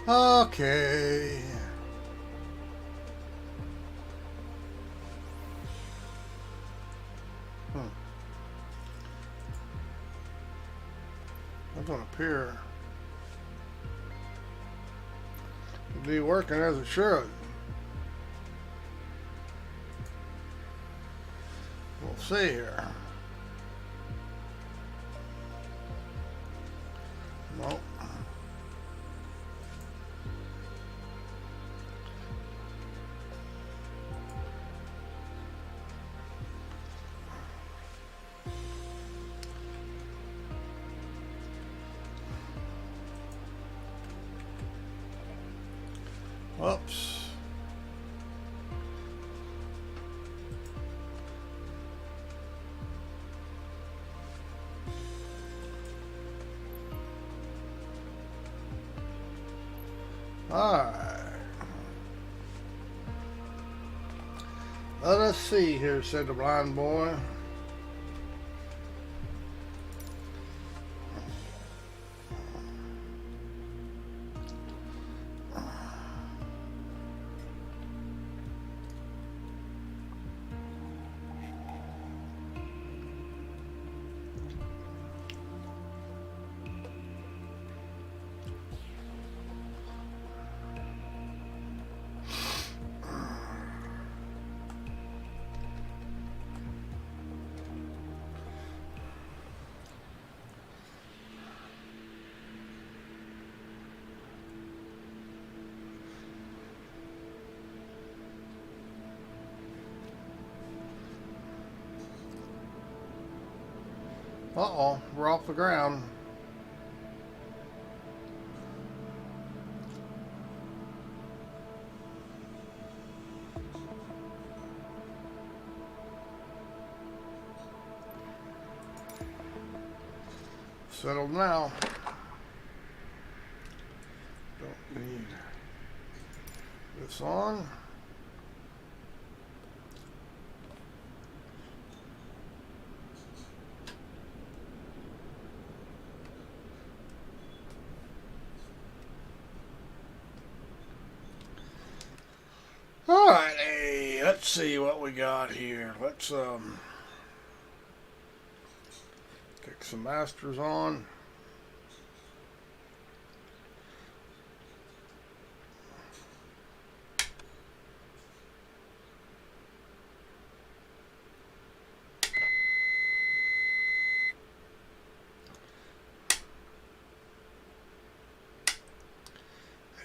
Okay. Doesn't appear to be working as it should. We'll see here. Nope. Oops. Alright. Let us see here, said the blind boy. Uh-oh, we're off the ground. Settled now. Don't need this on. Alright, hey, let's see what we got here. Let's kick some masters on.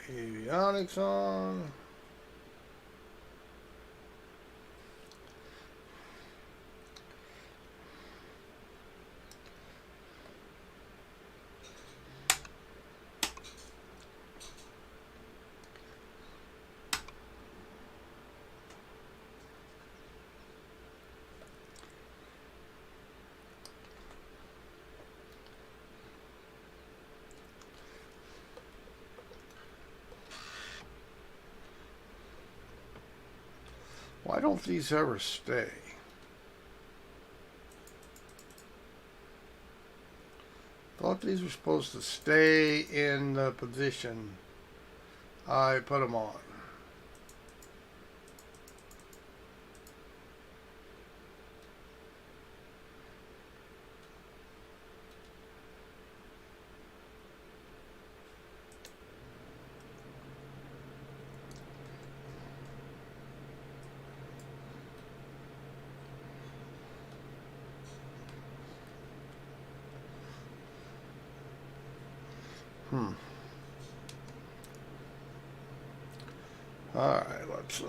Avionics on. Why don't these ever stay? Thought these were supposed to stay in the position I put them on. Alright, let's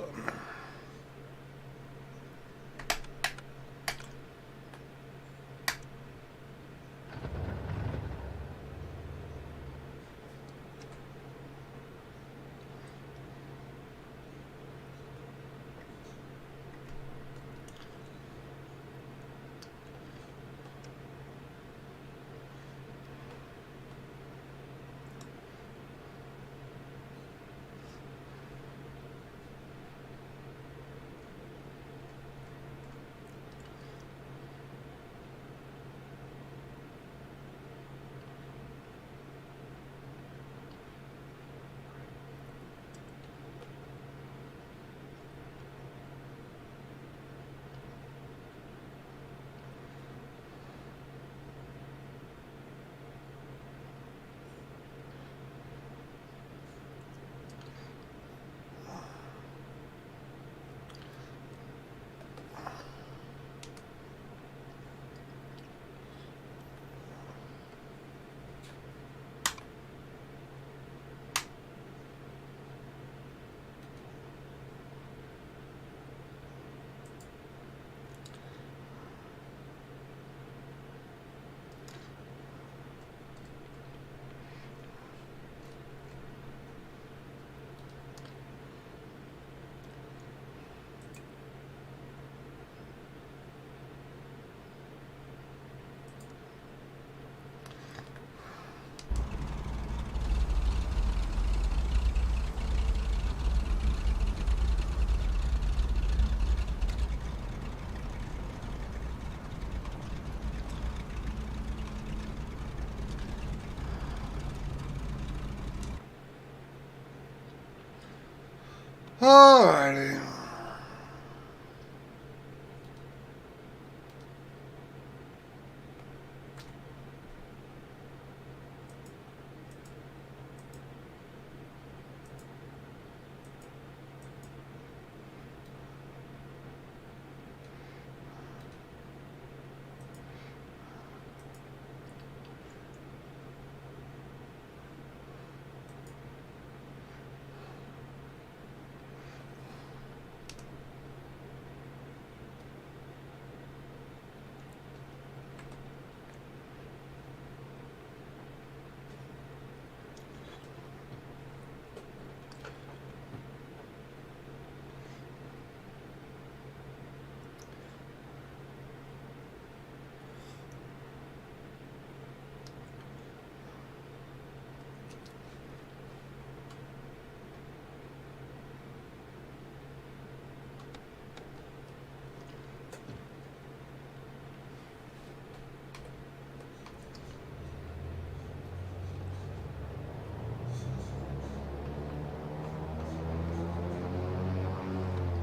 Alrighty.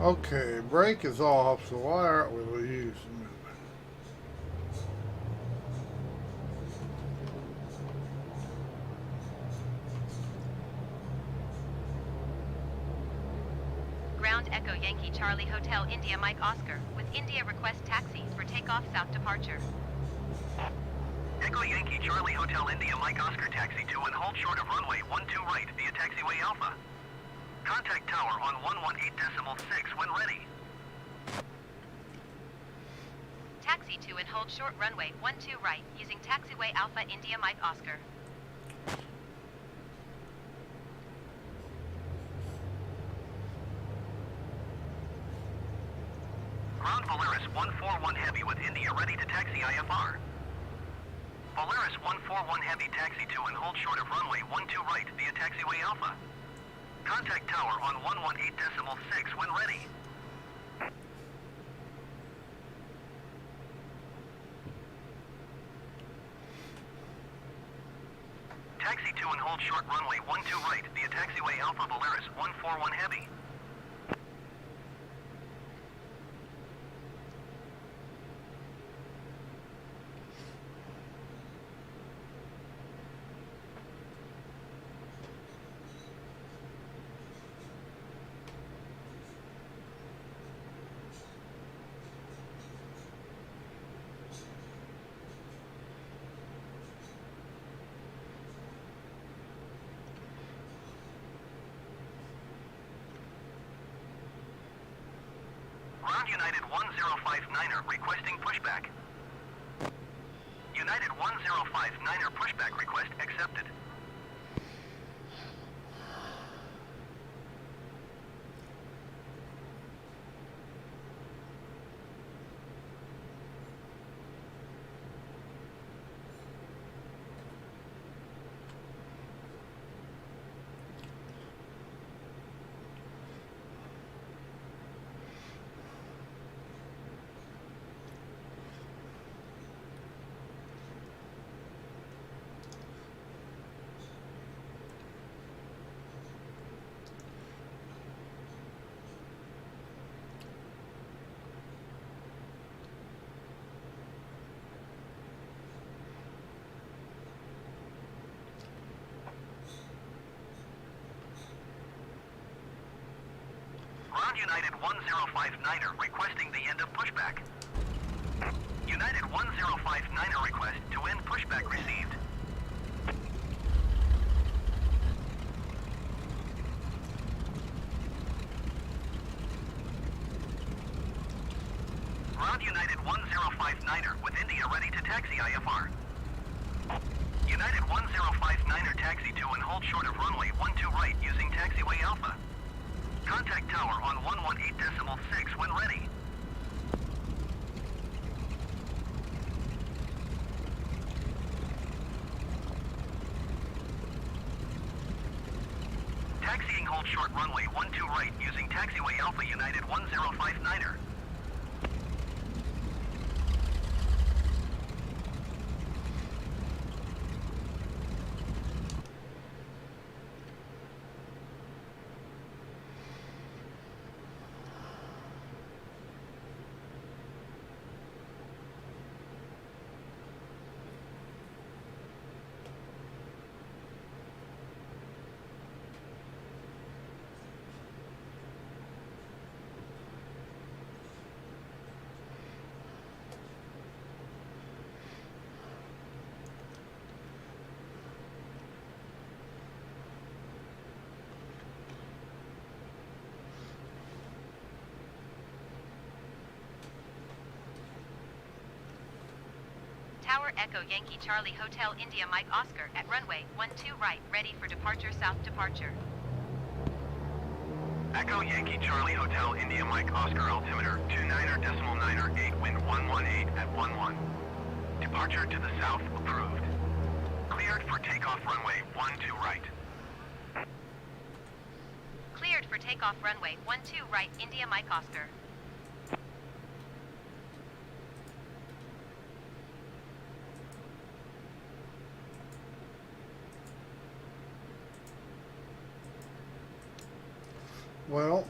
Okay, brake is off, so why aren't we moving? Ground Echo Yankee Charlie Hotel India Mike Oscar, with India request taxi for takeoff south departure. Echo Yankee Charlie Hotel India Mike Oscar taxi to and hold short of runway 12 right via taxiway Alpha. Contact tower on 118.6 when ready. Taxi to and hold short runway 12 right using taxiway Alpha India Mike Oscar. Ground Polaris 141 Heavy with India ready to taxi IFR. Polaris 141 Heavy taxi to and hold short of runway 12 right via taxiway Alpha. Contact tower on 118.6 when ready. Taxi to and hold short runway 12 right via taxiway Alpha Polaris 141 Heavy. Ground United 1059er requesting pushback. United 1059er pushback request accepted. Ground United 1059er requesting the end of pushback. United 1059er request to end pushback received. Ground United 1059er with India ready to taxi IFR. United 1059er taxi to and hold short of runway 12 right using taxiway Alpha. Contact tower on 118.6 when ready. Taxiing hold short runway 12 right using taxiway Alpha United 1059er. Tower Echo Yankee Charlie Hotel India Mike Oscar at runway 12 right, ready for departure south departure. Echo Yankee Charlie Hotel India Mike Oscar altimeter 29.908 wind 118 at 11. Departure to the south approved. Cleared for takeoff runway 12 right. Cleared for takeoff runway 12 right, India Mike Oscar. Well,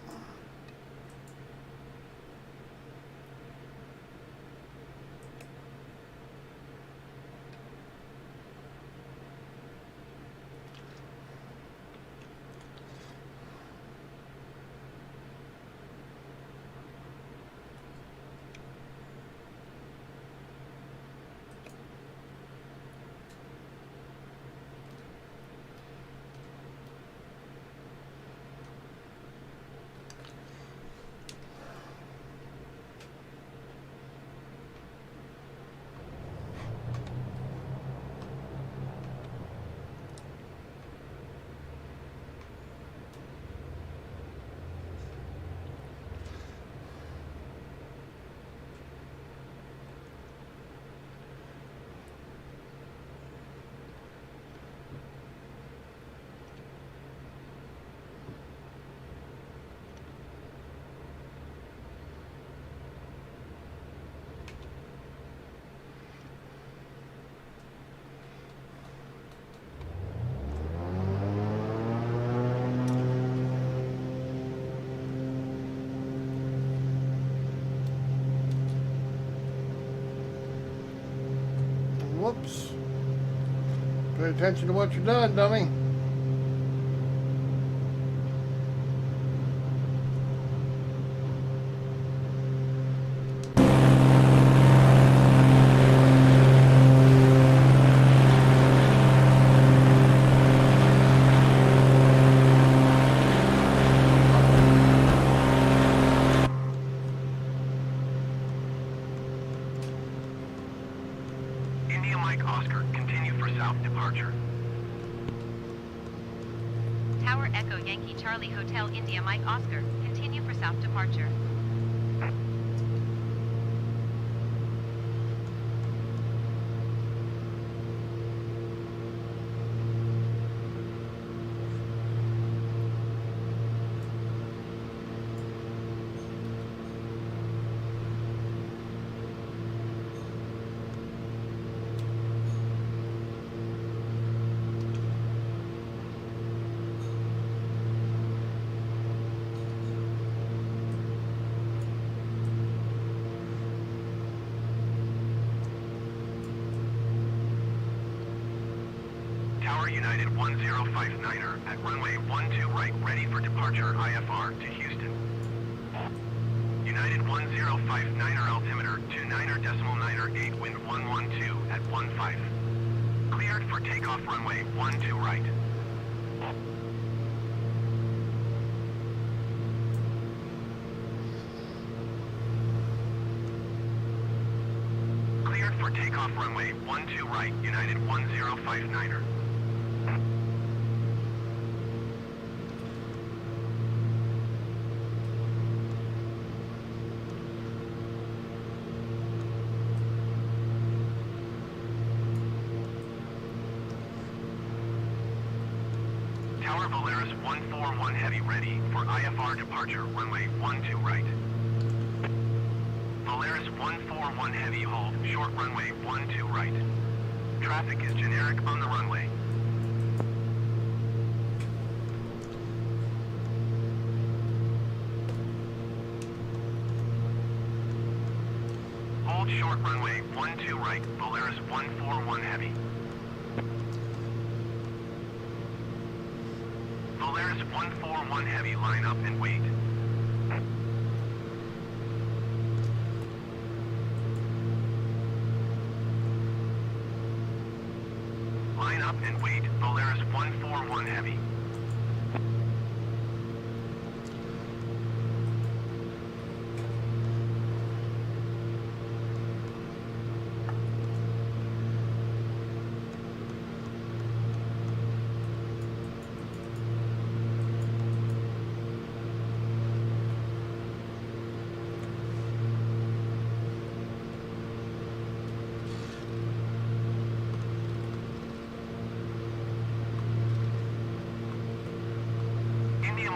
whoops. Pay attention to what you're doing, dummy. India Mike Oscar, continue for south departure. Tower Echo Yankee Charlie Hotel India Mike Oscar, continue for south departure. Tower United 1059er at runway 12 right, ready for departure IFR to Houston. United 1059er altimeter 29.908 wind 112 at 15. Cleared for takeoff runway 12 right. Cleared for takeoff runway 12 right, United 1059er. Tower Volaris 141 Heavy ready for IFR departure, runway 12 right. Volaris 141 Heavy hold, short runway 12 right. Traffic is generic on the runway. Hold short runway 12 right, Volaris 141 Heavy. Volaris 141 Heavy, line up and wait. Line up and wait, Volaris 141 Heavy.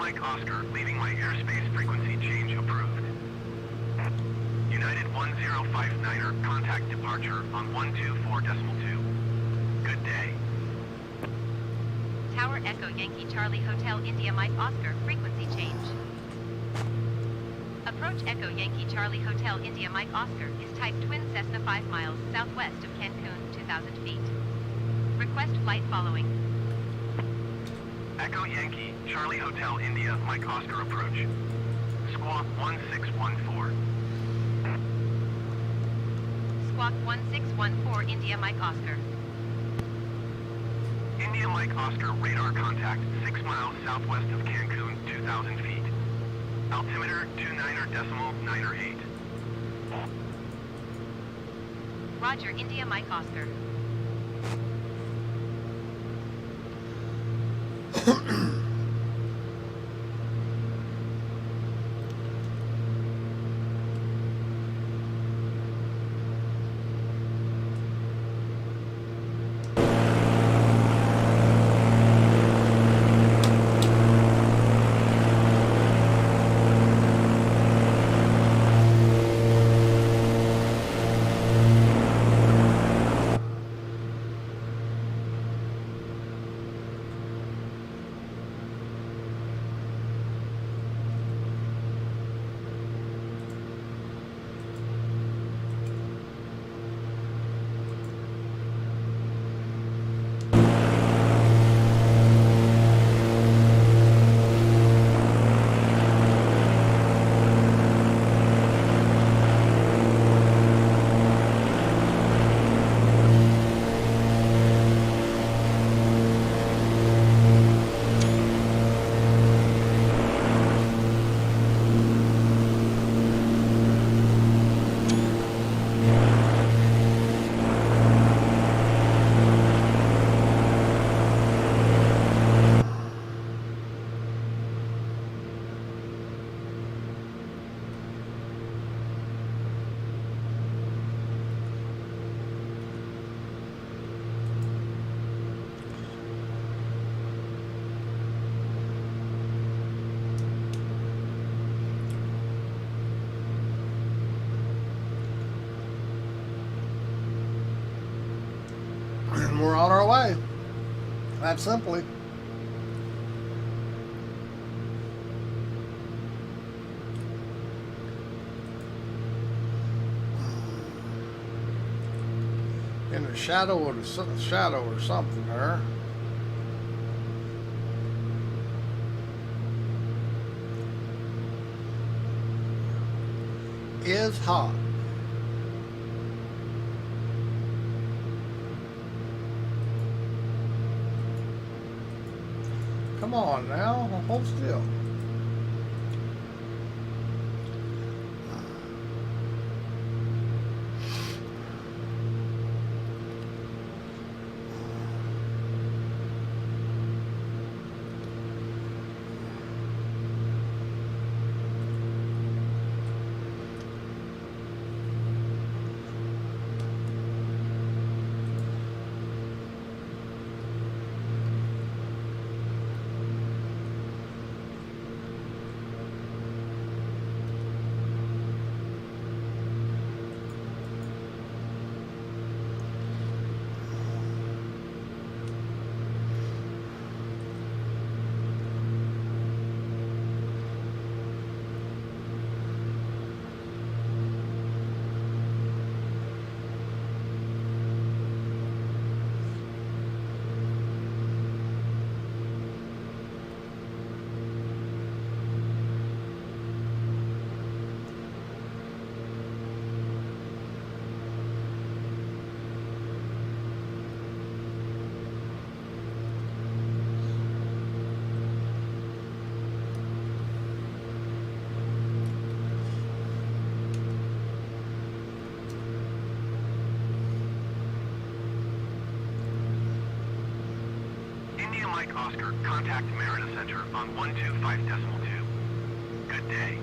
Mike Oscar, leaving my airspace frequency change approved. United 1059er, contact departure on 124.2. Good day. Tower Echo Yankee Charlie Hotel India Mike Oscar, frequency change. Approach Echo Yankee Charlie Hotel India Mike Oscar is type twin Cessna 5 miles southwest of Cancun, 2,000 feet. Request flight following. Echo Yankee, Charlie Hotel India, Mike Oscar approach. Squawk 1614. Squawk 1614 India Mike Oscar. India Mike Oscar, radar contact 6 miles southwest of Cancun, 2,000 feet. Altimeter 29.98. Roger, India Mike Oscar. And we're on our way. That simply. In the shadow of the shadow or something there. Is hot. Come on now, hold still. India Mike Oscar, contact Merida Center on 125.2. Good day.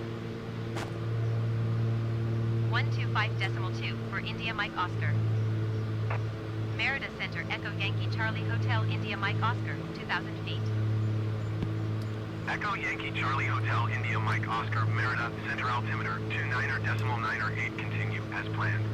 125.2 for India Mike Oscar. Merida Center Echo Yankee Charlie Hotel India Mike Oscar, 2,000 feet. Echo Yankee Charlie Hotel India Mike Oscar Merida Center altimeter 29.908 continue as planned.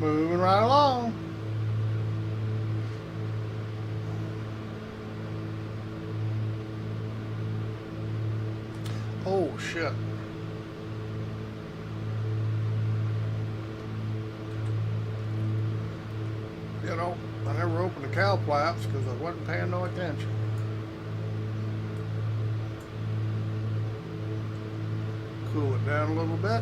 Moving right along. Oh shit. You know, I never opened the cow flaps because I wasn't paying no attention. Cool it down a little bit.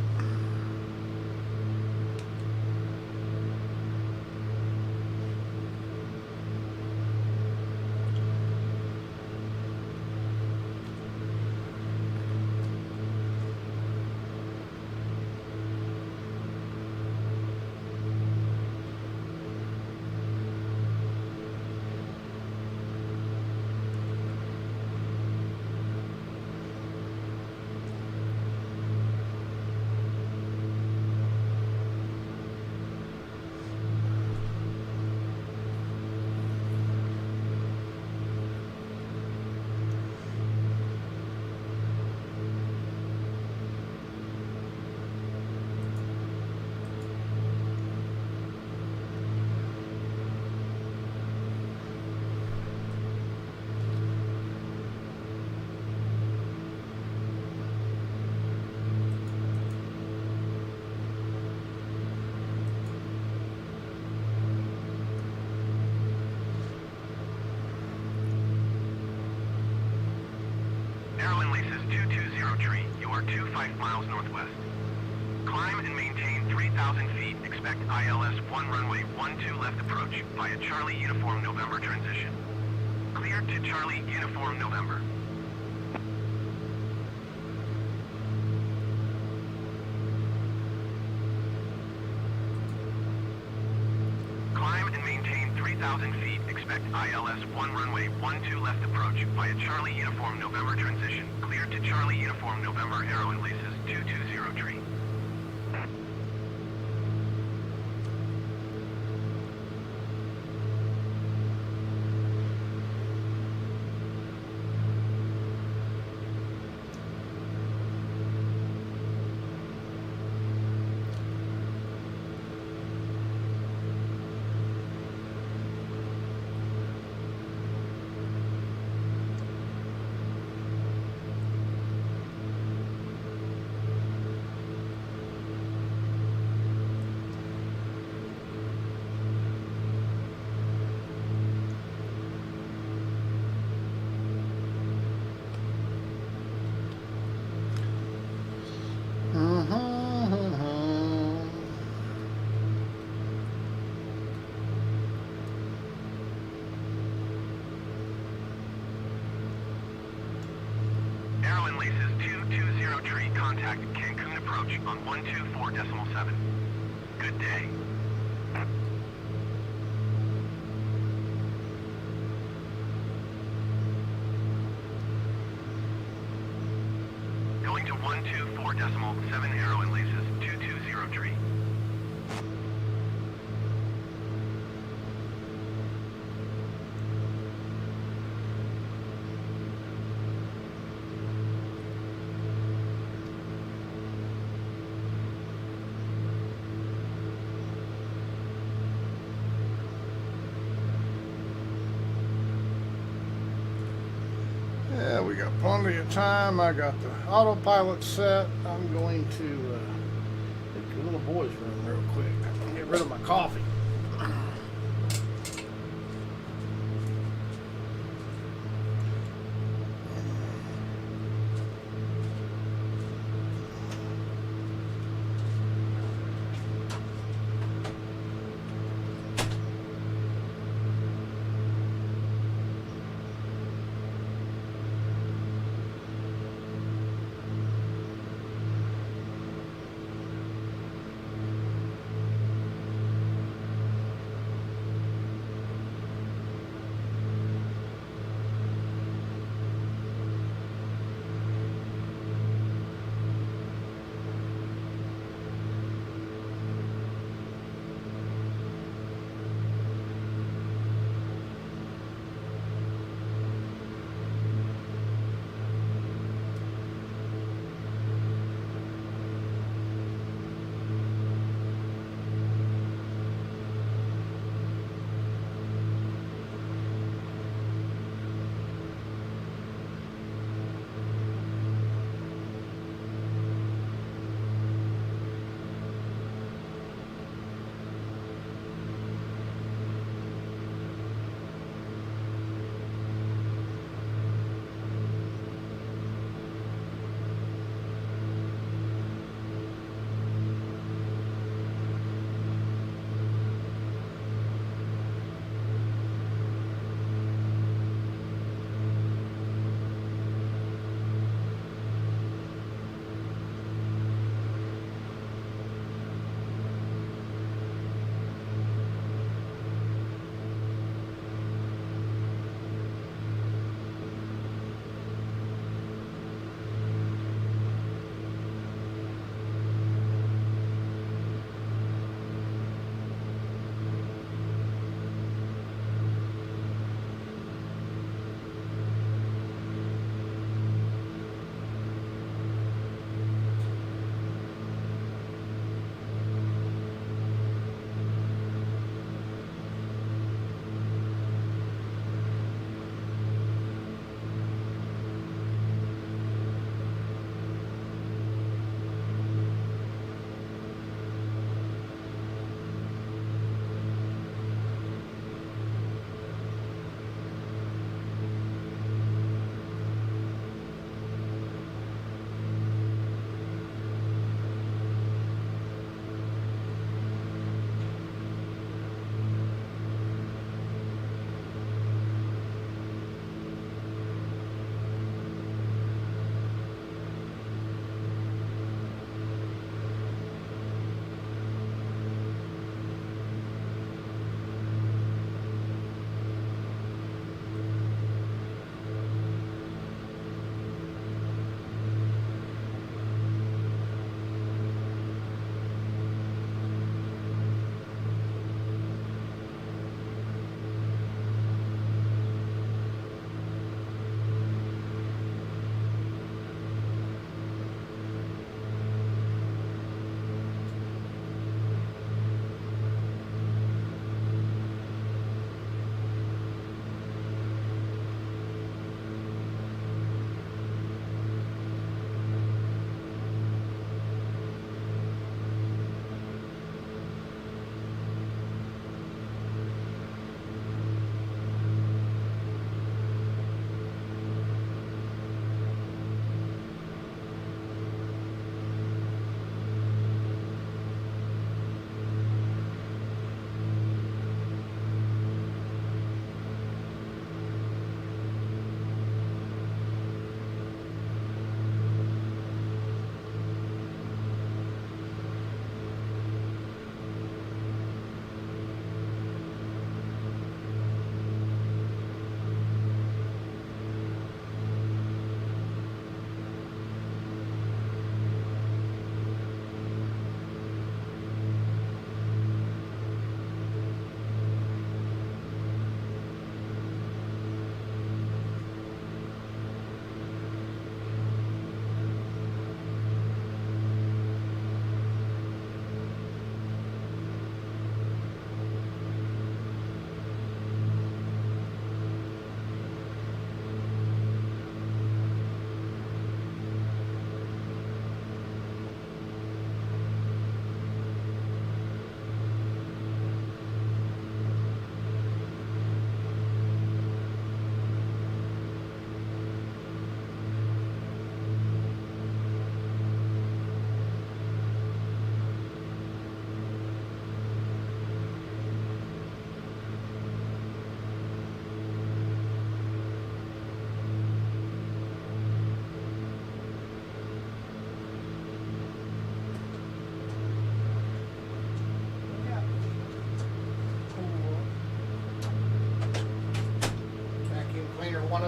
ILS 1 runway 12 left approach via Charlie Uniform November transition. Cleared to Charlie Uniform November. Climb and maintain 3,000 feet. Expect ILS 1 runway 12 left approach via Charlie Uniform November transition. Cleared to Charlie Uniform November arrow and laces 220 tree. on 124.7. Good day. Going to 124.7 arrow and laces 220 tree. Yeah, we got plenty of time. I got the autopilot set. I'm going to hit the little boy's room real quick. Get rid of my coffee.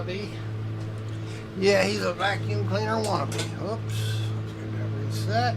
wannabe. Yeah, he's a vacuum cleaner wannabe. Oops. Let's get that reset.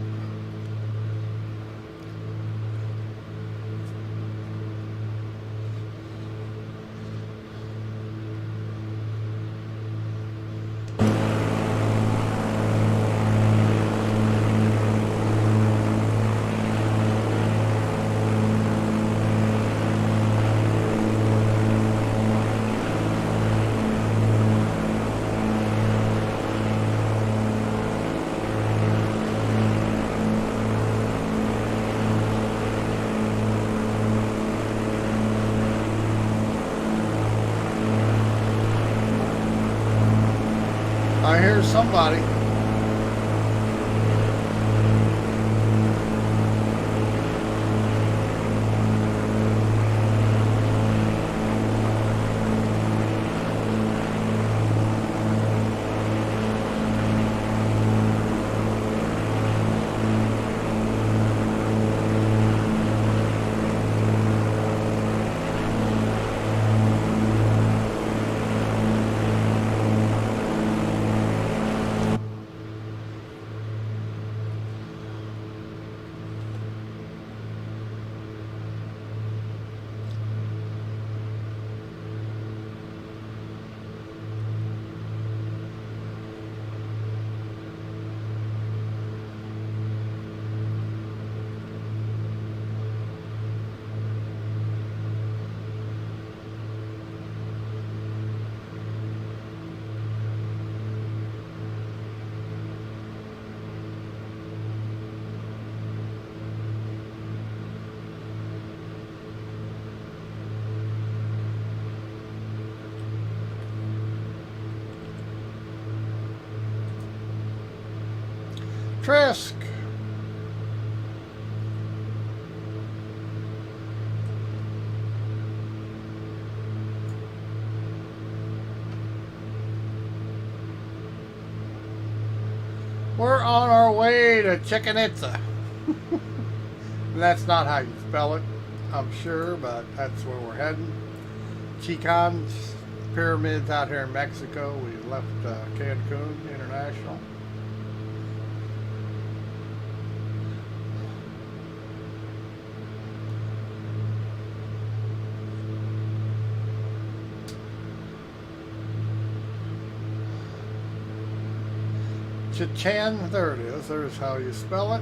I hear somebody. Trisk. We're on our way to Chichen Itza. That's not how you spell it, I'm sure, but that's where we're heading. Chican's pyramids out here in Mexico. We left Cancun International. Chichen, there it is. There's how you spell it.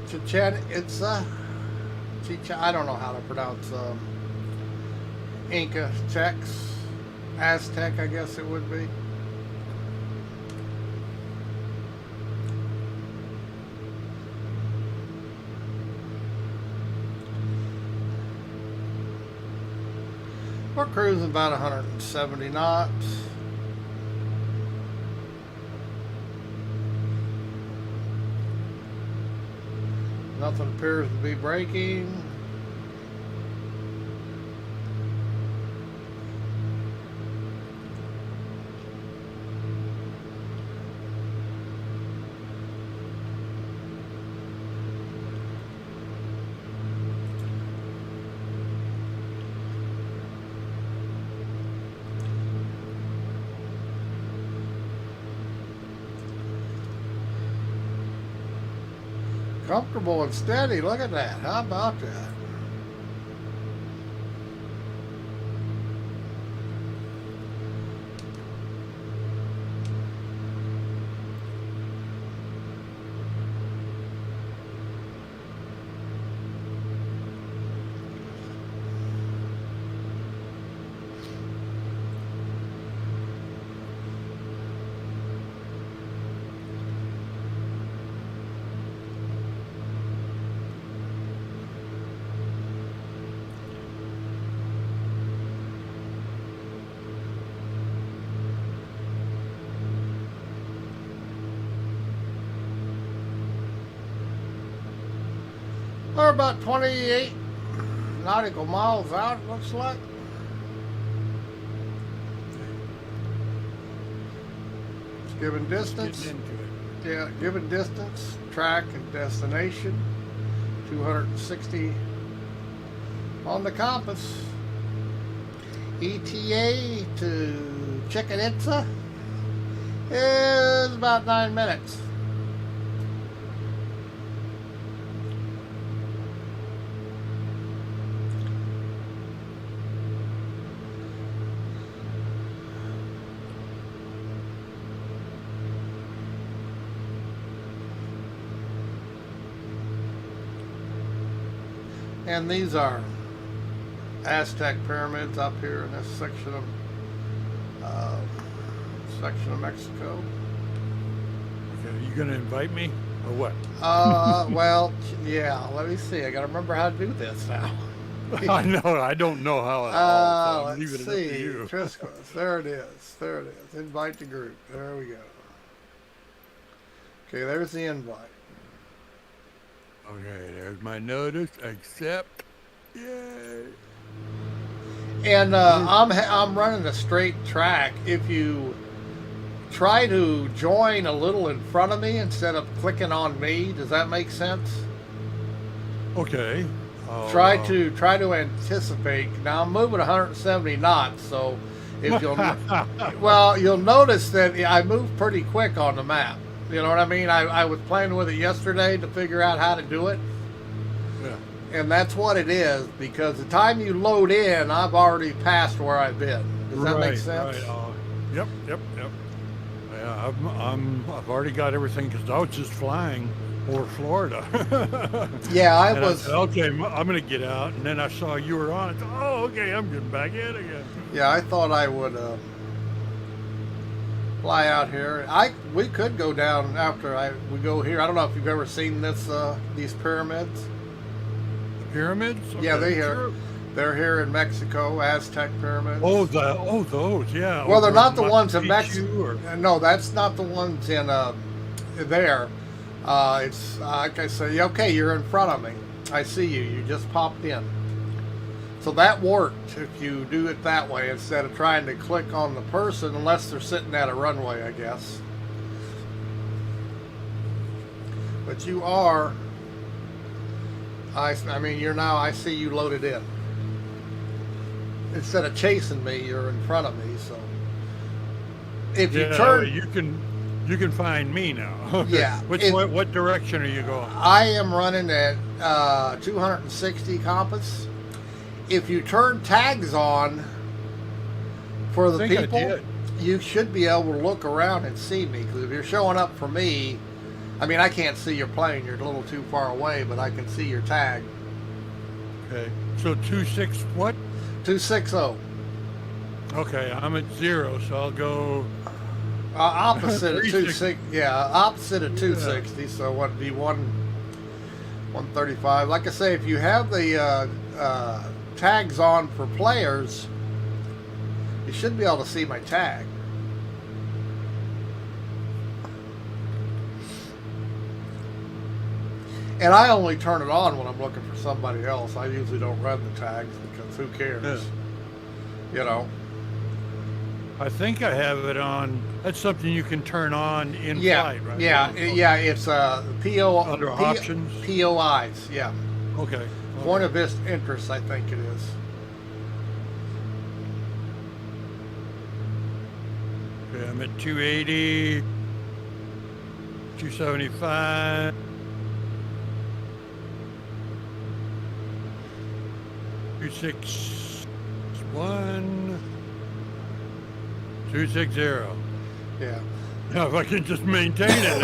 Chichen Itza. I don't know how to pronounce Inca Tex. Aztec, I guess it would be. We're cruising about 170 knots. Nothing appears to be breaking. Comfortable and steady. Look at that. How about that? We're about 28 nautical miles out, it looks like. It's given distance. Getting into it. Yeah, given distance, track and destination. 260 on the compass. ETA to Chichen Itza is about 9 minutes. And these are Aztec pyramids up here in this section of Mexico. Okay, you gonna invite me or what? Well, yeah. Let me see. I gotta remember how to do this now. I know. I don't know how. So I'm Let's leaving it up to see. you. Trisquas. There it is. There it is. Invite the group. There we go. Okay, there's the invite. Okay, there's my notice. Accept. Yay. And I'm running a straight track. If you try to join a little in front of me instead of clicking on me, does that make sense? Okay. Try to anticipate. Now I'm moving 170 knots, so if you'll well, you'll notice that I move pretty quick on the map. You know what I mean? I was playing with it yesterday to figure out how to do it. Yeah. And that's what it is, because the time you load in, I've already passed where I've been. Does that make sense? Right. Yep. Yeah, I've already got everything because I was just flying over Florida. Yeah, I and was. I said, okay, I'm gonna get out, and then I saw you were on. I thought, oh, okay, I'm getting back in again. Yeah, I thought I would fly out here. We could go down after we go here. I don't know if you've ever seen these pyramids. The pyramids? Okay, Yeah, sure. they're here in Mexico, Aztec pyramids. Those, yeah. Well, they're Over not the Machu ones in Picchu Mexico. No, that's not the ones in there. It's like I say, okay, you're in front of me. I see you. You just popped in. So that worked if you do it that way instead of trying to click on the person, unless they're sitting at a runway, I guess. But you are. I mean, I see you loaded in. Instead of chasing me, you're in front of me. So if you turn, you can find me now. Okay. Yeah. What direction are you going? I am running at 260 compass. If you turn tags on for the people, you should be able to look around and see me. Because if you're showing up for me, I mean, I can't see your plane. You're a little too far away, but I can see your tag. Okay. So 26 what? 260. Okay, I'm at 0, so I'll go. Opposite of 260. Yeah, opposite of 260. Yeah. So what would be 135? Like I say, if you have the tags on for players, you should be able to see my tag. And I only turn it on when I'm looking for somebody else. I usually don't run the tags because who cares? Yeah. You know. I think I have it on. That's something you can turn on in flight, right? Yeah, it's PO under options. POIs. Yeah. Okay. Point of interest, I think it is. Okay, I'm at 280, 275. 261, 260. Yeah. Now, if I can just maintain it.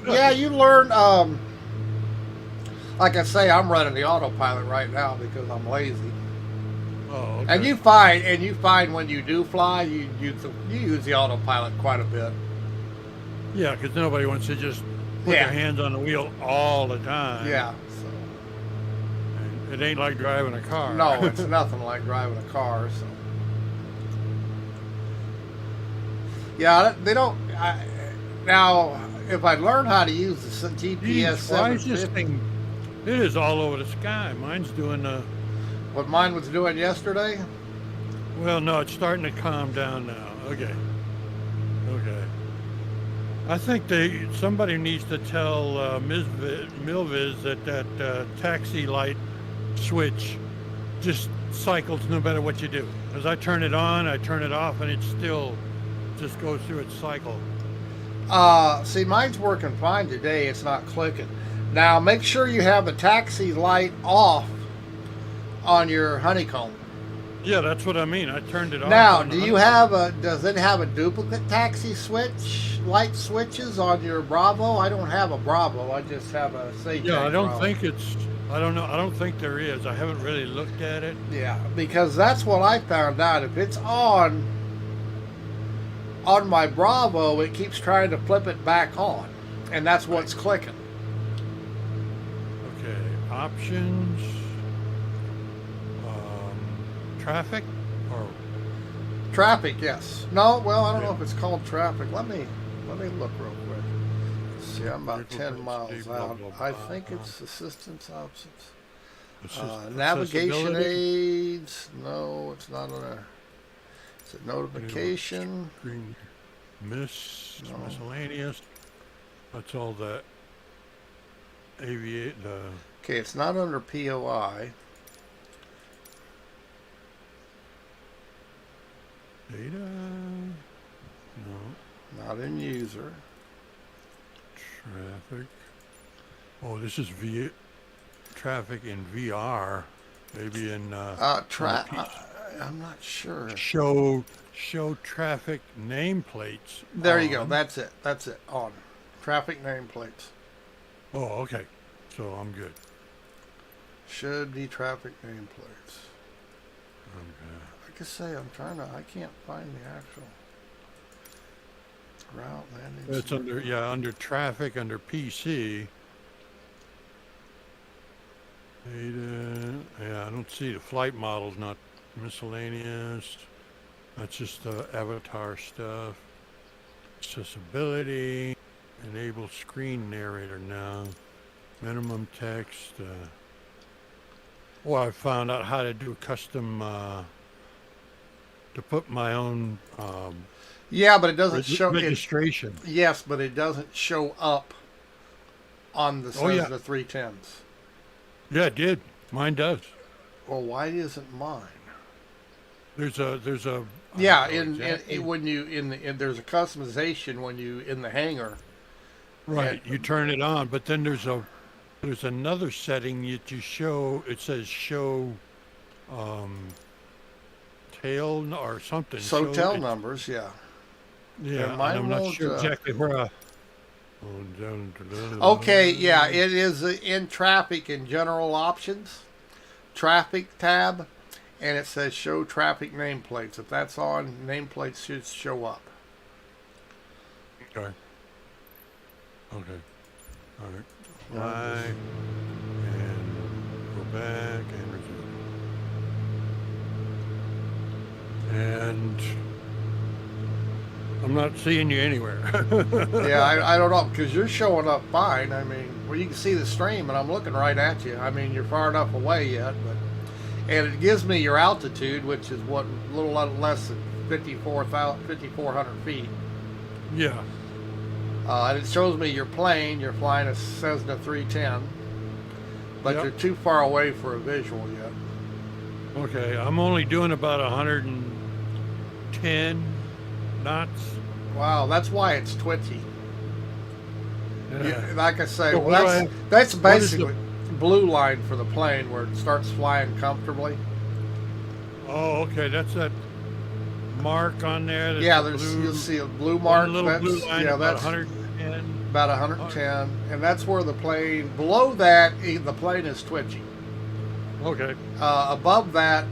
Yeah, you learn. Like I say, I'm running the autopilot right now because I'm lazy. Oh, okay. And you find when you do fly, you use the autopilot quite a bit. Yeah, because nobody wants to just put their hands on the wheel all the time. Yeah. It ain't like driving a car. No, it's nothing like driving a car. So, yeah, they don't. Now, if I learn how to use the GPS 750, why is this thing? It is all over the sky. Mine's doing what mine was doing yesterday. Well, no, it's starting to calm down now. Okay. I think somebody needs to tell Milviz that taxi light switch just cycles no matter what you do. As I turn it on, I turn it off, and it still just goes through its cycle. See, mine's working fine today. It's not clicking. Now, make sure you have the taxi light off on your honeycomb. Yeah, that's what I mean. I turned it off. Now, on do the you have a? Does it have a duplicate taxi switch, light switches on your Bravo? I don't have a Bravo. I just have a Sage. Yeah, I don't Bravo. think it's. I don't know. I don't think there is. I haven't really looked at it. Yeah, because that's what I found out. If it's on my Bravo, it keeps trying to flip it back on, and that's what's clicking. Okay, options. Traffic, or Traffic, yes. No, well, I don't know Yeah. if it's called traffic. Let me look real quick. Let's see, I'm about 10 miles blah, out. blah, I blah, think blah. it's assistance options. accessibility. Navigation aids. No, it's not on there. Is it notification? Green, No. miscellaneous. That's all the aviate the. Okay, it's not under POI. Data? No. Not in user. Traffic. Oh, this is traffic in VR. Maybe in I'm not sure. show traffic nameplates. There you go. on. That's it. On. Traffic nameplates. Oh, okay. So I'm good. Should be traffic nameplates. Okay. Like I say, I can't find the actual route landing. It's under traffic, under PC. Data, I don't see the flight models, not miscellaneous. That's just the avatar stuff. Accessibility, enable screen narrator now. Minimum text. I found out how to do custom, to put my own Yeah, but it doesn't show. registration. Yes, but it doesn't show up on the Cessna 310s. Yeah, it did. Mine does. Well, why isn't mine? There's a. Yeah, exactly. there's a customization when you in the hangar. Right, you turn it on, but then there's another setting that you show. It says show, tail or something. So tail it- numbers, yeah. Yeah, and mine I'm not won't, sure exactly where. Okay, yeah, it is in traffic in general options, traffic tab, and it says show traffic nameplates. If that's on, nameplates should show up. Okay. Okay. All right. Fly and go back and resume. And I'm not seeing you anywhere. Yeah, I don't know, because you're showing up fine. I mean, well, you can see the stream, and I'm looking right at you. I mean, you're far enough away yet, and it gives me your altitude, which is a little less than 5,400 feet. Yeah. And it shows me your plane. You're flying a Cessna 310, but Yep. you're too far away for a visual yet. Okay, I'm only doing about 110 knots. Wow, that's why it's twitchy. Yeah. Like I say, So well, what do I have- that's what is the- basically blue line for the plane where it starts flying comfortably. Oh, okay, that's that mark on there. That's Yeah, the blue, you'll see a blue mark. one little That's, blue line yeah, about that's 110. about 110, and that's where the plane. Below that, the plane is twitchy. Okay. Above that,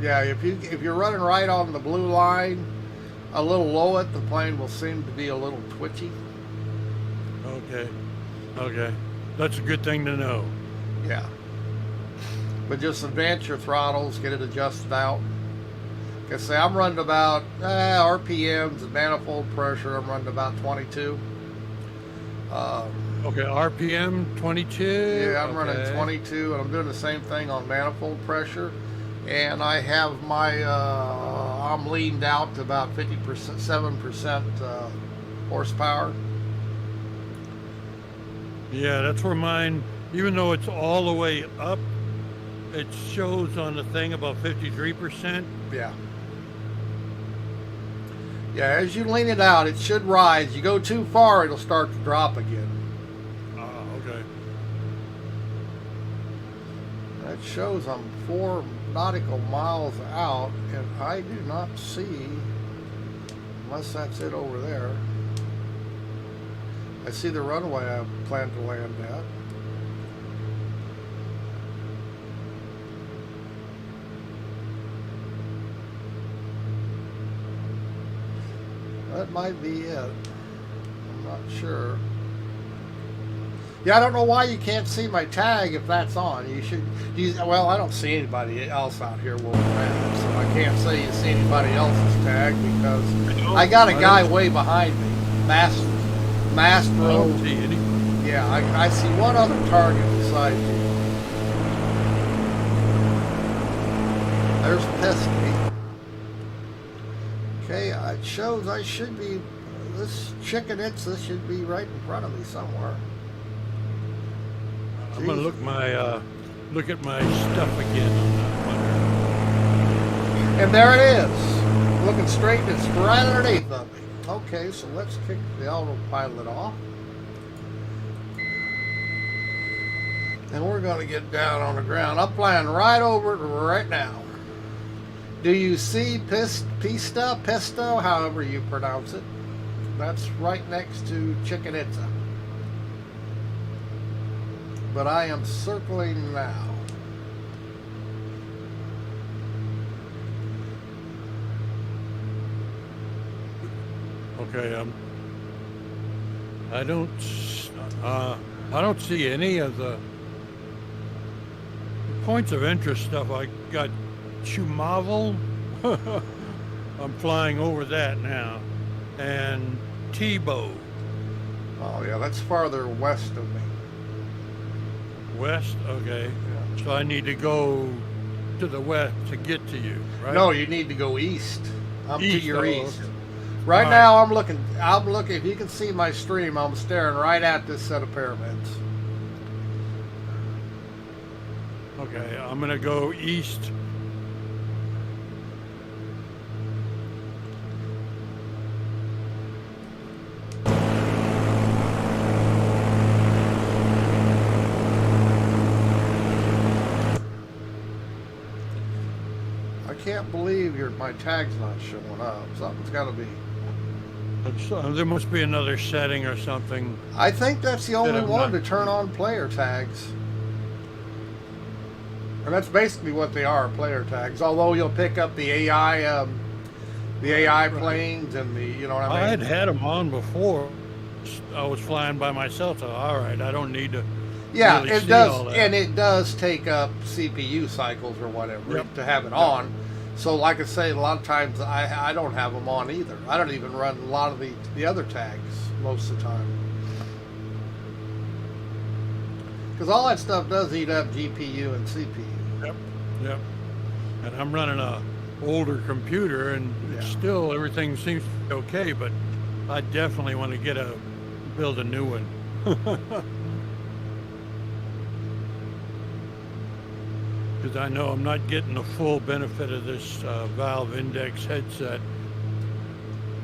yeah, if you're running right on the blue line, a little low it, the plane will seem to be a little twitchy. Okay. Okay. That's a good thing to know. Yeah. But just advance your throttles, get it adjusted out. Like I say, I'm running about RPMs and manifold pressure. I'm running about 22. Okay, RPM 22. Yeah, I'm running okay. 22, and I'm doing the same thing on manifold pressure. And I have my, I'm leaned out to about 50%, 7% horsepower. Yeah, that's where mine, even though it's all the way up it shows on the thing about 53%. Yeah. Yeah, as you lean it out, it should rise. You go too far, it'll start to drop again. Okay. That shows I'm 4 nautical miles out, and I do not see, unless that's it over there. I see the runway I plan to land at. That might be it. I'm not sure. Yeah, I don't know why you can't see my tag if that's on. You should. Well, I don't see anybody else out here where we're at, so I can't say you see anybody else's tag because I got a guy way behind me. Mast I row. don't see any. Yeah, I see one other target beside you. There's Pesky. Okay, it shows I should be. This chicken Itza should be right in front of me somewhere. I'm gonna look at my stuff again on that one. And there it is. Looking straight, it's right underneath of me. Okay, so let's kick the autopilot off. And we're going to get down on the ground. I'm flying right over it right now. Do you see Pista, however you pronounce it? That's right next to Chichen Itza. But I am circling now. Okay, I don't see any of the points of interest stuff. I got Chumavel. I'm flying over that now, and Tebow. Oh yeah, that's farther west of me. West. Okay, Yeah. so I need to go to the west to get to you, right? No, you need to go east. I'm East, to your oh, east. okay. Right All now, I'm looking. If you can see my stream, I'm staring right at this set of pyramids. Okay, I'm gonna go east. I can't believe my tag's not showing up. Something's got to be. There must be another setting or something. I think that's the only I'm one not- to turn on player tags. And that's basically what they are, player tags. Although you'll pick up the AI planes and the, you know what I I mean? had them on before. I was flying by myself, so all right, I don't need to. Yeah, really it see all does, that. and it does take up CPU cycles or whatever Yep. to have it on. So, like I say, a lot of times I don't have them on either. I don't even run a lot of the other tags most of the time. Because all that stuff does eat up GPU and CPU. Yep. And I'm running a older computer, and it's Yeah. still everything seems to be okay. But I definitely want to build a new one. Because I know I'm not getting the full benefit of this Valve Index headset.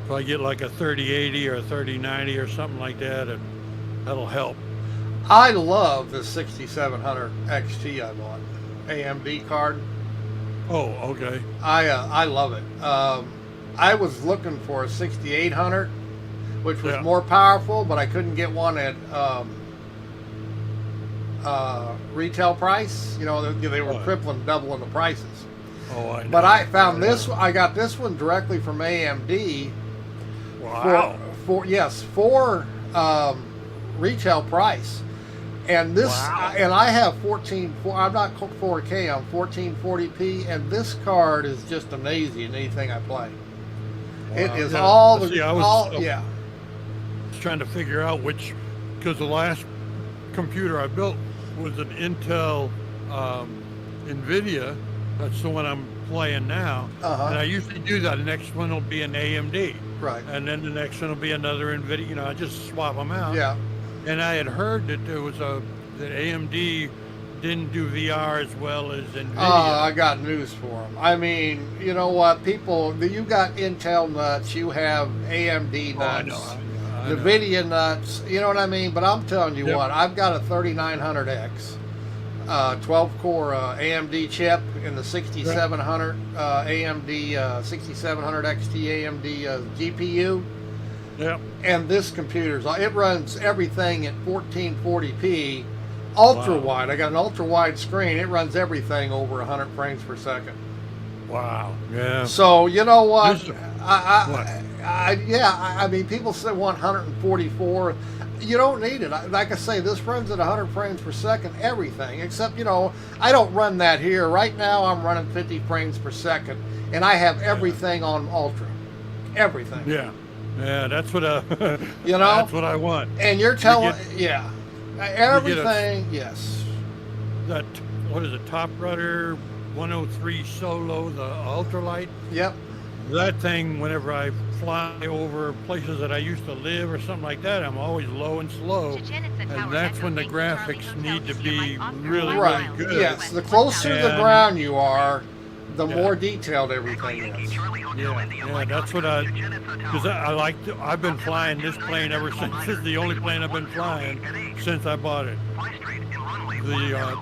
If I get like a 3080 or a 3090 or something like that, that'll help. I love the 6700 XT I bought. AMD card. Oh, okay. I love it. I was looking for a 6800, which was Yeah. more powerful, but I couldn't get one at retail price. You know, they were Right. crippling, doubling the prices. Oh, I know. But I found this. I got this one directly from AMD Wow. for retail price. And this, Wow. and I have 14. I'm not 4K. I'm 1440p, and this card is just amazing in anything I play. It Wow. is Yeah. all the See, I was trying to figure out which, because the last computer I built was an Intel NVIDIA. That's the one I'm playing now. Uh-huh. And I usually do that. The next one will be an AMD. Right. And then the next one will be another NVIDIA. You know, I just swap them out. Yeah. And I had heard that there was that AMD didn't do VR as well as NVIDIA. I got news for them. I mean, you know what, people, you got Intel nuts, you have AMD nuts, I know. NVIDIA nuts, you know what I mean? But I'm telling you Yep. what, I've got a 3900X, 12-core AMD chip in the 6700 AMD 6700 XT AMD GPU. Yep. And this computer's, it runs everything at 1440p, ultra wide. I got an ultra wide screen. It runs everything over 100 frames per second. Wow. Yeah. So you know what? This- I mean, people say 144. You don't need it. Like I say, this runs at 100 frames per second. Everything except, you know, I don't run that here. Right now, I'm running 50 frames per second, and I have everything on ultra. Everything. Yeah. Yeah, that's what You know? that's what I want. And you're telling, get- everything, yes. That what is it? Top Rudder 103 Solo, the ultralight. Yep. That thing, whenever I fly over places that I used to live or something like that, I'm always low and slow. And that's when the graphics need to be really, Right. really good. Yes. The closer to the And- ground you are, the Yeah. more detailed Echo everything Yankee is. Charlie Hotel Yeah, India yeah, Mike that's Oscar what to Jennets Hotel. because I've been flying this plane ever since. This is the only plane I've been flying since I bought it. Fly straight in runway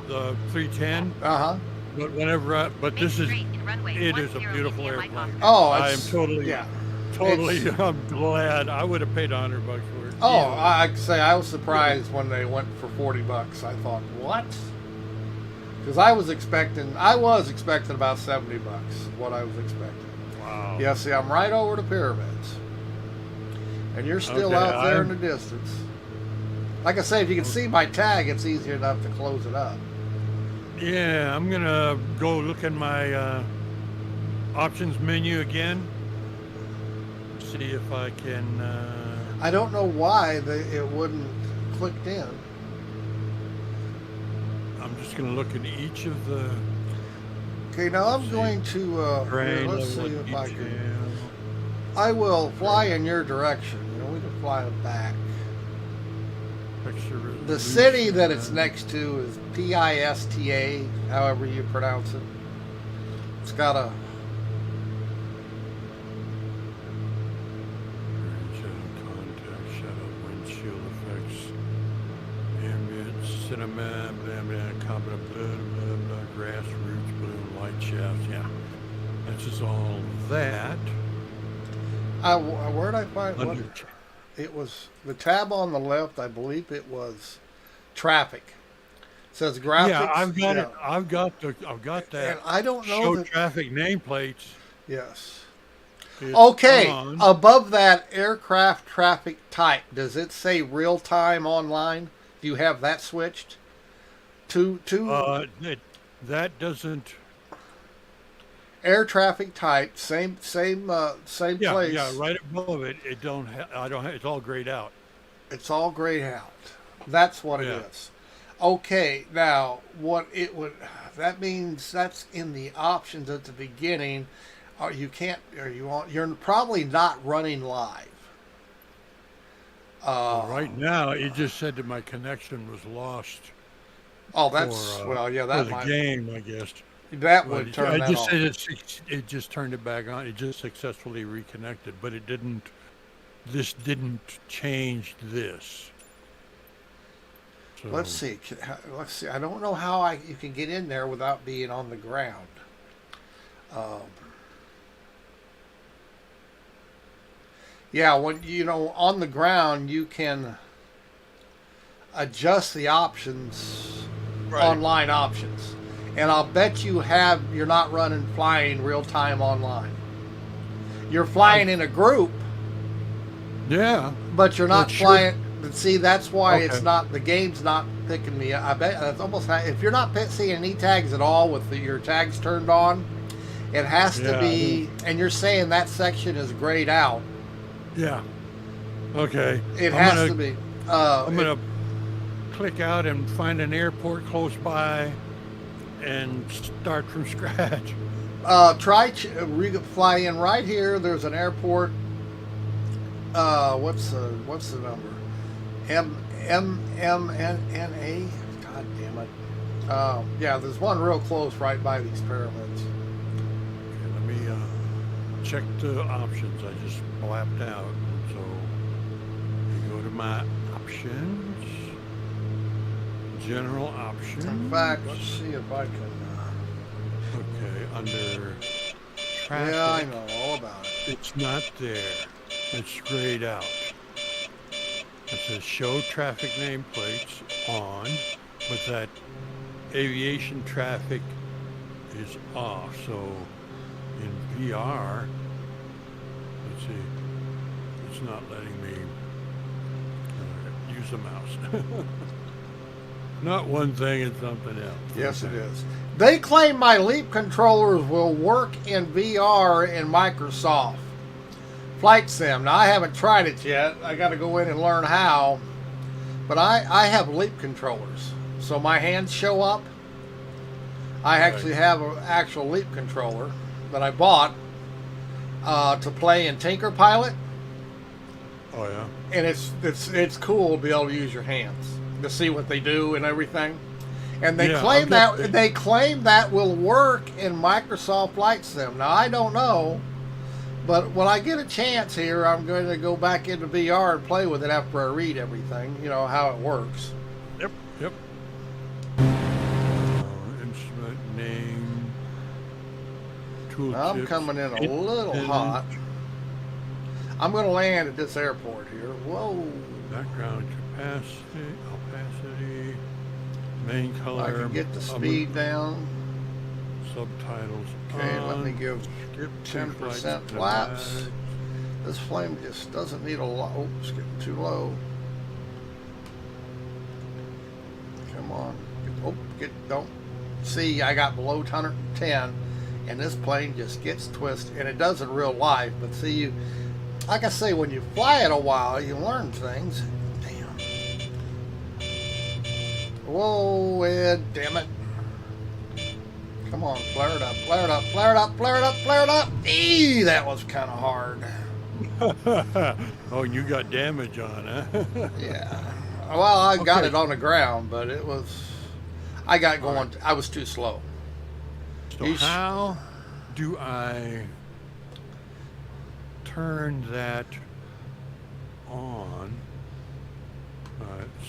The 310. Uh-huh. But but this is it is a beautiful airplane. Oh, I am it's, totally yeah. I'm glad. I would have paid $100 for it. Oh, easily. I say I was surprised when they went for $40. I thought, what? Because I was expecting about $70. What I was expecting. Wow. Yeah, see, I'm right over the pyramids, and you're still Okay, out there in I'm- the distance. Like I say, if you can see my tag, it's easier enough to close it up. Yeah, I'm gonna go look at my options menu again. See if I can. I don't know why it wouldn't clicked in. I'm just gonna look at each of the Okay, now I'm See. going to. Here, grain let's level see if I detail. can. I will fly in your direction. You know, we can fly back. Picture The city that it's resolution. next to is Pista, however you pronounce it. It's got a. Shadow contact, shadow windshield effects, ambient cinema, blah blah, combat, blah blah blah, grassroots, balloon light shafts. Yeah, that's just all that. Where'd I find what? Under, It was the tab on the left. I believe it was traffic. It says graphics. yeah, I've got yeah. it. I've got that. And I don't know Show that. traffic nameplates. Yes. It's Okay. on. Above that aircraft traffic type, does it say real time online? Do you have that switched? To That doesn't. air traffic type, same Yeah, place. yeah, right above it. It don't. I don't. It's all grayed out. It's all grayed out. That's what it Yeah. is. Okay, now what it would that means that's in the options at the beginning. You can't. You're probably not running live. Right now, it just said that my connection was lost. Oh, that's for, well, yeah, for that the might game, I guess. that But would turn I that just off. said it just turned it back on. It just successfully reconnected, but it didn't. This didn't change this. So, Let's see. Let's see. I don't know how you can get in there without being on the ground. Yeah, when on the ground, you can adjust the options, Right. online options, and I'll bet you're not flying real time online. You're flying in a group, Yeah. but you're not It should- flying. But see, that's why it's Okay. not the game's not picking me up. I bet it's almost if you're not seeing any tags at all with your tags turned on, it has to Yeah, be. And you're saying that section is grayed out. Yeah. Okay. It I'm has gonna- to be. I'm gonna click out and find an airport close by, and start from scratch. Try fly in right here. There's an airport. What's the number? MMNNA. God, God damn it. Yeah, there's one real close right by these pyramids. Okay, let me check the options. I just blapped out. So you go to my options, general options. In fact, let's see if I can. Okay, under traffic. Yeah, I know all about it. It's not there. It's grayed out. It says show traffic nameplates on, but that aviation traffic is off. So in VR, let's see, it's not letting me use the mouse. Not one thing and something else. Yes, it is. They claim my Leap controllers will work in VR in Microsoft Flight Sim. Now, I haven't tried it yet. I got to go in and learn how. But I have Leap controllers. So my hands show up. I actually have an actual Leap controller that I bought to play in Tinker Pilot. Oh, yeah. And it's cool to be able to use your hands to see what they do and everything. And they claim that will work in Microsoft Flight Sim. Now I don't know, but when I get a chance here, I'm going to go back into VR and play with it after I read everything. You know how it works. Yep. Instrument name. Tool I'm tips, coming in a little hot. I'm going to land at this airport here. Whoa. Background opacity, main color. I can get the speed down. Subtitles. Okay, on, let me give skip 10% flaps. This flame just doesn't need a lot. Oh, it's getting too low. Come on. Don't. See, I got below 110, and this plane just gets twisted, and it does in real life. But see, you, like I say, when you fly it a while, you learn things. Damn. Whoa, Ed, damn it. Come on, flare it up, flare it up, flare it up, flare it up, flare it up. Eee, that was kind of hard. Oh, you got damage on, huh? Yeah. Well, I got it on the ground, but it was, I got going, I was too slow. So how do I turn that on?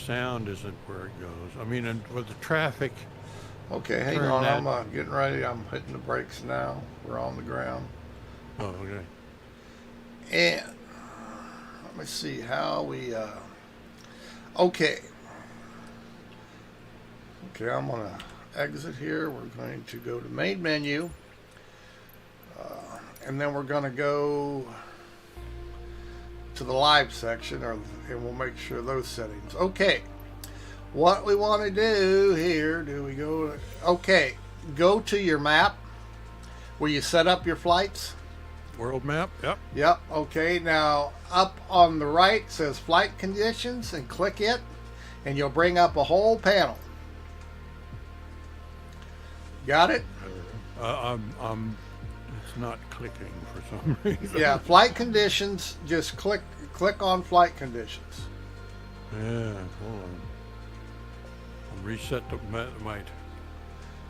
Sound isn't where it goes. I mean, and with the traffic. Okay, hang on. I'm getting ready. I'm hitting the brakes now. We're on the ground. Oh, okay. And let me see how we. Okay. Okay, I'm going to exit here. We're going to go to main menu. And then we're going to go to the live section, and we'll make sure those settings. Okay. What we want to do here, okay, go to your map where you set up your flights. World map, yep. Yep, okay. Now, up on the right says flight conditions, and click it, and you'll bring up a whole panel. Got it? It's not clicking for some reason. Yeah, flight conditions, just click on flight conditions. Yeah, hold on. Reset the might.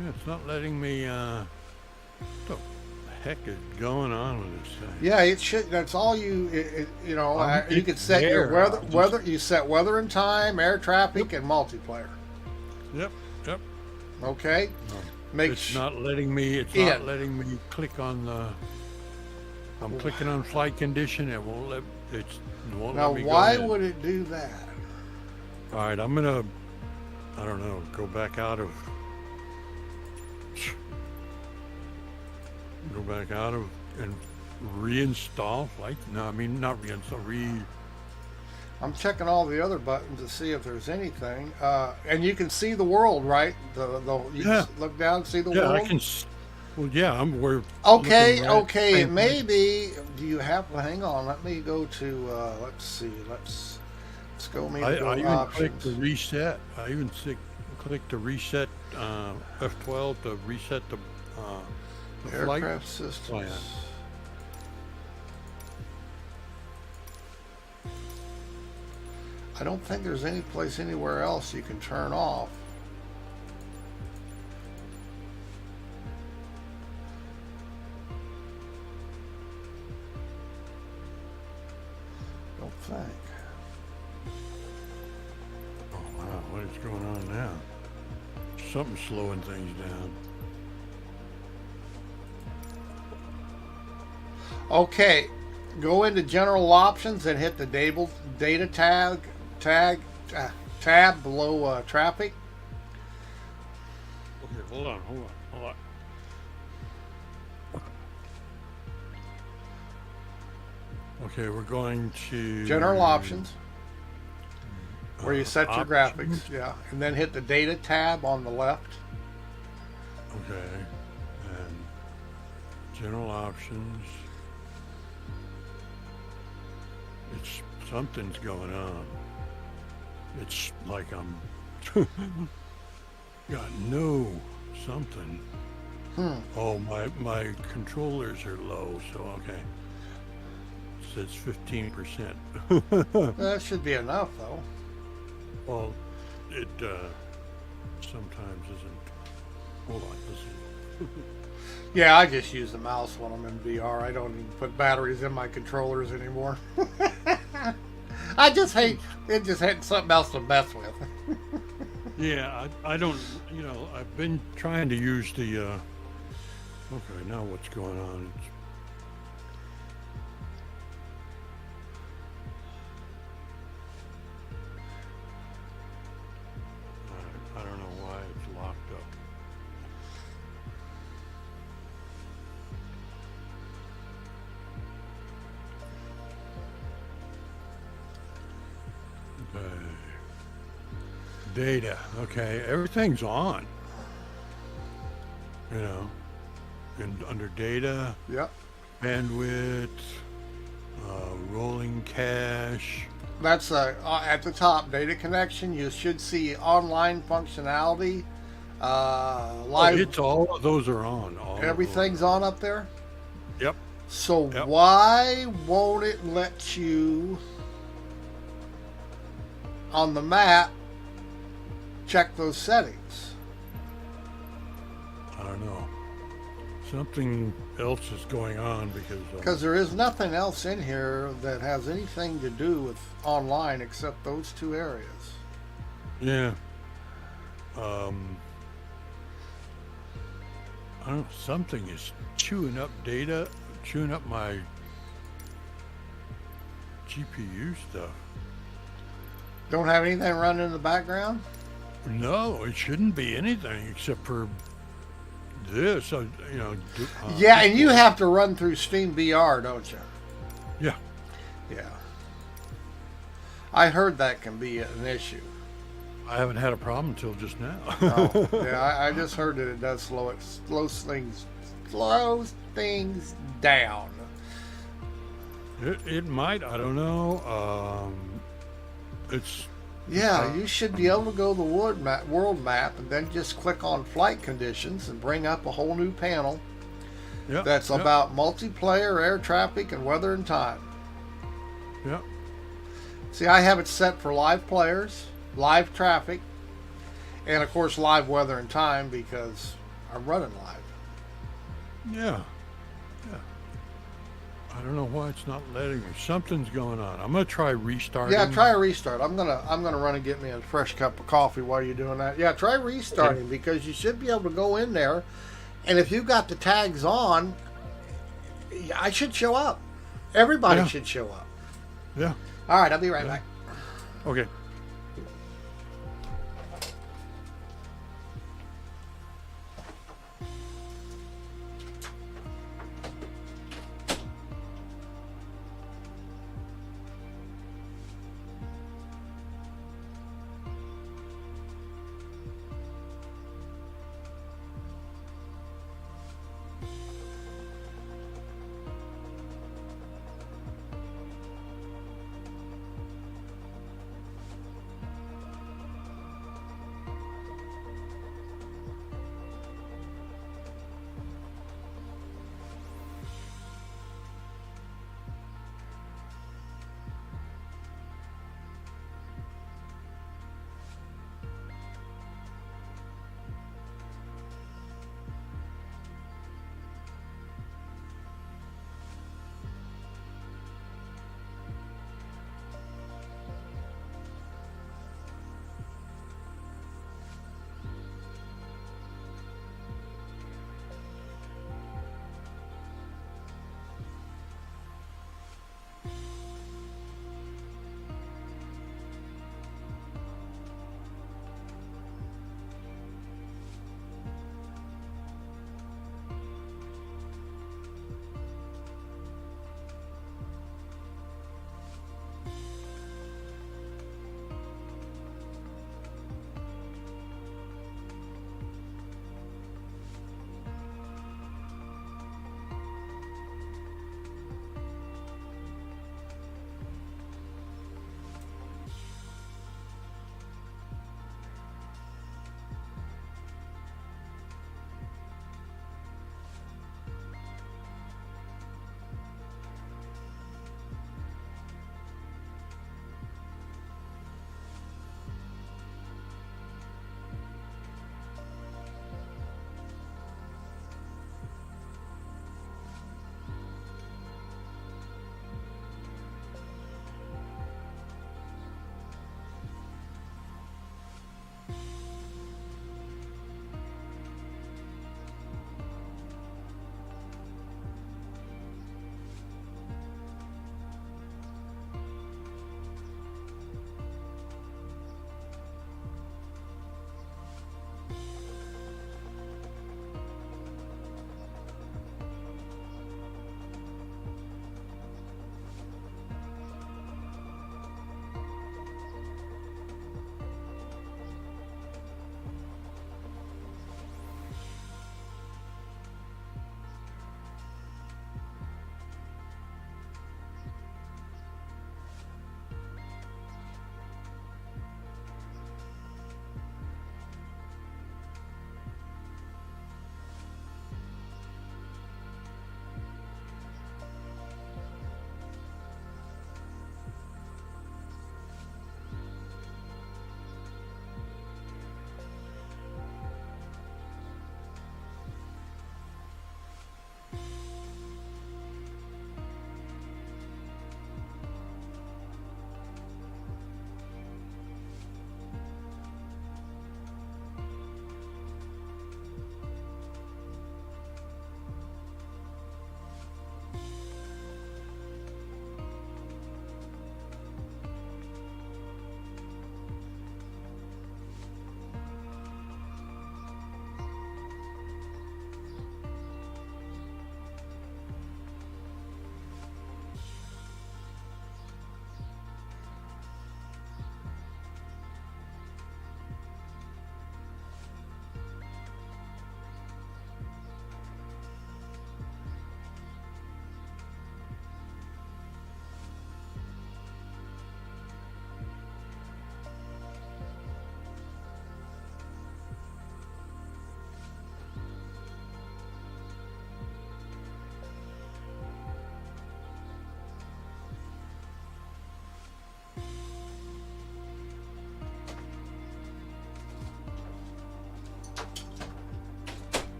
Yeah, it's not letting me. What the heck is going on with this thing? Yeah, it should. That's all you. You know, you could set your weather. You set weather and time, air traffic, and multiplayer. Yep. Okay. It's not letting me. It's not letting me click on the. I'm clicking on flight condition. It won't let. It won't now, let me go why in. would it do that? All right, I'm gonna. I don't know. Go back out of and reinstall. Not reinstall. I'm checking all the other buttons to see if there's anything. And you can see the world, right? You can look down and see the world. Yeah, I can. Well, yeah, we're. Okay. It may be. Do you have? Hang on. Let me go to. Let's see. Let's go. I even clicked the reset. I even clicked to reset F12 to reset the aircraft flight systems. Plan. I don't think there's any place anywhere else you can turn off. something's slowing things down. Okay, go into general options and hit the data tab below traffic. Okay, hold on. Okay, we're going to General options, where you set your options. graphics. Yeah, and then hit the data tab on the left. Okay, and general options. It's something's going on. It's like I'm got no something. Oh, my controllers are low, so okay. It says 15%. That should be enough, though. Well, it sometimes isn't. Hold on, listen. Yeah, I just use the mouse when I'm in VR. I don't even put batteries in my controllers anymore. I just hate it. Just hate something else to mess with. Yeah, I don't. You know, I've been trying to use the. Okay, now what's going on? It's, I don't know why it's locked up. Data. Okay, everything's on. You know, and under data, Yep. bandwidth, rolling cache. That's at the top, data connection. You should see online functionality. Live. It's all of those are on. Everything's on up there. Yep. So Yep. why won't it let you on the map check those settings? I don't know. Something else is going on Because there is nothing else in here that has anything to do with online except those two areas. yeah. I don't know. Something is chewing up data, chewing up my GPU stuff. Don't have anything running in the background? No, it shouldn't be anything except for this. Yeah, and you have to run through Steam VR, don't you? Yeah. Yeah. I heard that can be an issue. I haven't had a problem until just now. Oh, yeah, I just heard that it does slows things down. It might. I don't know. It's Yeah, you should be able to go to the world map and then just click on flight conditions and bring up a whole new panel that's about multiplayer, air traffic, and weather and time. Yeah. See, I have it set for live players, live traffic, and of course live weather and time because I'm running live. Yeah. Yeah. I don't know why it's not letting me. Something's going on. I'm gonna try restarting. Yeah, try a restart. I'm gonna run and get me a fresh cup of coffee while you're doing that. Yeah, try restarting because you should be able to go in there, and if you've got the tags on, I should show up. Everybody should show up. Yeah. All right, I'll be right back. Okay.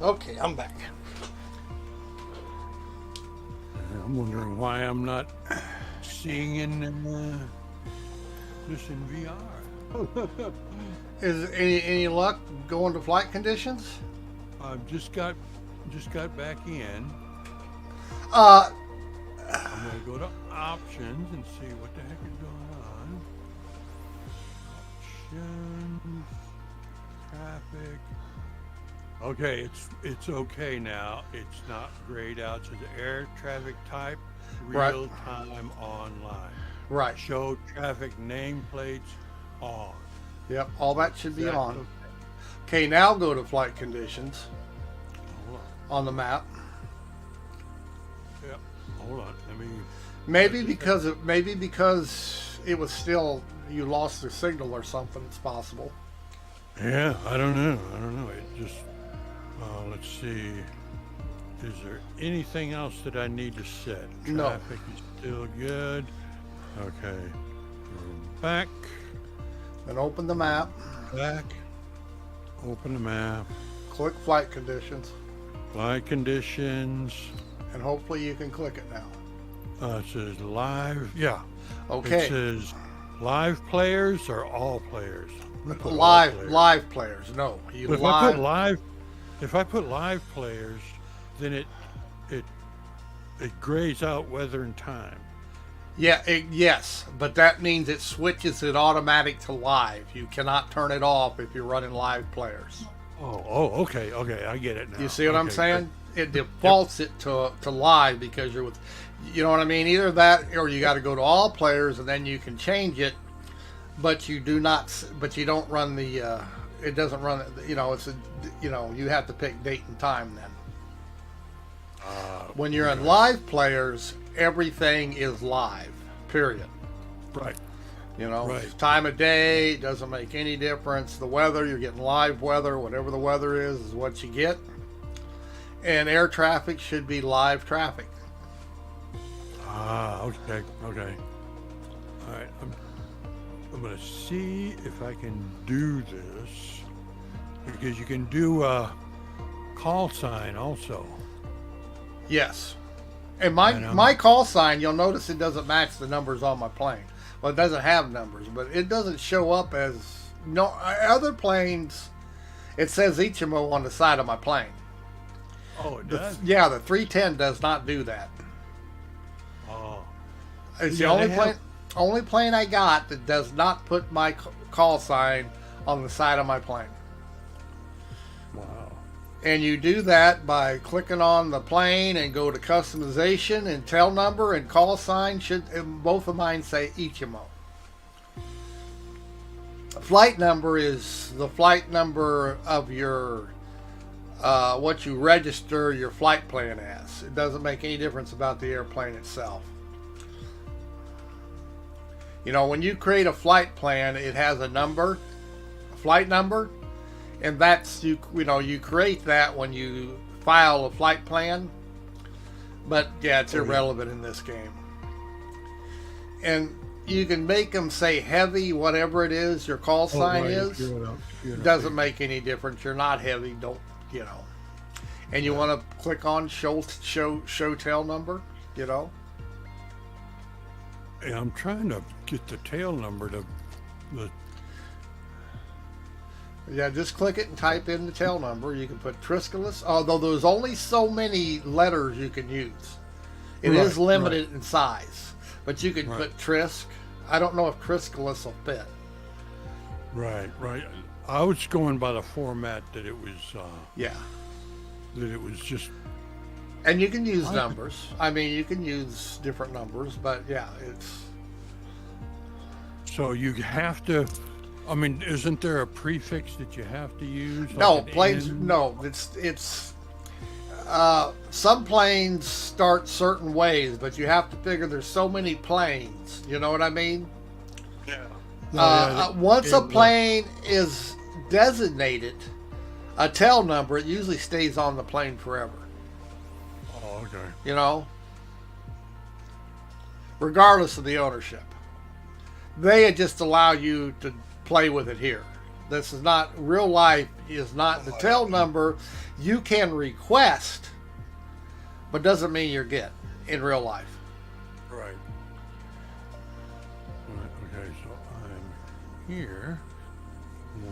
Okay, I'm back. I'm wondering why I'm not seeing in this in VR. Is any luck going to flight conditions? I've just got back in. Uh, I'm gonna go to options and see what the heck is going on. Options, traffic. Okay, it's okay now. It's not grayed out. It says air traffic type, Right. real time online. right. Show traffic nameplates on. Yep, all that should be That's on. okay. Okay, now go to flight conditions Hold on the map. on. Yep. Hold on. Let me. Maybe because it was still, you lost the signal or something. It's possible. Yeah, I don't know. It just. Let's see. Is there anything else that I need to set? No. Traffic is still good. Okay. Back. Then open the map. Back. Open the map. Click flight conditions, Flight conditions. and hopefully you can click it now. It says live. Yeah. Okay. It says live players or all players. I'm gonna put all Live players. players. No, you But if I put live. live, if I put live players, then it grays out weather and time. Yeah, yes, but that means it switches it automatic to live. You cannot turn it off if you're running live players. Okay, I get it now. You see what I'm Okay, saying? It defaults it to live because you're with, you know what I mean? Either that or you got to go to all players and then you can change it, but you do not. But you don't run the. It doesn't run. You know, it's a. You know, you have to pick date and time then. When you're in live players, everything is live. Period. Right. You know, Right. time of day doesn't make any difference. The weather, you're getting live weather. Whatever the weather is what you get. And air traffic should be live traffic. Okay. All right. I'm gonna see if I can do this because you can do a call sign also. Yes. And And, my call sign, you'll notice it doesn't match the numbers on my plane. Well, it doesn't have numbers, but it doesn't show up as no other planes. It says Eychimo on the side of my plane. Oh, it does. Yeah, the 310 does not do that. Oh. It's Yeah, the only they have- only plane I got that does not put my call sign on the side of my plane. Wow. And you do that by clicking on the plane and go to customization and tail number and call sign. And both of mine say Eychimo. Flight number is the flight number of your what you register your flight plan as. It doesn't make any difference about the airplane itself. You know, when you create a flight plan, it has a number, a flight number, and that's you know, you create that when you file a flight plan. But yeah, it's irrelevant in this game. And you can make them say heavy, whatever it is your call sign right, is. screw it up. Doesn't make any difference. You're not heavy. Don't, you know. And you want to click on show tail number, you know. Yeah, I'm trying to get the tail number to the. Yeah, just click it and type in the tail number. You can put Trisculus, although there's only so many letters you can use. It is Right, limited in size, but you can Right. put Trisk. I don't know if Trisculus will fit. Right. I was going by the format that it was. Yeah, That it was just. and you can use numbers. I mean, you can use different numbers, but yeah, it's. So you have to. I mean, isn't there a prefix that you have to use? No, like an planes. N? No, it's. Some planes start certain ways, but you have to figure there's so many planes. You know what I mean? Yeah. Once a plane is designated a tail number, it usually stays on the plane forever. Oh, okay. You know, regardless of the ownership, they just allow you to play with it here. This is not real life. Is not the tail number. You can request, but doesn't mean you're getting in real life. Right. Okay, so I'm here. If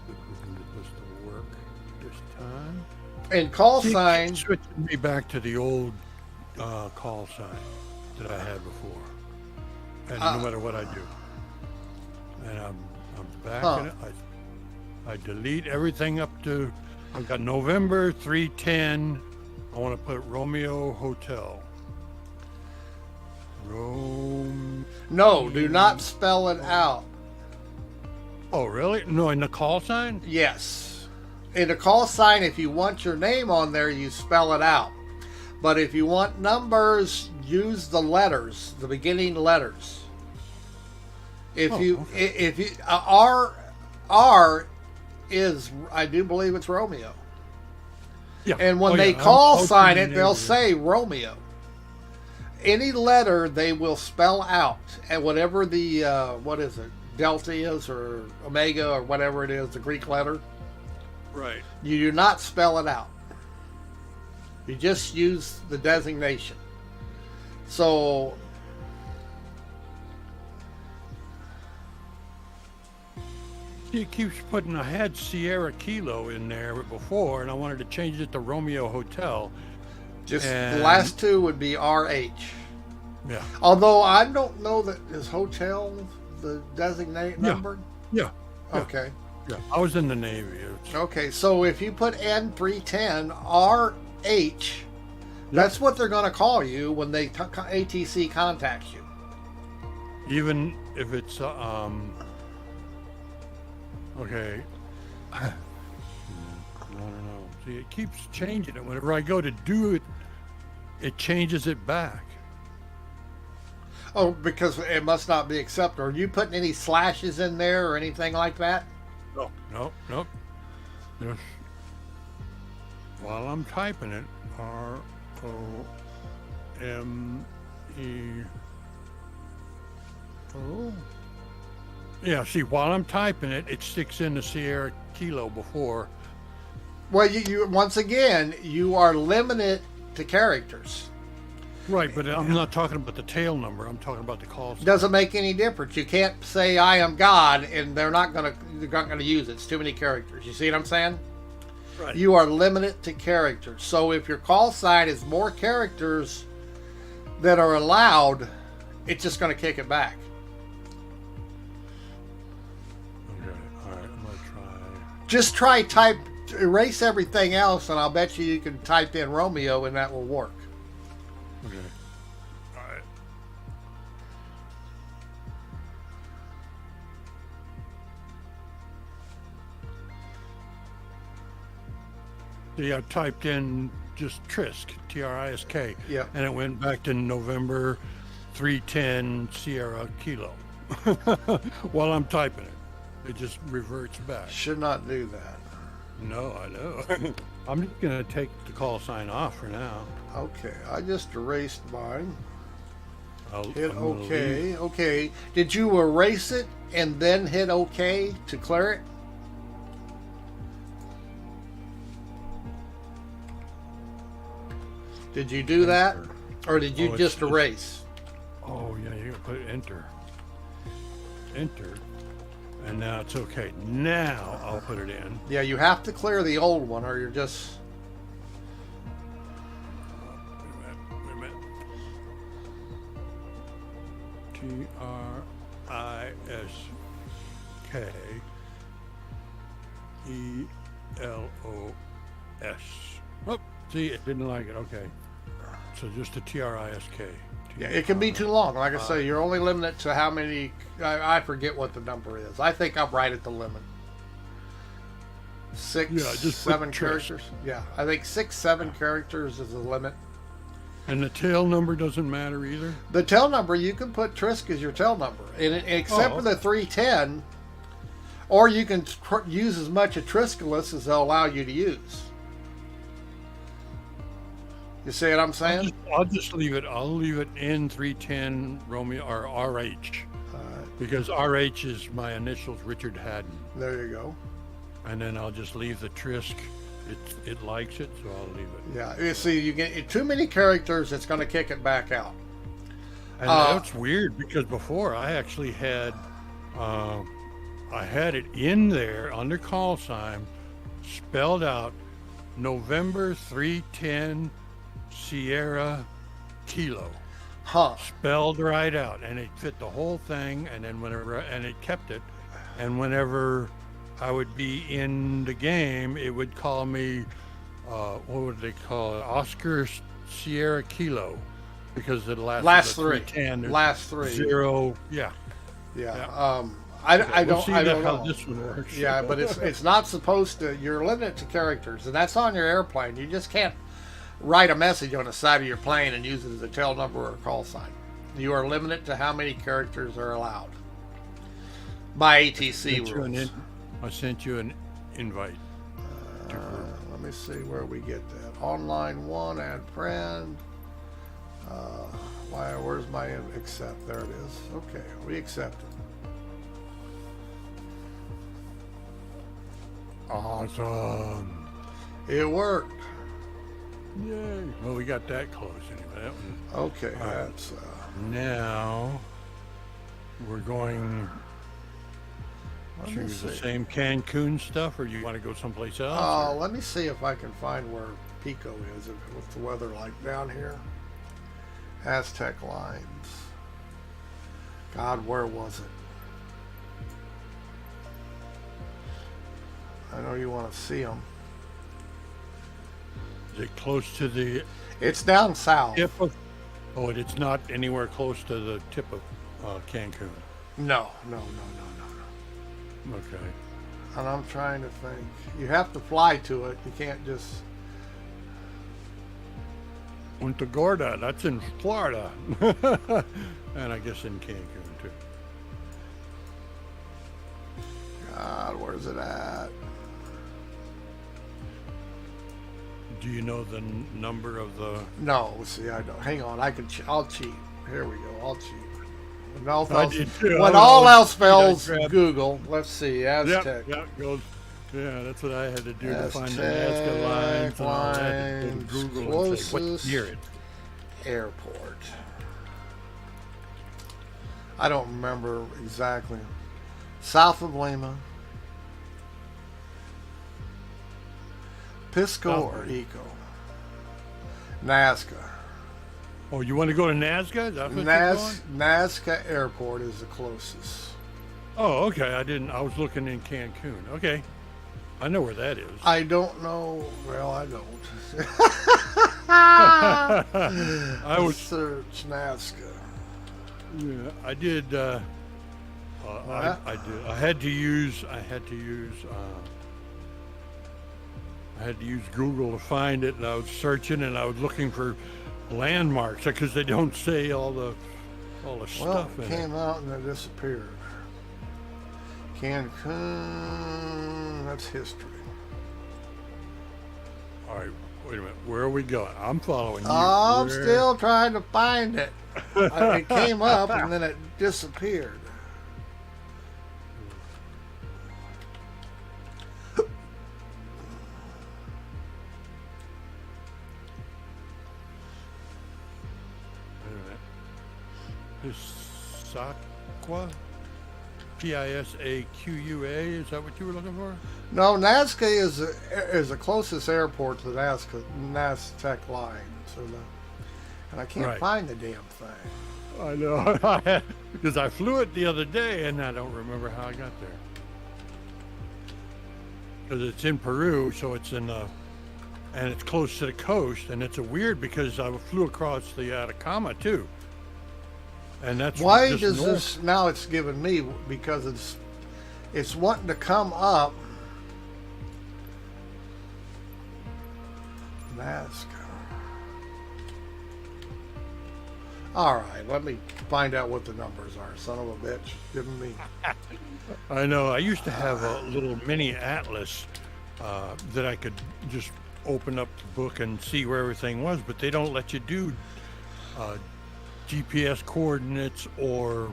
we can get this to work this time. And call See, it sign. keeps switching me back to the old call sign that I had before, and no matter what I do, and I'm back in it. I delete everything up to. I've got November 310. I want to put Romeo Hotel. No, do not spell it out. Oh, really? No, in the call sign? Yes. In the call sign, if you want your name on there, you spell it out. But if you want numbers, use the letters, the beginning letters. If R is, I do believe it's Romeo. Yeah. And when they call sign it, they'll say Romeo. Any letter they will spell out, and whatever the what is it, delta is or omega or whatever it is, the Greek letter. Right. You do not spell it out. You just use the designation. So It keeps putting. I had Sierra Kilo in there before, and I wanted to change it to Romeo Hotel. just the last two would be RH. Yeah. Although I don't know that is hotel the designate number. Yeah. Okay. Yeah. I was in the Navy. Okay. So if you put N310 RH, that's what they're going to call you when they ATC contacts you. Even if it's okay. I don't know. See, it keeps changing it. Whenever I go to do it, it changes it back. Oh, because it must not be accepted. Are you putting any slashes in there or anything like that? Nope. Just while I'm typing it, ROME. Yeah, see, while I'm typing it, it sticks in the Sierra Kilo before. Well, you once again, you are limited to characters. Right, but I'm not talking about the tail number. I'm talking about the call sign. Doesn't make any difference. You can't say "I am God" and they're not gonna use it. It's too many characters. You see what I'm saying? Right. You are limited to characters. So if your call sign is more characters that are allowed, it's just going to kick it back. Okay, all right, I'm gonna try. Just erase everything else, and I'll bet you can type in Romeo, and that will work. Okay. All right. See, I typed in just Trisk, Trisk, Yeah. and it went back to November 310 Sierra Kilo. While I'm typing it, it just reverts back. Should not do that. No, I know. I'm just gonna take the call sign off for now. Okay, I just erased mine. Hit I'm gonna OK. leave. Okay. Did you erase it and then hit OK to clear it? Did you do that? Or did you Oh, just it's- erase? Oh yeah, you gotta put enter. Enter. And now it's okay. Now I'll put it in. Yeah, you have to clear the old one or you're just... Wait a minute. TriskELOS. Oh, see, it didn't like it. Okay. So just a Trisk. Yeah, it can be too long. Like I say, you're only limited to how many... I forget what the number is. I think I'm right at the limit. Six, Yeah, just put 7 Trisk. characters. Yeah, I think 6, 7 characters is the limit. And the tail number doesn't matter either? The tail number, you can put Trisk as your tail number. And except for the 310, or you can use as much of Triskelos as they'll allow you to use. You see what I'm saying? I'll just leave it. I'll leave it in 310 Romeo or RH. because RH is my initials, Richard Haddon. There you go. And then I'll just leave the Trisk. It likes it, so I'll leave it. Yeah, you see, you get too many characters, it's going to kick it back out. And that's weird because before I actually had, I had it in there under call sign, spelled out November 310 Sierra Kilo. Huh. Spelled right out, and it fit the whole thing. And then and it kept it. And whenever I would be in the game, it would call me, what would they call it? Oscar Sierra Kilo, because the last three. 310, Last three. 0, yeah. Yeah. I don't how know. this one works. Yeah, but it's not supposed to. You're limited to characters, and that's on your airplane. You just can't write a message on the side of your plane and use it as a tail number or a call sign. You are limited to how many characters are allowed by ATC rules. I sent you an invite. Let me see where we get that. Online 1, add friend. Where's my accept? There it is. Okay, we accept it. Awesome. It worked. Yay. Well, we got that close anyway. Okay, All right. that's Now we're going let to me the see. same Cancun stuff, or do you want to go someplace else? or- Let me see if I can find where Pico is. What's the weather like down here? Aztec Lines. God, where was it? I know you want to see them. Is it close to the It's down south. tip of? Oh, it's not anywhere close to the tip of Cancun. No. Okay. And I'm trying to think. You have to fly to it. You can't just. Punta Gorda, that's in Florida. And I guess in Cancun too. God, where's it at? Do you know the number of the? No, see, I don't. Hang on, I'll cheat. Here we go. I'll cheat. When all I else, did too. when I all was- else fails, I grabbed- Google. Let's see, Aztec. Yep, goes. Yeah, that's what I had to do to find the Aztec Aztec lines and all that. Go to Lines, Google and say what's closest near it. Airport. I don't remember exactly. South of Lima. Pisco South or of Eco? Nazca. Oh, you want to go to Nazca? Is that what you're going? Nazca Airport is the closest. Oh, okay. I was looking in Cancun. Okay. I know where that is. I don't know. Well, I don't. I was. Search Nazca. Yeah, I did. I did. I had to use Google to find it, and I was searching, and I was looking for landmarks because they don't say all the Well, stuff it in it. came out and it disappeared. Cancun. That's history. All right, wait a minute. Where are we going? I'm following you. I'm Where- still trying to find it. It came up and then it disappeared. Wait a minute. Piscaqua? Pisaqua? Is that what you were looking for? No, Nazca is the closest airport to the Aztec Lines. And I can't Right. find the damn thing. I know. Because I flew it the other day and I don't remember how I got there. Because it's in Peru, so it's in the, and it's close to the coast, and it's a weird because I flew across the Atacama too. And that's Why just does north. this now? It's giving me because it's wanting to come up. Nazca. All right, let me find out what the numbers are. Son of a bitch, giving me. I know. I used to have a little mini atlas that I could just open up the book and see where everything was, but they don't let you do GPS coordinates or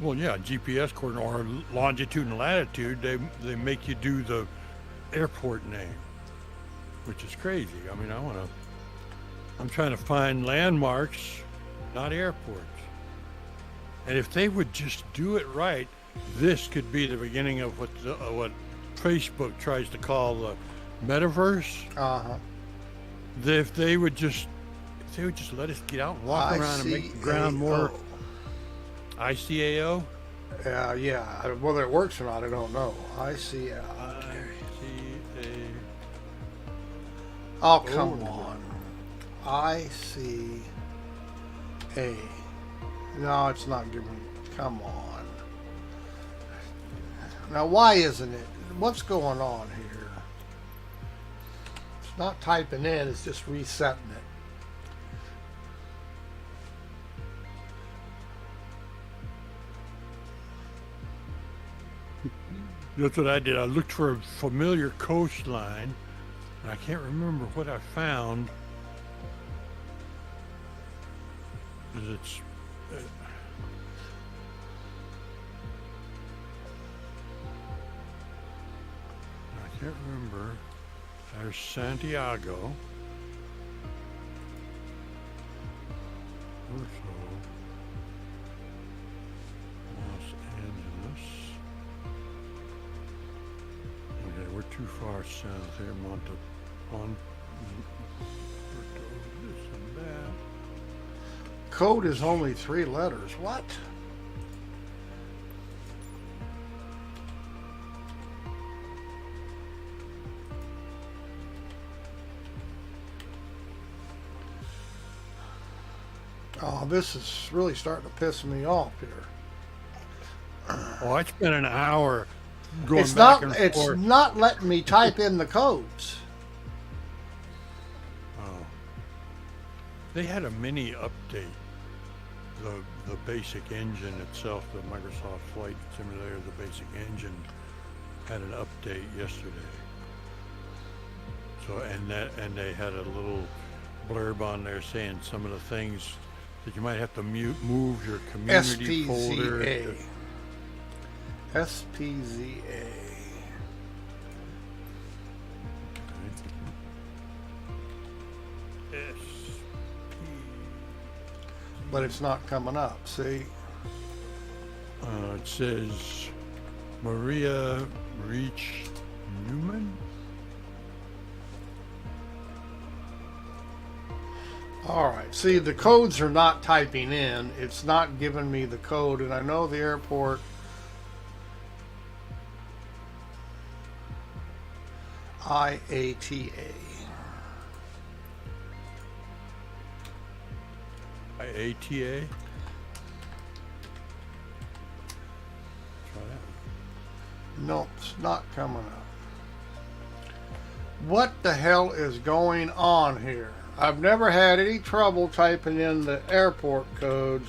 Well, yeah, GPS coordinate or longitude and latitude. They make you do the airport name, which is crazy. I mean, I'm trying to find landmarks, not airports. And if they would just do it right, this could be the beginning of what Facebook tries to call the metaverse. Uh-huh. If they would just let us get out and walk around and make the ground more ICAO. Yeah. Whether it works or not, I don't know. ICAO. Oh, come on. ICA. No, it's not giving. Come on. Now, why isn't it? What's going on here? It's not typing in, it's just resetting it. That's what I did. I looked for a familiar coastline, and I can't remember what I found. 'Cause it's I can't remember. There's Santiago. Los Angeles. Okay, we're too far south here. This and that. Code is only 3 letters. What? Oh, this is really starting to piss me off here. Oh, I spent an hour going It's back not. and It's forth. not letting me type in the codes. Oh. They had a mini update. The basic engine itself, the Microsoft Flight Simulator, the basic engine had an update yesterday. So and they had a little blurb on there saying some of the things that you might have to move your community folder. SPZA. But it's not coming up, see? It says Maria Reach Newman. Alright, see, the codes are not typing in. It's not giving me the code, and I know the airport. IATA. ATA. Try that. Nope, it's not coming up. What the hell is going on here? I've never had any trouble typing in the airport codes.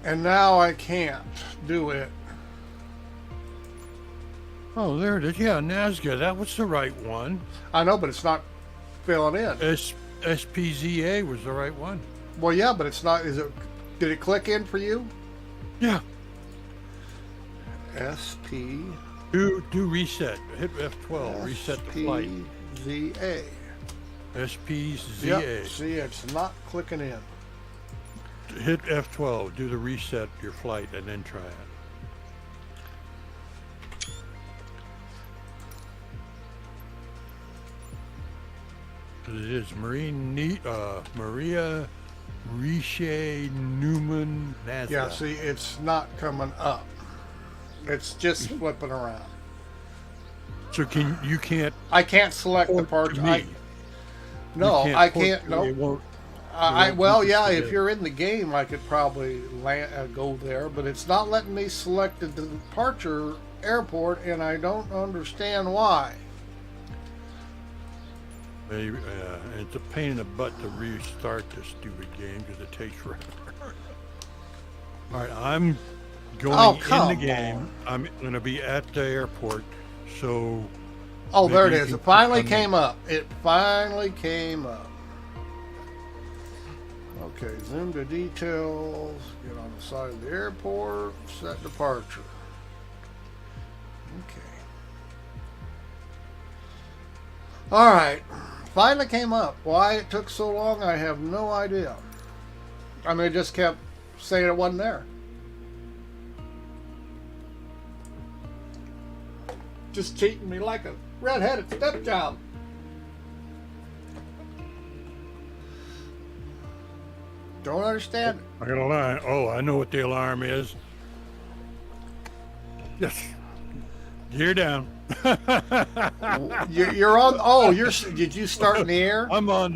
And now I can't do it. Oh, there it is. Yeah, Nazca. That was the right one. I know, but it's not filling in. SPZA was the right one. Well, yeah, but it's not. Is it? Did it click in for you? Yeah. SP. Do reset. Hit F12. Reset the flight. SPZA. SPZA. Yep. See, it's not clicking in. Hit F12. Do the reset your flight and then try it. It is Maria Riche Newman Nazca. Yeah, see, it's not coming up. It's just flipping around. So you can't I can't select the port to parts. me. No, You I port can't. to No. me. It won't- Well, keep it yeah, if together. you're in the game, I could probably go there, but it's not letting me select the departure airport, and I don't understand why. It's a pain in the butt to restart this stupid game because it takes forever. All right, I'm going in the game. on. I'm going to be at the airport, So. Oh, there it maybe you is. can It finally click on came up. It finally came up. Okay, zoom to details. Get on the side of the airport. Set departure. Okay. All right. Finally came up. Why it took so long, I have no idea. I mean, it just kept saying it wasn't there. Just cheating me like a red-headed stepchild. Don't understand it. I got a lie. Oh, I know what the alarm is. Yes. Gear down. You're on. Oh, Did you start in the air? I'm on.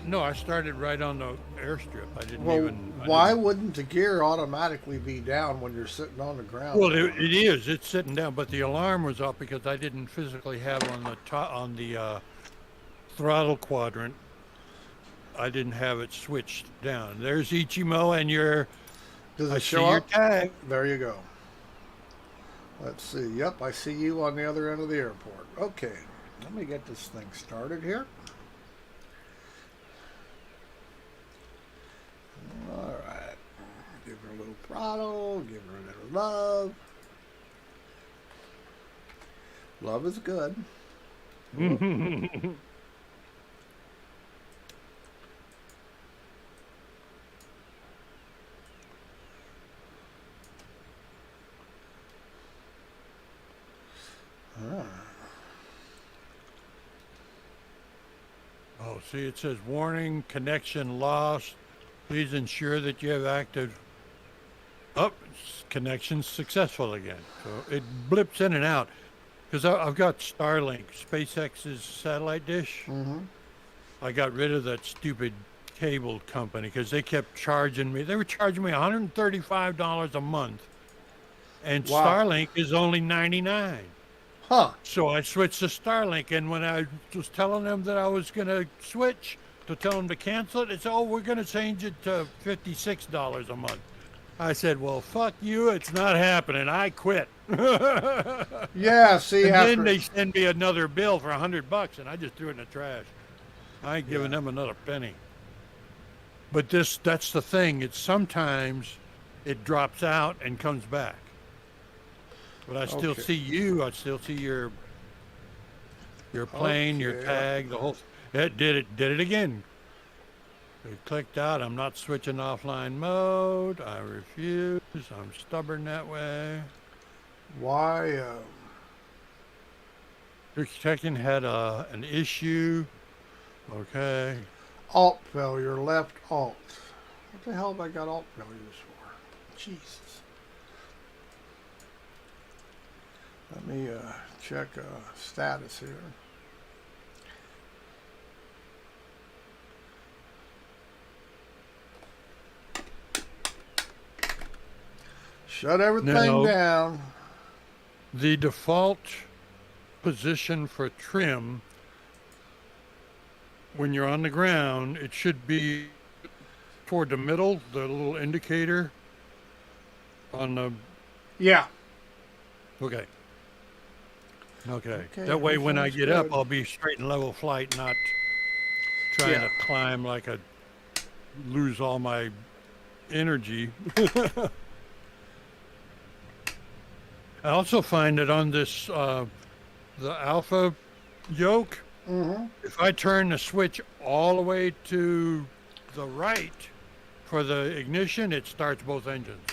No, I started right on the airstrip. I didn't Well, even. why wouldn't the gear automatically be down when you're sitting on the ground? Well, it is. It's sitting down, but the alarm was up because I didn't physically have on the throttle quadrant. I didn't have it switched down. There's Eychimo and your. Does it I show see your up? tag. There you go. Let's see. Yep, I see you on the other end of the airport. Okay, let me get this thing started here. All right. Give her a little throttle. Give her a little love. Love is good. Oh, see, it says warning, connection lost. Please ensure that you have active. Oh, connection successful again. So it blips in and out. Because I've got Starlink, SpaceX's satellite dish. Mm-hmm. I got rid of that stupid cable company because they kept charging me. They were charging me $135 a month. And Wow. Starlink is only $99. Huh. So I switched to Starlink, and when I was telling them that I was going to switch to tell them to cancel it, it's, oh, we're going to change it to $56 a month. I said, well, fuck you, it's not happening. I quit. Yeah, see, And after then they send me another bill for $100, and I just threw it in the trash. I ain't giving them another penny. But that's the thing. It's sometimes it drops out and comes back. But I still Okay. see you. I still see your plane, your Okay. tag, the whole. It did it again. It clicked out. I'm not switching offline mode. I refuse. I'm stubborn that way. why Your checking had an issue. Okay. alt failure, left alt. What the hell have I got alt failures for? Jesus. Let me check status here. Shut everything No. down. The default position for trim when you're on the ground, it should be toward the middle, the little indicator on the. Yeah. Okay. Okay. Okay, That way, when I everything's get up, good. I'll be straight and level flight, not trying Yeah. to climb like a lose all my energy. I also find that on this the alpha yoke, Mm-hmm. if I turn the switch all the way to the right for the ignition, it starts both engines.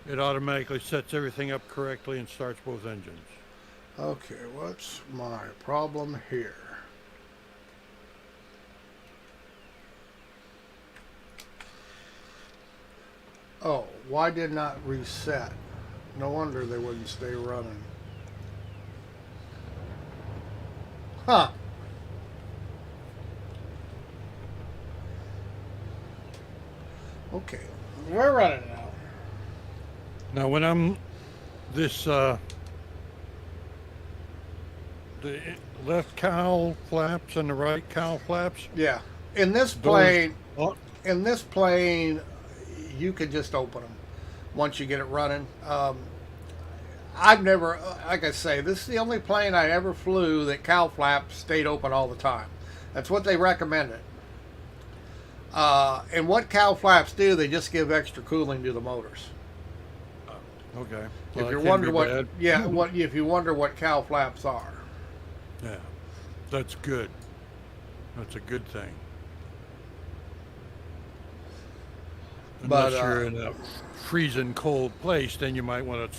It automatically sets everything up correctly and starts both engines. Okay, what's my problem here? Oh, why did not reset? No wonder they wouldn't stay running. Huh. Okay, we're running now. Now, when I'm this, the left cowl flaps and the right cowl flaps. Yeah, in this plane, Oh, you can just open them once you get it running. I've never, like I say, this is the only plane I ever flew that cow flaps stayed open all the time. That's what they recommended. And what cow flaps do, they just give extra cooling to the motors. Okay. If Well, you that wonder can't be what, bad. yeah, if you wonder what cow flaps are, Yeah, that's good. That's a good thing. But, Unless you're in a freezing cold place, then you might want to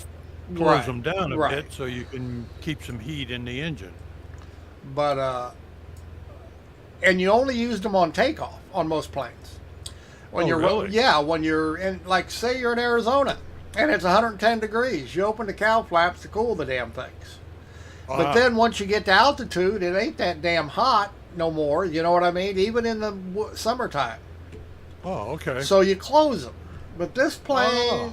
close Right, them down a right. bit so you can keep some heat in the engine. but and you only used them on takeoff on most planes. When Oh, you're really? yeah, when you're in, like, say you're in Arizona and it's 110 degrees, you open the cow flaps to cool the damn things. But then once you get to altitude, it ain't that damn hot no more. You know what I mean? Even in the summertime. Oh, okay. So you close them. But this Oh.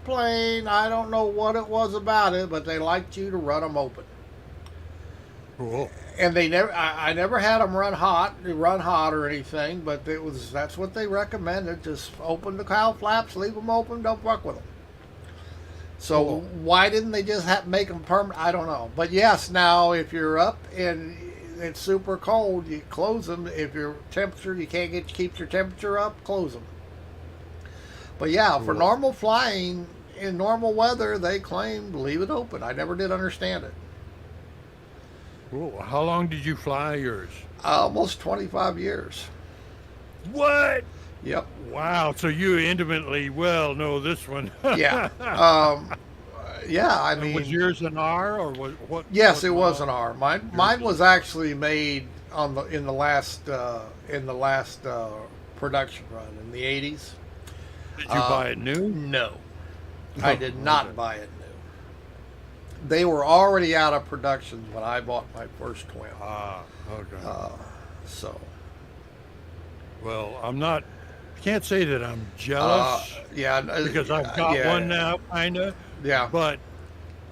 plane, I don't know what it was about it, but they liked you to run them open. Cool. And they never, I never had them run hot or anything. But that's what they recommended. Just open the cow flaps, leave them open, don't fuck with them. So Cool. why didn't they just make them permanent? I don't know. But yes, now if you're up and it's super cold, you close them. If your temperature, you can't keep your temperature up, close them. But yeah, for Cool. normal flying in normal weather, they claim leave it open. I never did understand it. Cool. How long did you fly yours? Almost 25 years. What? Yep. Wow. So you intimately well know this one. Yeah. Yeah. I mean, was yours an R or what? yes, what it was model? an R. Mine was actually made in the last production run in the 80s. Did you buy it new? No, I Oh, did not okay. buy it new. They were already out of production when I bought my first twin. Ah, okay. So, Well, can't say that I'm jealous yeah, because I've got yeah, one now, kinda, Yeah, but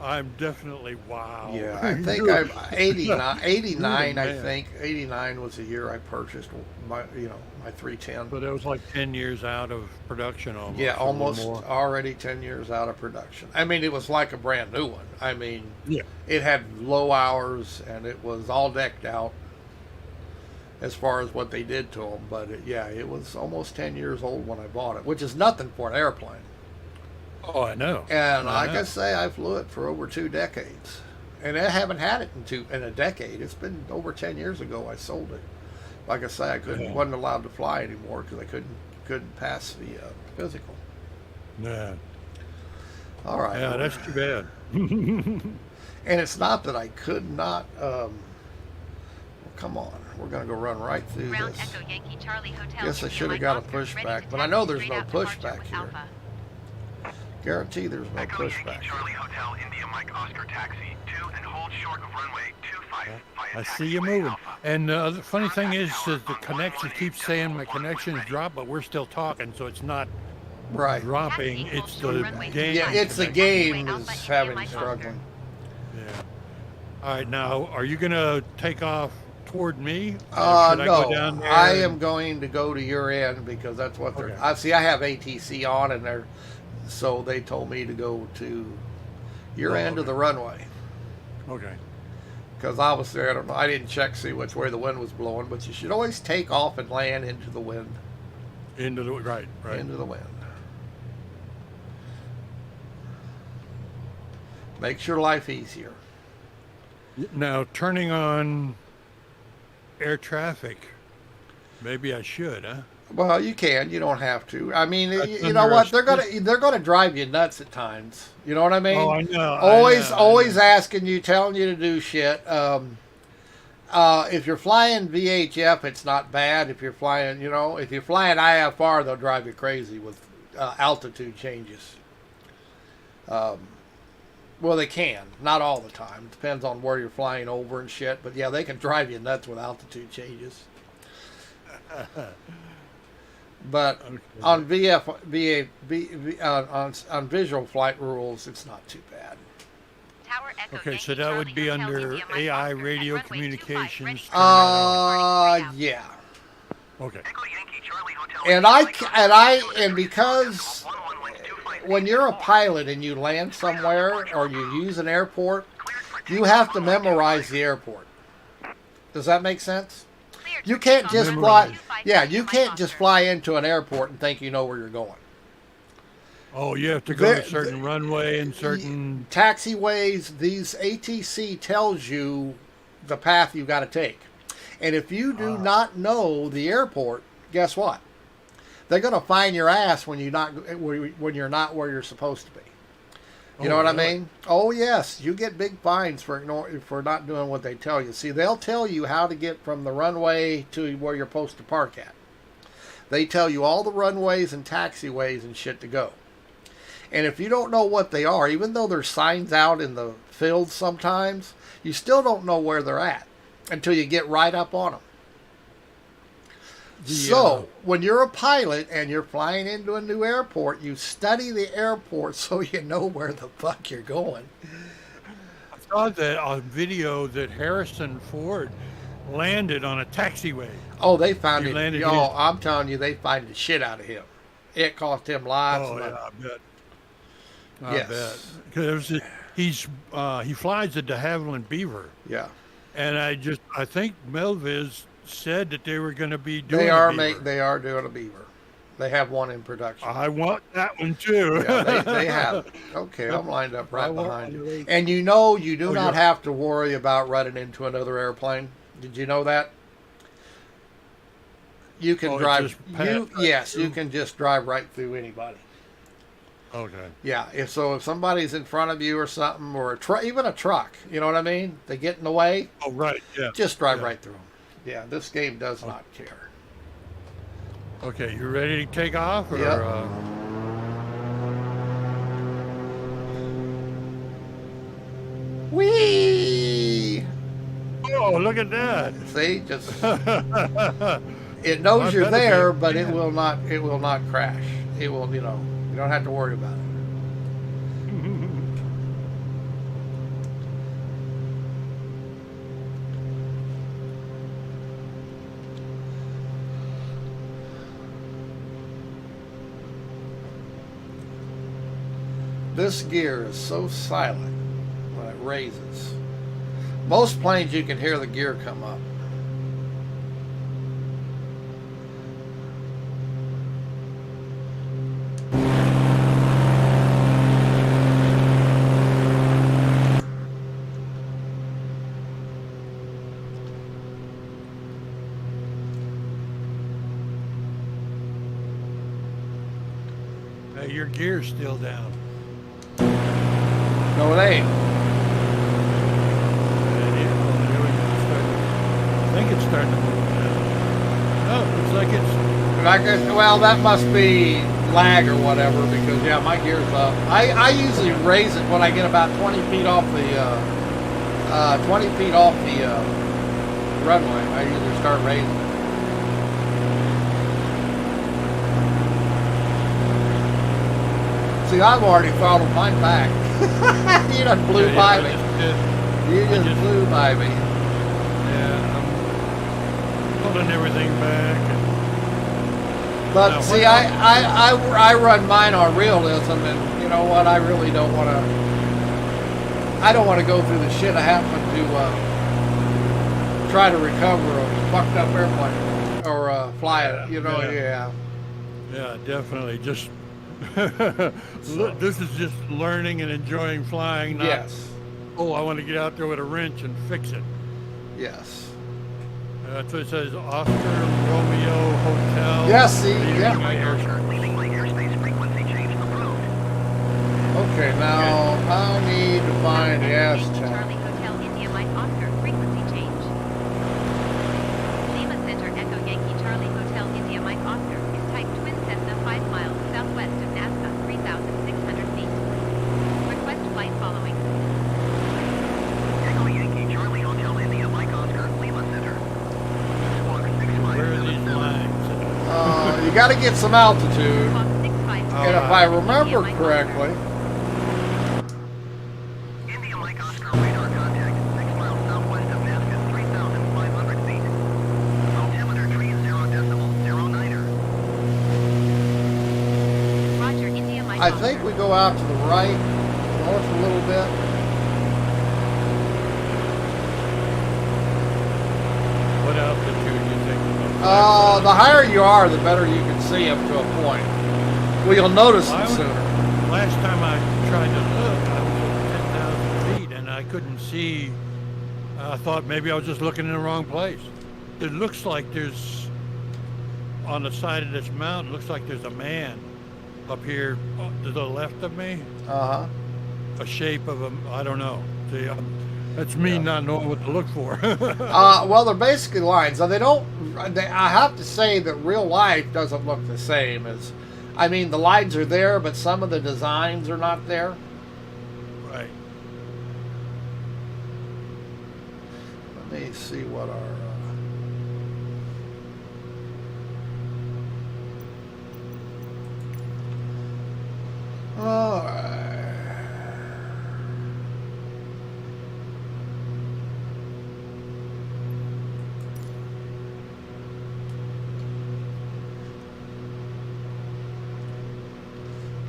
I'm definitely wow. yeah. I think You're- I'm 89. 89, I man. think 89 was the year I purchased my 310. But it was like 10 years out of production almost. Yeah, a little almost more. already 10 years out of production. I mean, it was like a brand new one. I mean, Yeah. it had low hours and it was all decked out as far as what they did to them. But it was almost 10 years old when I bought it, which is nothing for an airplane. Oh, I know. And I like know. I say, I flew it for over 2 decades. And I haven't had it in a decade. It's been over 10 years ago I sold it. Like I say, wasn't allowed to fly anymore because I couldn't pass the physical. Yeah. All right. Yeah, that's too bad. And it's not that I could not. Well, come on, we're gonna go run right through Ground this. Echo Yankee Charlie Hotel. Guess I India should have Mike got a Oscar, ready to pushback, but I taxi know there's straight no out departure pushback with here. Alpha. Guarantee there's no Echo Yankee pushback. Charlie Hotel India Mike Oscar taxi 2 and hold short of runway 25 via I see you taxiway moving. Alpha. And the funny thing is the connection keeps saying my connection's dropped, but we're still talking, so it's not Right. dropping. Taxi, It's hold short the runway game. 25. Yeah, it's the game Alpha, is India having Mike Oscar. struggling. Yeah. All right, now, are you going to take off toward me? Should I No, go down there? I am going to go to your end because that's what they're. Okay. I have ATC on, and they're so they told me to go to your end of okay. the runway. Okay. Because obviously, I don't know. I didn't check see which way the wind was blowing, but you should always take off and land into the wind. Into the right. Into the wind. Makes your life easier. Now, turning on air traffic. Maybe I should, huh? Well, you can. You don't have to. I mean, That's you know what? under They're gonna drive you nuts at times. You know what I mean? Oh, I know. Always asking you, telling you to do shit. If you're flying VHF, it's not bad. If you're flying, if you're flying IFR, they'll drive you crazy with altitude changes. Well, they can. Not all the time. It depends on where you're flying over and shit. But yeah, they can drive you nuts with altitude changes. But Okay. on on visual flight rules, it's not too bad. Tower Echo Okay, Yankee so that Charlie would be Hotel, under India Mike AI Oscar, at radio runway 25, ready communications. to Turn that on. taxi straight out. Yeah. Okay. Echo Yankee Charlie Hotel And India I Mike c- Oscar and I taxi and because 111250 when you're a pilot and you land somewhere or you use an airport, you have to memorize the airport. Does that make sense? You can't just fly. Yeah, you can't just fly into an airport and think you know where you're going. Oh, you have to go to a certain runway and certain taxiways. These ATC tells you the path you got to take, and if you do not know the airport, guess what? They're going to find your ass when you're not where you're supposed to be. You know what really? I mean? Oh yes, you get big fines for not doing what they tell you. See, they'll tell you how to get from the runway to where you're supposed to park at. They tell you all the runways and taxiways and shit to go. And if you don't know what they are, even though there's signs out in the fields sometimes, you still don't know where they're at until you get right up on them. So, when you're a pilot and you're flying into a new airport, you study the airport so you know where the fuck you're going. I saw that on video that Harrison Ford landed on a taxiway. Oh, they found He it. landed Oh, his- I'm telling you, they find the shit out of him. It cost him lives. Oh, and yeah, I bet. Yes. I bet. 'Cause he flies the de Havilland Beaver, Yeah. and I think Melviz said that they were going to be doing. They are a Beaver. they are doing a Beaver. They have one in production. I want that one too. Yeah, they have it. Okay, I'm lined up right I want behind one of you. those. And you know you do Oh, not yeah. have to worry about running into another airplane. Did you know that? You can Oh, it drive. just passed right Yes, you through? can just drive right through anybody. Okay. Yeah, if somebody's in front of you or something, or even a truck, you know what I mean? They get in the way, Oh, right. Yeah. just drive Yeah. right through them. Yeah, this game does not care. Okay, you ready to take off? Or, Yep. Whee! Oh, look at that. See, just it knows I you're better be there, a but it fan. will not. It will not crash. It will, you don't have to worry about it. This gear is so silent when it raises. Most planes you can hear the gear come up. Hey, your gear's still down. No, it ain't. I think it's starting to move now. Oh, looks like it's. Well, that must be lag or whatever, because yeah, my gear's up. I usually raise it when I get about 20 feet off the runway. I usually start raising it. See, I've already throttled mine back. You done blew by me. You just blew by me. Yeah, I'm pulling everything back. But Now, see, what I run mine on realism, and you know what? I really don't want to. I don't want to go through the shit of having to try to recover a fucked up airplane or fly it. You know, yeah. Yeah, definitely. Just this is just learning and enjoying flying. Not, Yes. Oh, I want to get out there with a wrench and fix it. Yes. That's what it says. Oscar Romeo Hotel. Yes, see, Leaving yeah. my air- Leaving my airspace frequency change approved. Okay, now I need to find the Yankee Aztec. Charlie Hotel India Mike Oscar frequency change. Lima Center Echo Yankee Charlie Hotel India Mike Oscar is type twin Cessna 5 miles southwest of Nazca, 3,600 feet. Request flight following. Echo Yankee Charlie Hotel India Mike Oscar Lima Center. Squawk 65. Where are these lines? You got to get some altitude, Squawk 657. and if I remember India Mike correctly, India Mike Oscar radar contact 6 miles southwest of Nazca, 3,500 feet. Altimeter tree 0 decimal 0 niner. Roger, India Mike I think we go out to the right, north a little bit. What altitude do you think? The higher you are, the better you can see up to a point. Well, you'll notice it sooner. Last time I tried to look, I was at 10,000 feet and I couldn't see. I thought maybe I was just looking in the wrong place. It looks like there's, on the side of this mountain, looks like there's a man up here to the left of me. Uh-huh. A shape of a, I don't know. See, that's me not knowing what to look for. Well, they're basically lines. Now, I have to say that real life doesn't look the same as, I mean, the lines are there, but some of the designs are not there. Right. Let me see what our... all right.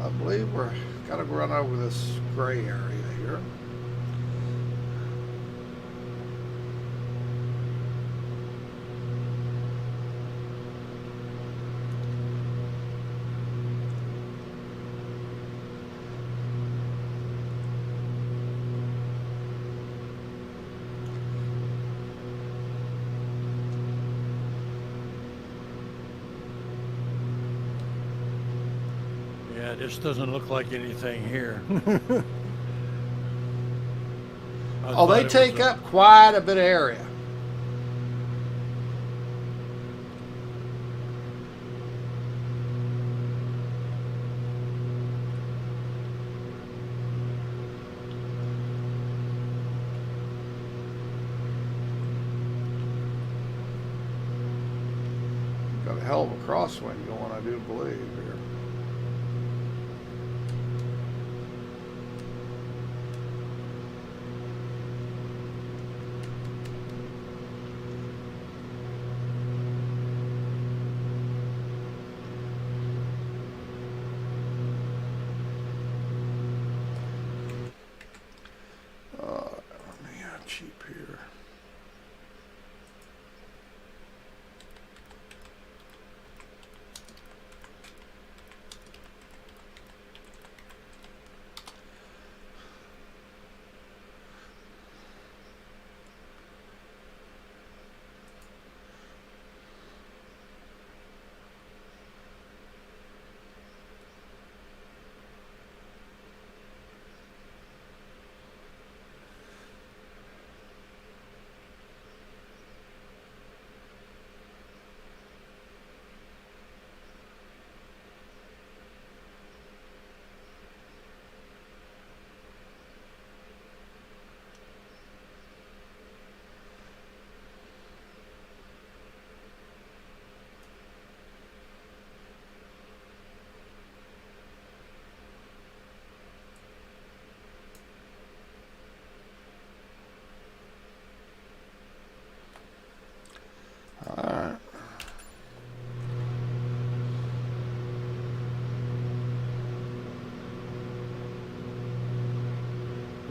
I believe we're got to run over this gray area here. Yeah, this doesn't look like anything here. Oh, they take up quite a bit of area. Got a hell of a crosswind going, I do believe here. Cheap here.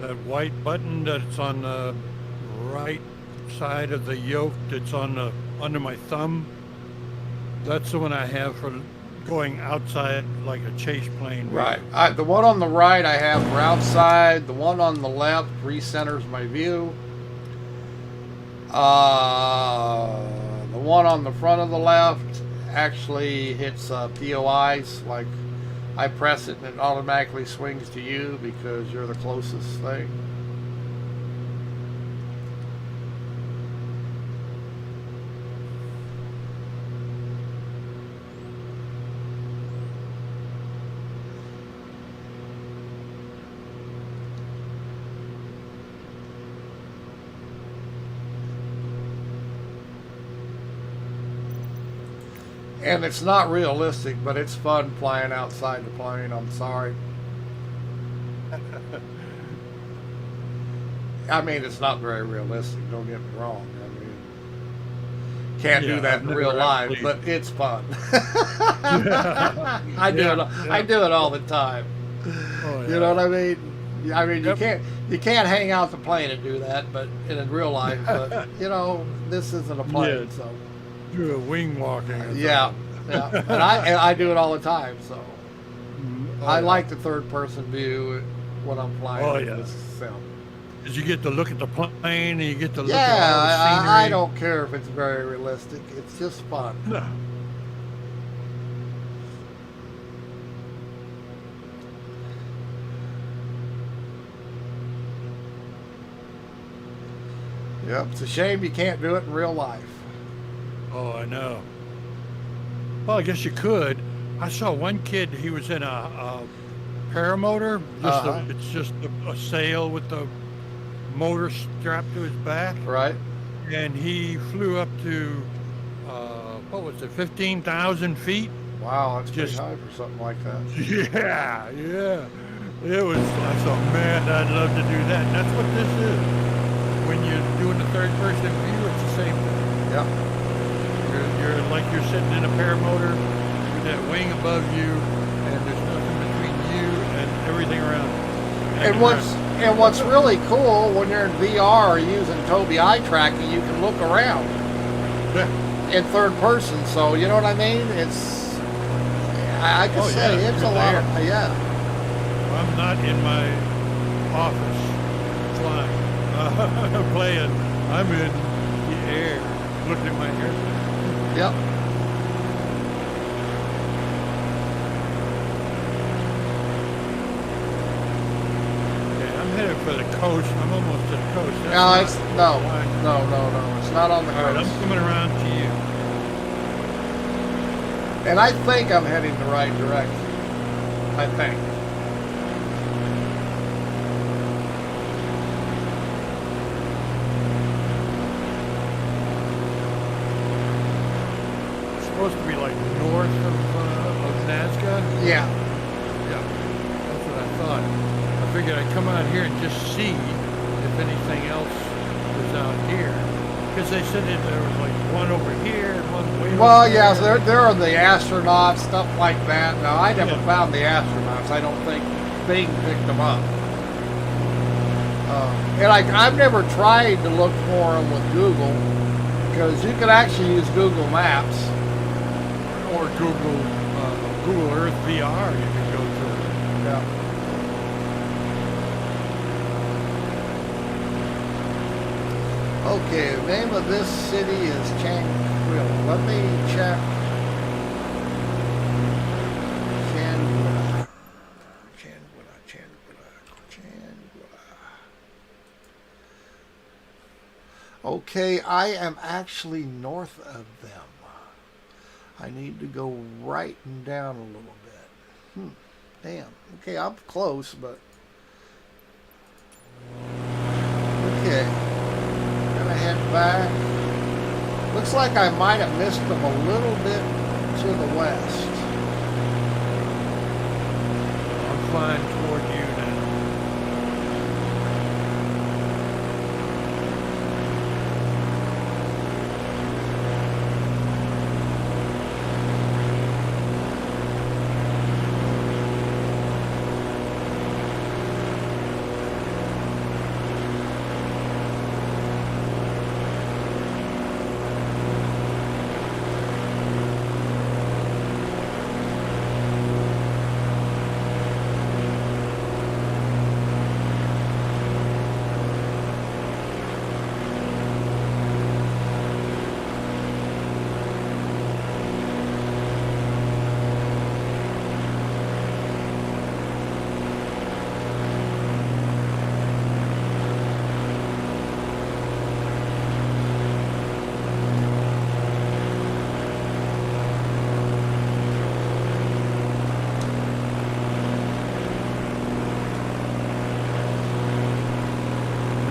That white button that's on the right side of the yoke that's on the under my thumb, that's the one I have for going outside like a chase plane. Right. The one on the right I have for outside. The one on the left recenters my view. The one on the front of the left actually hits POIs. Like I press it and it automatically swings to you because you're the closest thing. And it's not realistic, but it's fun flying outside the plane. I'm sorry. I mean, it's not very realistic. Don't get me wrong. I mean, can't do that in real life, but it's fun. I do it all the time. Oh, You know yeah. what I mean? I mean, Yep. you can't hang out the plane and do that, but in real life. But you know, this isn't a plane, Yeah. so Do a wing walking or yeah, something. yeah. And I do it all the time, so Oh, I yeah. like the third person view when I'm flying. Oh, in yeah. this film. 'Cause you get to look at the plane and you get to look Yeah, at all the I scenery. don't care if it's very realistic. It's just fun. No. Yep, it's a shame you can't do it in real life. Oh, I know. Well, I guess you could. I saw one kid. He was in a paramotor. Uh-huh. It's just a sail with the motor strapped to his back, Right? and he flew up to what was it, 15,000 feet? Wow, that's pretty Just high for something like that. yeah, yeah. It was. I thought, man, I'd love to do that. And that's what this is. When you're doing the third-person view, it's the same thing. Yep. You're like you're sitting in a paramotor with that wing above you, and there's nothing between you and everything around you. And what's really cool when you're in VR or using Tobii eye tracking, you can look around Yeah. in third person. So you know what I mean? It's I can Oh, say yeah, it's a you're lot there. of yeah. I'm not in my office flying, playing. I'm in the air, looking at my airplane. Yep. Okay, I'm headed for the coast. I'm almost to the coast. That's No, not it's no, flying. no. It's not on the All right, coast. I'm coming around to you. And I think I'm heading the right direction. I think. It's supposed to be like north of Nazca. Yeah. Yeah, that's what I thought. I figured I'd come out here and just see if anything else was out here. Because they said that there was like one over here and one way Well, over yeah, there. so there are the astronauts, stuff like that. Now, I never Yeah. found the astronauts. I don't think Bing picked them up. And I've never tried to look for them with Google, because you could actually use Google Maps. Or Google Earth VR you can go to. Yeah. Okay, the name of this city is Chanquil. Let me check. Chanquilla. Okay, I am actually north of them. I need to go right and down a little bit. Damn. Okay, I'm close, but... Okay. Gonna head back. Looks like I might have missed them a little bit to the west. I'm flying toward you now.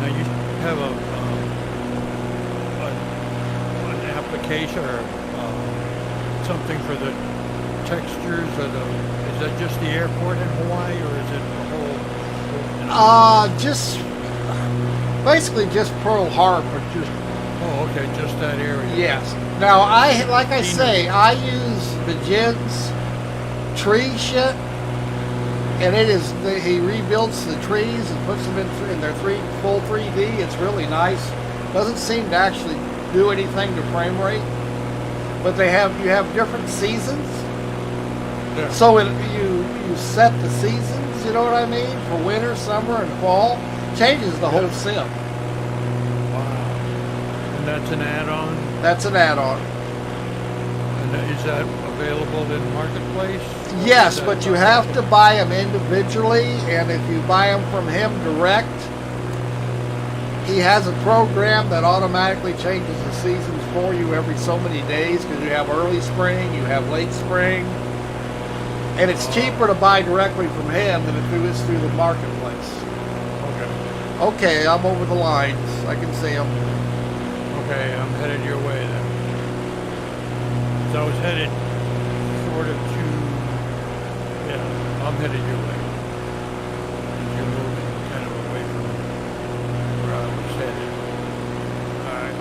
Now you have an application or something for the textures or is that just the airport in Hawaii or is it the whole? Just basically just Pearl Harbor. Oh, okay, just that area. Yes. Now like I say, I use the Jins tree shit, and it is he rebuilds the trees and puts them in their full 3D. It's really nice. Doesn't seem to actually do anything to frame rate, but you have different seasons. Yeah. So you set the seasons. You know what I mean? For winter, summer, and fall. Changes the whole sim. Wow. And that's an add-on. That's an add-on. And is that available in Marketplace? Yes, but you have to buy them individually, and if you buy them from him direct, he has a program that automatically changes the seasons for you every so many days, because you have early spring, you have late spring, and it's cheaper to buy directly from him than if it was through the marketplace. Okay. Okay, I'm over the lines. I can see them. Okay, I'm headed your way then. So I was headed sort of to, yeah, I'm headed your way. You're moving kind of away from where I was headed. Alright.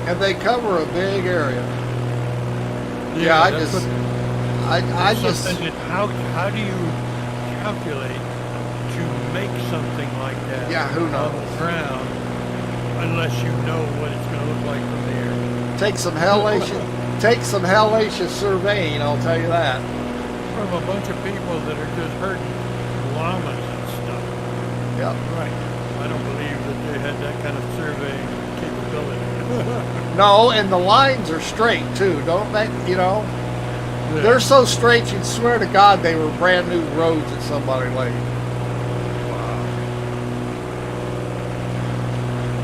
And they cover a big area. Yeah, I that's just, what- I that's just, something that- how do you calculate to make something like that Yeah, who on knows? the ground unless you know what it's going to look like from the air? take some hellacious surveying, I'll tell you that. From a bunch of people that are just herding llamas and stuff. Yeah. Right. I don't believe that they had that kind of surveying capability. No, and the lines are straight too. Don't they? You know, Yeah. they're so straight you'd swear to God they were brand new roads that somebody laid. Wow.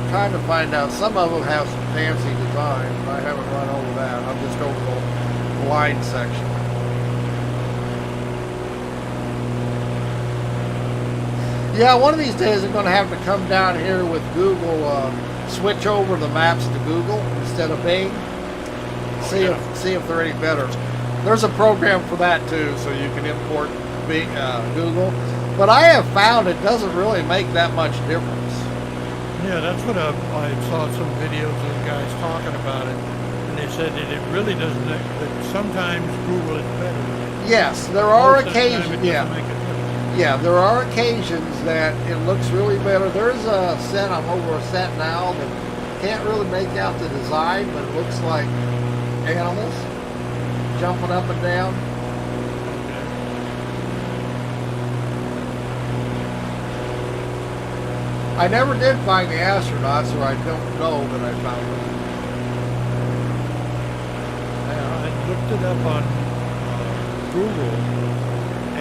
Trying to find out. Some of them have some fancy design, but I haven't run over that. I'm just over the line section. Yeah, one of these days I'm going to have to come down here with Google, switch over the maps to Google instead of Bing. See if they're any better. There's a program for that too, so you can import Bing, Google. But I have found it doesn't really make that much difference. Yeah, that's what I saw some videos of the guys talking about it, and they said that it really doesn't. That sometimes Google is better. Yes, there are Most of the time occasions. it doesn't Yeah. make a difference. Yeah, there are occasions that it looks really better. There's a set, I'm over a set now that can't really make out the design, but it looks like animals jumping up and down. I never did find the astronauts, or I don't know that I found them. I looked it up on Google,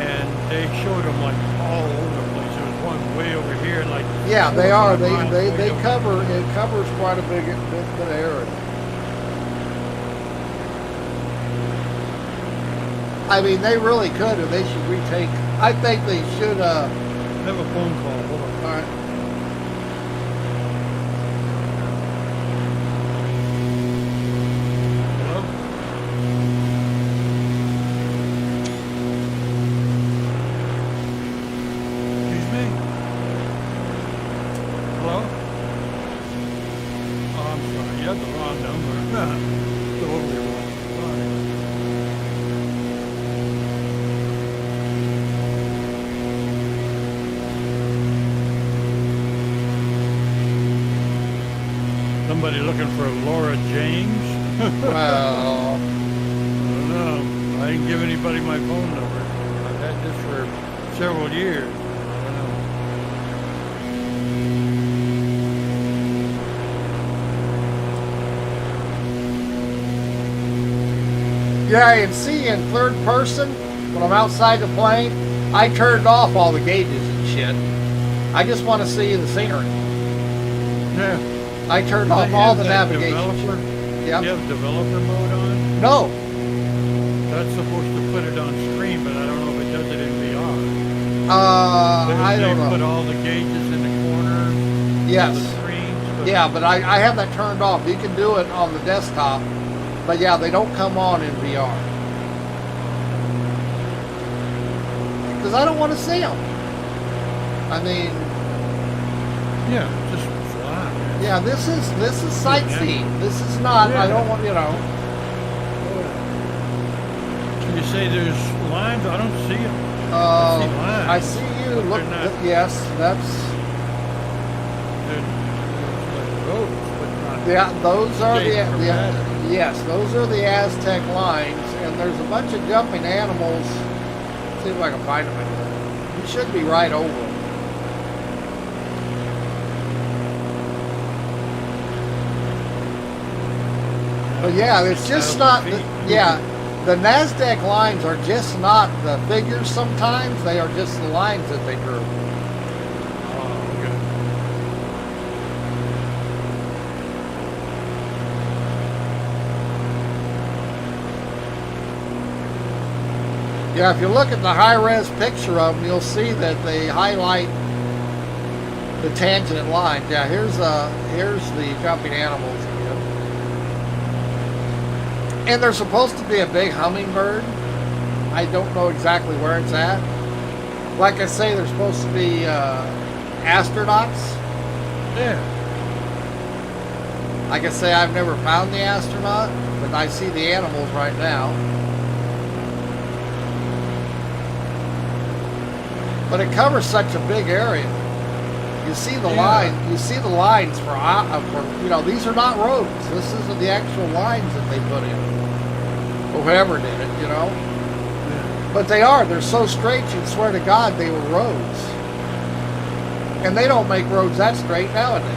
and they showed them like all over the place. There was one way over here, and like Yeah, they are. 4 miles way They over cover. It covers quite a bit of area. I mean, they really could, and they should retake. I think they should. I have a phone call. Hold on. All right. Hello? Excuse me? Hello? Oh, I'm sorry. You had the wrong number. Totally wrong. Sorry. Somebody looking for Laura James? Well, I don't know. I didn't give anybody my phone number. I've had this for several years. I don't know. yeah, and see, in third person, when I'm outside the plane, I turned off all the gauges and shit. I just want to see the scenery. Yeah. I turned Do off they all have the that navigation. developer? Yep. Do you have developer mode on? No. That's supposed to put it on screen, but I don't know if it does it in VR. I don't They put know. all the gauges in the corner of Yes. the screens. But Yeah, but I have that turned off. You can do it on the desktop, but yeah, they don't come on in VR. Because I don't want to see them. I mean, yeah, just fly. Man. Yeah, this is sightseeing. This is not. I don't want Can you say there's lines? I don't see them. I see lines. I see you. but Look. they're not- Yes, that's. There's like roads, but not. Yeah, those are Shaped from that. yes, those are the Aztec lines, and there's a bunch of jumping animals. See if I can find them anywhere. You should be right over them. But yeah, it's just not. The Aztec lines are just not the figures. Sometimes they are just the lines that they drew. Oh, okay. Yeah, if you look at the high-res picture of them, you'll see that they highlight the tangent lines. Yeah, here's the jumping animals again. And there's supposed to be a big hummingbird. I don't know exactly where it's at. Like I say, there's supposed to be astronauts. Yeah. Like I say, I've never found the astronaut, but I see the animals right now. But it covers such a big area. You see the line. You see the lines for these are not roads. This isn't the actual lines that they put in. Or whoever did it, Yeah. But they are. They're so straight. You'd swear to God they were roads. And they don't make roads that straight nowadays.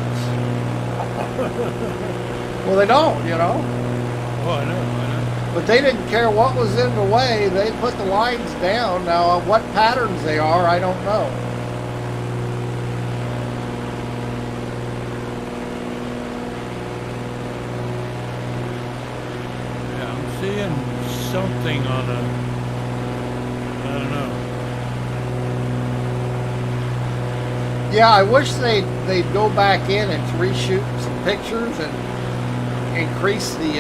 Well, they don't, Oh, I know. But they didn't care what was in the way. They put the lines down. Now, what patterns they are, I don't know. Yeah, I'm seeing something on a. I don't know. Yeah, I wish they'd go back in and reshoot some pictures and increase the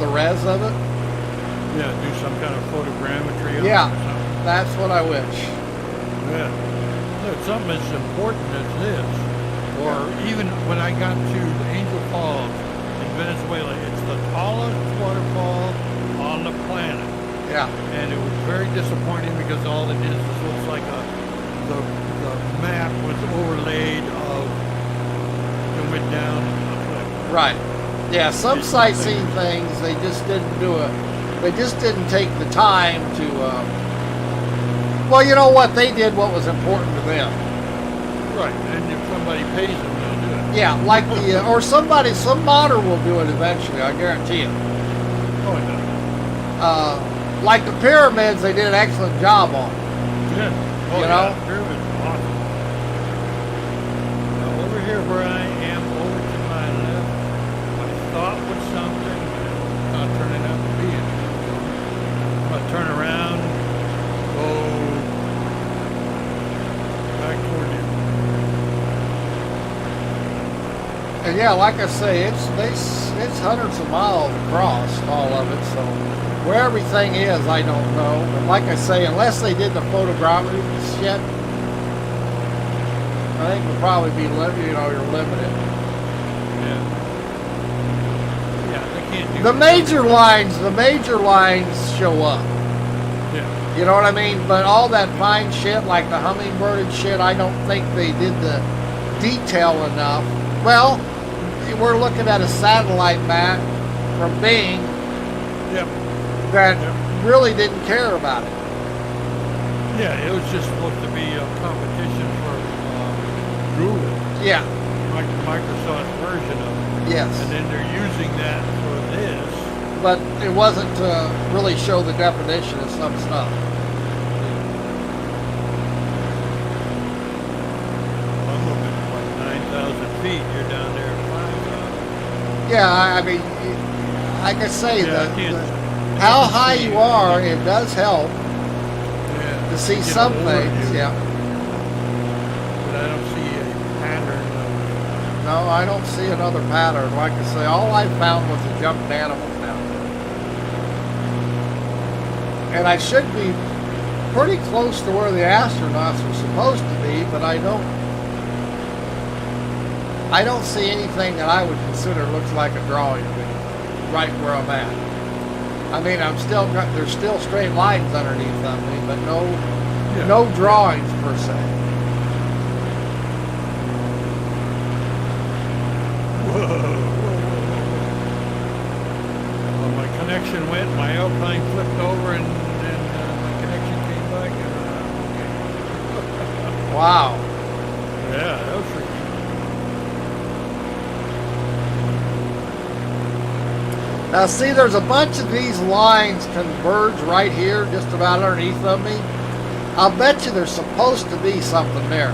res of it. Yeah, do some kind of photogrammetry on Yeah. it or something. That's what I wish. Yeah. Look, something as important as this, or even when I got to the Angel Falls in Venezuela, it's the tallest waterfall on the planet. Yeah. And it was very disappointing because all it is looks like the map was overlaid of it went down a cliff. Right. Yeah, some sightseeing things they just didn't do it. They just didn't take the time to. Well, you know what? They did what was important to them. Right, and if somebody pays them, they'll do it. Yeah, like some modder will do it eventually. I guarantee it. Oh, no. Like the pyramids, they did an excellent job on. Yeah. Oh, You yeah, know? pyramid's awesome. Now, over here where I am, over to my left, I thought was something, but it's not turning out to be anything. I'm going to turn around, go back toward you. And yeah, like I say, it's hundreds of miles across all of it. So where everything is, I don't know. And like I say, unless they did the photogrammetry shit, I think we'll probably be you're limited. Yeah. Yeah, they can't do The major lines show up. Yeah. You know what I mean? But all that fine shit, like the hummingbird and shit, I don't think they did the detail enough. Well, we're looking at a satellite map from Bing Yep. that really didn't care about it. Yeah, it was just supposed to be a competition for Google, Yeah. Microsoft's version of it. Yes. And then they're using that for this. But it wasn't to really show the definition of some stuff. I'm looking at like 9,000 feet. You're down there at 5,000. Yeah, I mean, like I say, Yeah, I can't- how high you are, it does help Yeah. to see Get an some things. overview, Yeah. But I don't see a pattern of. No, I don't see another pattern. Like I say, all I found was the jumping animals down there. And I should be pretty close to where the astronauts are supposed to be, but I don't. I don't see anything that I would consider looks like a drawing to me, right where I'm at. I mean, there's still straight lines underneath of me, but no drawings per se. Whoa. Well, my connection went, my airplane flipped over, and my connection came back. Wow. Yeah, that was freaky. Now see, there's a bunch of these lines converge right here, just about underneath of me. I'll bet you there's supposed to be something there.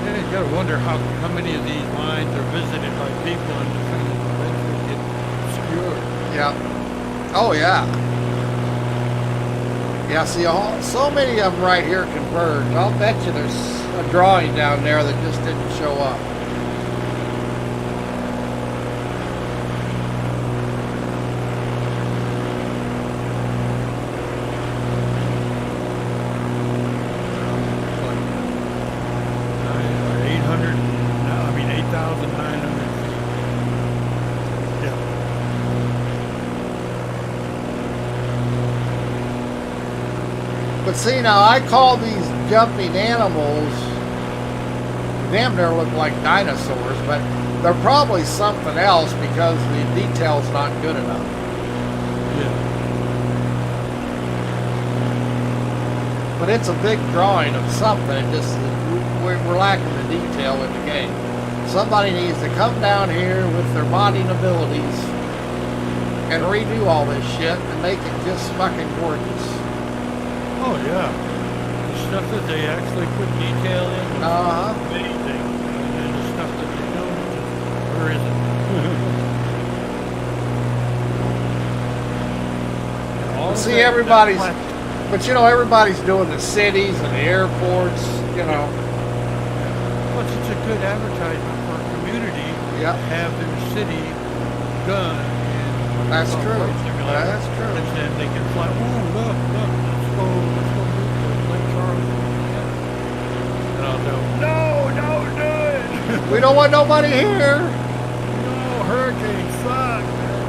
Yeah, you gotta wonder how many of these lines are visited by people and things eventually get obscured. Yeah. Oh yeah. Yeah, see, so many of them right here converge. I'll bet you there's a drawing down there that just didn't show up. But see, now I call these jumping animals, damn near look like dinosaurs, but they're probably something else because the detail's not good enough. Yeah. But it's a big drawing of something. It just we're lacking the detail in the game. Somebody needs to come down here with their modding abilities and redo all this shit and make it just fucking gorgeous. Oh yeah, the stuff that they actually put detail in. Amazing. And then the stuff that they don't, where is it? See, everybody's, but you know, everybody's doing the cities and the airports, you know. Plus, it's a good advertisement for a community Yeah. to have their city done. That's true. That's true. And then they can fly. Ooh, look, let's go move to Lake Charles. And I'll go, no, don't do it. We don't want nobody here. No, hurricanes suck, man.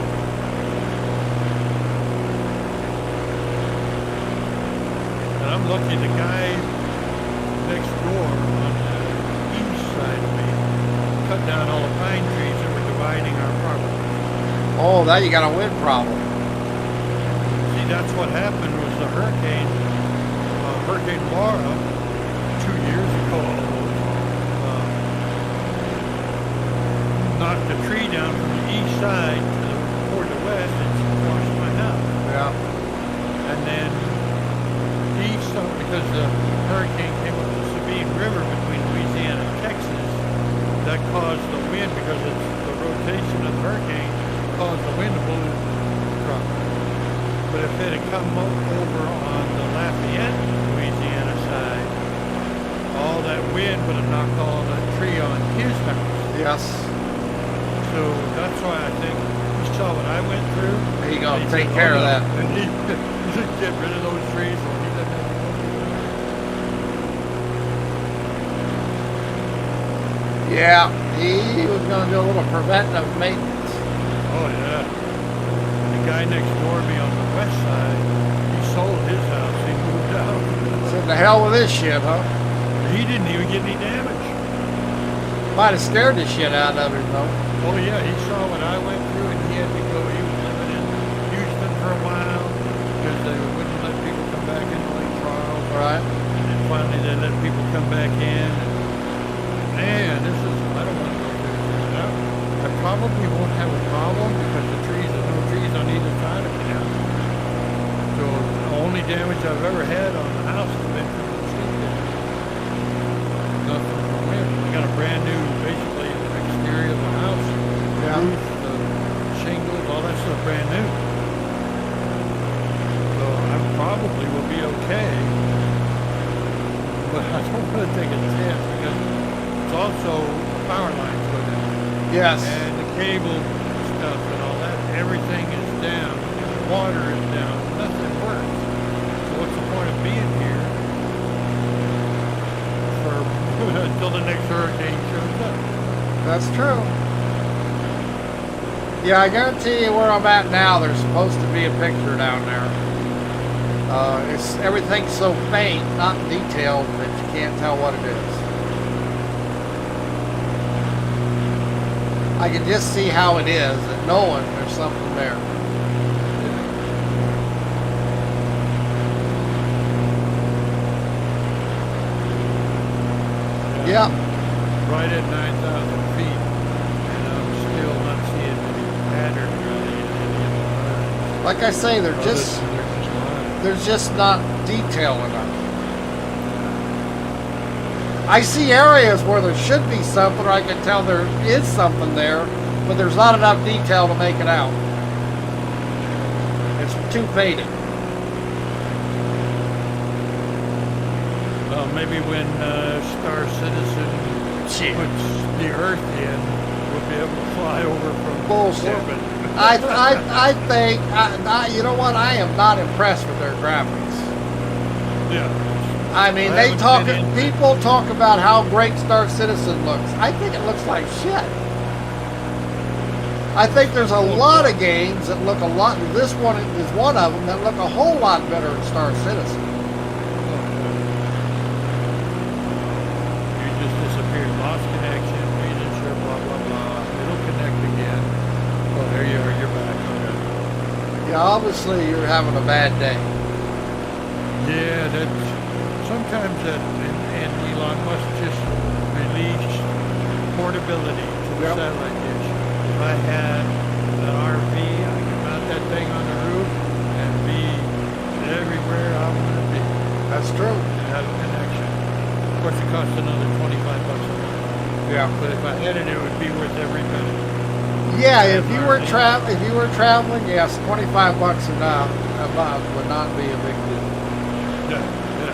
And I'm lucky the guy next door on the east side of me cut down all the pine trees that were dividing our property. Oh, now you got a wind problem. See, that's what happened was the hurricane, Hurricane Laura, 2 years ago, knocked a tree down from the east side toward the west and washed my house. Yeah. And then east, because the hurricane came up the Sabine River between Louisiana and Texas, that caused the wind, because it's the rotation of the hurricane, caused the wind to blow the truck. But if it had come over on the Lafayette, Louisiana side, all that wind would have knocked all that tree on his house. Yes. So that's why I think he saw what I went through. He gonna and he take said, care "Oh, of no." that. And he should get rid of those trees so he doesn't have to go through that. Yeah, he was gonna do a little preventive maintenance. Oh yeah. And the guy next door to me on the west side, he sold his house. He moved out. Said the hell with this shit, huh? He didn't even get any damage. Might have scared the shit out of him though. Oh yeah, he saw what I went through, and he had to go. He was living in Houston for a while because they wouldn't let people come back into Lake Charles. Right. And then finally they let people come back in. And man, this is, I don't want to go through this. Now, I probably won't have a problem because there's no trees on either side of me now. So the only damage I've ever had on the house has been from the tree. Nothing from wind. We got a brand new, basically, exterior of the house. Yeah. Roof, the shingles, all that stuff brand new. So I probably will be okay. But I don't want to take a chance because it's also power lines go down. Yes. And the cable stuff and all that, everything is down. And the water is down. Nothing works. So what's the point of being here for until the next hurricane shows stuff. That's true. Yeah, I guarantee you where I'm at now, there's supposed to be a picture down there. Everything's so faint, not detailed, that you can't tell what it is. I can just see how it is, and knowing there's something there. Yeah. Right at 9,000 feet, and I'm still not seeing any pattern really in any of the lines. Like I say, they're just lines. there's just not detail enough. I see areas where there should be something, or I can tell there is something there, but there's not enough detail to make it out. It's too faded. Well, maybe when Star Citizen puts the Earth in, we'll be able to fly over from Bullshit. orbit. I think, you know what? I am not impressed with their graphics. Yeah. I mean, I haven't been into it. people talk about how great Star Citizen looks. I think it looks like shit. I think there's a lot of games that look a lot, this one is one of them, that look a whole lot better than Star Citizen. You just disappeared, lost connection, reading sure, blah, blah, blah. It'll connect again. Oh, there you are, you're back. Okay. Yeah, obviously you're having a bad day. Yeah, that's sometimes that, and Elon Musk just released portability to the Yep. satellite dish. If I had an RV, I could mount that thing on the roof and be everywhere I want to be That's true. and have a connection. Of course, it costs another $25 a month. Yeah. But if I had it, it would be worth every penny. Yeah, if you were traveling, yes, $25 a month would not be a big deal. Yeah,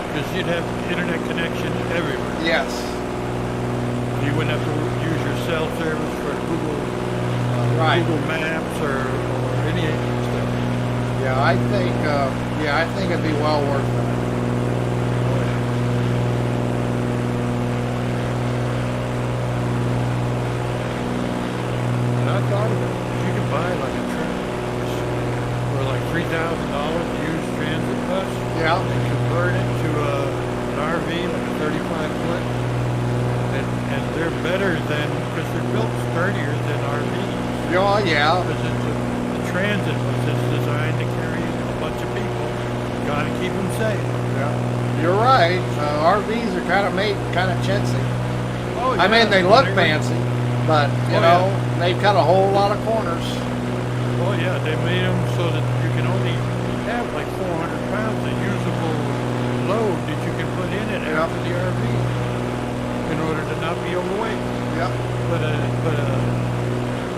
because you'd have internet connection everywhere. Yes. You wouldn't have to use your cell service for Google Google Maps or any of that stuff. Yeah, I think it'd be well worth it. And I thought of it. You could buy like a truck for like $3,000 used transit bus. Yeah. And convert it to an RV, like a 35-foot. And they're better than, because they're built sturdier than RVs. Oh, yeah. Because the transit bus is designed to carry a bunch of people. You gotta keep them safe. Yeah. You're right. RVs are kind of made kind of chintzy. Oh, I mean, they look fancy, but, you know, yeah. they cut a whole lot of corners. Oh yeah, they made them so that you can only have like 400 pounds of usable load that you can put in it after the RV in order to not be overweight. Yep. But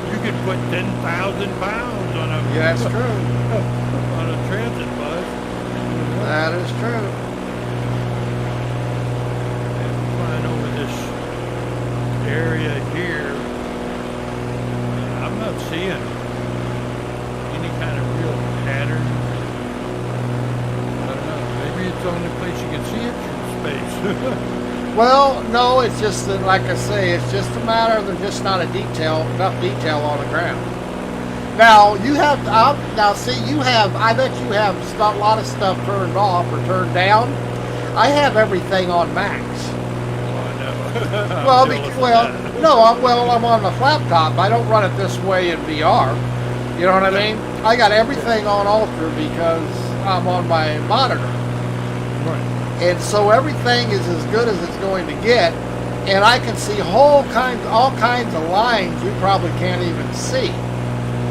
you could put 10,000 pounds on a Yeah, that's true. on a transit bus. That is true. And flying over this area here, I'm not seeing any kind of real pattern. I don't know. Maybe it's the only place you can see it from space. Well, no, it's just that, like I say, it's just a matter of there's just not enough detail on the ground. Now, I bet you have a lot of stuff turned off or turned down. I have everything on max. I'm on the laptop. I don't run it this way in VR. You know what I mean? I got everything on Ultra because I'm on my monitor. Right. And so everything is as good as it's going to get, and I can see all kinds of lines you probably can't even see.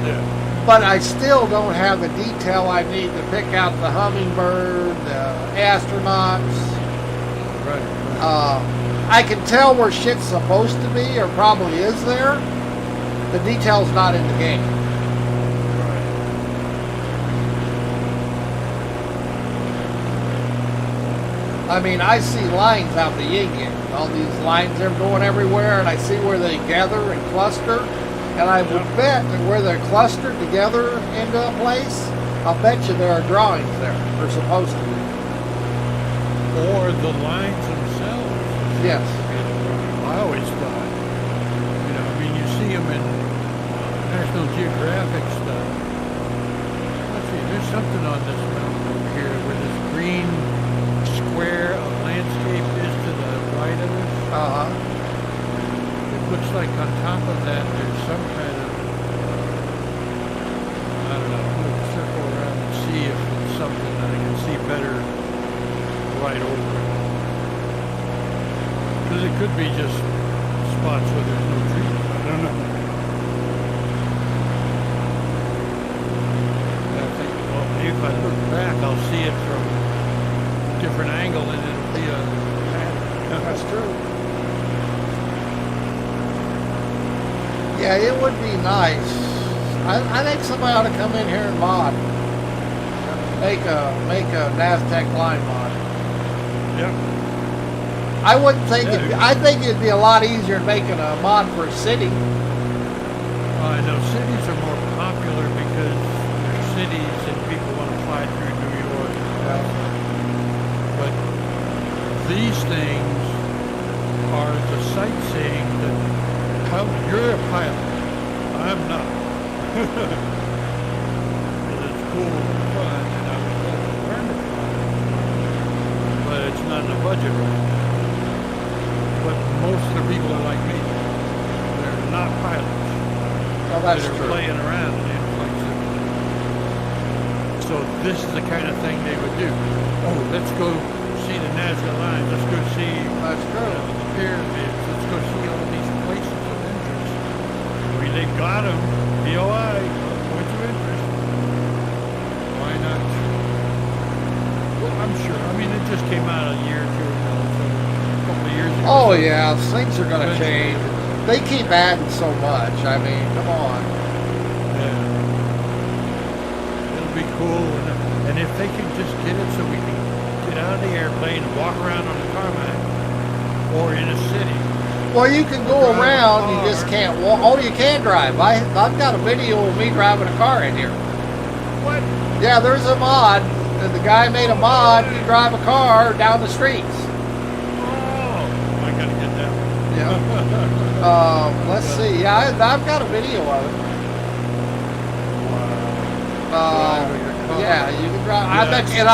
Yeah. But I still don't have the detail I need to pick out the hummingbird, the astronauts. Right. I can tell where shit's supposed to be, or probably is there. The detail's not in the game. I mean, I see lines out the yin-yang. All these lines, they're going everywhere, and I see where they gather and cluster. And I would bet that where they're clustered together into a place, I'll bet you there are drawings there. They're supposed to be. Or the lines themselves. Yes. I always thought geographic stuff. Let's see, there's something on this mountain over here where this green square of landscape is to the right of us. It looks like on top of that there's some kind of, I don't know, I'm going to circle around and see if it's something that I can see better right over it. Because it could be just spots where there's no trees. I don't know. And I think, well, if I look back, I'll see it from a different angle and it'll be a pattern. That's true. Yeah, it would be nice. I think somebody ought to come in here and mod. Make a Aztec line mod. Yep. I wouldn't think I think it'd be a lot easier making a mod for a city. I know cities are more popular because they're cities and people want to fly through New York. But these things are the sightseeing that you're a pilot. I'm not. And it's cool and fun, and I would love to learn to fly. But it's not in the budget right now. But most of the people are like me. They're not pilots. Well, that's They're true. playing around in flight simulator. So this is the kind of thing they would do. Oh, let's go see the Aztec Lines. Let's go see That's true. the pyramids. Let's go see all these places of interest. I mean, they've got them. BOI, points of interest. Why not? Well, I'm sure. I mean, it just came out a year or two ago. So a couple of years ago. Oh yeah, things are gonna change. They keep adding so much. I mean, come on. Yeah. It'll be cool. And if they can just get it so we can get out of the airplane and walk around on the tarmac or in a city. Well, you can go Drive a around. You car. just can't walk. Oh, you can drive. I've got a video of me driving a car in here. What? Yeah, there's a mod. The guy made a mod. You drive a car down the streets. Oh, I gotta get that one. Yeah. Let's see. Yeah, I've got a video of it. Driving a car. Yeah, you can drive. Yeah.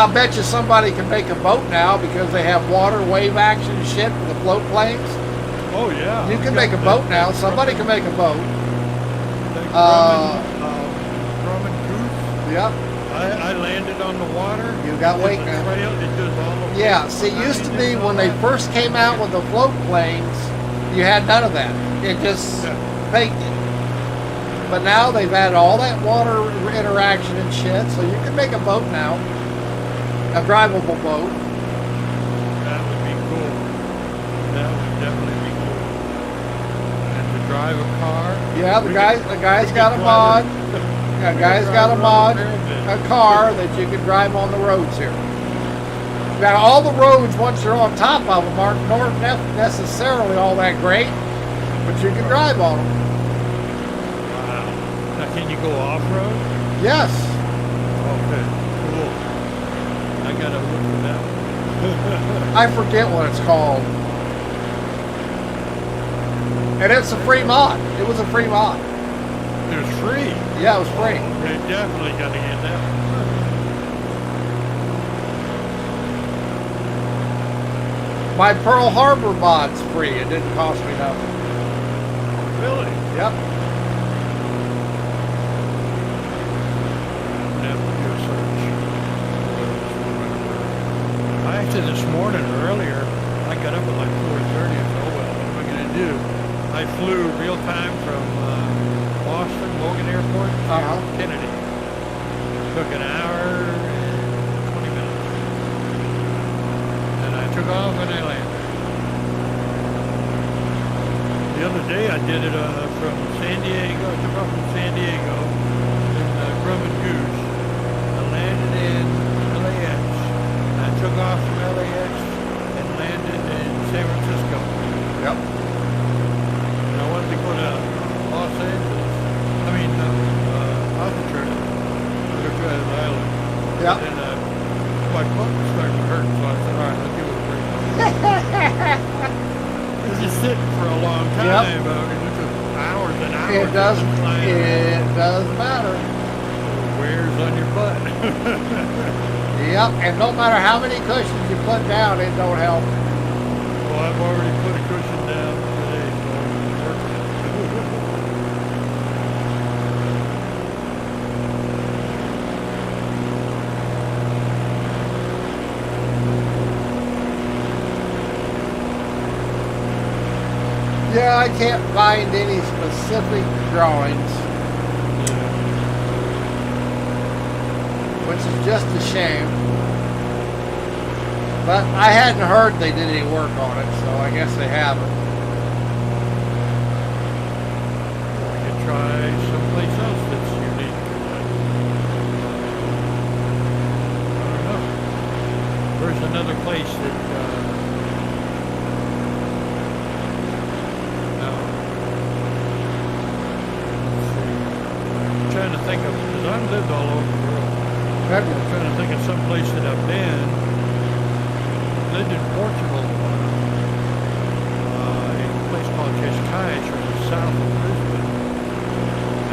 I bet you somebody can make a boat now because they have water wave action and shit for the float planes. Oh yeah. You can make a boat now. Somebody can make a boat. Grumman Goose. Yep. I landed on the water. You got There's weight a now. trail. It does all the Yeah, see, it used to be when they first came out with the float planes, you had none of that. It just faked it. But now they've added all that water interaction and shit, so you can make a boat now. A drivable boat. That would be cool. That would definitely be cool. And to drive a car. Yeah, the guy's got a mod. The guy's got a mod, a car that you can drive on the roads here. Now, all the roads, once you're on top of them, aren't necessarily all that great, but you can drive on them. Wow. Now, can you go off-road? Yes. Okay, cool. I gotta look for that one. I forget what it's called. And it's a free mod. It was a free mod. It was free. Yeah, it was free. They definitely gotta get that one. My Pearl Harbor mod's free. It didn't cost me nothing. Really? Yep. Actually, this morning or earlier, I got up at like 4:30 and oh well, what am I going to do? I flew real time from Boston, Logan Airport to Kennedy. Took an hour and 20 minutes. And I took off and I landed. The other day I did it from San Diego. I took off from San Diego in Grumman Goose. I landed in LAX. I took off from LAX and landed in San Francisco. Yep. And I wanted to go to Los Angeles. I mean, Alcatraz. Alcatraz Island. Yep. And my foot was starting to hurt, so I said, all right, let's give it a break. It was just sitting for a long time. Yep. I mean, it took hours an hour. It does. just flying around. It does matter. Wears on your butt. Yep. And no matter how many cushions you put down, it don't help. Well, I've already put a cushion down today, so I'm working it. Yeah, I can't find any specific drawings, which is just a shame. But I hadn't heard they did any work on it, so I guess they haven't. I could try someplace else that's unique. I don't know. There's another place that trying to think of, because I've lived all over the world. I'm trying to think of some place that I've been. Lived in Portugal, in a place called Cascais, which is south of Lisbon.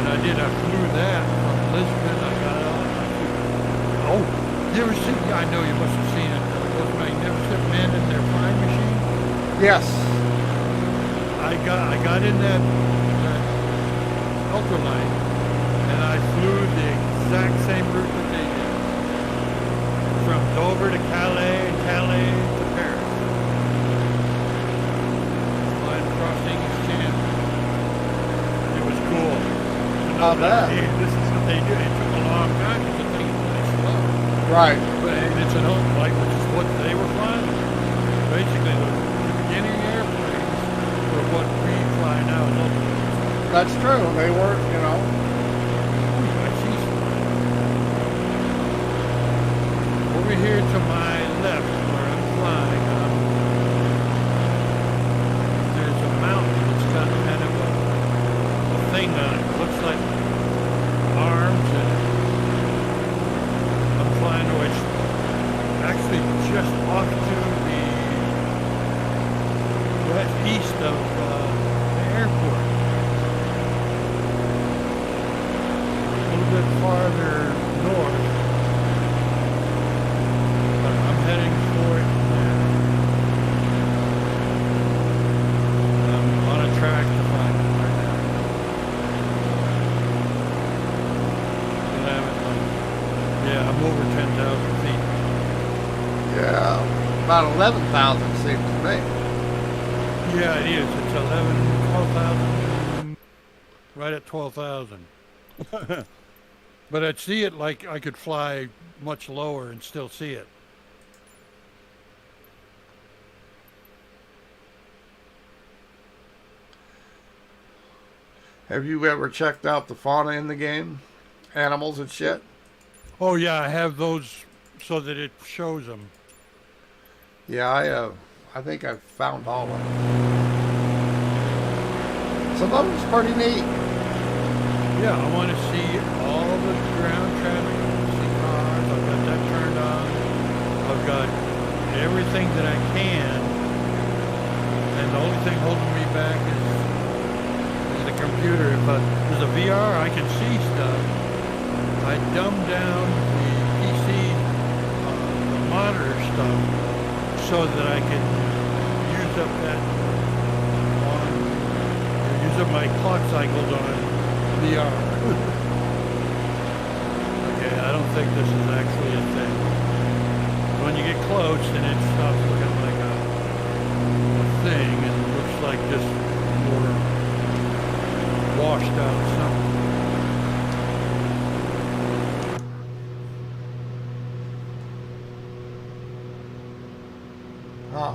And I flew that from Lisbon. I got on. Oh, you ever seen? I know you must have seen it. Those magnificent men in their flying machine. Yes. I got in that ultralight. And I flew the exact same route that they did. From Dover to Calais, and Calais to Paris. Flying across the English Channel. It was cool. Not bad. Hey, this is what they do. It took a long time because the thing is really slow. Right. But it's an ultralight, which is what they were flying. Basically, the beginning airplanes were what we fly now as ultralights. That's true. They weren't, you know. Over here to my left, where I'm flying, there's a mountain that's got kind of a thing on it. It looks like arms, and I'm flying away. It's actually just off to the west east of the airport. A little bit farther north. Heading for it now. I'm on a track to find it right now. But I haven't, yeah, I'm over 10,000 feet. Yeah. About 11,000 seems to me. Yeah, it is. It's 12,000. Right at 12,000. But I'd see it like I could fly much lower and still see it. Have you ever checked out the fauna in the game? Animals and shit? Oh yeah, I have those so that it shows them. Yeah, I think I've found all of them. Some of them's pretty neat. Yeah, I want to see all the ground traffic. I want to see cars. I've got that turned on. I've got everything that I can. And the only thing holding me back is the computer. If there's a VR, I can see stuff. I dumb down the PC, the monitor stuff, so that I can use up my clock cycles on VR. Okay, I don't think this is actually a thing. When you get close, then it stops looking like a thing, and it looks like just more washed out something. Huh.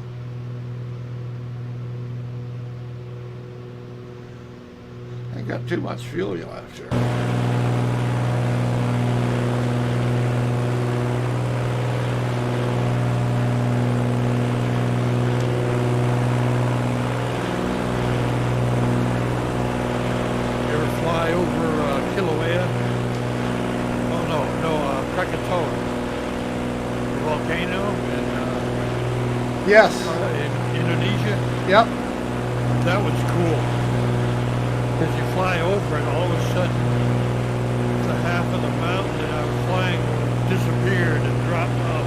Ain't got too much fuel left here. Yes. In Indonesia. Yep. That was cool. Because you fly over and all of a sudden, the half of the mountain that I was flying over disappeared and dropped off.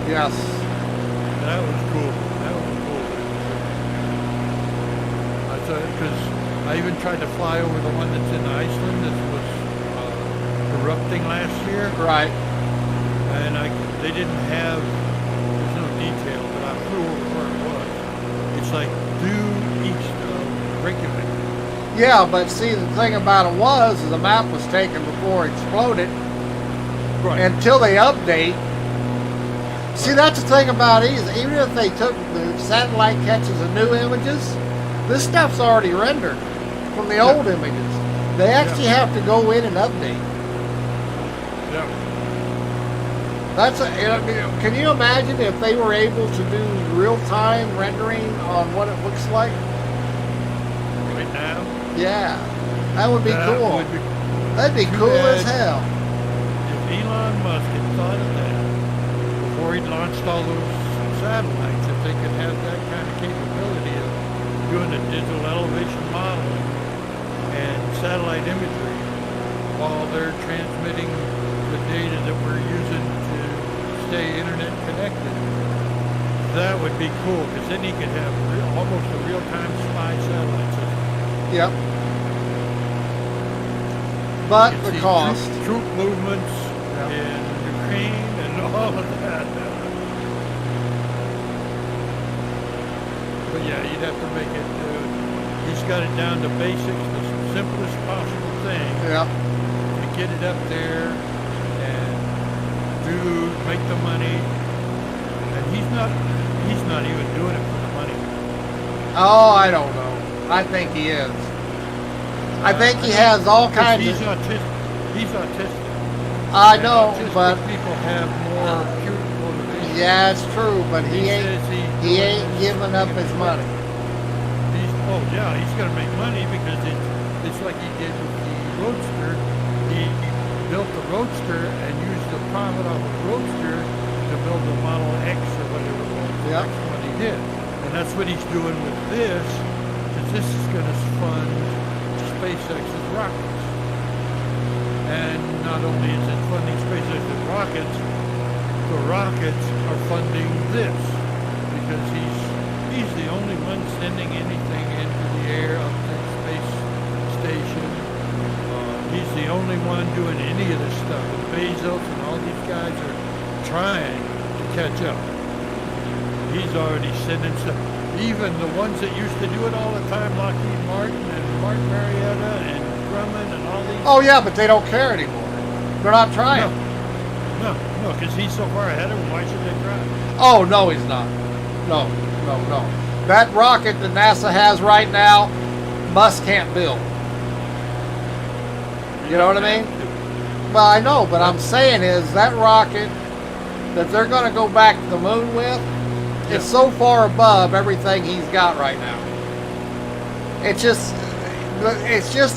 Yes. That was cool. That was cool. I thought, because I even tried to fly over the one that's in Iceland that was erupting last year. Right. And they didn't have, there's no detail, but I flew over where it was. It's like due east of Reykjavik. Yeah, but see, the thing about it was the map was taken before it exploded. Right. Until they update. See, that's the thing about it. Is even if they took the satellite catches the new images, this stuff's already rendered from the old images. They actually have to go in and update. Yeah. That's can you imagine if they were able to do real-time rendering on what it looks like? Right now? Yeah, that would be cool. That'd be cool as hell. If Elon Musk had thought of that before he launched all those satellites, if they could have that kind of capability of doing a digital elevation modeling and satellite imagery while they're transmitting the data that we're using to stay internet connected, that would be cool, because then he could have almost a real-time spy satellite system. Yep. But You the see cost. troop movements in Ukraine and all of that. But yeah, you'd have to make it, he's got it down to basics, the simplest possible thing. Yeah. To get it up there and make the money. And he's not even doing it for the money. Oh, I don't know. I think he is. I think he has all kinds He's of... autistic. I And know, autistic but... people have more pure motivation. Yeah, it's true, but he says he's ain't doing this giving up his money. He's going to make money because it's like he did with the Roadster. He built the Roadster and used the profit off the Roadster to build the Model X or whatever it was. The next one he did. And that's what he's doing with this, because this is going to fund SpaceX's rockets. And not only is it funding SpaceX's rockets, the rockets are funding this, because he's the only one sending anything into the air up to the space station. He's the only one doing any of this stuff. And Bezos and all these guys are trying to catch up. He's already sending stuff. Even the ones that used to do it all the time, Lockheed Martin and Martin Marietta and Grumman and all these. Oh, yeah, but they don't care anymore. They're not trying. No, because he's so far ahead of them. Why should they try? Oh, no, he's not. No. That rocket that NASA has right now, Musk can't build. You know what I mean? Well, I know, but I'm saying is that rocket that they're going to go back to the moon with, it's so far above everything he's got right now. It's just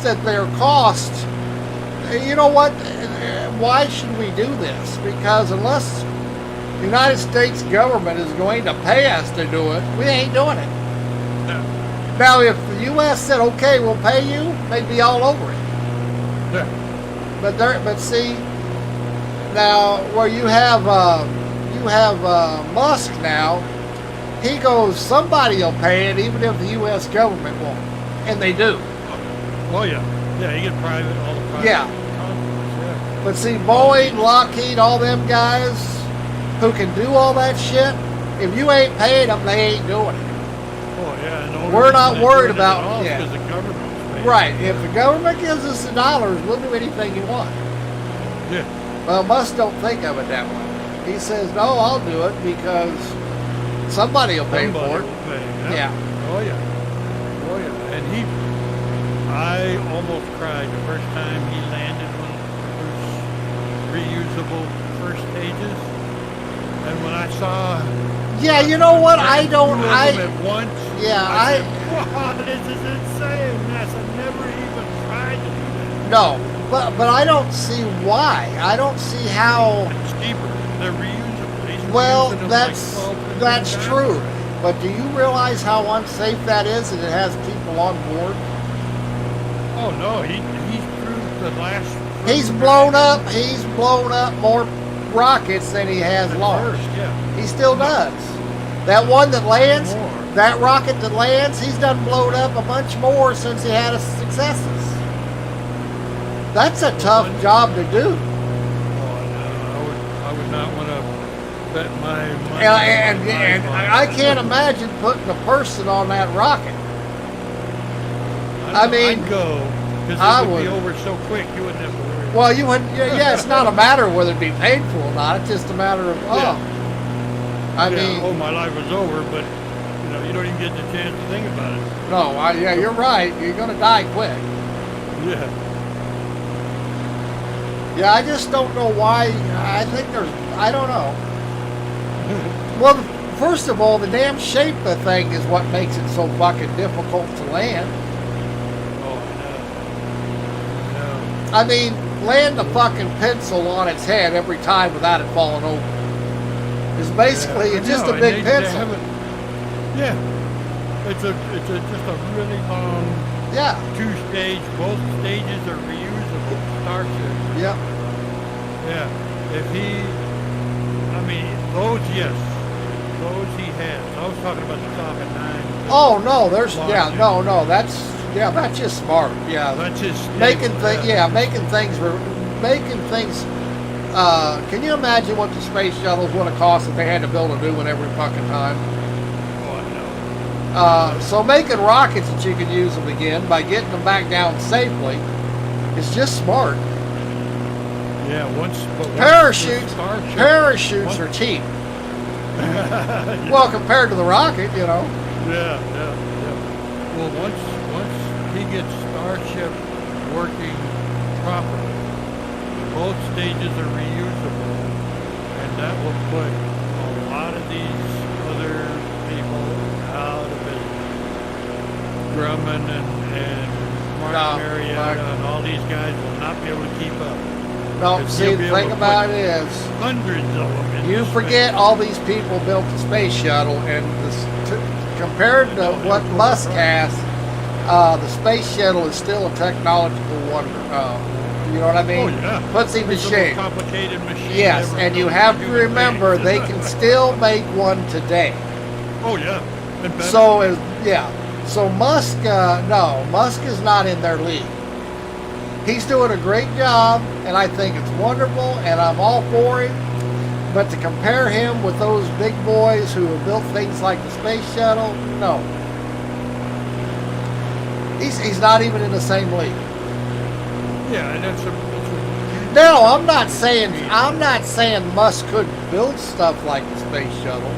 that their cost. You know what? Why should we do this? Because unless the United States government is going to pay us to do it, we ain't doing it. No. Now, if the U.S. said, "Okay, we'll pay you," they'd be all over it. Yeah. But see, now where you have Musk now, he goes, somebody will pay it, even if the U.S. government won't, and they do. Oh yeah, you get private, all the private. Yeah. Yeah. But see, Boeing, Lockheed, all them guys who can do all that shit, if you ain't paying them, they ain't doing it. Oh yeah. And the only We're reason not they're worried doing it about- at all is yeah. because the government's paying. Right. If the government gives us the dollars, we'll do anything you want. Yeah. Well, Musk don't think of it that way. He says, "No, I'll do it because somebody will pay Somebody for it." will pay, Yeah. Oh yeah. And I almost cried the first time he landed one of the first reusable first stages. And when I saw... Yeah, you know what? I don't... Two of them at once. Yeah, I said, wow, this is insane. NASA never even tried to do that. No, but I don't see why. I don't see how... It's cheaper. They're reusable. He's Well, reusing them that's like 12, 15 that's times true. already. But do you realize how unsafe that is, and it has people on board? Oh no, he's proved the last. He's blown up. He's blown up more rockets than he has launched. First, yeah. He still does. That one that lands, More. that rocket that lands, he's done blown up a bunch more since he had his successes. That's a tough job to do. Oh no, I would not want to bet my money. And I can't imagine putting a person on that rocket. I mean, I'd go because I it would be would. over so quick. You wouldn't have to worry. Well, you would. Yeah, it's not a matter of whether it be painful or not. It's just a matter of I mean, oh, my life is over, but you don't even get the chance to think about it. no, yeah, you're right. You're gonna die quick. Yeah. Yeah, I just don't know why. I think I don't know. Well, first of all, the damn shape of the thing is what makes it so fucking difficult to land. Oh, I know. I mean, land a fucking pencil on its head every time without it falling over. It's basically it's just a big pencil. Yeah. It's just a really long Yeah. 2-stage. Both stages are reusable Starship. Yep. Yeah. If those, yes. Those he has. I was talking about the Falcon 9. Oh no, there's Launching. no. That's just smart. Yeah. That's just Making things. Yeah, making things. Can you imagine what the space shuttles would have cost if they had to build a new one every fucking time? Oh, I know. So making rockets that you can use them again by getting them back down safely is just smart. Yeah, Parachutes are cheap. Well, compared to the rocket, Yeah. Well, once he gets Starship working properly, both stages are reusable, and that will put a lot of these other people out of business. Grumman and Mark Marietta and all these guys will not be able to keep up. No, Because see, he'll the be able thing to about put it is, hundreds of them in you this forget thing. all these people built the space shuttle, and compared to what Musk has, the space shuttle is still a technological wonder. You know what I mean? Oh, yeah. Puts him to It's the most shame. complicated machine Yes, ever and you built have by to human remember beings. they can still make one today. Oh yeah. And better. So Musk, no, Musk is not in their league. He's doing a great job, and I think it's wonderful, and I'm all for him. But to compare him with those big boys who have built things like the space shuttle, no. He's not even in the same league. Yeah, and that's a No, I'm not saying Musk couldn't build stuff like the space shuttle.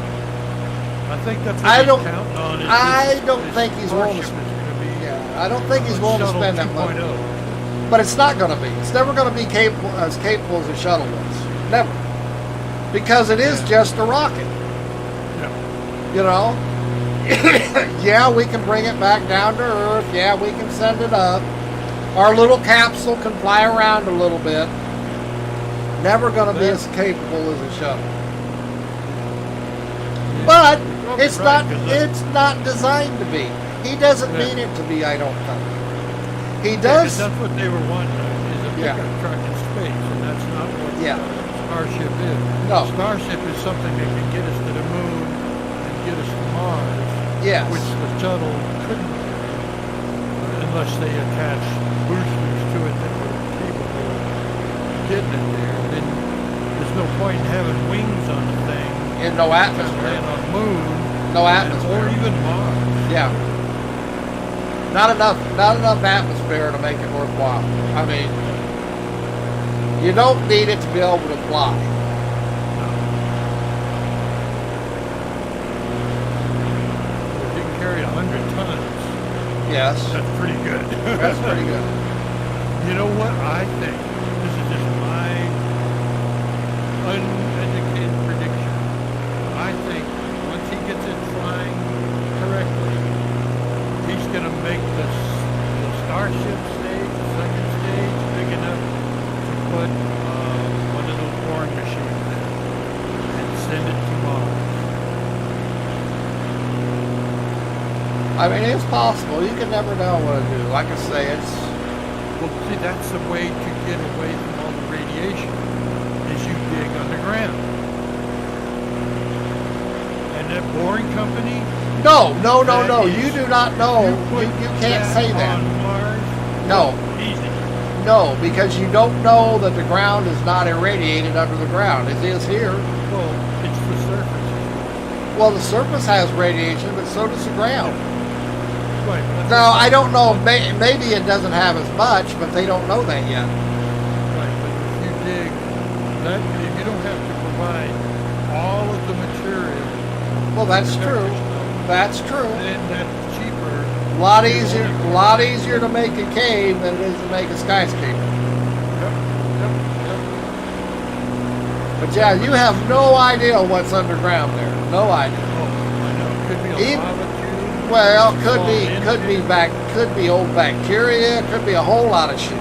I think that's what I he's don't- counting on. Is I this- don't this think he's willing to Starship is going to be. Yeah, I don't think he's willing to Shuttle spend that money. 2.0. But it's not going to be. It's never going to be capable as the shuttle was. Never. Because it is just a rocket. Yeah. You know? Yeah, we can bring it back down to Earth. Yeah, we can send it up. Our little capsule can fly around a little bit. Never going to be as capable as a shuttle. But probably it's right, not 'cause it's not designed to be. He doesn't Yeah. mean it to be, I don't think. He Yeah, 'cause does. that's what they were wanting, is a Yeah. pickup truck in space, and that's not what Yeah. Starship is. No. Starship is something that can get us to the moon and get us to Mars, Yes. which the shuttle couldn't do, unless they attach boosters to it that were capable of getting it there. Then there's no point in having wings on the thing. In no Just atmosphere. land on the moon, No or atmosphere. even Mars. Yeah. Not enough atmosphere to make it worthwhile. I mean, you don't need it to be able to fly. If you can carry 100 tons, Yes. that's pretty good. That's pretty good. You know what I think? This is just my uneducated prediction. I think once he gets it flying correctly, he's going to make the Starship stage, the second stage, big enough to put one of those boring machines in and send it to Mars. I mean, it's possible. You can never know what to do. Like I say, it's... Well, see, that's the way to get away from all the radiation, is you dig underground. And that boring company... No. That You is- do not know. put You can't say that. on Mars? No. Easy. No, because you don't know that the ground is not irradiated under the ground. It is here. Well, it's the surface. Well, the surface has radiation, but so does the ground. Right. That's Now, I don't know. Maybe it doesn't have as much, but they don't know that yet. right, but if you dig, that you don't have to provide all of the material. Well, that's true. surface stuff, That's true. Then that's cheaper. A lot easier to make a cave than it is to make a skyscraper. Yep. But yeah, you have no idea what's underground there. No idea. Oh, I know. Could be a Even- lava tube. Well, fall into. could be old bacteria, could be a whole lot of shit.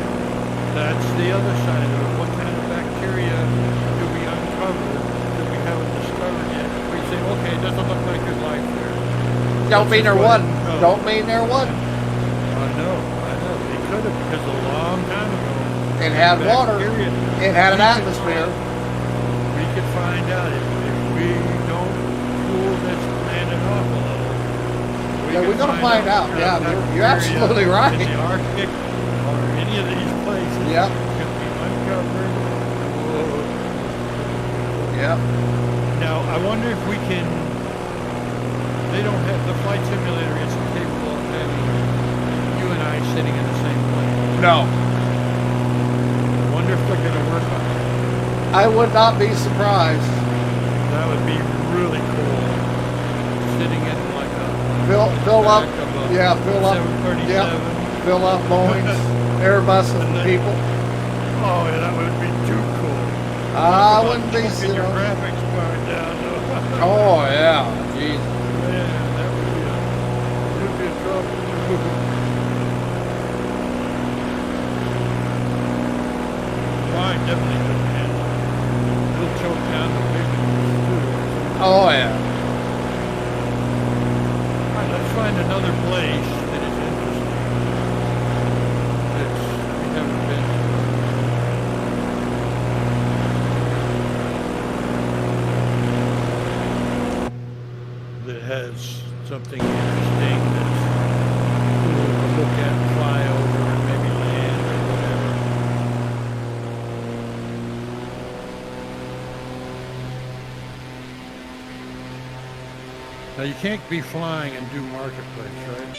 That's the other side of it. What kind of bacteria do we uncover that we haven't discovered yet? We say, okay, it doesn't look like there's life there. Don't mean there just go ahead wasn't. and go. Don't mean there wasn't. I know. They could have, because a long time ago, It had water. bacteria, It had an we could atmosphere. We could find out if we don't cool this planet off a little. Yeah, we're gonna find out. what Yeah, kind of you're bacteria absolutely right. In the Arctic or any of these places Yep. can be uncovered. Whoa. Yep. Now, I wonder if we can. They don't have the flight simulator isn't capable of having you and I sitting in the same plane. No. I wonder if they're going to work on it. I would not be surprised. That would be really cool. Sitting in like a Fill up. back of a Yeah, fill up. 737. Yep. Fill up Boeings, Airbuses, and people. Oh, yeah, that would be too cool. I wouldn't be. Get your graphics card down. Oh yeah, jeez. Man, that would be a trouble. Mine definitely couldn't handle it. It'll choke down the big ones too. Oh yeah. All right, let's find another place that is interesting. That we haven't been to. That has something interesting that's cool to look at and fly over and maybe land or whatever. Now you can't be flying and do marketplace, right?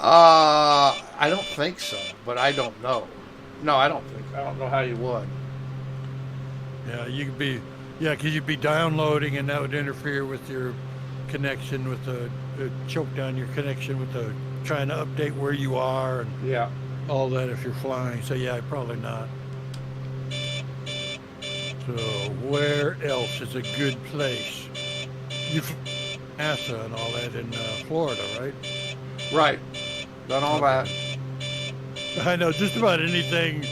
I don't think so, but I don't know. No, I don't know how you would. Yeah, you could be, because you'd be downloading and that would interfere with your connection with the choke down your connection with the trying to update where you are and Yeah. all that if you're flying. So yeah, probably not. So where else is a good place? You've NASA and all that in Florida, right? Right. Done all that. I know just about anything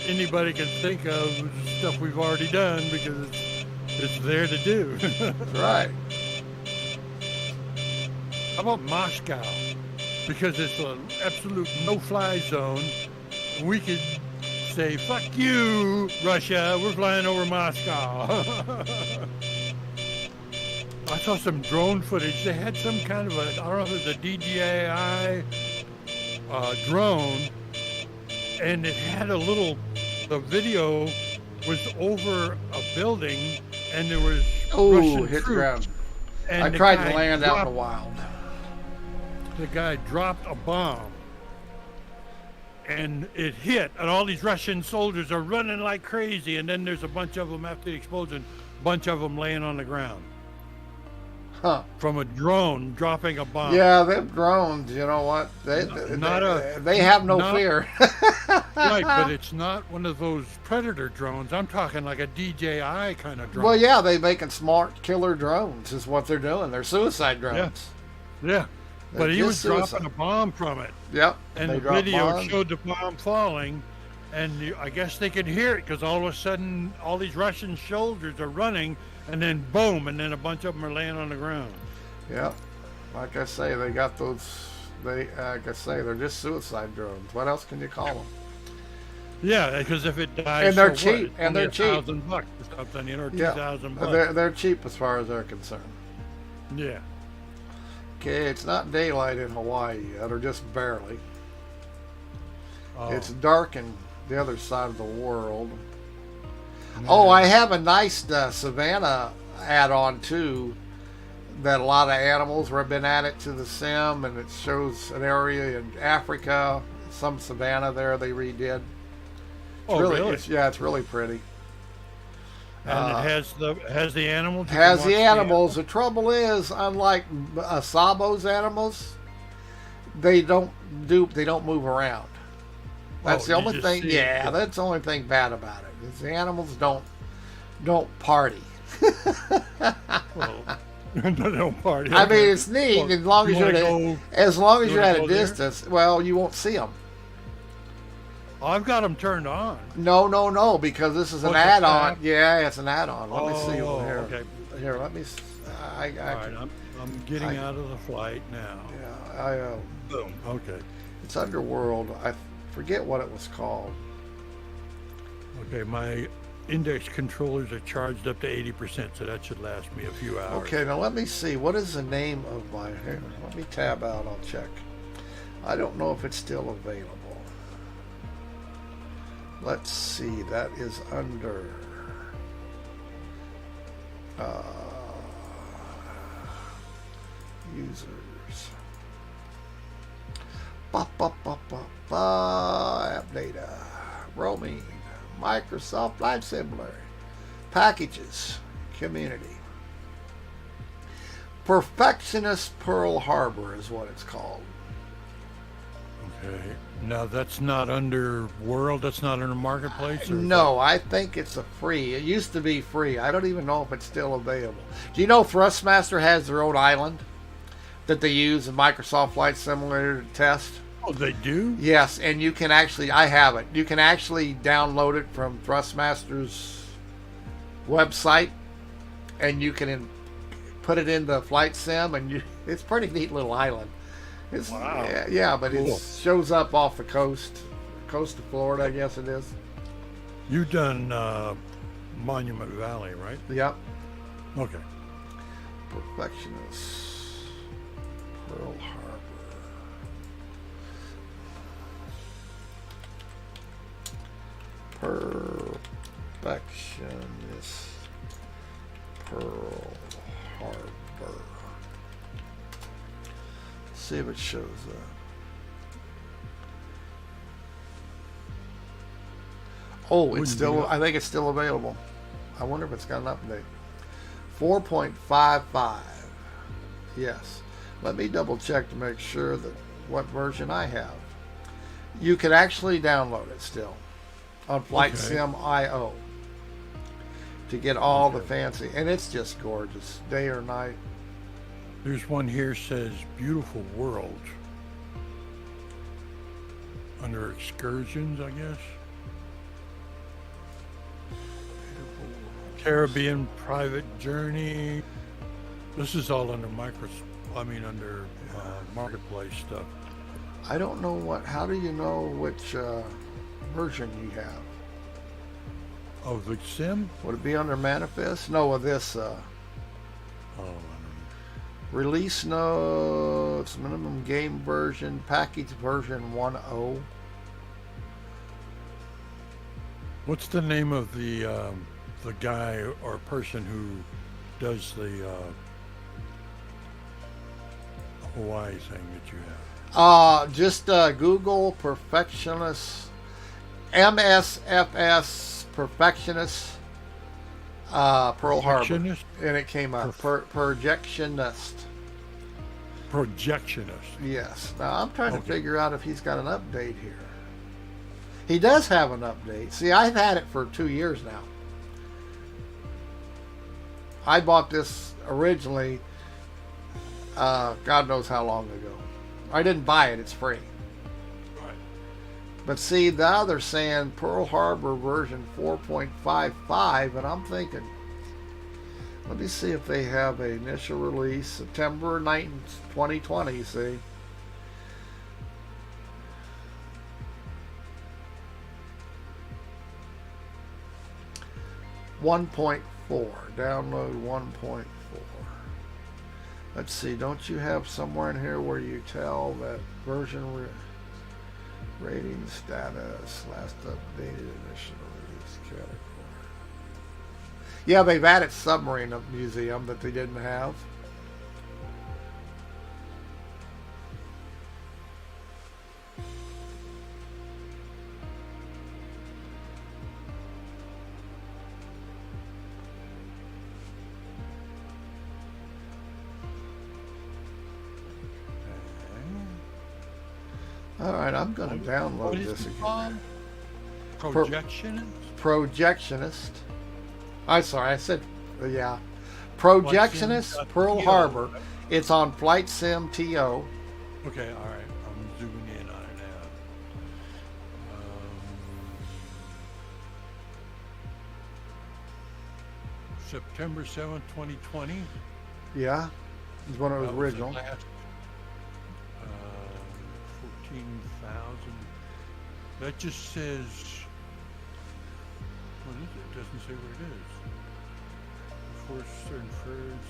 anybody can think of is stuff we've already done because it's there to do. Right. How about Moscow? Because it's an absolute no-fly zone. We could say, fuck you, Russia, we're flying over Moscow. I saw some drone footage. They had some kind of I don't know if it was a DJI drone, and it had the video was over a building, and there was Oh, Russian hit the troops, ground. and I the tried guy to land out in the dropped- wild. The guy dropped a bomb, and it hit, and all these Russian soldiers are running like crazy, and then there's a bunch of them after the explosion, a bunch of them laying on the ground Huh. from a drone dropping a bomb. Yeah, them drones, you know what? They have no not- fear. Right, but it's not one of those Predator drones. I'm talking like a DJI kind of drone. Well, yeah, they're making smart killer drones is what they're doing. They're suicide drones. Yeah, but he They're was just suicide. dropping a bomb from it, Yep. and they the drop video bombs. showed the bomb falling, and I guess they could hear it because all of a sudden all these Russian soldiers are running, and then boom, and then a bunch of them are laying on the ground. Yep. like I say, they got those. Like I say, they're just suicide drones. What else can you call them? Yeah, because if it dies, And they're so what? cheap, It's and only they're cheap. $1,000 or something, you know, or Yeah, 2,000 bucks. they're cheap as far as they're concerned. Yeah. Okay, it's not daylight in Hawaii yet, or just barely. Oh. It's dark in the other side of the world. Man. Oh, I have a nice Savannah add-on too. That a lot of animals have been added to the sim, and it shows an area in Africa, some Savannah there they redid. Oh, really? It's really pretty. And it has the animals. You Has can the watch animals. The trouble is, unlike Sabo's animals, they don't move around. That's Oh, the you only just thing. see it. Yeah, that's the only thing bad about it. Is the animals don't party. Well, no party. I mean, it's neat Well, as long as you you're wanna as long as you you're wanna at a go there? distance. Well, you won't see them. I've got them turned on. No, because this is an Oh, it's an add-on. app? Yeah, it's an add-on. Let me see Oh, here. okay. Here, let me. I All right, I'm getting out of the flight now. yeah, Boom. Okay. it's Underworld. I forget what it was called. Okay, my index controllers are charged up to 80%, so that should last me a few hours. Okay, now let me see. What is the name of my? Here, let me tab out. I'll check. I don't know if it's still available. Let's see. That is under. Users. App data. Roaming. Microsoft Flight Simulator. Packages. Community. Perfectionist Pearl Harbor is what it's called. Okay. Now that's not under World. That's not under Marketplace. Or No, I think it's a free. It used to be free. I don't even know if it's still available. Do you know Thrustmaster has their own island that they use in Microsoft Flight Simulator to test? Oh, they do. Yes, and you can actually, I have it. You can actually download it from Thrustmaster's website, and you can put it in the flight sim, and it's a pretty neat little island. It's, Wow. Yeah, but Cool. it shows up off the coast of Florida, I guess it is. You've done Monument Valley, right? Yep. Okay. Perfectionist Pearl Harbor. Perfectionist Pearl Harbor. See if it shows up. Oh, Wouldn't it's still. be- I think it's still available. I wonder if it's got an update. 4.55. Yes. Let me double check to make sure that what version I have. You can actually download it still on Flight Okay. Sim IO to get all the Okay. fancy, and it's just gorgeous, day or night. There's one here says Beautiful World. Under excursions, I guess. Caribbean Private Journey. This is all under under Marketplace stuff. I don't know what. How do you know which version you have? Oh, the sim? Would it be under Manifest? No, with this Oh, release notes, minimum game version, package version 1.0. what's the name of the guy or person who does the Hawaii thing that you have? Just Google Perfectionist, MSFS Perfectionist, Pearl Harbor, Projectionist? and it came up. Projectionist. Projectionist. Yes. Now I'm trying to Okay. figure out if he's got an update here. He does have an update. See, I've had it for 2 years now. I bought this originally, God knows how long ago. I didn't buy it, it's free. Right. But see, now they're saying Pearl Harbor version 4.55, and I'm thinking, Let me see if they have an initial release. September 9th, 2020, see. .4. Download 1.4. Let's see, don't you have somewhere in here where you tell that version rating status, last updated initial release category? Yeah, they've added Submarine Museum that they didn't have. All right, I'm going to download this again. Projectionist? Projectionist. I'm sorry, I said, yeah. Projectionist Pearl Harbor. It's on Flight Sim TO. Okay, all right. I'm zooming in on it now. September 7th, 2020. Yeah, it's one of those That was the original. last, 14,000. That just says, what is it? It doesn't say what it is. Before certain birds,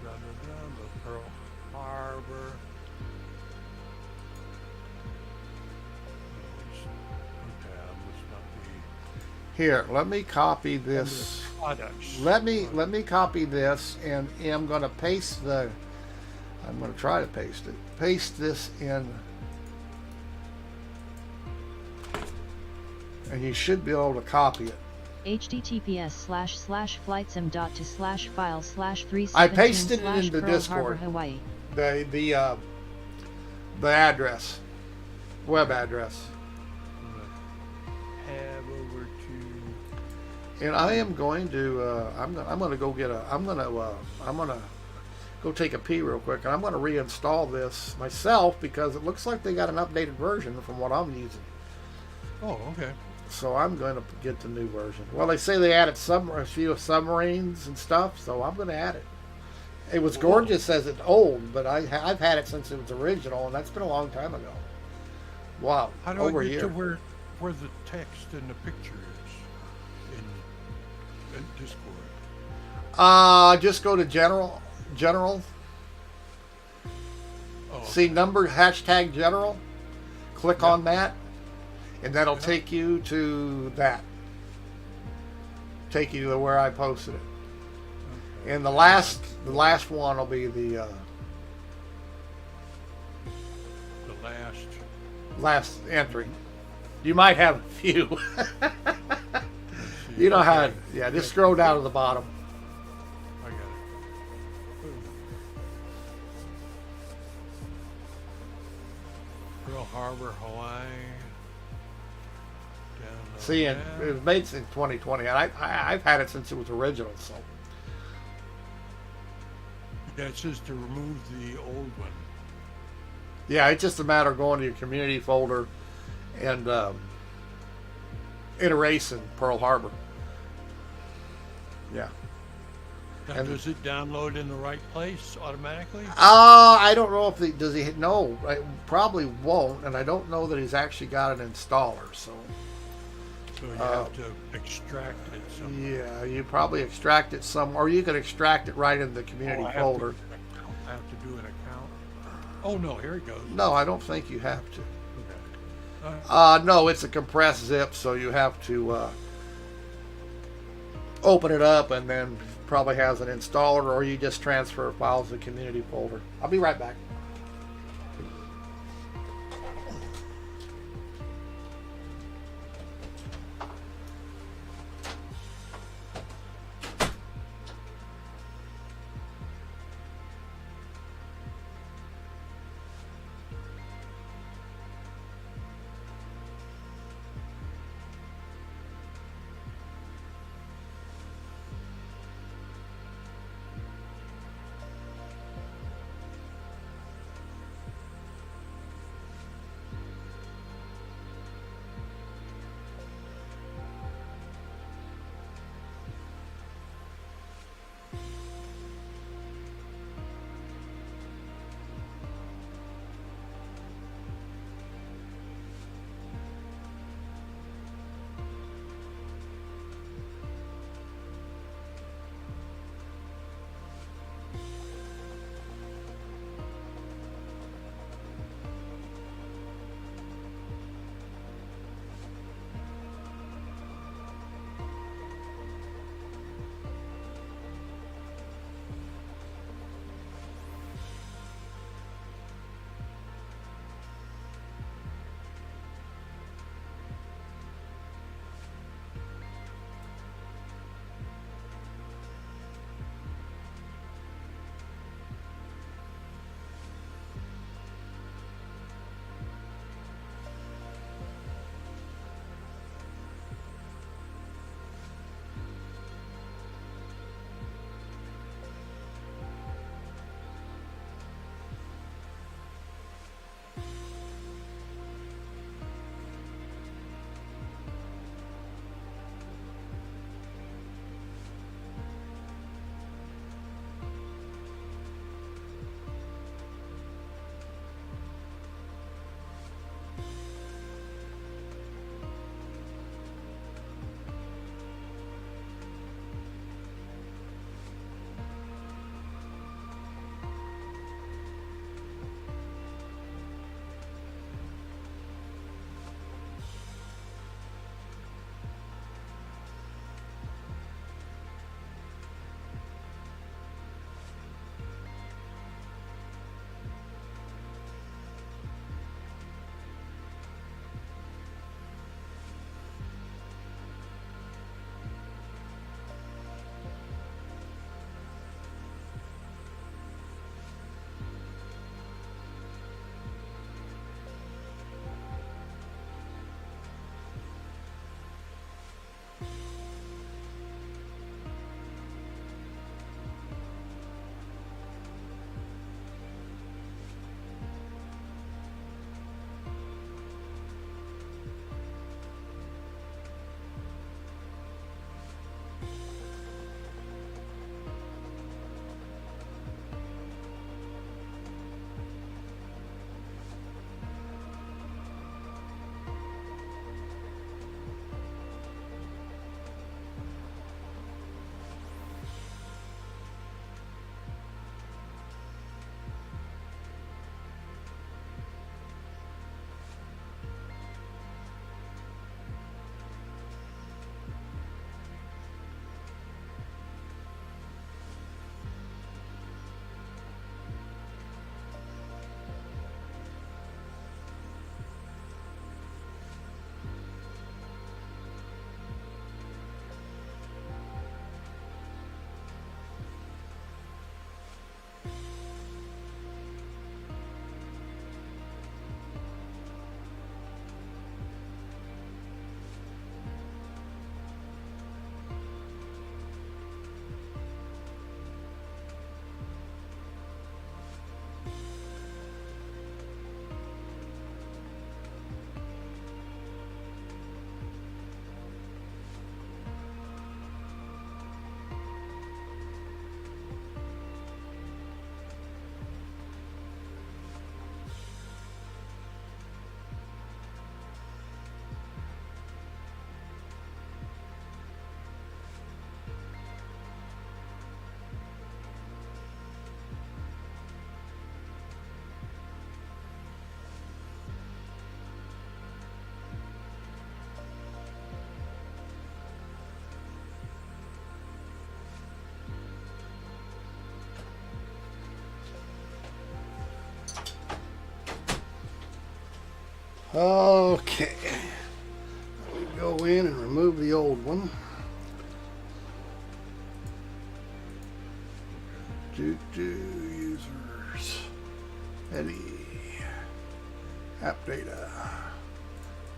blah, blah, blah, the Pearl Harbor. Okay, I must not be. Here, let me copy this. Products. Let me copy this, and I'm going to paste the. I'm going to try to paste it. Paste this in, and you should be able to copy it. https://flightsim.to/file/317 I pasted it into Pearl Discord. Harbor, Hawaii. The address, web address. Head over to. And I am going to. I'm going to go get a. I'm going to go take a pee real quick, and I'm going to reinstall this myself because it looks like they got an updated version from what I'm using. Oh, okay. So I'm going to get the new version. Well, they say they added a few submarines and stuff, so I'm going to add it. It was gorgeous as it's old, but I've had it since it was original, and that's been a long time ago. Wow, How do over I a get year. to where the text and the picture is in Discord? Just go to general. Oh, See number hashtag general. Click Yeah. on that, and that'll take you to that. Take you to where I posted it. okay. And the last one will be the last entry. You might have a few. Let's see. You know how? Okay. Yeah, just scroll down to the bottom. I got it. Pearl Harbor, Hawaii. Download See, and that. it was made in 2020, and I've had it since it was original. So Yeah, it says to remove the old one. yeah, it's just a matter of going to your community folder and erasing Pearl Harbor. Yeah. Now, And- does it download in the right place automatically? I don't know if does he? No, I probably won't, and I don't know that he's actually got an installer. So So you have to extract it somewhere. yeah, you probably extract it some, or you could extract it right in the community I have folder. I have to do an account. Oh no, here it goes. No, I don't think you have to. Okay. No, it's a compressed zip, so you have to open it up, and then probably has an installer, or you just transfer files to the community folder. I'll be right back. Okay. We go in and remove the old one. Users. Eddie. App data.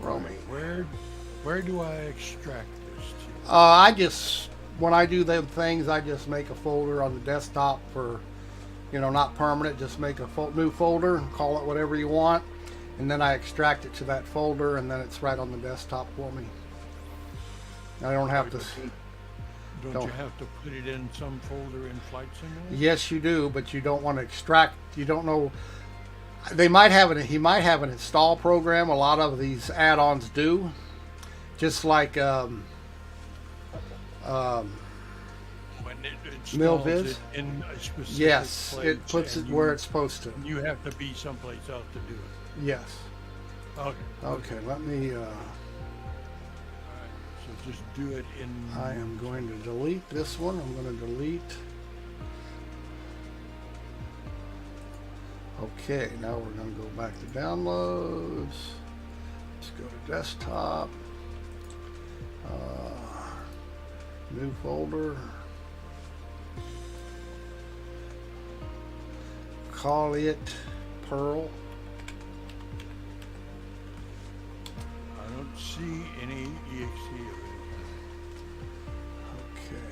Roaming. Where do I extract this to? I just, when I do them things, I just make a folder on the desktop for, not permanent. Just make a new folder and call it whatever you want. And then I extract it to that folder, and then it's right on the desktop for me. I don't have to. Don't you have to put it in some folder in Flight Simulator? Yes, you do, but you don't want to extract. You don't know. They might have it. He might have an install program. A lot of these add-ons do. Just like When it installs Milviz? it in a specific Yes, place, it puts it and where it's supposed to. You have to be someplace else to do it. Yes. Okay. Okay. Let me. All right. So just do it in. I am going to delete this one. I'm going to delete. Okay, now we're going to go back to downloads. Let's go to desktop. New folder. Call it Pearl. I don't see any exe. Okay.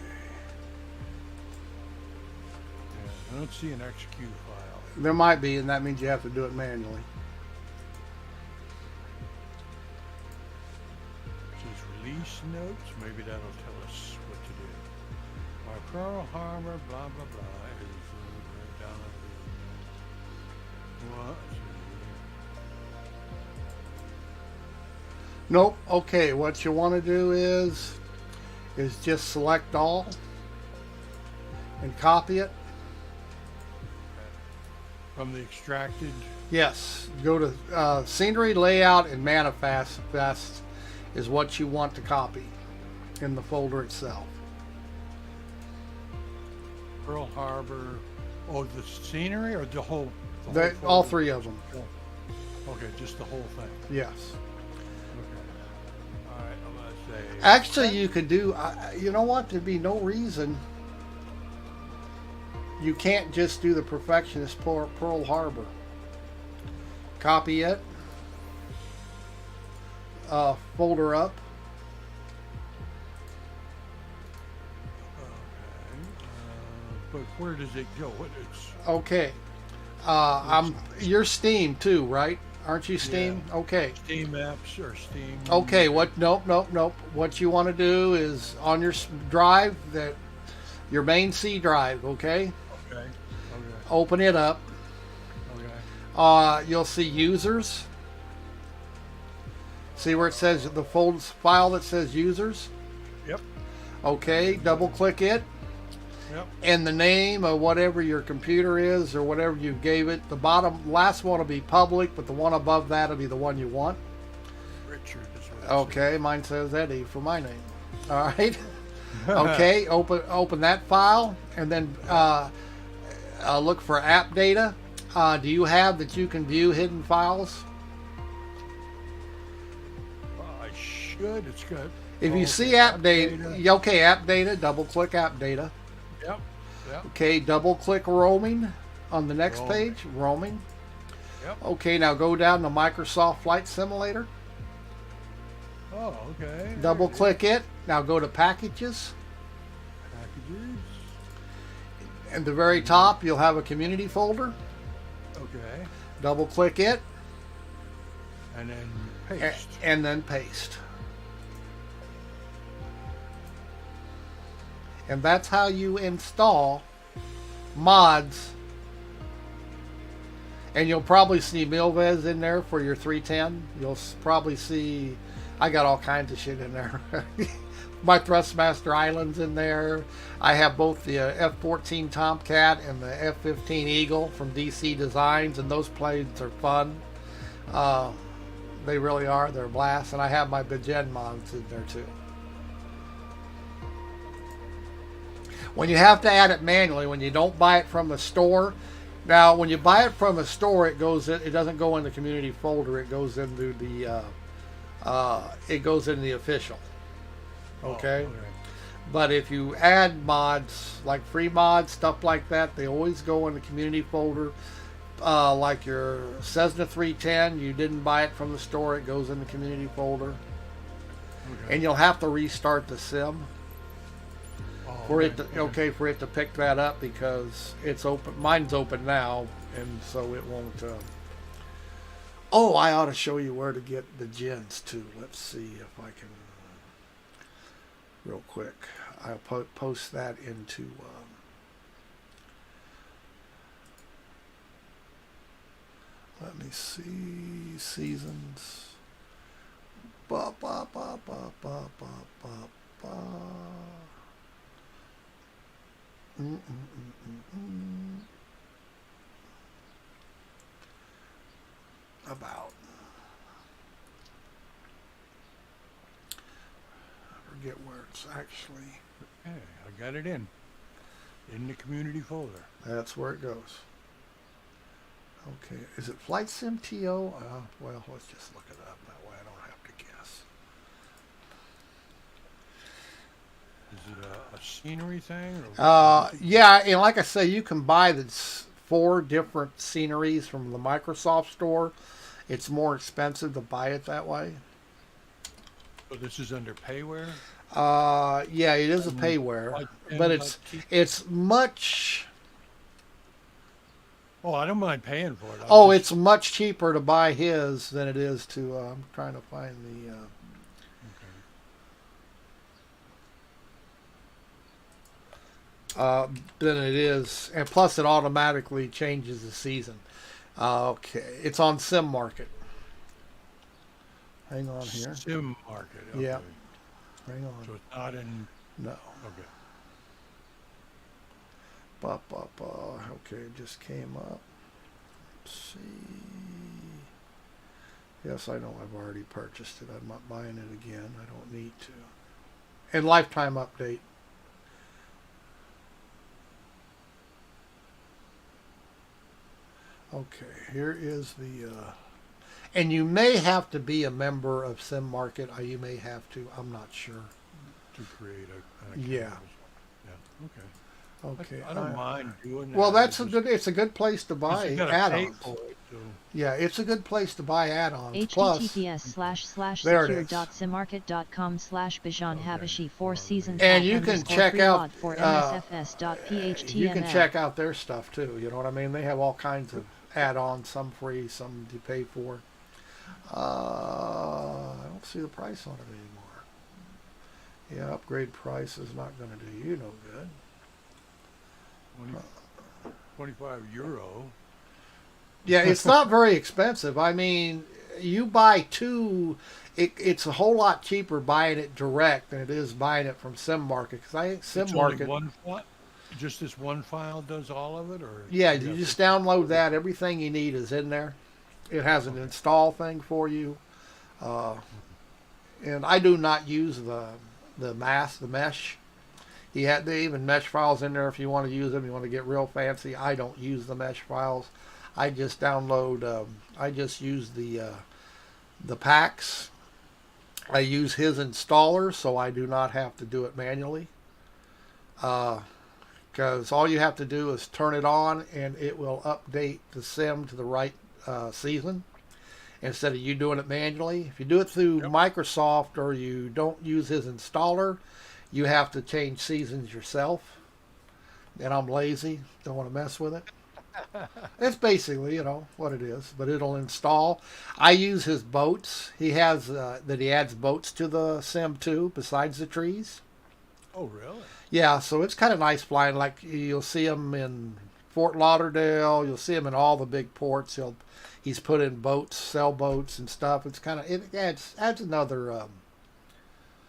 Yeah, I don't see an XQ file. There might be, and that means you have to do it manually. It says release notes. Maybe that'll tell us what to do. My Pearl Harbor, blah blah blah, is down at what? Nope. Okay, what you want to do is just select all and copy it. From the extracted. Yes, go to scenery, layout, and manifest is what you want to copy in the folder itself. Pearl Harbor. Oh, the scenery or the whole All folder? three of them. Okay, just the whole thing. Yes. Okay. All right, I'm gonna say. Actually, you could do. You know what? There'd be no reason. You can't just do the perfectionist Pearl Harbor. Copy it. Folder up. But where does it go? It's Okay. You're Steam too, right? Aren't you Steam? Yeah. Okay. Steam apps or Steam. Okay. What? Nope. What you want to do is on your drive, that your main C drive. Okay. Okay. Open it up. Okay. You'll see users. See where it says the file that says users? Yep. Okay, double click it. Yep. And the name of whatever your computer is or whatever you gave it. The last one will be public, but the one above that will be the one you want. Richard is what it Okay, mine says Eddie for my name. All right. Okay, open that file and then look for app data. Do you have that you can view hidden files? says. I should. It's good. If you see app data, okay, app data, double click app data. Yep. Yep. Okay, double click roaming on the next Roaming. page, roaming. Yep. Okay, now go down to Microsoft Flight Simulator. Oh, okay. Double click it. Now go to packages. Packages. At the very top, you'll have a community folder. Okay. Double click it And then paste. and then paste. And that's how you install mods. And you'll probably see Milviz in there for your 310. You'll probably see, I got all kinds of shit in there. My Thrustmaster Island's in there. I have both the F-14 Tomcat and the F-15 Eagle from DC Designs, and those planes are fun. They really are. They're a blast. And I have my Begen mods in there too. When you have to add it manually, when you don't buy it from the store, Now, when you buy it from a store, it goes in. It doesn't go in the community folder. It goes into the. It goes in the official. Okay. But if you add mods, like free mods, stuff like that, they always go in the community folder. Like your Cessna 310, you didn't buy it from the store, it goes in the community folder. Okay. And you'll have to restart the sim for it to pick that up, because it's open. Mine's open now, and so it won't. Oh, I ought to show you where to get the gens too. Let's see if I can. Real quick, I'll post that into. Let me see seasons. Ba ba ba ba ba ba ba ba. About. I forget where it's actually. Okay, I got it in the community folder. That's where it goes. Okay, is it Flight Sim TO? Well, let's just look it up. That way I don't have to guess. Is it a scenery thing? Or yeah, and like I say, you can buy the 4 different sceneries from the Microsoft store. It's more expensive to buy it that way. So this is under payware? Yeah, it is a payware, but it's much. Oh, I don't mind paying for it. It's much cheaper to buy his than it is to. I'm trying to find the. Than it is, and plus it automatically changes the season. Okay, it's on Sim Market. Hang on here. Sim Market. Okay. Yeah. Hang on. So it's not in. No. Okay. Okay, it just came up. Let's see. Yes, I know I've already purchased it. I'm not buying it again. I don't need to. And lifetime update. Okay, here is the. And you may have to be a member of Sim Market. You may have to. I'm not sure. To create an account. Yeah. Yeah. Okay. Okay. I don't mind doing that. Well, it's a good place to buy add-ons. Yeah, it's a good place to buy add-ons. https://secure.simmarket.com/Bijan 4 seasons. And you can check out for msfs.phtml. You can check out their stuff too. You know what I mean? They have all kinds of add-ons, some free, some you pay for. I don't see the price on it anymore. Yeah, upgrade price is not going to do you no good. 25 euro. Yeah, it's not very expensive. I mean, you buy 2, it's a whole lot cheaper buying it direct than it is buying it from Sim Market. Because I think Sim Market. Just this one file does all of it, or yeah, you just download that. Everything you need is in there. It has an install thing for you, and I do not use the mesh. They even mesh files in there if you want to use them. You want to get real fancy. I don't use the mesh files. I just download. I just use the packs. I use his installer, so I do not have to do it manually. Because all you have to do is turn it on, and it will update the sim to the right season instead of you doing it manually. If you do it through Microsoft or you don't use his installer, you have to change seasons yourself, and I'm lazy, don't want to mess with it. It's basically, what it is, but it'll install. I use his boats. He has he adds boats to the sim too, besides the trees. Oh, really? Yeah, so it's kind of nice flying. Like you'll see him in Fort Lauderdale. You'll see him in all the big ports. He's put in boats, sailboats and stuff. It's kind of it adds another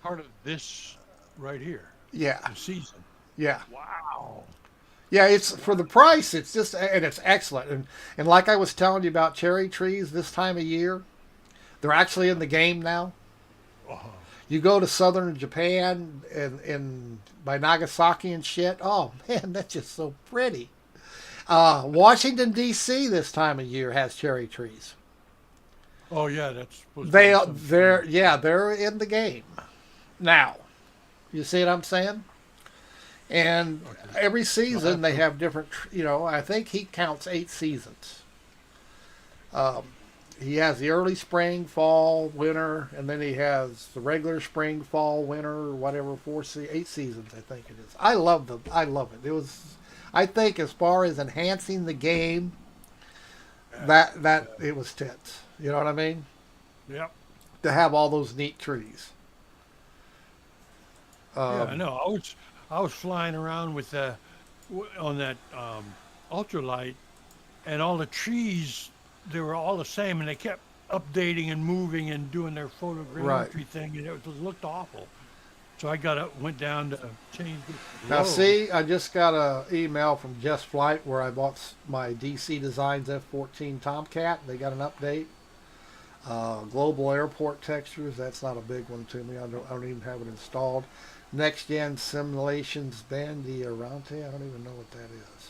part of this. Right here. Yeah. The season. Yeah. Wow. Yeah, it's for the price. It's just, and it's excellent. And like I was telling you about cherry trees this time of year, they're actually in the game now. Uh-huh. You go to southern Japan and by Nagasaki and shit. Oh man, that's just so pretty. Washington D.C. this time of year has cherry trees. Oh yeah, that's supposed to They be some. they're in the game now. You see what I'm saying? And Okay. every I'll season have they to. have different. I think he counts 8 seasons. Um, he has the early spring, fall, winter, and then he has the regular spring, fall, winter, or whatever 8 seasons. I think it is. I love them. I love it. It was. I think as far as enhancing the game, Yeah. that it was tits. You know what I mean? Yep. To have all those neat trees. Yeah, I Um, know. I was flying around with on that ultralight, and all the trees they were all the same, and they kept updating and moving and doing their right. photogrammetry thing, and it looked awful. So I got up, went down to change it. Now, Whoa! see, I just got a email from Just Flight where I bought my DC Designs F-14 Tomcat. They got an update. Global airport textures. That's not a big one to me. I don't even have it installed. Next Gen Simulations Bandiarante. I don't even know what that is.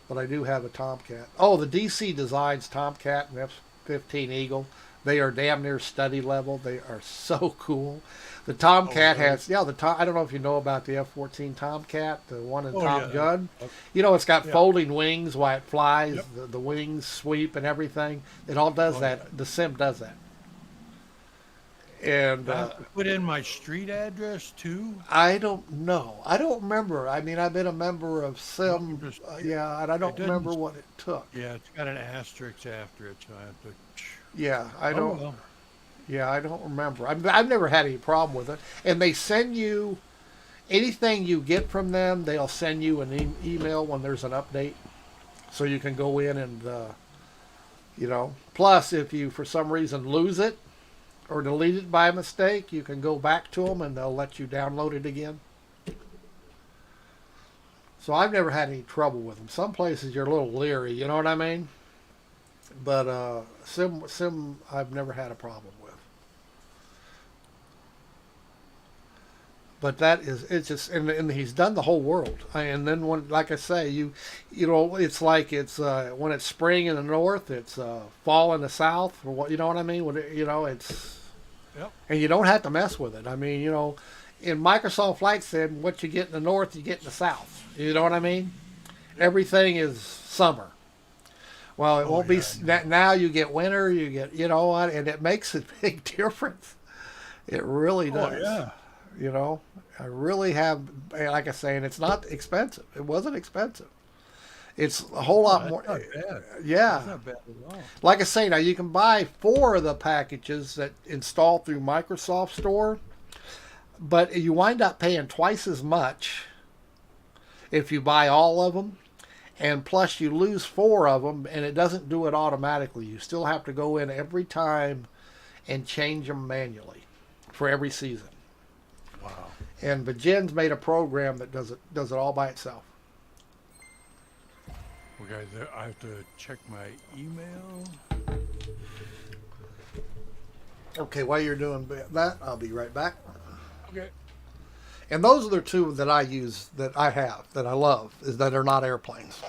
But I do have a Tomcat. Oh, the DC Designs Tomcat and F-15 Eagle. They are damn near study level. They are so cool. The Oh, Tomcat really? has, yeah, I don't know if you know about the F-14 Tomcat, the one in Oh yeah. Top Gun. Uh, It's got yeah. folding wings while it flies, Yep. the wings sweep and everything. It all does Oh yeah. that. The sim does that. And Do I have to put in my street address too? I don't know. I don't remember. I mean, I've been a member of No, sim, just yeah, and I it don't remember doesn't. what it took. Yeah, it's got an asterisk after it, so I have to. Yeah, I Oh don't. well. Yeah, I don't remember. I've never had any problem with it. And they send you anything you get from them. They'll send you an email when there's an update, so you can go in and Plus, if you for some reason lose it or delete it by mistake, you can go back to them and they'll let you download it again. So I've never had any trouble with them. Some places you're a little leery, you know what I mean? But sim I've never had a problem with. But it's just and he's done the whole world. And then when, like I say, it's like it's when it's spring in the north, it's fall in the south, or what, you know what I mean? It's, Yep. and you don't have to mess with it. I mean, in Microsoft Flight Sim, what you get in the north, you get in the south. You know what I mean? Everything is summer. Well, it Oh won't be yeah. I know. now. You get winter. You get, what, and it makes a big difference. It really Oh does. yeah. I really have, like I say, and it's not expensive. It wasn't expensive. It's a whole Oh, lot that's more. not bad. Yeah. That's not bad at all. Like I say, now you can buy 4 of the packages that install through Microsoft Store, but you wind up paying twice as much if you buy all of them. And plus, you lose 4 of them, and it doesn't do it automatically. You still have to go in every time and change them manually for every season. Wow. But Jen's made a program that does it all by itself. Okay, I have to check my email. Okay, while you're doing that, I'll be right back. Okay. And those are the 2 that I use, that I have, that I love, is that are not airplanes.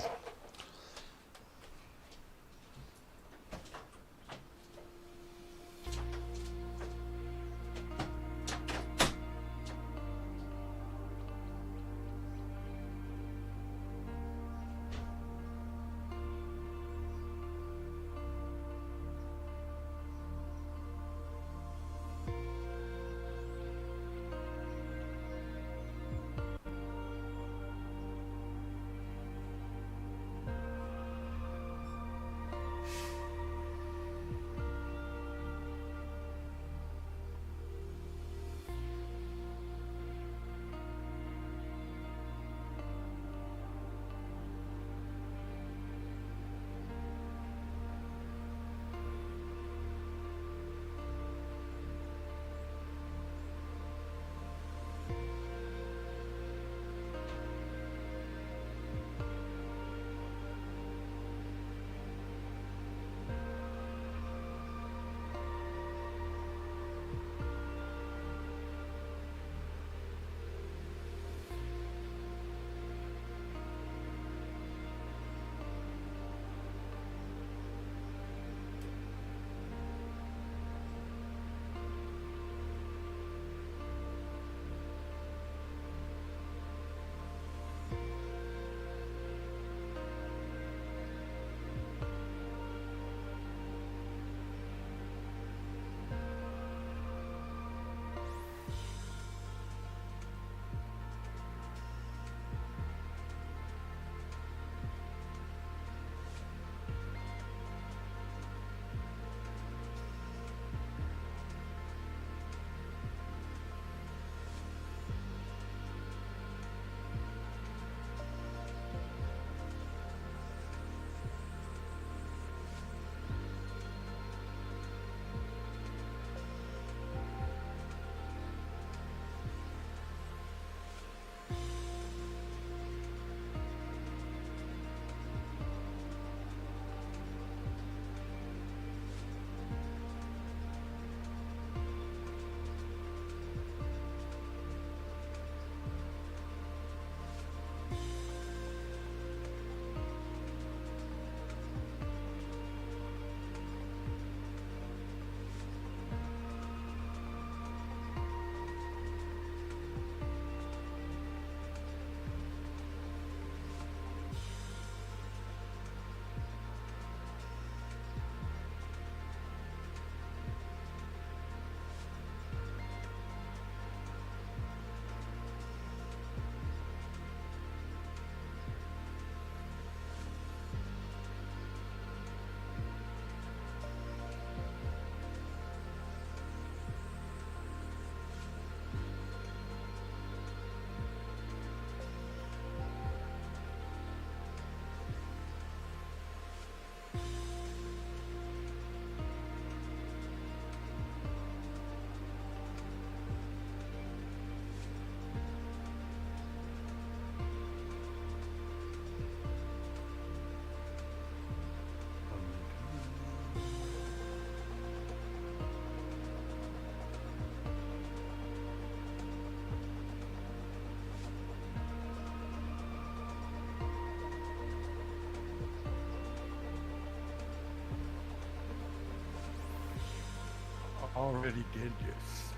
already did this.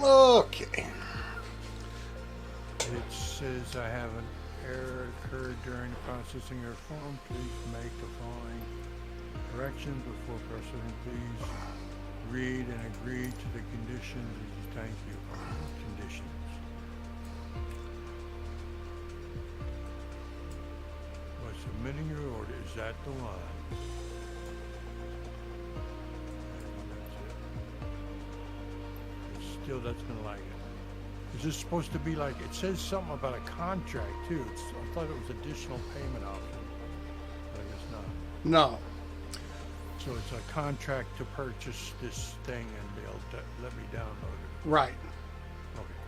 Okay. It says I have an error occurred during the processing of your form. Please make the following corrections before processing. Please read and agree to the conditions. Thank you. Conditions. By submitting your order, is that the one? That's it. It still doesn't like it. Is this supposed to be like, it says something about a contract too. I thought it was additional payment option, but I guess not. No. So it's a contract to purchase this thing and be able to let me download it. Right. Okay.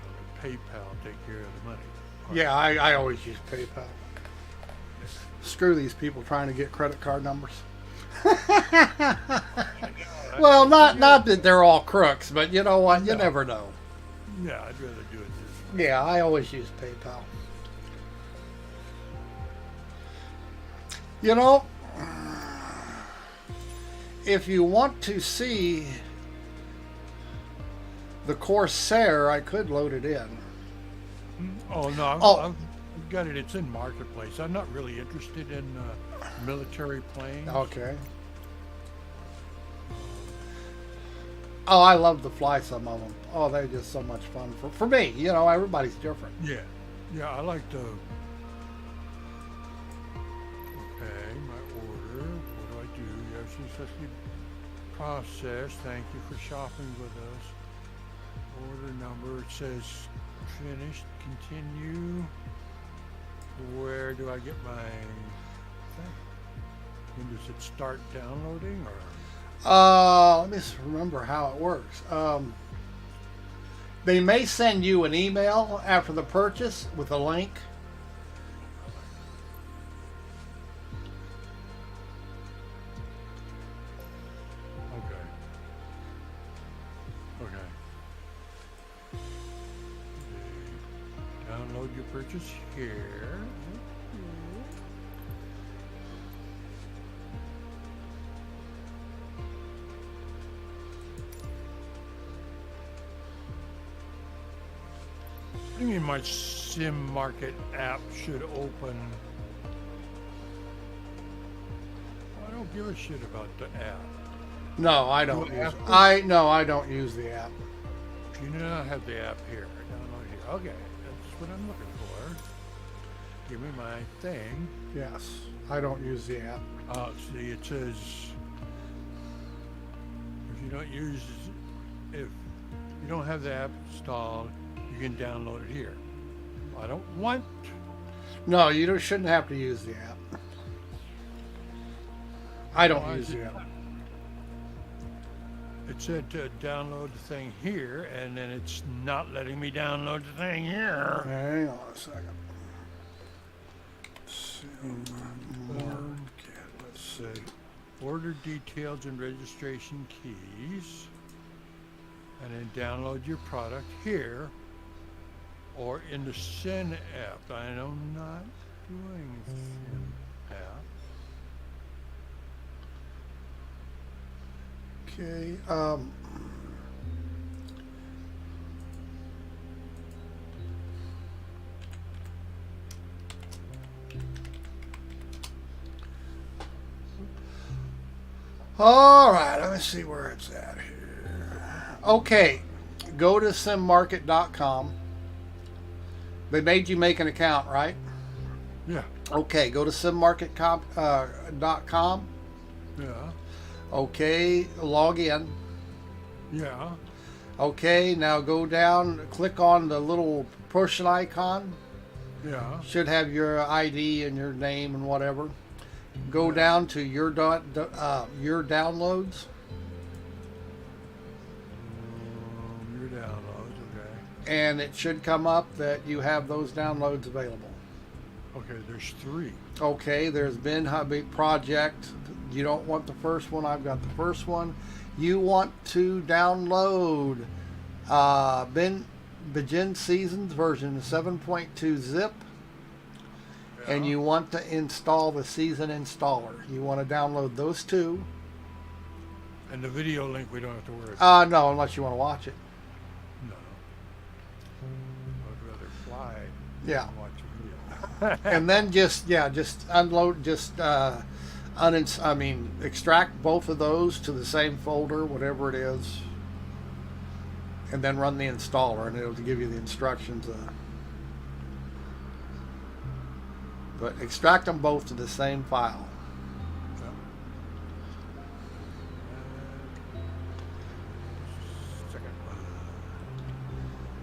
So let PayPal take care of the money. Yeah, I always use PayPal. Screw these people trying to get credit card numbers. Well, not that they're all crooks, but you know what? You never know. Yeah, I'd rather do it this way. Yeah, I always use PayPal. You know, if you want to see the Corsair, I could load it in. Oh, no, I've got it. It's in Marketplace. I'm not really interested in military planes. Okay. Oh, I love to fly some of them. Oh, they're just so much fun for me. You know, everybody's different. Yeah. Yeah, I like to... Okay, my order. What do I do? Yes, successfully processed. Thank you for shopping with us. Order number. It says finished. Continue. Where do I get my thing? When does it start downloading or... Let me just remember how it works. They may send you an email after the purchase with a link. Okay. Okay. Download your purchase here. I mean, my Sim Market app should open. I don't give a shit about the app. No, I don't Do I use have it. to? I don't use the app. You do not have the app here. Download here. Okay, that's what I'm looking for. Give me my thing. Yes, I don't use the app. See, it says if you don't have the app installed, you can download it here. I don't want. No, shouldn't have to use the app. I don't Why use is the it- app. It said to download the thing here, and then it's not letting me download the thing here. Hang on a second. Sim Market. Let's see. order details and registration keys, and then download your product here or in the Send app. I am not doing Send app. Okay. All right, let me see where it's at here. Okay, go to simmarket.com. They made you make an account, right? Yeah. Okay, go to simmarket.com. Yeah. Okay, log in. Yeah. Okay, now go down, click on the little person icon. Yeah. Should have your ID and your name and whatever. Go down to your downloads. Your downloads, okay. And it should come up that you have those downloads available. Okay, there's 3. Okay, there's Bin Hubby Project. You don't want the first one. I've got the first one. You want to download Begin Seasons version 7.2 zip. And you want to install the season installer. You want to download those 2. And the video link we don't have to worry about. No, unless you want to watch it. No. I'd rather fly Yeah. than watch a video. And then just unload, extract both of those to the same folder, whatever it is, and then run the installer, and it'll give you the instructions. But extract them both to the same file.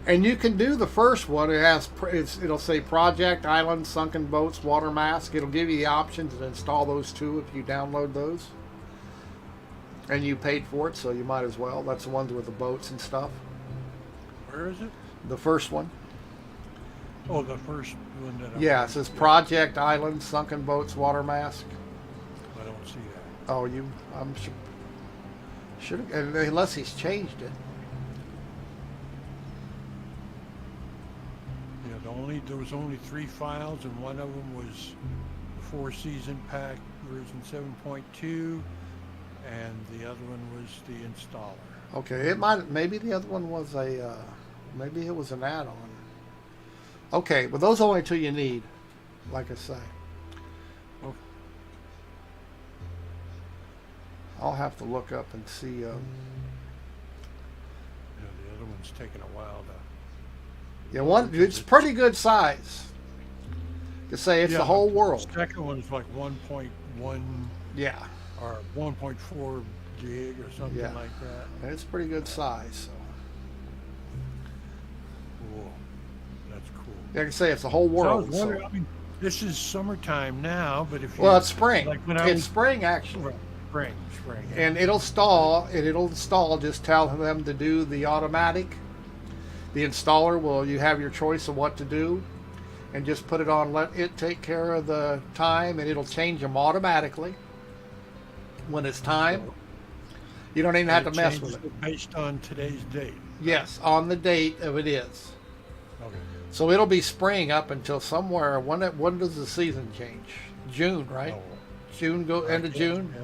And you can do the first one. It'll say Project, Island, Sunken Boats, Water Mask. It'll give you the option to install those 2 if you download those. And you paid for it, so you might as well. That's the ones with the boats and stuff. Where is it? The first one. Oh, the first one that Yeah, it says Project, Island, Sunken Boats, Water Mask. I don't see that. Oh, I'm sure. Should have, unless he's changed it. Yeah, there was only 3 files, and one of them was the 4-season pack version 7.2, and the other one was the installer. Okay, maybe the other one was maybe it was an add-on. Okay, but those are only 2 you need, like I say. Okay. I'll have to look up and see. Yeah, the other one's taking a while to. Yeah, it's pretty good size. To say it's the whole world. The second one is like 1.1. Yeah. Or 1.4 gig or something like that. And it's pretty good size. So. Cool. That's cool. Like I say, it's the whole world. So I was wondering, I mean, this is summertime now, but if it's spring. Like it's spring actually. Spring. Yeah. And it'll install. Just tell them to do the automatic. The installer you have your choice of what to do, and just put it on. Let it take care of the time, and it'll change them automatically when it's time. You don't even have to mess with it. Based on today's date. Yes, on the date of it is. Okay. So it'll be spring up until somewhere. When does the season change? June, right? Oh, June end of June, yeah.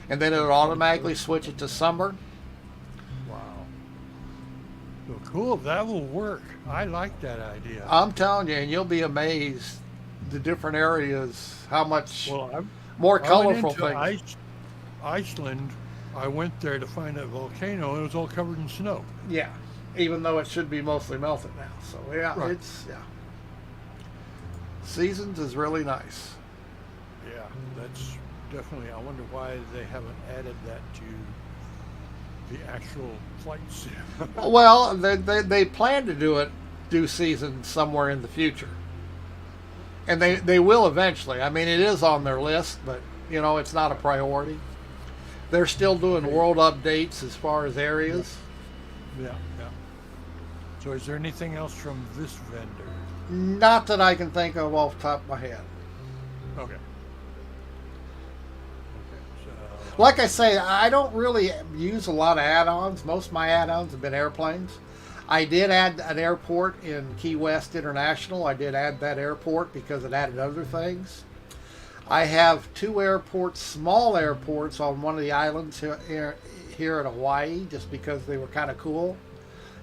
and then it'll automatically switch it to summer. Wow. Well, cool. That will work. I like that idea. I'm telling you, and you'll be amazed the different areas, how much more I colorful went into things. Iceland. I went there to find a volcano, and it was all covered in snow. Yeah, even though it should be mostly melted now. So yeah, Right. Seasons is really nice. Yeah, that's definitely. I wonder why they haven't added that to the actual flights. Well, they plan to do seasons somewhere in the future, and they will eventually. I mean, it is on their list, but it's not a priority. They're still doing world updates as far as areas. Yeah. So is there anything else from this vendor? Not that I can think of off the top of my head. Okay. So Like I say, I don't really use a lot of add-ons. Most of my add-ons have been airplanes. I did add an airport in Key West International. I did add that airport because it added other things. I have 2 airports, small airports, on one of the islands here in Hawaii, just because they were kind of cool.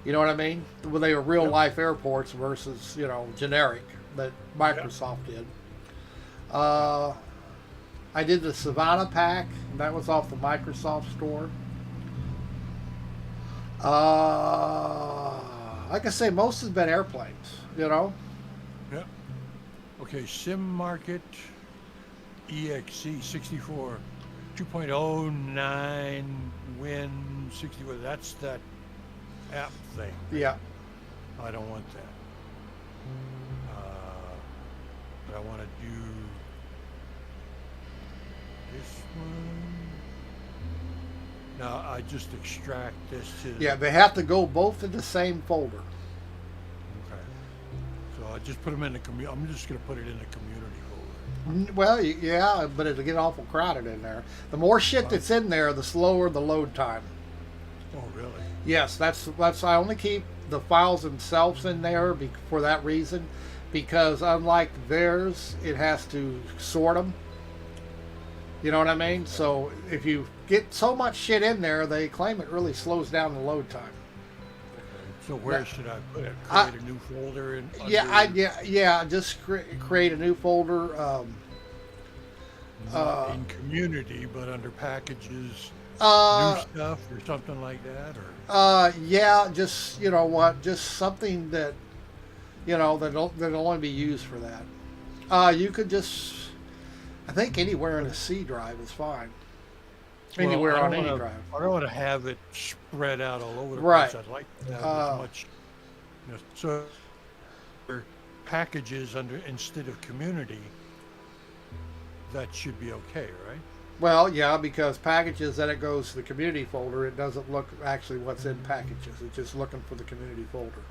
You know what I mean? Well, they were real life airports versus, generic that Microsoft did. I did the Savannah pack. That was off the Microsoft store. Like I say, most has been airplanes, Yeah. Okay, Sim Market EXC 64 2.09 Win 64. That's that app thing. Yeah. I don't want that. But I want to do this one. Now I just extract this to. Yeah, they have to go both in the same folder. Okay. So I just put them in the community. I'm just going to put it in the community folder. Well, yeah, but it'll get awful crowded in there. The more shit that's in there, the slower the load time. Oh, really? Yes, that's I only keep the files themselves in there for that reason, because unlike theirs, it has to sort them. You know what I mean? So if you get so much shit in there, they claim it really slows down the load time. So where should I put it? Create a new folder and. Just create a new folder. Not in community, but under packages, new stuff or something like that, or. Just just something that, that'll only be used for that. You could just, I think anywhere in a C drive is fine. Anywhere on any drive. I don't want to have it spread out all over the right. place. I'd like to have as much. So packages under instead of community. That should be okay, right? Well, yeah, because packages, then it goes to the community folder. It doesn't look actually what's in packages. It's just looking for the community folder.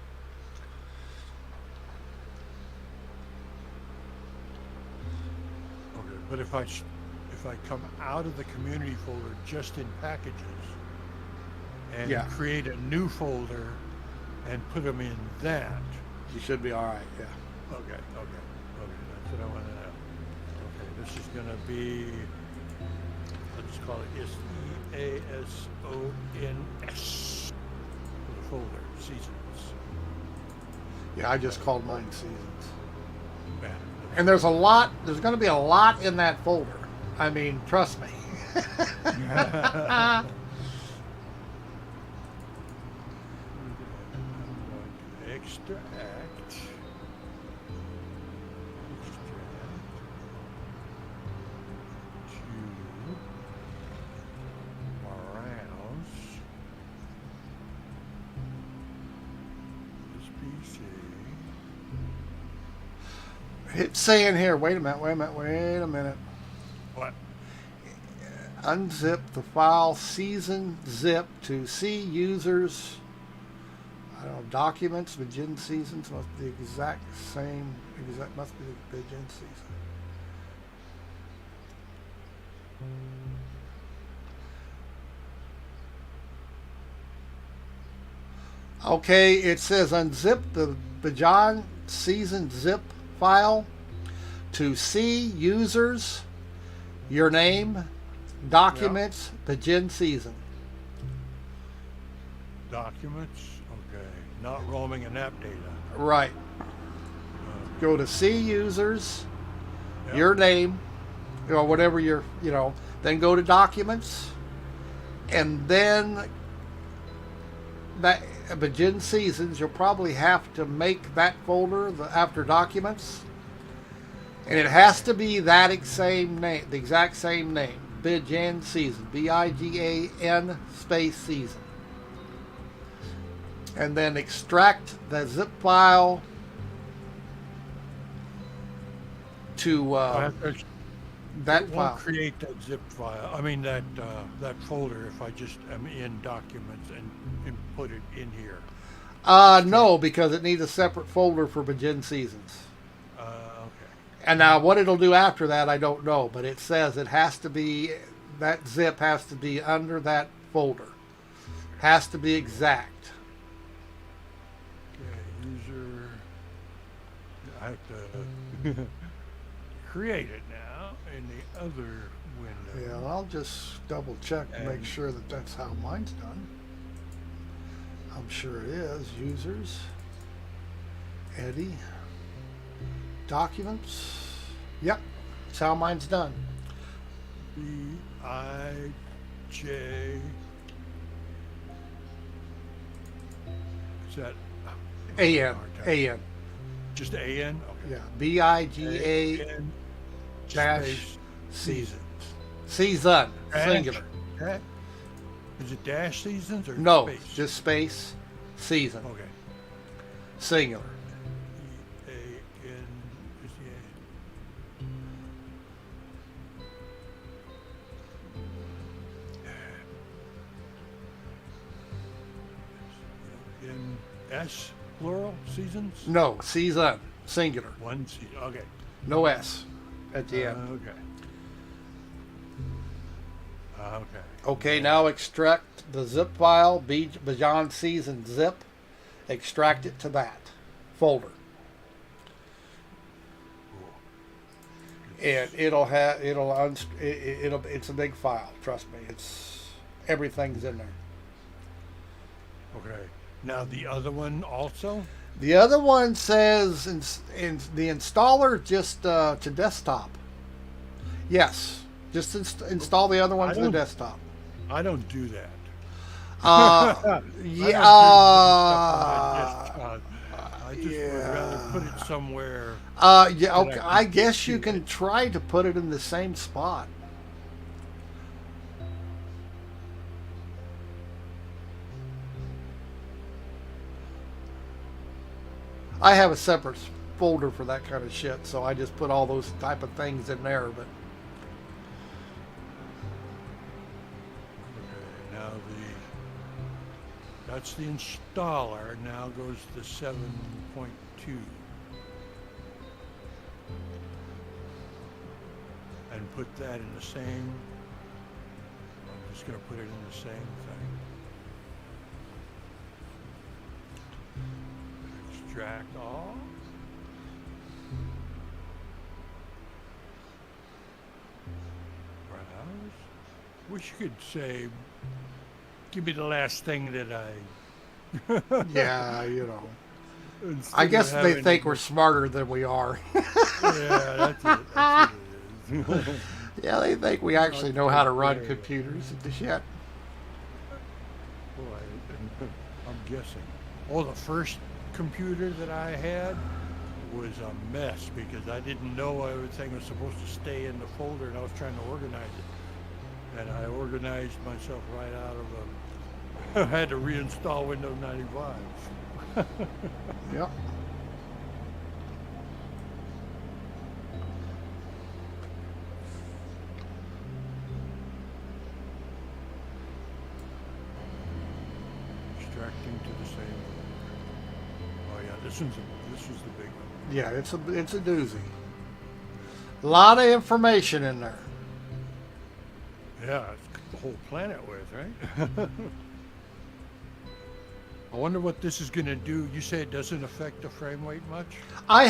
Okay, but if I come out of the community folder just in packages and create a new folder and put them in that, you should be all right. Yeah. Okay. That's what I want to know. Okay, this is going to be, let's call it SEASONS for the folder, seasons. Yeah, I just called mine seasons. Yeah. And there's going to be a lot in that folder. I mean, trust me. Extract. It's saying here, wait a minute. What? Unzip the file season zip to C users. I don't know, documents, begin seasons must be the exact same. Must be the begin season. Okay, it says unzip the begin season zip file to C users, your name, documents, begin season. Documents, okay. Not roaming and app data. Right. Go to C users, your name, whatever your, then go to documents, and then that begin seasons, you'll probably have to make that folder after documents, and it has to be that same name, the exact same name, begin season, BIGAN space season, and then extract the zip file to that it file. won't create that zip file. I mean that folder if I just am in documents and put it in here. No, because it needs a separate folder for begin seasons. Okay. And now what it'll do after that, I don't know, but it says it has to be that zip has to be under that folder. Has to be exact. Okay, user. I have to create it now in the other window. Yeah, I'll just double check to make sure that that's how mine's done. I'm sure it is. Users, Eddie, documents. Yep, that's how mine's done. B-I-J. Is that A-N, A-N. just A-N? Okay. Yeah, B-I-G-A A-N dash space season. Season, dash- singular. dash- Is it dash seasons or No, space? just space, season, Okay. singular. E-A-N is the A. In S, plural, seasons? No, season, singular. One season, okay. No S at the end. Okay. Okay. Okay, now extract the zip file, Beyond Season zip. Extract it to that folder. And it's a big file, trust me. Everything's in there. Okay. Now the other one also? The other one says in the installer just to desktop. Yes, just install the other one to the desktop. I don't do that. Yeah. I just would rather put it somewhere. Yeah. Okay. I guess you can try to put it in the same spot. I have a separate folder for that kind of shit, so I just put all those type of things in there. But Okay, now that's the installer. Now goes to 7.2. And put that in the same. I'm just going to put it in the same thing. Extract all. Browse. Wish you could say, give me the last thing that I. yeah, you know. Instead I of guess they having think to- we're smarter than we are. Yeah, that's it. That's what it is. Yeah, they think we actually know how to run computers and shit. Boy, I'm guessing. Oh, the first computer that I had was a mess because I didn't know everything was supposed to stay in the folder, and I was trying to organize it. And I organized myself right out of I had to reinstall Windows 95. Yep. Extracting to the same. Oh yeah, this was the big one. Yeah, it's a doozy. A lot of information in there. Yeah, it's the whole planet with, right? I wonder what this is going to do. You say it doesn't affect the frame rate much? I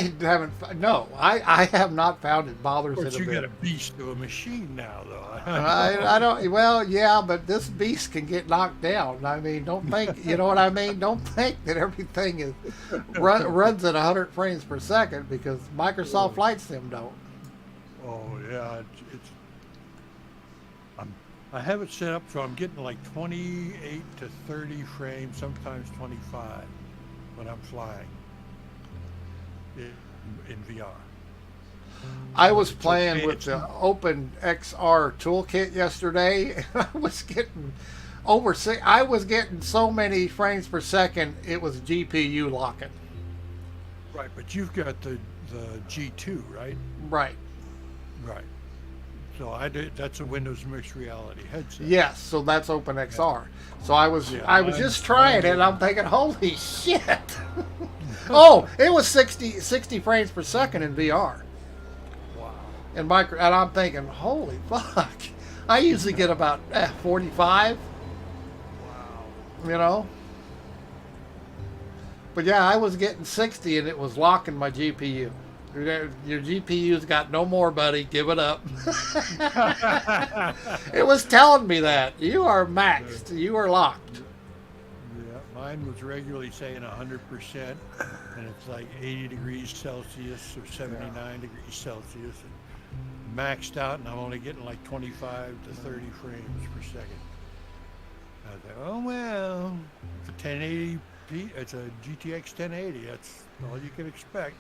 have not found it bothers Of it course, a you got bit. a beast of a machine now, though. I don't. Well, yeah, but this beast can get knocked down. I mean, don't think. You know what I mean? Don't think that everything is runs at 100 frames per second because Microsoft Flight Sim don't. Oh yeah, I have it set up so I'm getting like 28 to 30 frames, sometimes 25 when I'm flying in VR. I was playing with the Open XR toolkit yesterday, and I was getting I was getting so many frames per second. It was GPU locking. Right, but you've got the G2, right? Right. Right. So that's a Windows mixed reality headset. Yes. So that's Open XR. So I was just trying it, and I'm thinking, holy shit! Oh, it was 60 frames per second in VR. Wow. And I'm thinking, holy fuck! I usually get about 45. You know. But yeah, I was getting 60 and it was locking my GPU. Your GPU's got no more, buddy. Give it up. It was telling me that. You are maxed. You are locked. Yeah, mine was regularly saying 100%, and it's like 80 degrees Celsius or 79 degrees Celsius. And maxed out, and I'm only getting like 25 to 30 frames per second. I was like, oh, well, it's a 1080p. It's a GTX 1080. That's all you can expect.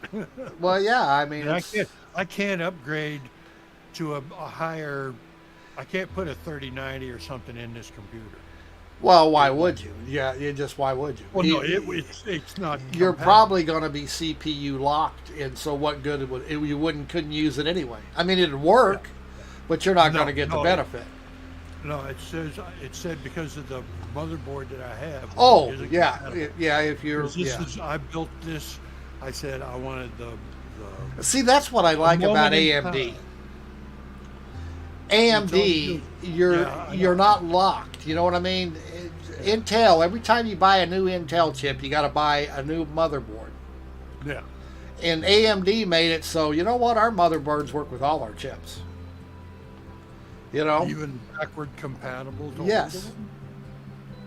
Well, yeah, I mean, And I can't upgrade to a higher. I can't put a 3090 or something in this computer. well, why would you? Yeah, why would you? Well, no, it's not. You're compatible. probably going to be CPU locked, and so what good it would you couldn't use it anyway. I mean, it'd work, but you're not No, going to get the no, benefit. No, it said because of the motherboard that I have. Oh, it isn't yeah, compatible. yeah. If you're, 'Cause I built this. I said I wanted the See, that's what I like about moment in AMD. time. AMD, Yeah, I you're know. not locked. You know what I mean? Intel. Every time you buy a new Intel chip, you got to buy a new motherboard. Yeah. And AMD made it so you know what? Our motherboards work with all our chips. You know? Even backward compatible. To Yes. older ones?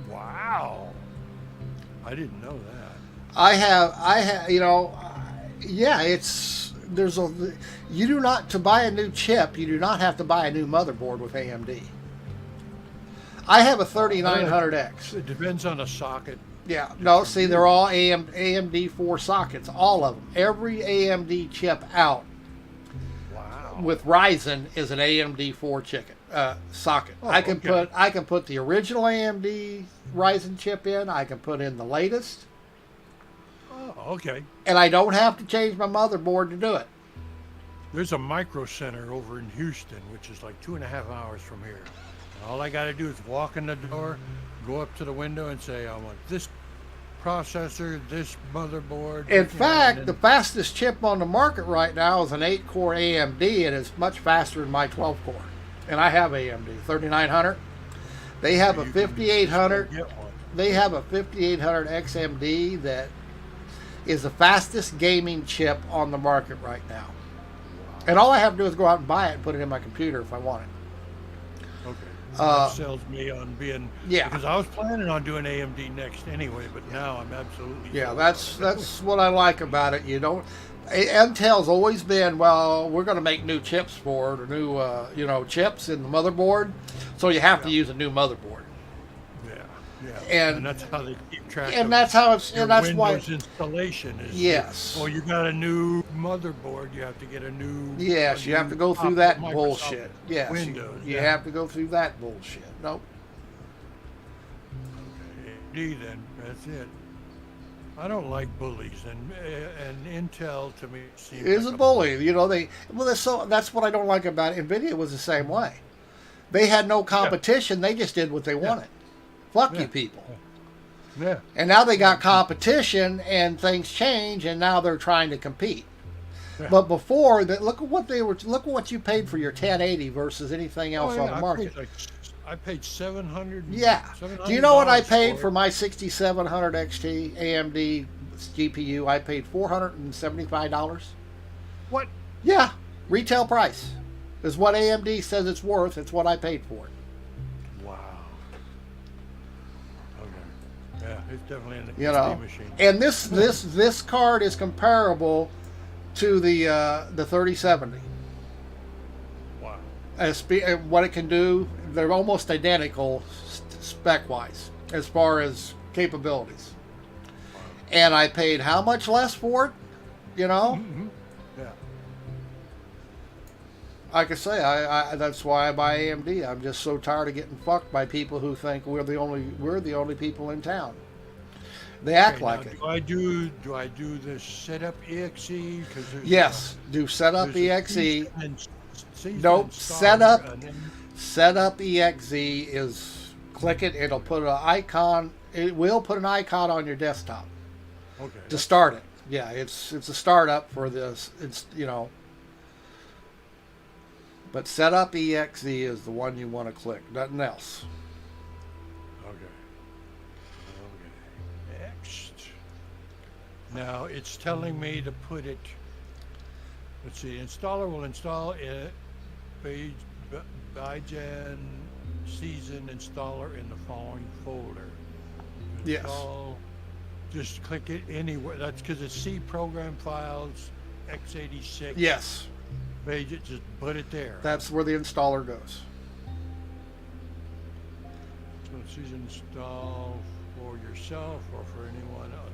Wow. I didn't know that. I have, yeah, you do not, to buy a new chip, you do not have to buy a new motherboard with AMD. I have a 3900X. It depends on the socket. Yeah, no, see, they're all AMD 4 sockets, all of them. Every AMD chip out Wow. with Ryzen is an AMD 4 socket. Oh, I can okay. put the original AMD Ryzen chip in. I can put in the latest. Oh, okay. And I don't have to change my motherboard to do it. There's a micro center over in Houston, which is like 2.5 hours from here. And all I got to do is walk in the door, go up to the window, and say, I want this processor, this motherboard. In fact, the fastest chip on the market right now is an 8-core AMD, and it's much faster than my 12-core. And I have AMD 3900. They have a 5800. Get one. They have a 5800 XMD that is the fastest gaming chip on the market right now. And all I have to do is go out and buy it and put it in my computer if I want it. Okay. Uh, That sells me on being. Yeah. Because I was planning on doing AMD next anyway, but now I'm absolutely. Yeah, sold. that's what I like about it. You don't. Intel's always been, well, we're going to make new chips for it, or new chips in the motherboard, so you have to use a new motherboard. Yeah. And that's how they keep track. And of that's how it's. your And that's why. Windows installation is. Yes. Oh, you got a new motherboard. You have to get a new. Yes, a you have new to go through op- that Microsoft bullshit. Yes, Windows. you yeah. have to go through that bullshit. Nope. AMD then. That's it. I don't like bullies, and Intel to me seems It is like a bully. That's what I don't like about it. Nvidia was the same way. They had no competition. They just did what they wanted. Fuck you, people. Yeah. And now they got competition, and things change, and now they're trying to compete. Yeah. But before that, look at what you paid for your 1080 versus anything else on the market. I paid $700. Yeah. Do you know what I paid for it. my 6700 XT AMD GPU? I paid $475. What? Yeah, retail price is what AMD says it's worth. It's what I paid for it. Wow. Okay. Yeah, it's definitely an You XP know, machine. and this card is comparable to the 3070. Wow. What it can do, they're almost identical spec wise as far as capabilities. And I paid how much less for it? You know. Mm-hmm. Yeah. Like I say, I that's why I buy AMD. I'm just so tired of getting fucked by people who think we're the only people in town. They act Okay, like now, it. Do I do this setup exe? Yes, do setup exe. Nope. Nope, setup exe is click it. It'll put an icon. It will put an icon on your desktop Okay. to start it. Yeah, it's a startup for this. It's But Setup EXE is the one you want to click, nothing else. Okay. Next. Now it's telling me to put it. Let's see. Installer will install it. Bygen season installer in the following folder. Yes. Install, just click it anywhere. That's because it's C program files, x86. Yes. Page it, just put it there. That's where the installer goes. So it's easy to install for yourself or for anyone else.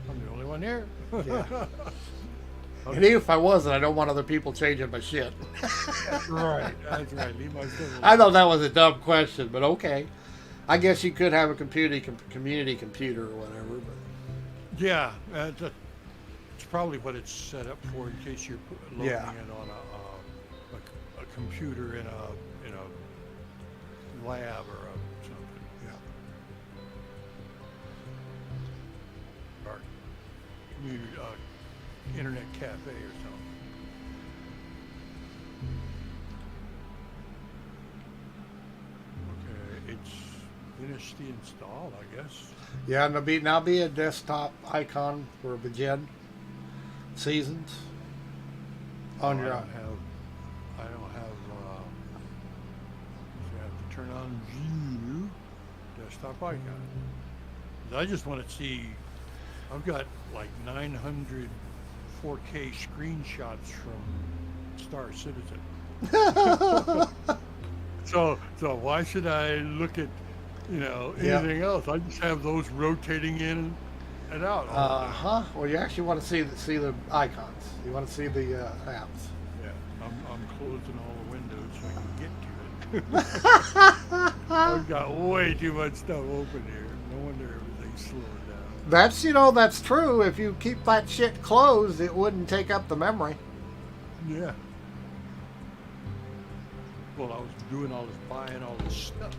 I'm the only one here. Yeah. And even if I wasn't, I don't want other people changing my shit. Right, that's right. Leave my phone I thought that was a dumb question, but okay. I guess you could have a community computer or whatever. But Yeah, that's probably what it's set up for in case you're loading Yeah. it on a computer in a lab or something. yeah. Or community, internet cafe or something. Okay, it's finished the install, I guess. Yeah, and there'll now be a desktop icon for Begin Seasons on your I don't have, so I have to turn on view, desktop icon. I just want to see, I've got like 900 4K screenshots from Star Citizen. So why should I look at, anything else? I just have those rotating in and out all the time. Well, you actually want to see the icons. You want to see the apps. Yeah, I'm closing all the windows so I can get to it. I've got way too much stuff open here. No wonder everything's slowing down. That's true. If you keep that shit closed, it wouldn't take up the memory. Yeah. Well, I was doing all this, buying all this stuff.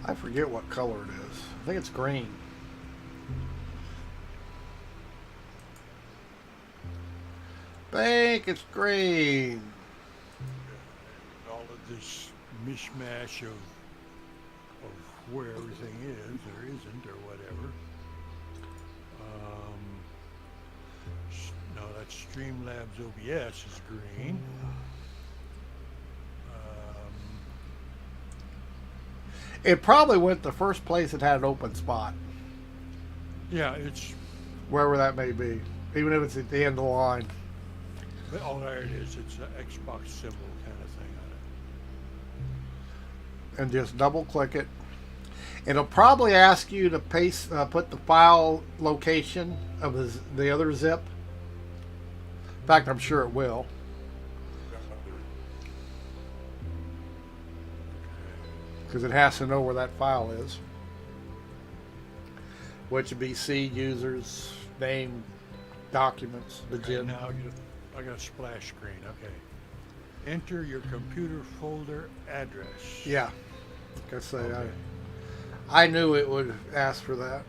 I forget what color it is. I think it's green. Think it's green. All of this mishmash of where everything is or isn't or whatever. No, that's Streamlabs OBS is green. It probably went the first place it had an open spot, Yeah, it's. wherever that may be, even if it's at the end of the line. Oh, there it is. It's an Xbox symbol kind of thing on it. And just double click it. It'll probably ask you to put the file location of the other zip. In fact, I'm sure it will. Because it has to know where that file is. Which would be C, users, name, documents, Begin. Now I got a splash screen. Okay. Enter your computer folder address. Yeah. Like I say, Okay. I knew it would ask for that.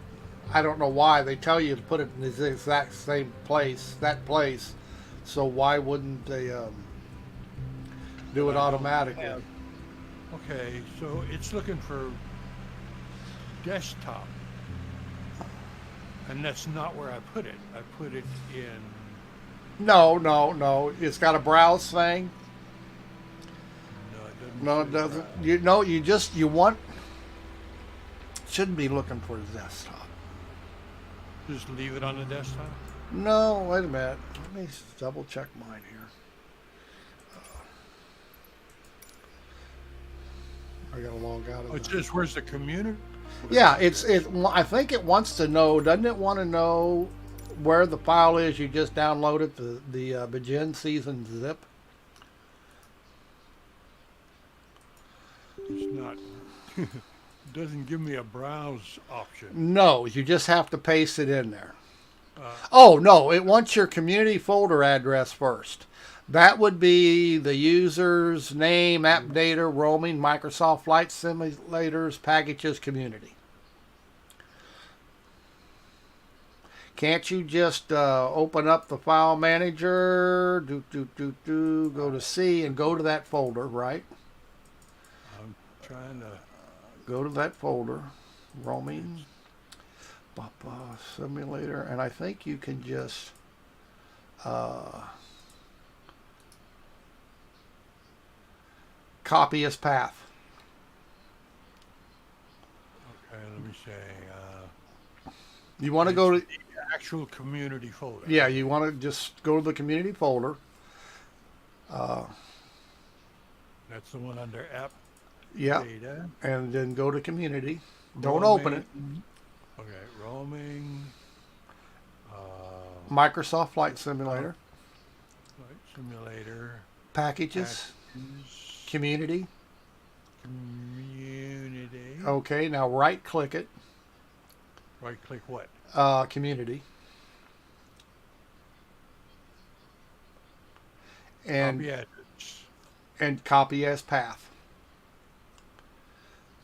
I don't know why. They tell you to put it in the exact same place, that place. So why wouldn't they do it automatically? Okay, so it's looking for desktop. And that's not where I put it. I put it in. No. It's got a browse thing. No, No, it doesn't. it say doesn't. You want. Shouldn't be looking for the desktop. Just leave it on the desktop? No, wait a minute. Let me double check mine here. I gotta log out of It's it. just where's the community? Yeah, I think it wants to know. Doesn't it want to know where the file is you just downloaded, the Begin season zip? It's not. It doesn't give me a browse option. No, you just have to paste it in there. Oh, no, it wants your community folder address first. That would be the user's name, app data, roaming, Microsoft Flight Simulators, packages, community. Can't you just open up the file manager, go to C and go to that folder, right? I'm trying to Go to that folder, roaming, simulator, and I think you can just copy as path. Okay, let me say. You want to go to, The actual community folder. yeah, you want to just go to the community folder. That's the one under app Yeah, data. and then go to community. Don't open it. Okay, roaming. Microsoft Flight Simulator, Flight simulator. packages, Packages, community. community. Okay, now right click it, Right click what? community. Copy address. And copy as path.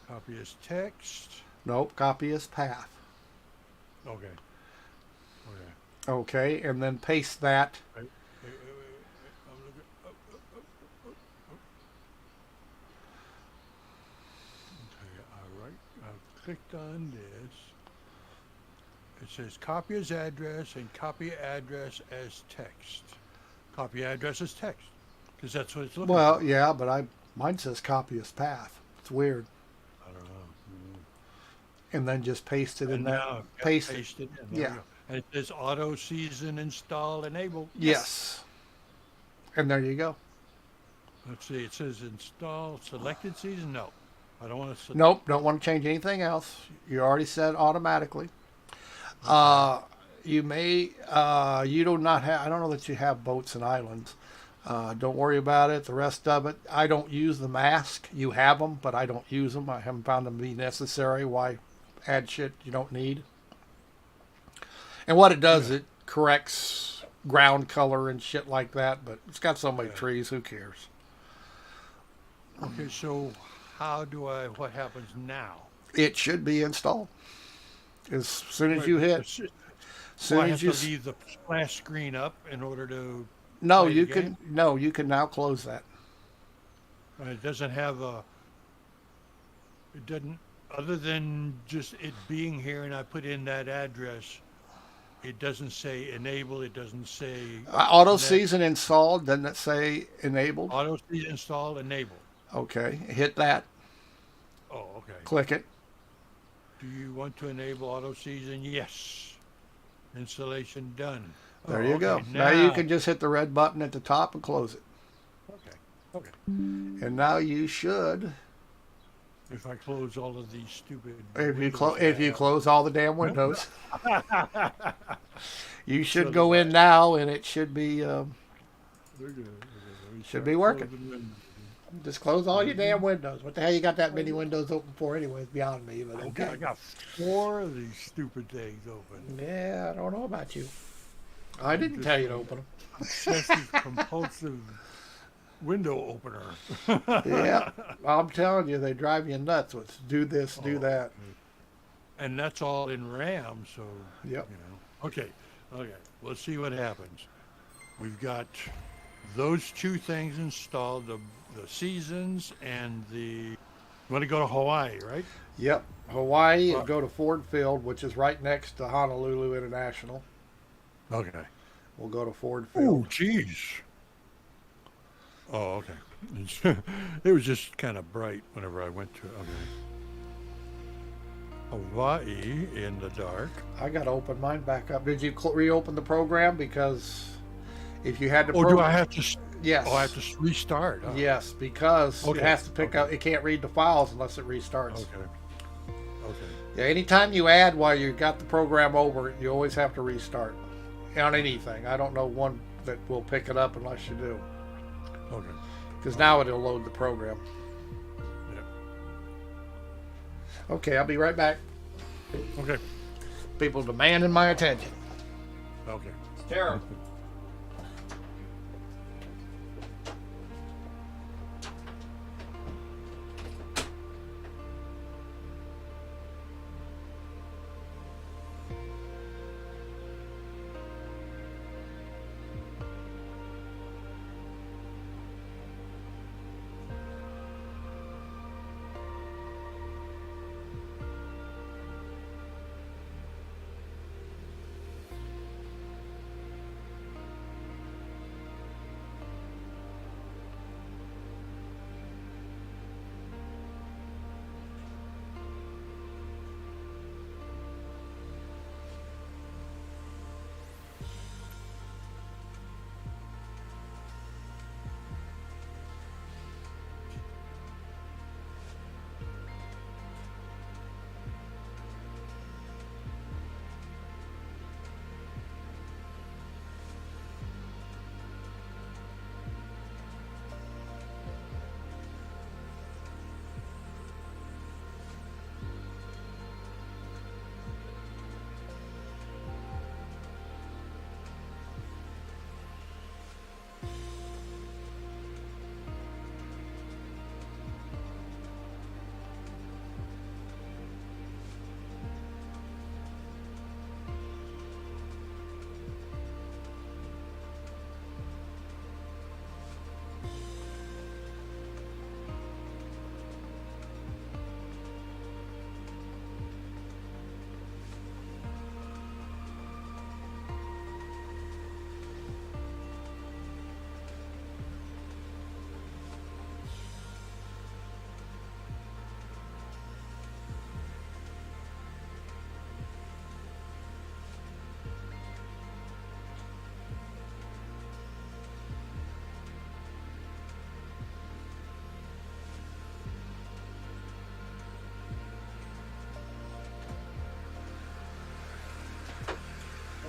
Copy as text. Nope, copy as path. Okay. Okay. Okay, and then paste that. Wait. I'm looking. Okay, I've clicked on this. It says copy as address and copy address as text. Copy address as text. Because that's what it's looking Well, for. yeah, but mine says copy as path. It's weird. I don't know. And then just paste it in And that. now Paste it. paste it in. There Yeah. we go. And it says auto season install enable. Yes. And there you go. Let's see. It says install selected season. No, I don't want to. Nope, don't want to change anything else. You already said automatically. You may, you do not have, I don't know that you have boats and islands. Don't worry about it. The rest of it, I don't use the mask. You have them, but I don't use them. I haven't found them to be necessary. Why add shit you don't need? And what it does, it corrects ground color and shit like that, but it's got so many trees, who cares? Okay, so what happens now? It should be installed. As soon as Wait, you hit, s- soon I as have you, to leave the splash screen up in order to. no, play you the can, game? no, you can now close that. It doesn't have a. It doesn't. Other than just it being here, and I put in that address. It doesn't say enable. It doesn't say Auto net. season installed, doesn't it say enabled? Auto season install enable. Okay, hit that, Oh, okay. click it. Do you want to enable auto season? Yes. Installation done. There Oh, you okay, go. Now you can just hit the red button at the top and close it. Okay. Okay. And now you should, If I close all of these stupid. if you close all the damn windows, you should So go the- in now and it should be, should be working. Just close all your damn windows. What the hell you got that many windows open for anyway? It's beyond me, but I okay. got 4 of these stupid things open. Yeah, I don't know about you. I didn't tell you to open them. Obsessive compulsive window opener. Yeah, I'm telling you, they drive you nuts with do this, do that. And that's all in RAM, so Yep. you know. Okay. Let's see what happens. We've got those 2 things installed, the seasons and the. You want to go to Hawaii, right? Yep. Hawaii and Right. go to Ford Field, which is right next to Honolulu International. Okay. We'll go to Ford Oh, Field. jeez. Oh, okay. It was just kind of bright whenever I went to. Okay. Hawaii in the dark. I got to open mine back up. Did you reopen the program? Because if you had to. Oh, do I have to? Yes. Oh, I have to restart. Huh? Yes, because Okay, it has to pick okay. up. It can't read the files unless it restarts. Okay. Okay. Yeah, anytime you add while you got the program over, you always have to restart on anything. I don't know one that will pick it up unless you do, Okay. because now it'll load the program. Yeah. Okay, I'll be right back. Okay. People demanding my attention. Okay. It's terrible.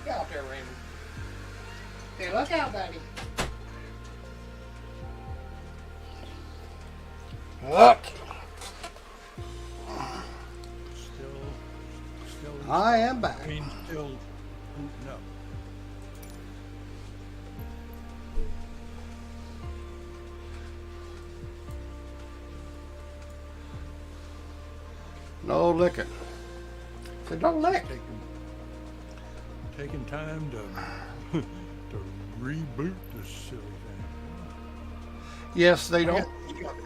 Look out there, Raymond. Hey, look out, buddy. Look. Still. I am back. I mean, still. No. No licking. So don't lick. Taking time to to reboot this silly thing. Yes, they don't.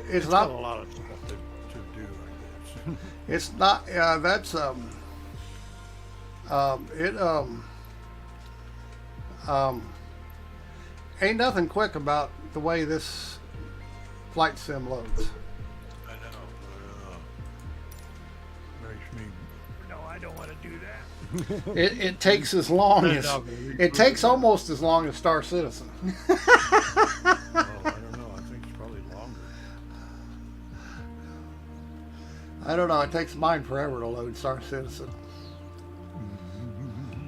It's got not. a lot of stuff to do, I guess. It's not. That's ain't nothing quick about the way this flight sim loads. I know. Makes me. No, I don't want to do that. It takes as long as it takes almost as long as Star Citizen. Oh, I don't know. I think it's probably longer. I don't know. It takes mine forever to load Star Citizen.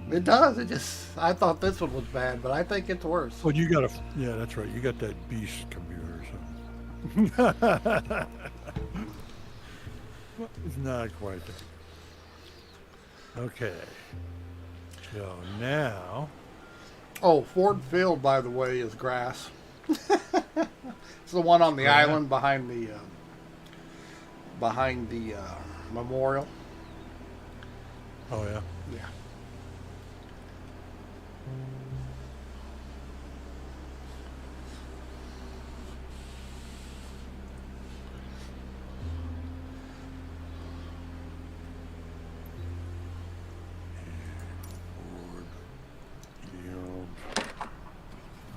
It does. It just. I thought this one was bad, but I think it's worse. Well, you got yeah, that's right. You got that beast computer or something. Well, it's not quite that. Okay. So now. Oh, Ford Field, by the way, is grass. It's the one on the island behind the memorial. Oh yeah. Yeah.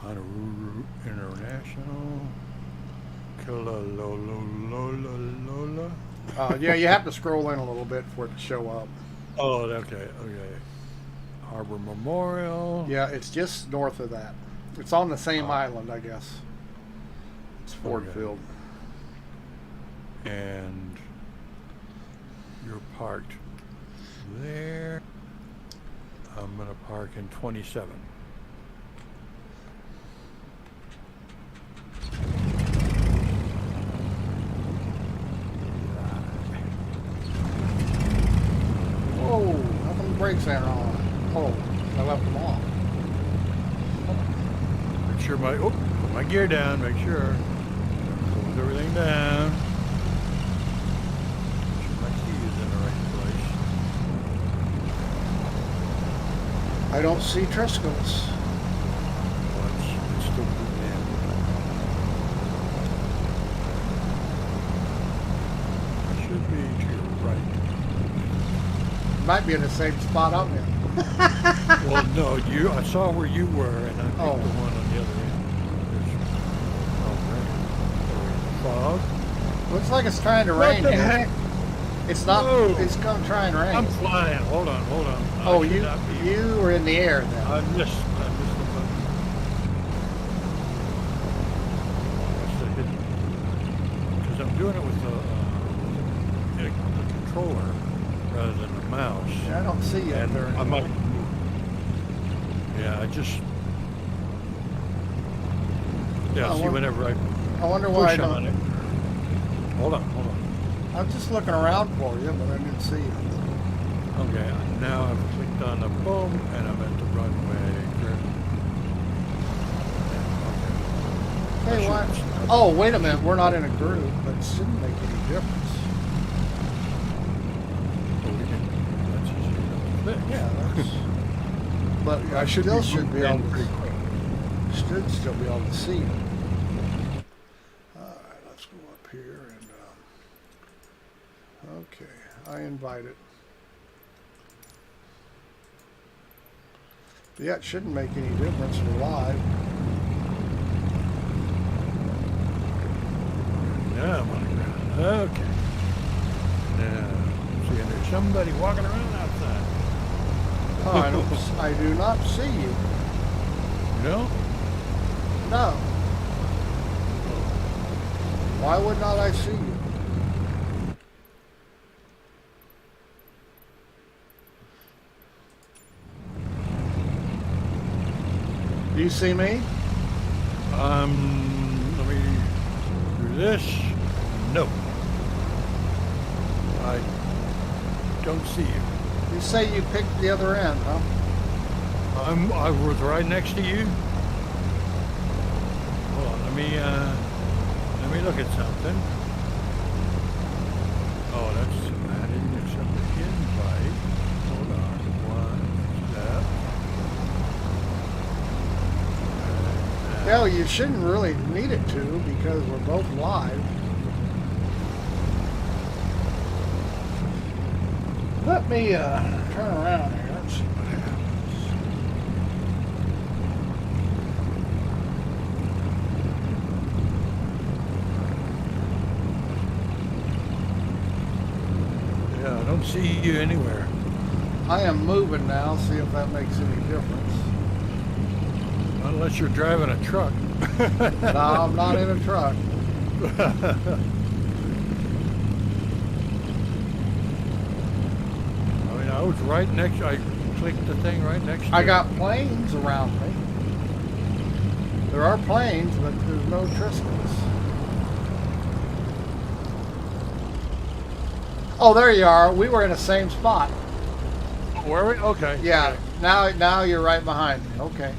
Honolulu International. Lola. Yeah, you have to scroll in a little bit for it to show up. Oh, okay. Harbor Memorial. Yeah, it's just north of that. It's on the same island, I guess. It's Ford Okay. Field. And you're parked there. I'm going to park in 27. Whoa, nothing brakes are on. Oh, I left them off. sure put my gear down, make sure. Close everything down. Make sure my key is in the right place. I don't see Trisco's. Well, it's still booting in. It should be to your right. Might be in the same spot I'm in. Well, no, I saw where you were, and I picked Oh. the one on the other end. Fog? Looks like it's trying to What rain the here. heck? It's not. Whoa. It's gonna try and rain. I'm flying. Hold on. Oh, I should you not be. you were in the air then. I missed the button. Because I'm doing it with the controller rather than the mouse. Yeah, I don't see you And there. I might. Yeah, I just. Yeah, I see, wonder- whenever I I wonder why I push on don't. it. Hold on. I'm just looking around for you, but I didn't see you. Okay, now I've clicked on the boom and I'm at the runway. Hey, what? Oh, wait a minute. We're not in a group, but it shouldn't make any difference. That's easy enough to fix. Yeah, that's. But I should still be should be moving able in pretty to. quick. Should still be able to see you. All right, let's go up here and. Okay, I invite it. Yeah, it shouldn't make any difference. We're live. Now I'm on the ground. Okay. Now, see, there's somebody walking around outside. Oh, I do not see you. No? No. Why would not I see you? Do you see me? Let me do this. No. I don't see you. You say you picked the other end, huh? I was right next to you. Hold on, let me look at something. Oh, I didn't accept the invite. Hold on, one step. Yeah, you shouldn't really need it to because we're both live. Let me turn around here. Let's see what happens. Yeah, I don't see you anywhere. I am moving now. See if that makes any difference. Unless you're driving a truck. No, I'm not in a truck. I mean, I was right next. I clicked the thing right next to I you. got planes around me. There are planes, but there's no Triscuits. Oh, there you are. We were in the same spot. Were we? Okay. Yeah. Okay. Now you're right behind me. Okay.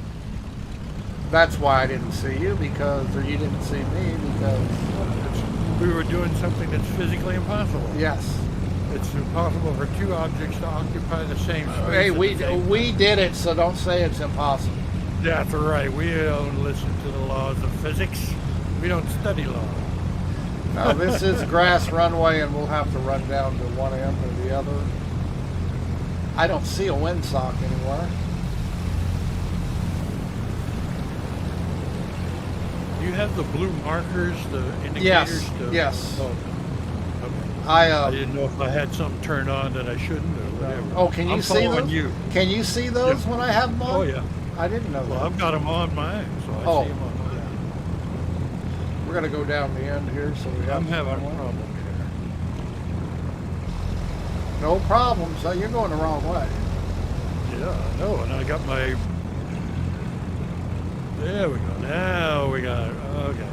That's why I didn't see you or you didn't see me because We were doing something that's physically impossible. yes. It's impossible for two objects to occupy the same space. Hey, at the same we time. did it, so don't say it's impossible. That's right. We don't listen to the laws of physics. We don't study law. Now this is grass runway, and we'll have to run down to one end or the other. I don't see a windsock anywhere. Do you have the blue markers, the indicators? Yes, to, yes. Oh, okay. I I didn't know if I had something turned on that I shouldn't or whatever. Oh, can you I'm see following those? you. Can you see those Yeah. when I have them on? Oh yeah. I didn't know Well, that. I've got them on mine, so I Oh. see them on mine. We're gonna go down the end here, so we have. I'm having a problem here. No problem. So you're going the wrong way. Yeah, I know, and I got my. There we go. Now we got it. Okay.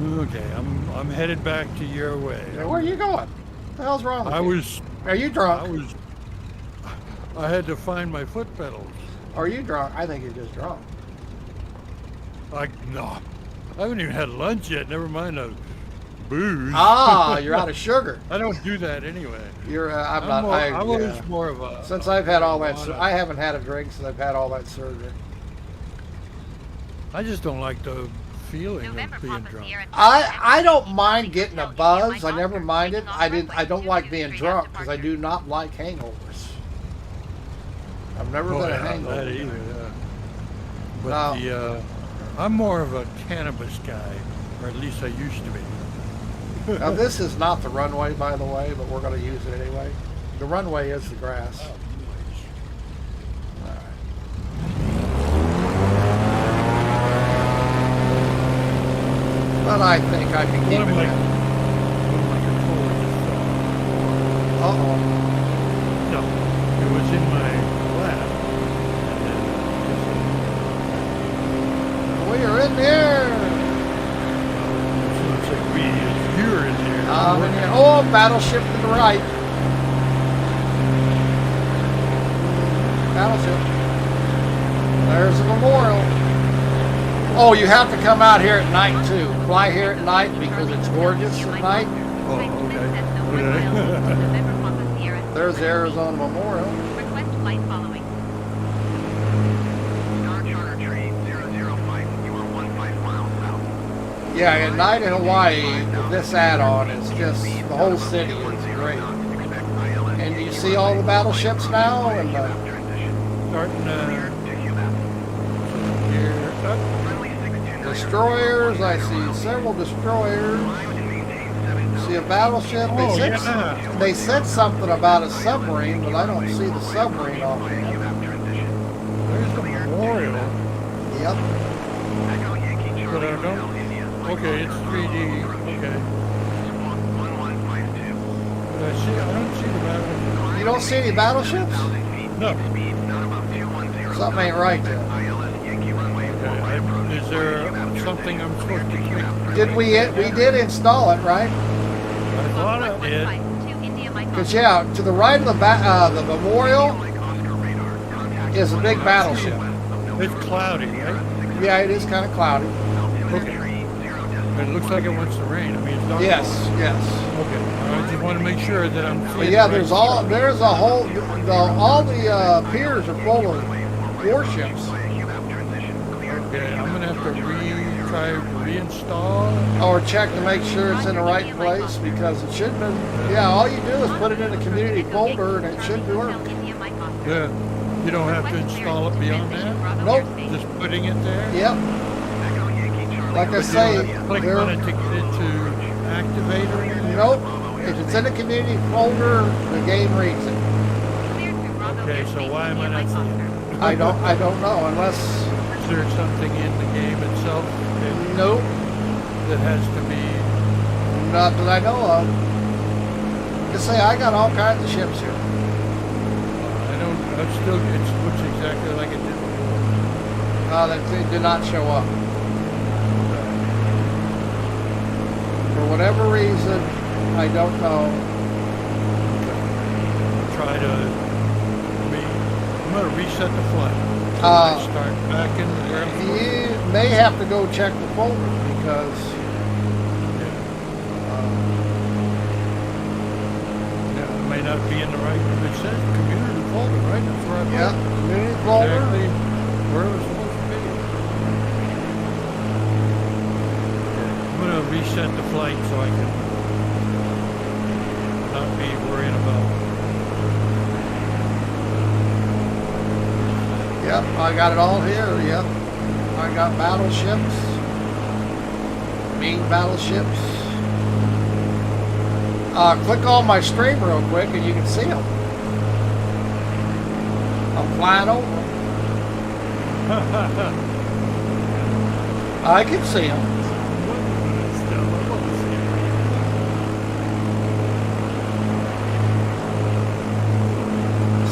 Okay, I'm headed back to your way. Yeah, where are you going? What the hell's wrong with you? Are you drunk? I had to find my foot pedals. Are you drunk? I think you're just drunk. No, I haven't even had lunch yet. Never mind the booze. Ah, you're out of sugar. I don't do that anyway. You're. I'm not. I'm always Yeah. more of a. Since I've had all that, marijuana. I haven't had a drink since I've had all that surgery. I just don't like the feeling November of being Papa drunk. Sierra. I don't mind getting a buzz. I never minded. I don't like being drunk because I do not like hangovers. I've never been a That hangover. either, yeah. But No. I'm more of a cannabis guy, or at least I used to be. Now this is not the runway, by the way, but we're going to use it anyway. The runway is the grass. All right. But I think I can keep One of it. my controllers just fell. Uh-oh. No, it was in my lap. And We are in there. then looks like you're in there. Oh, battleship to the right. Battleship. There's the memorial. Oh, you have to come out here at night too. Fly here at night because it's gorgeous at night. Oh, okay. There's the Arizona Memorial. Request flight following. Star Charter Train 005, you are 15 miles south. Yeah, at night in Hawaii, with this add-on, it's just, the whole city is great. Expect ILS And do you see all the battleships now? And Starting to Cuba. here up. Friendly 629. destroyers, I see several destroyers. See a battleship. Oh, yeah. They said something about a submarine, but I don't see the submarine on there. There's the memorial. Yep. Echo Yankee But I Charlie don't. Hotel India. Okay, it's 3D. Okay. Squawk 1152. But I don't see the battle. You don't see any battleships? 1,000 feet. No. Speed not above 210. Something ain't right there. ILS Yankee Runway Okay. 45 approach. Is there something I'm supposed to click? Did we did install it, right? I thought I did. Because yeah, to the right of the memorial Mike Oscar radar. Contact is a big battleship. It's cloudy, right? Yeah, it is kind of cloudy. Okay. It looks like it wants to rain. I mean, it's dark. Yes, yes. Okay. I just want to make sure that I'm seeing. But yeah, the right stuff. there's a whole, all the piers are full of warships. Okay, I'm gonna have to try to reinstall. Or check to make sure it's in the right place because it should have been. Yeah, all you do is put it in a community folder and it should work. Yeah. You don't have to install it beyond that. Nope. Just putting it there. Yep. Like I But say, you don't have to click on it to get it to activate or anything. nope. If it's in a community folder, the game reads it. Okay, so why am I not seeing it? I don't know unless. Is there something in the game itself Nope. that has to be? Not that I know of. Just say I got all kinds of ships here. I don't. It looks exactly like it did before. That did not show up. For whatever reason, I don't know. Try to. I'm gonna reset the flight. Start back in where I'm supposed to. You may have to go check the folder because Yeah, it may not be in the right. It says community folder, right? That's where I put yeah, it. community folder. Exactly where it was supposed to be. Okay, I'm gonna reset the flight so I can not be worrying about. Yep, I got it all here. Yep, I got battleships, main battleships. Click on my stream real quick and you can see them. I'm flying over 'em. I can see them.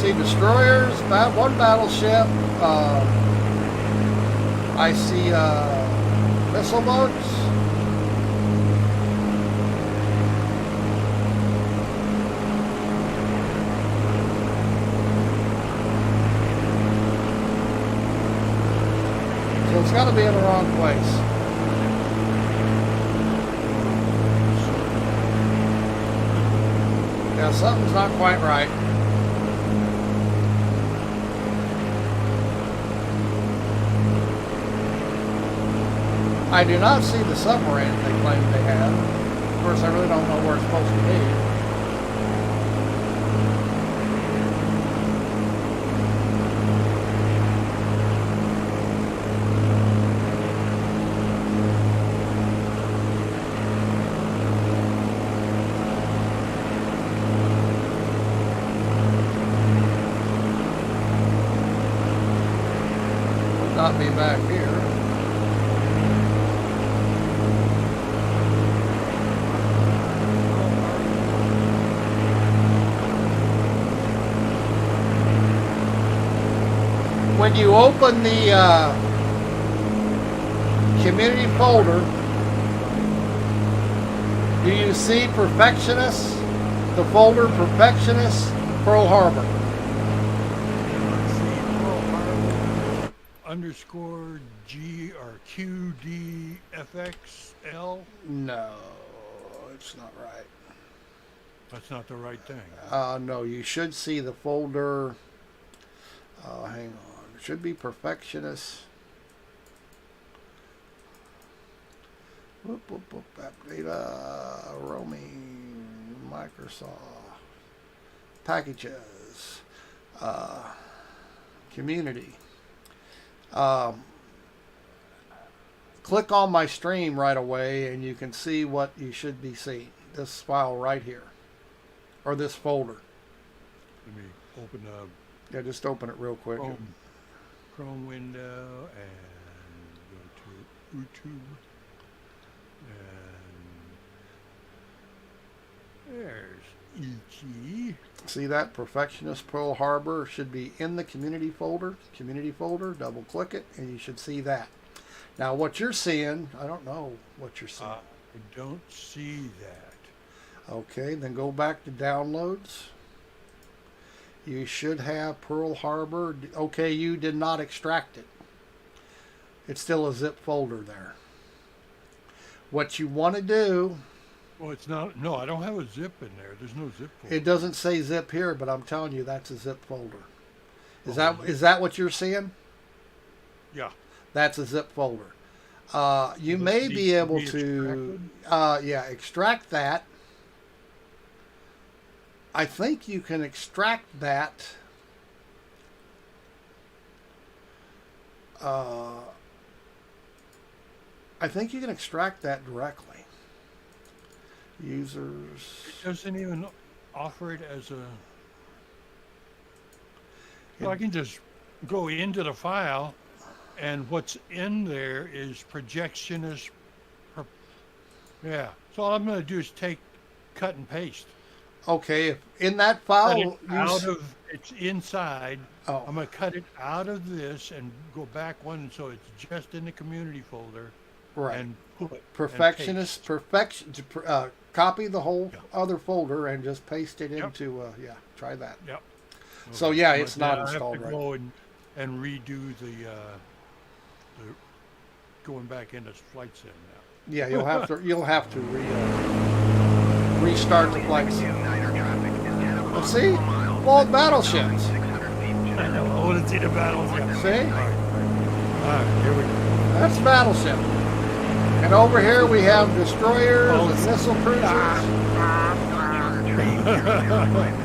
See destroyers, one battleship. I see missile boats. So it's gotta be in the wrong place. Yeah, something's not quite right. I do not see the submarine they claim they have. Of course, I really don't know where it's supposed to be. Would not be back here. When you open the community folder, do you see Perfectionist? The folder Perfectionist Pearl Harbor. Underscore G or QDFXL? No, it's not right. That's not the right thing. No, you should see the folder. Hang on. It should be Perfectionist. Whoop, whoop, whoop. App data. Roaming. Microsoft. Packages. Community. Click on my stream right away and you can see what you should be seeing. This file right here. Or this folder. Let me open up. Yeah, just open it real quick. Chrome window and go to YouTube. And there's Eychimo. See that? Perfectionist Pearl Harbor should be in the community folder. Community folder, double click it, and you should see that. Now what you're seeing, I don't know what you're seeing. I don't see that. Okay, then go back to downloads. You should have Pearl Harbor. Okay, you did not extract it. It's still a zip folder there. What you want to do... Well, it's not... No, I don't have a zip in there. There's no zip folder. It doesn't say zip here, but I'm telling you that's a zip folder. Is that what you're seeing? Yeah. That's a zip folder. You may be able to... extract that. I think you can extract that. I think you can extract that directly. Users. It doesn't even offer it as a... Well, I can just go into the file, and what's in there is projectionist. Yeah. So all I'm going to do is cut and paste. Okay, if in that file, it's inside. Oh. I'm going to cut it out of this and go back one, so it's just in the community folder. Right. And put Perfectionist, copy the whole other folder and just paste it into. Try that. Yep. So yeah, it's not installed I have to go and redo the going back into flight sim now. Yeah, you'll have to restart the flight sim. Let's see, well, battleships. I know. I want to see the battleship. See? All right, here we go. That's battleship. And over here we have destroyers and missile cruisers.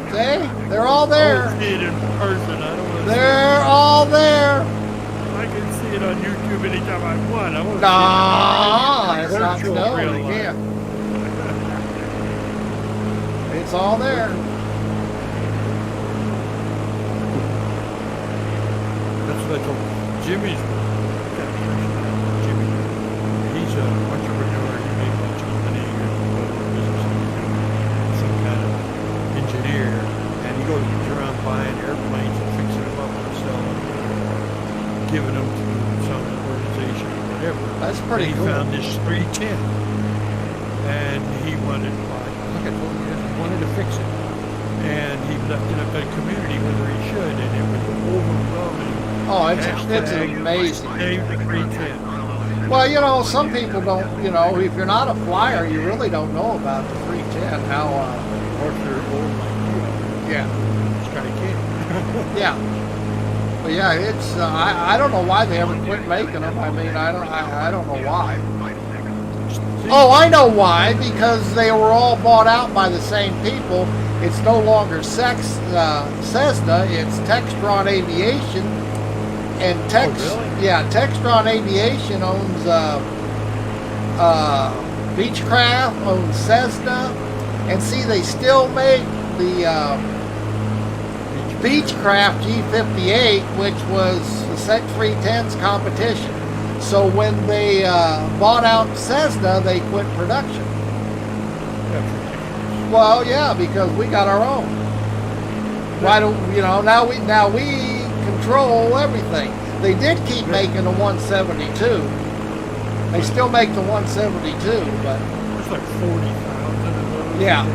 See? They're all there. I see it in person. I don't want to They're all there. I can see it on YouTube anytime I want. I want to It's not virtual no, real you life. can't. It's all there. That's what I told Jimmy's. Jimmy, he's an entrepreneur. He made a bunch of money. He's some kind of engineer, and he goes around buying airplanes and fixing them up and selling them, giving them to some organization or whatever. That's pretty and he cool. found this 310, and he wanted to buy. Like I told you, he wanted to fix it, and he left it up to the community whether he should, and it was overwhelming Oh, it's Hashtag amazing. Save the 310. Well, you know, some people don't, you know, if you're not a flyer, you really don't know about the 310, how, Or if you're old like yeah, you, just kind of can't. yeah. But yeah, it's, I don't know why they ever quit making them. I mean, I don't know why. Oh, I know why, because they were all bought out by the same people. It's no longer Cessna, it's Textron Aviation. And really? Yeah, Textron Aviation owns Beechcraft, owns Cessna, and see, they still make the Beechcraft G58, which was the Set 310's competition. So when they bought out Cessna, they quit production. Well, yeah, because we got our own. Why don't you know? Now we control everything. They did keep making the 172. They still make the 172, but It's like 40,000 of those. yeah.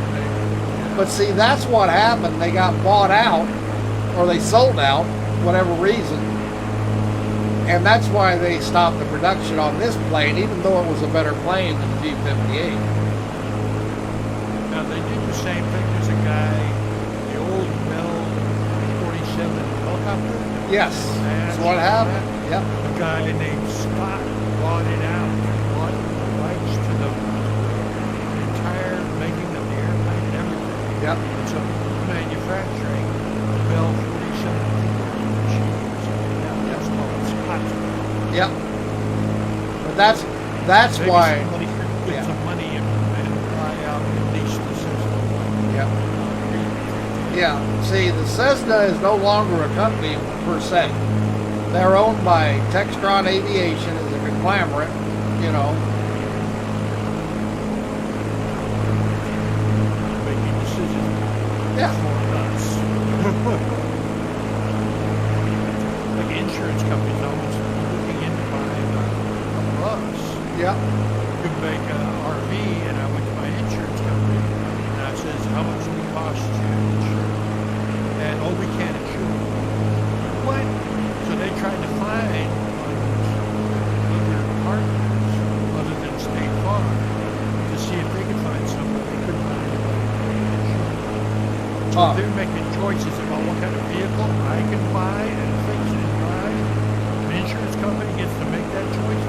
But see, that's what happened. They got bought out, or they sold out, whatever reason. And that's why they stopped the production on this plane, even though it was a better plane than the G58. Now, they did the same thing. There's a guy, the old Bell 47 helicopter. Yes, that's what happened. Yep. A guy named Scott bought it out, bought the rights to the entire making of the airplane and everything. Yep. And so manufacturing the Bell 47 machines. Yeah, that's called Scott's. Yep. But that's Maybe why. somebody could put Yeah. some money in and buy out at least the system. Yep. Yeah. See, the Cessna is no longer a company per se. They're owned by Textron Aviation as a conglomerate, you know. Making decisions Yeah. for us. Like insurance companies always looking into buying a bus. Yep. You make an RV, and I went to my insurance company, and I says, how much does it cost to insure? And, oh, we can't insure. What? So they tried to find other partners other than State Farm to see if they could find somebody they couldn't find anybody to insure. So Oh. they're making choices about what kind of vehicle I can buy and fix and drive. An insurance company gets to make that choice.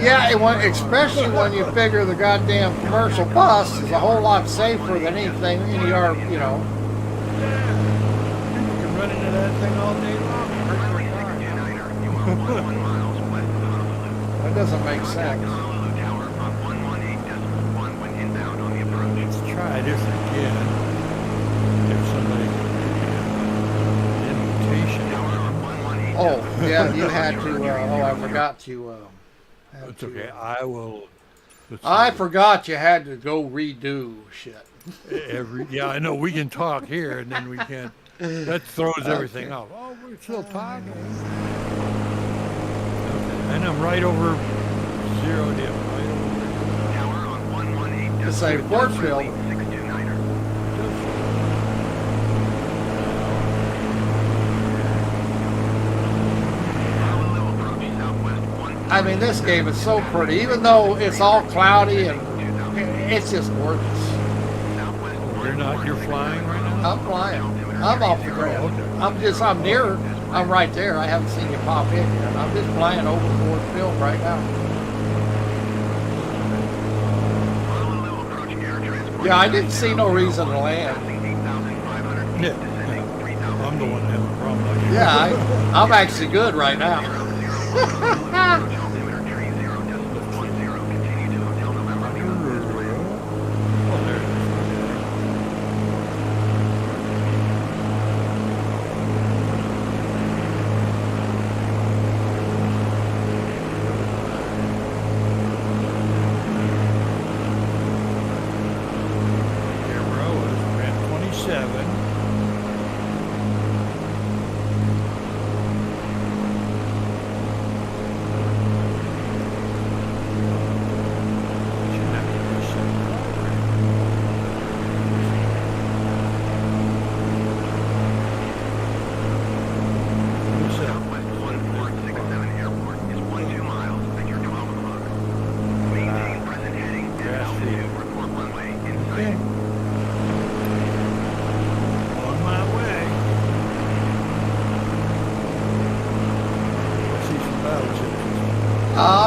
Yeah, especially when you figure the goddamn commercial bus is a whole lot safer than anything, you know. People can run into that thing all day long and hurt their car. That doesn't make sense. Let's try this again. If somebody can invitation. Oh, yeah, you had to, I forgot to, It's okay. I will. I forgot you had to go redo shit. Yeah, I know. We can talk here, and then we can't. That throws everything off. Oh, we're still talking. Okay. And I'm right over zero dip. Right over. It's a Portville. I mean, this game is so pretty, even though it's all cloudy and it's just gorgeous. You're flying right now? I'm flying. I'm off the ground. Okay. I'm near. I'm right there. I haven't seen you pop in yet. I'm just flying over Portville right now. Yeah, I didn't see no reason to land. Yeah. I'm the one having a problem. Yeah, I'm actually good right now.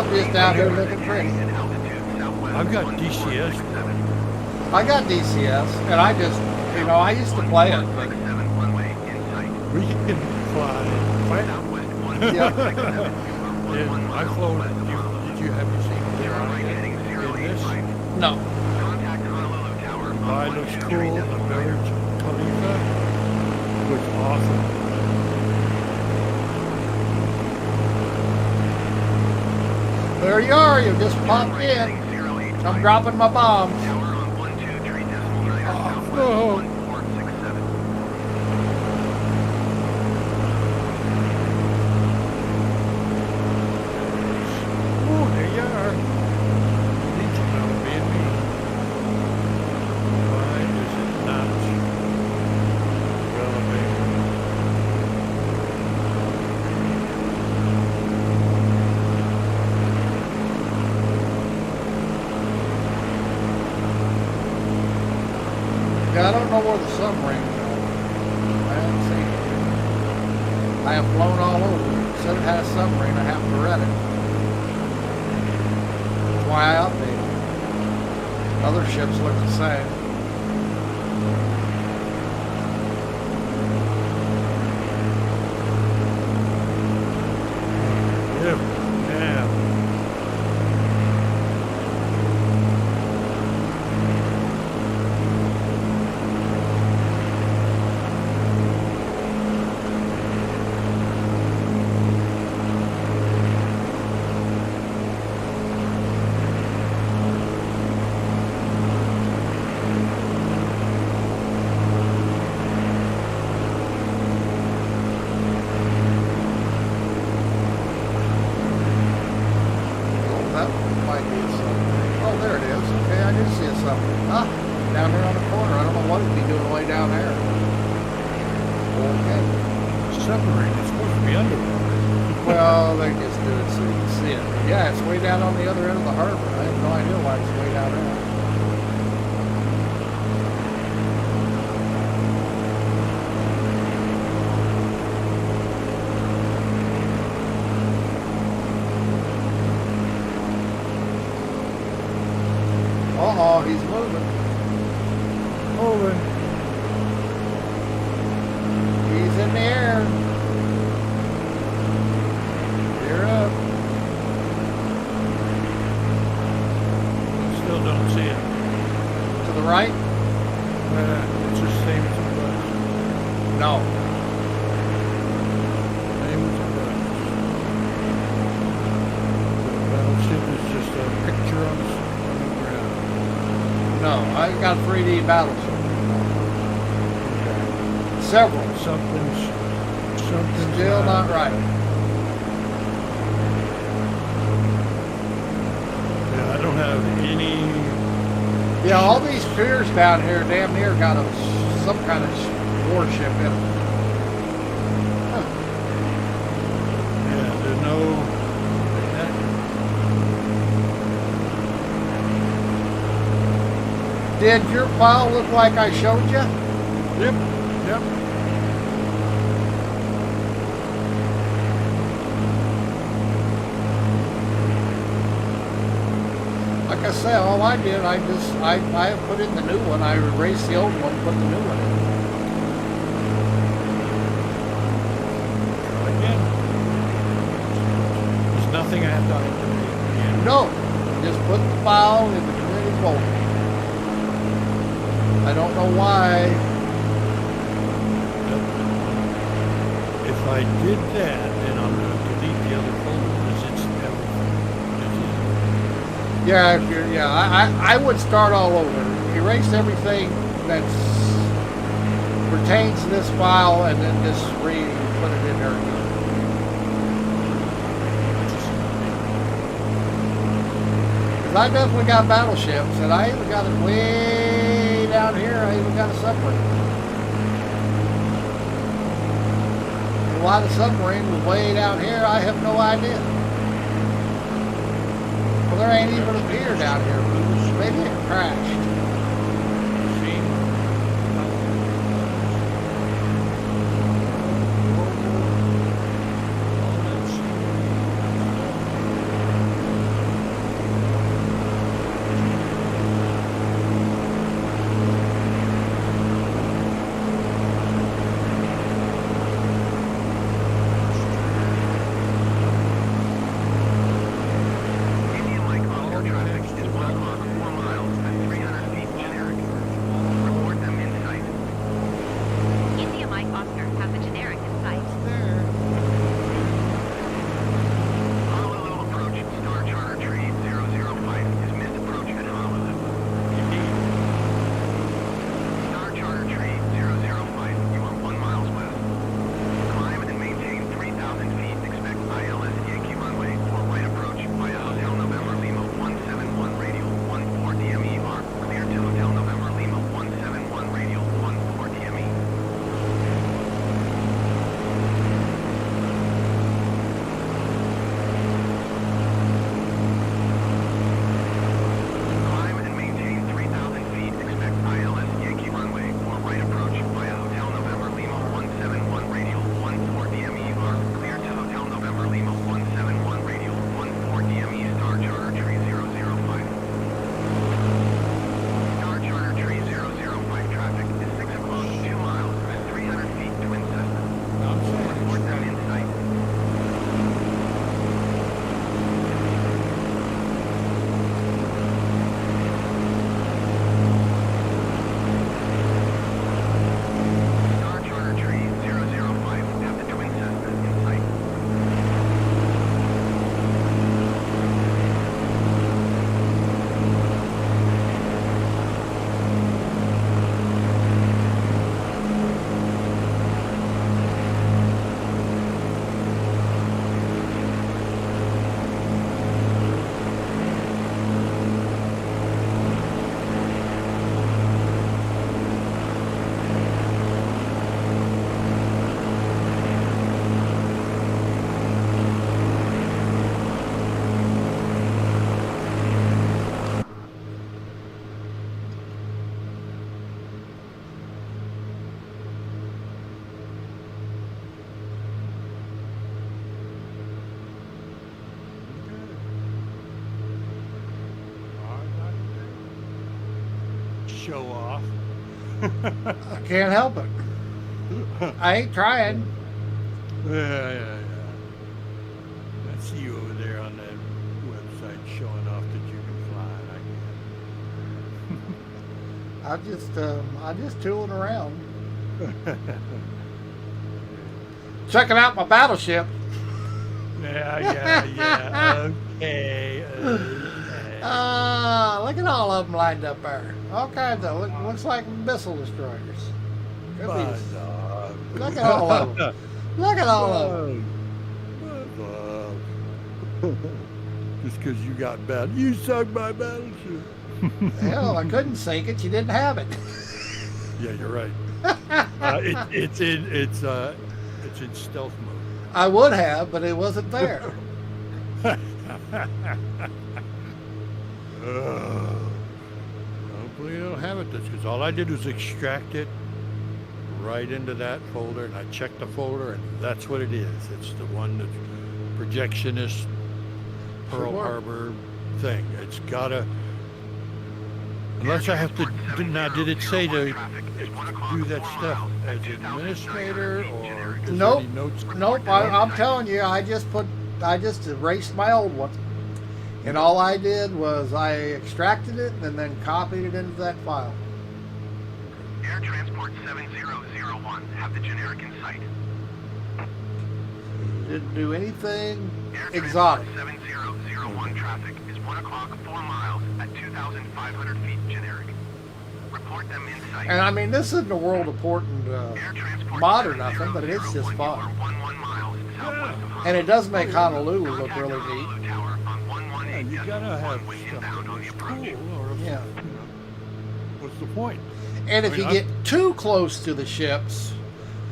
I'm just down here looking pretty. I've got DCS. I got DCS, and I just, I used to play it, but We can fly. yeah. And I flew. Did you have you seen the in this? No. Dubai looks cool. The Village Khalifa looks awesome. There you are. You just popped in. I'm dropping my bombs. Oh, oh, there you are. Legion of being me. Why is it not relevant? Yeah, I don't know where the submarine is. I haven't seen it. I have flown all over. It said it had a submarine. I haven't read it. That's why I updated it. Other ships look the same. Yeah. Yeah. Oh, that might be a submarine. Oh, there it is. Okay, I do see a submarine. Ah, down there on the corner. I don't know what it'd be doing way down there. Okay. Submarine is supposed to be underwater. Well, they just do it so you can see it. But yeah, it's way down on the other end of the harbor. I have no idea why it's way down there. Uh-oh, he's moving. Moving. He's in the air. You're up. Still don't see it. To the right? It's the same as it was. No. Same as it was. The battleship is just a picture on the ground. No, I got a 3D battleship. Several. Something's Still not right. Yeah, I don't have any. Yeah, all these piers down here damn near got some kind of warship in them. Huh. Yeah, there's no. Did your plow look like I showed you? Yep. Yep. Like I said, all I did, I put in the new one. I erased the old one, put the new one in. Try again. There's nothing I have to activate again. No, just put the file in the community folder. I don't know why. If I did that, then I'm going to delete the other folder because it's everything. Yeah, if you're, I would start all over. Erase everything that's pertains to this file, and then just put it in there again. Because I definitely got battleships, and I even got it way down here. I even got a submarine. Why the submarine was way down here, I have no idea. Well, there ain't even a pier down here. Maybe it crashed. show off. I can't help it. I ain't trying. Yeah. I see you over there on that website showing off that you can fly. I just tooling around, checking out my battleship. Yeah. Okay. Look at all of them lined up there. All kinds of looks like missile destroyers. Could be. Look at all of them. Look at all of them. Just because you got bad, you sunk my battleship. Hell, I couldn't sink it. You didn't have it. Yeah, you're right. It's in stealth mode. I would have, but it wasn't there. Hopefully you don't have it because all I did was extract it right into that folder, and I checked the folder, and that's what it is. It's the one that's projectionist Pearl Sure. Harbor thing. It's gotta, unless I have to. Now, did it say to do that stuff as administrator, or is Nope. there any notes? Nope. I'm telling you, I just erased my old one, and all I did was I extracted it and then copied it into that file. Air Transport 7001, have the generic in sight. Didn't do anything Air exotic. Transport 7001 traffic is 1 o'clock, 4 miles at 2,500 feet generic. Report them in sight. And I mean, this isn't a world important Air Transport mod or nothing, but it's just 7001, fun. you are 11 miles southwest of And it does make Honolulu look Contact really neat. Honolulu Tower on Yeah, 118 you gotta have when stuff inbound that on the looks approach. cool, or else, Yeah. what's the point? And if I mean, you get too close to the ships,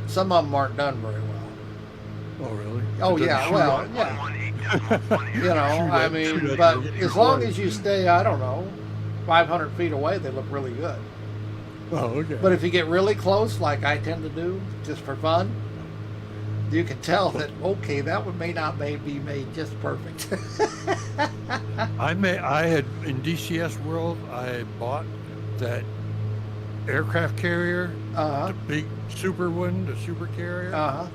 some of them aren't done very well. Oh, really? Oh, It doesn't yeah, shoot well, up. yeah. 118.1 You know, Shoot I up, mean, shoot up, but you'll get as your long road. as you stay, I don't know, 500 feet away, they look really good. Oh, okay. But if you get really close, like I tend to do, just for fun, you can tell that, okay, that one may not be made just perfect. I had in DCS World, I bought that aircraft carrier, Uh-huh. the big super one, the super carrier, Uh-huh.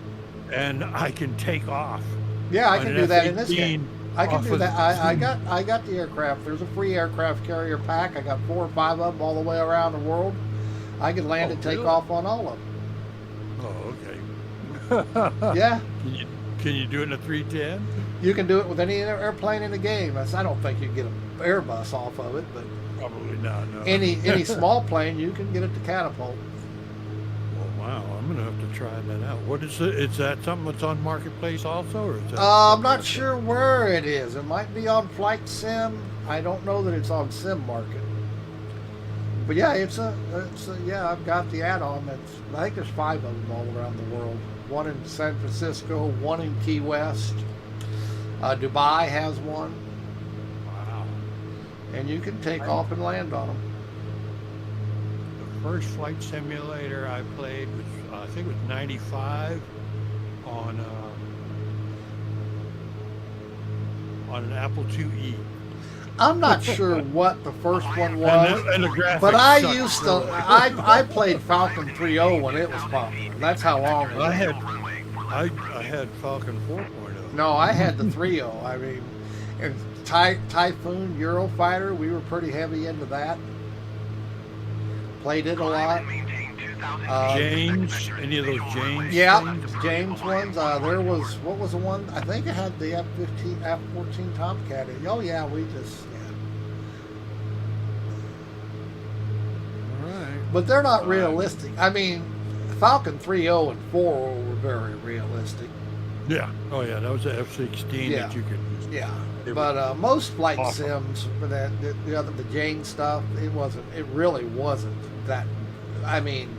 and I can take off. Yeah, I on can an do that in this F-18 game. I can off do of that. the- I got the aircraft. There's a free aircraft carrier pack. I got 4 or 5 of them all the way around the world. I can land Oh, and take really? off on all of Oh, okay. them. Yeah, Can you do it in a 310? you can do it with any airplane in the game. I don't think you can get an Airbus off of it, but Probably not. No. any small plane you can get it to catapult. Well, wow, I'm gonna have to try that out. What is it? Is that something that's on Marketplace also, or is that? I'm not sure where it is. It might be on Flight Sim. I don't know that it's on Sim Market. But yeah, yeah, I've got the add-on. I think there's 5 of them all around the world. One in San Francisco, one in Key West. Dubai has one, Wow. and you can take off and land on them. The first flight simulator I played was, I think it was '95 on an Apple IIe. I'm not sure what the first one And was, the graphics but I sucked used to. so bad. I played Falcon 3.0 when it was popular. That's how long ago. I had Falcon 4.0. No, I had the 3.0. I mean, and Typhoon, Eurofighter, we were pretty heavy into that. Played it a lot. James, any of those James? Yeah, things? James ones. There was, what was the one? I think it had the F-15, F-14 Tomcat in it. Oh, yeah, we just, All right. but they're not realistic. I mean, Falcon 3.0 and 4.0 were very realistic. Yeah. Oh, yeah. That was the F-16 Yeah. that you could. Yeah, They but were most flight awesome. sims, for the Jane stuff, it really wasn't that. I mean,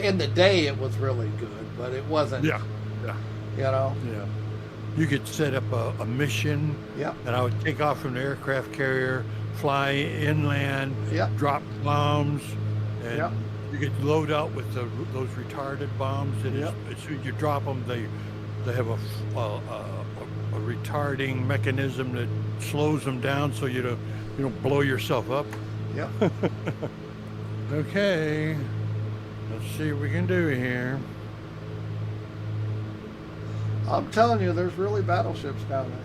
in the day it was really good, but it wasn't. Yeah. Yeah. You know. Yeah. You could set up a mission, Yep. and I would take off from the aircraft carrier, fly inland, Yep. drop bombs, and Yep. you could load out with those retarded bombs. And Yep. as soon as you drop them, they have a retarding mechanism that slows them down so you don't blow yourself up. Yep. Okay. Let's see what we can do here. I'm telling you, there's really battleships down there.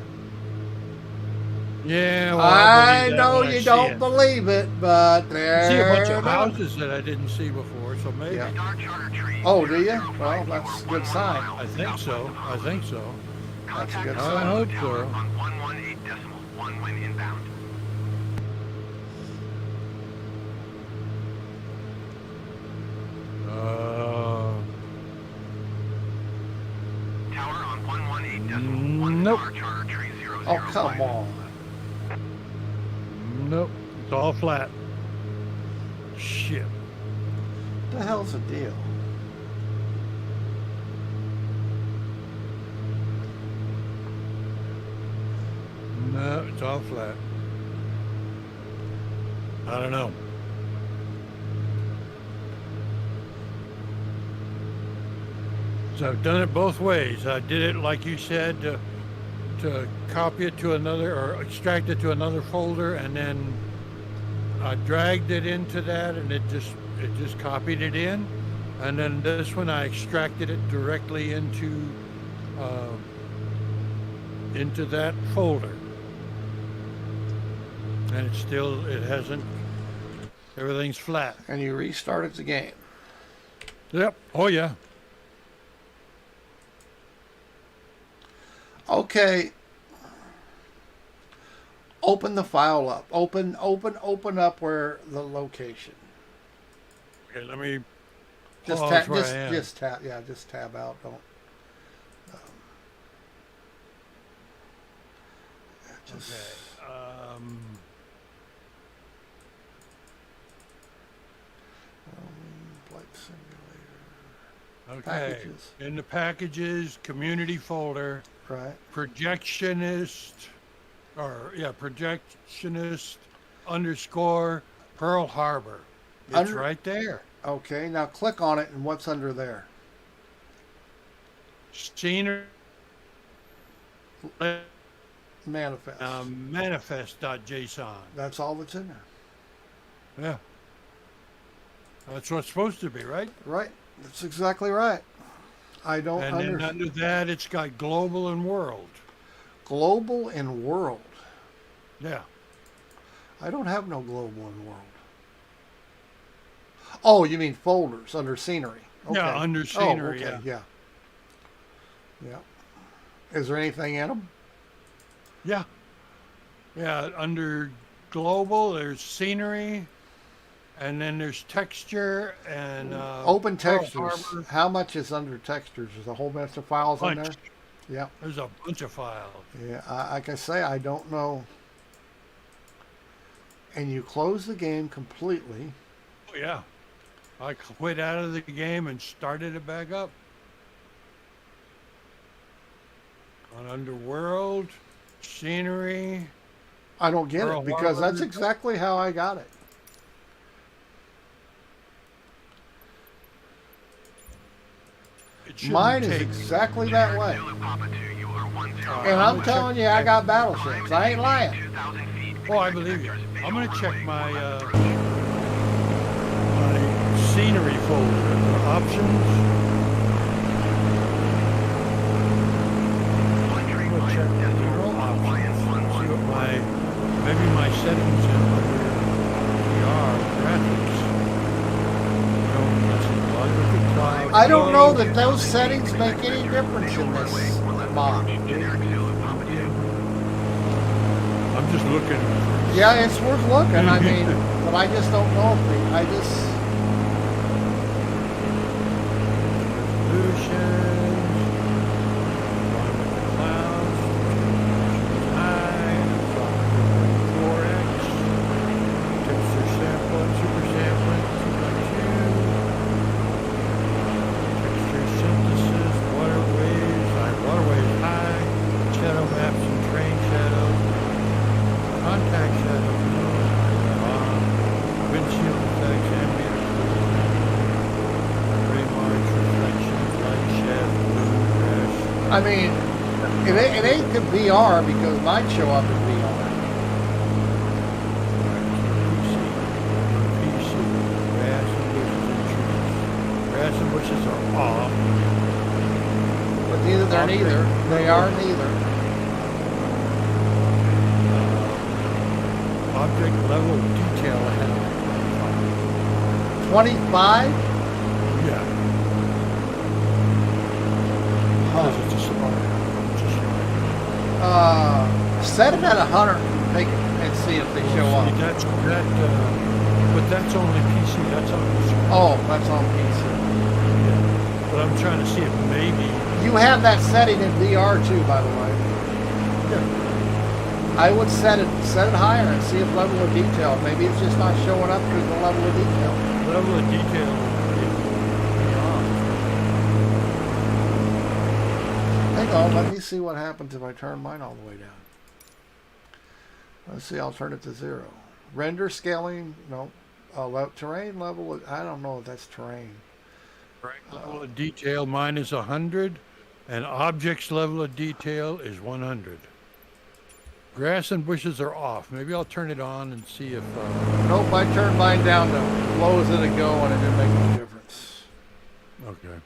Yeah, well, I believe that know when I you see don't it. believe it, but I see a bunch they're of not. houses that I didn't see before, so maybe. Yeah. Star Charter Tree. Oh, do you? 005, Well, you that's are a good 11 sign. miles I think so. southwest of I think so. That's a Contact good the sign. I hope tower so. on 118.1 when inbound. Tower on 118.1 Nope. Star Charter Tree 005. Oh, come on. Nope. It's all flat. Shit. What the hell's the deal? No, it's all flat. I don't know. So I've done it both ways. I did it like you said to copy it to another or extract it to another folder, and then I dragged it into that, and it just copied it in. And then this one I extracted it directly into that folder. And it hasn't, everything's flat. And you restarted the game. Yep. Oh yeah. Okay. Open the file up. Open up where the location. Okay, let me Just pause tap. where I am. Just tap. Yeah, just tab out. Don't. Just, Okay. Flight simulator. Okay. Packages. In the packages, community folder, Right. projectionist _ Pearl Harbor. It's Under- right there. Okay. Now click on it, and what's under there? Scenery Manifest. manifest.json. That's all that's in there. Yeah. That's what's supposed to be, right? Right. That's exactly right. I don't And then understand. under that, it's got global and world. Global and world. Yeah. I don't have no global and world. Oh, you mean folders under scenery? Okay. Yeah, under scenery, Oh, okay. Yeah. Yeah. Is there anything in them? Yeah. Yeah, under global, there's scenery, and then there's texture and Open Pearl textures. Harbor. How much is under textures? There's a whole bunch of files in there. Bunch. Yeah. There's a bunch of files. Yeah. Like I say, I don't know. And you close the game completely. Oh, yeah. I quit out of the game and started it back up. On Underworld, scenery. I don't get Pearl it because Harbor. that's exactly how I got it. It shouldn't Mine is take- exactly that way. Zulu Papa 2, you are 10. And I'm telling you, I got battleships. I ain't lying. 2,000 feet. Oh, I believe you. I'm going to check my scenery folder under options. I'm going to check the general options. See what maybe my settings in under VR graphics. Let's see, logical cloud. I don't know that those settings make any difference in this mod. I'm just looking. Yeah, it's worth looking. I mean, but I just don't know if I just. I mean, it ain't the VR because mine show up in VR. PC, bushes are off. But neither they're Object neither. They are level. neither. Object level detail ahead of 25? Yeah. Huh. Because it's a spark. Just Set it at 100 and make it and see if they show see, up. but that's only PC. That's on the screen. Oh, that's on PC. Yeah. But I'm trying to see if maybe. You have that setting in VR too, by the way. Yeah. I would set it higher and see if level of detail. Maybe it's just not showing up because the level of detail. Level of detail is beyond. Hang on, let me see what happens if I turn mine all the way down. Let's see, I'll turn it to 0. Render scaling, no. Terrain level, I don't know if that's terrain. Level of detail, mine is 100, and objects level of detail is 100. Grass and bushes are off. Maybe I'll turn it on and see if. Nope, I turned mine down to low as it'd go and it didn't make any difference. Okay.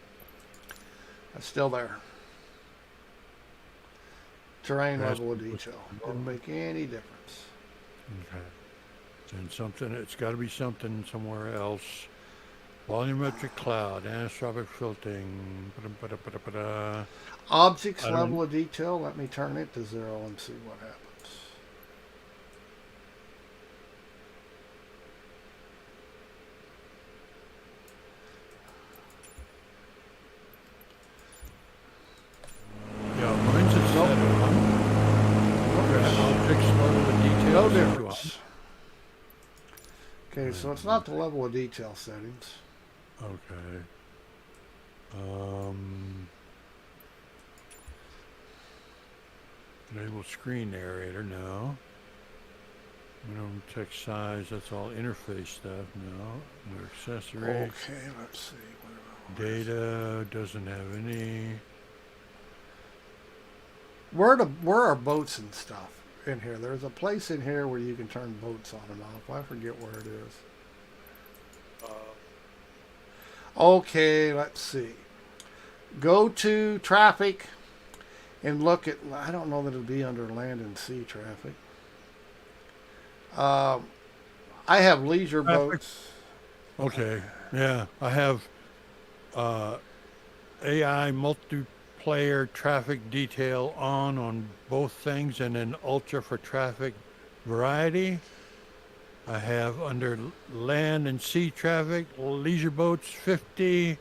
It's still there. Terrain Grass level of and detail. Didn't make any difference. Okay. And something, it's got to be something somewhere else. Volumetric cloud, anisotropic filtering. Objects I don't- level of detail, let me turn it to 0 and see what happens. Yeah, mine's is set at 100. Objects level of detail. No is set to difference. Okay, so it's not the level of detail settings. Okay. Enable screen narrator, no. Minimum text size, that's all interface stuff, no. No accessory. Okay, let's see. Data, doesn't have any. Where are boats and stuff in here? There's a place in here where you can turn boats on and off. I forget where it is. Okay, let's see. Go to traffic and look at, I don't know that it'll be under land and sea traffic. I have leisure Traffic. boats. Okay, yeah, I have AI multiplayer traffic detail on both things, and then ultra for traffic variety. I have under land and sea traffic, leisure boats 50,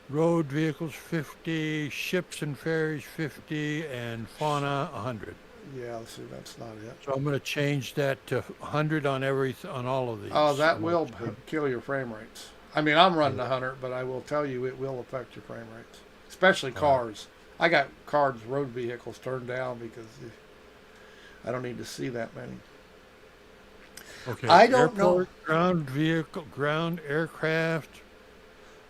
road vehicles 50, ships and ferries 50, and fauna 100. Yeah, see, that's not it. So I'm going to change that to 100 on on all of these. Oh, that will kill your frame rates. I mean, I'm running 100, but I will tell you it will affect your frame rates, especially cars. I got cars, road vehicles turned down because I don't need to see that many. Okay. I don't know. Airport, ground vehicle, ground aircraft.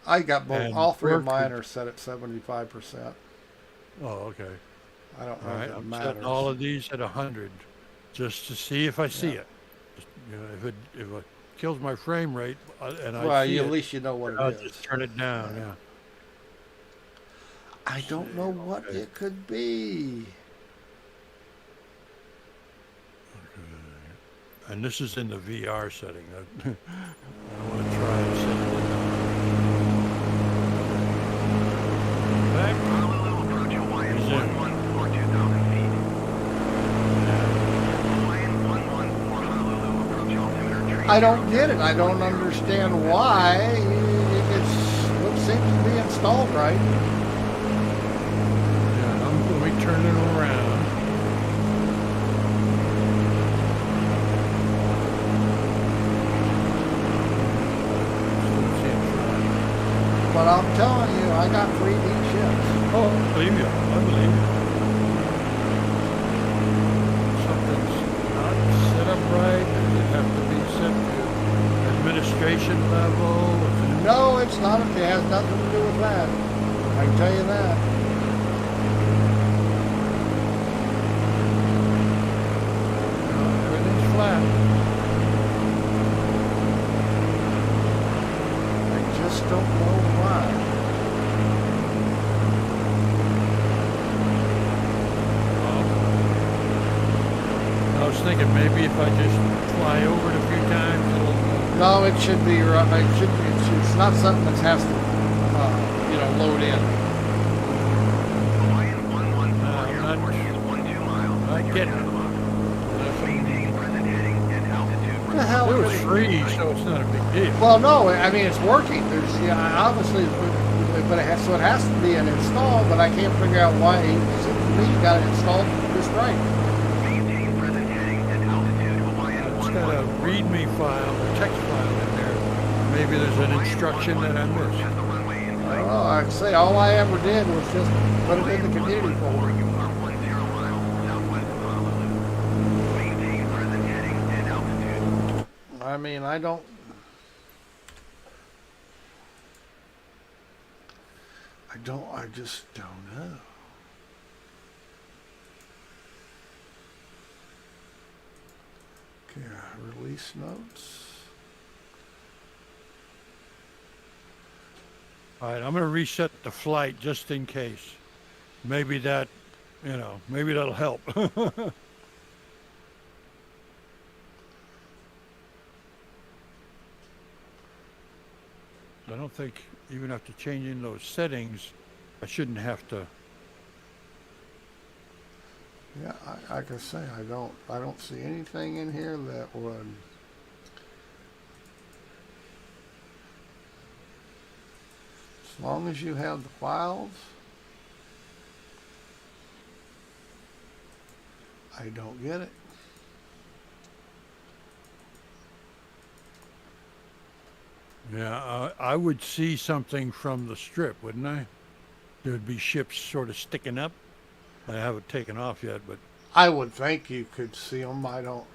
I got both. And All three of work mine with- are set at 75%. Oh, okay. I don't know All if right. that I'm matters. setting all of these at 100, just to see if I see Yeah. it. Just, if it kills my frame rate and I Well, see at it, least you know what I'll it is. just turn it down. Yeah. I don't know what Okay. it could be. And this is in the VR setting. I want to try and set it back. Honolulu approach Hawaiian Is it? 11 for 2,000 feet. Hawaiian 11 for Honolulu approach altimeter tree. I don't get it. I don't understand why it seems to be installed right. Yeah, let me turn it around. Still can't try. But I'm telling you, I got 3D ships. Oh, I believe you. I believe you. Something's not set up right. Does it have to be set to administration level? Is it- No, it's not. It has nothing to do with that. I can tell you that. No, everything's flat. I just don't know why. thinking maybe if I just fly over it a few times, it'll. No, it should be right. It should be. It's not something that has to, load in. Hawaiian 114, I'm airport is 12 miles. not getting it. Maintain present heading and altitude. What the hell? It was could it- free, so it's not a big deal. Well, no, I mean it's working. There's obviously, but it has to be an install. But I can't figure out why. To me, you got it installed just right. Maintain present heading and altitude. Hawaiian It's got a 114. README file, a text file in there. Maybe there's an instruction that I missed. Has the runway in I sight. don't know. I'd say all I ever did was just put it in the community folder. You are 10 miles southwest of Honolulu. Maintain present heading and altitude. I mean, I don't. I just don't know. Okay, release notes. All right, I'm going to reset the flight just in case. Maybe that, maybe that'll help. I don't think even after changing those settings, I shouldn't have to. Yeah, like I say, I don't see anything in here that would. As long as you have the files, I don't get it. Yeah, I would see something from the strip, wouldn't I? There would be ships sort of sticking up. I haven't taken off yet, but I would think you could see them. I don't.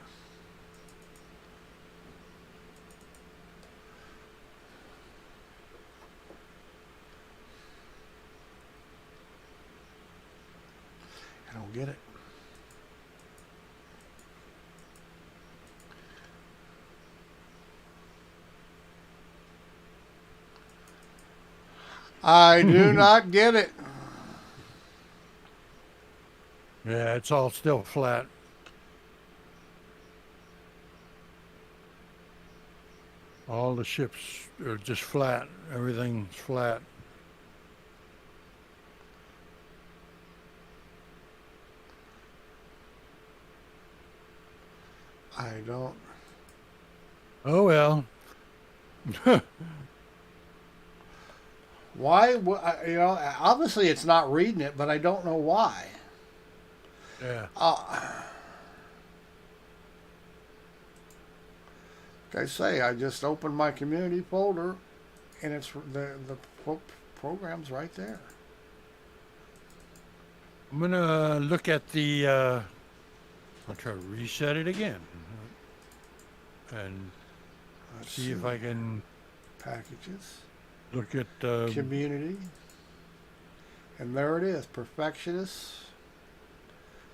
I don't get it. I do not get it. yeah, it's all still flat. All the ships are just flat. Everything's flat. I don't. Oh well. Why? Obviously it's not reading it, but I don't know why. Yeah. Like I say, I just opened my community folder, and it's the program's right there. I'm gonna look at the. I'll try to reset it again, and Let's see if I can packages, look at. community, and there it is, perfectionist.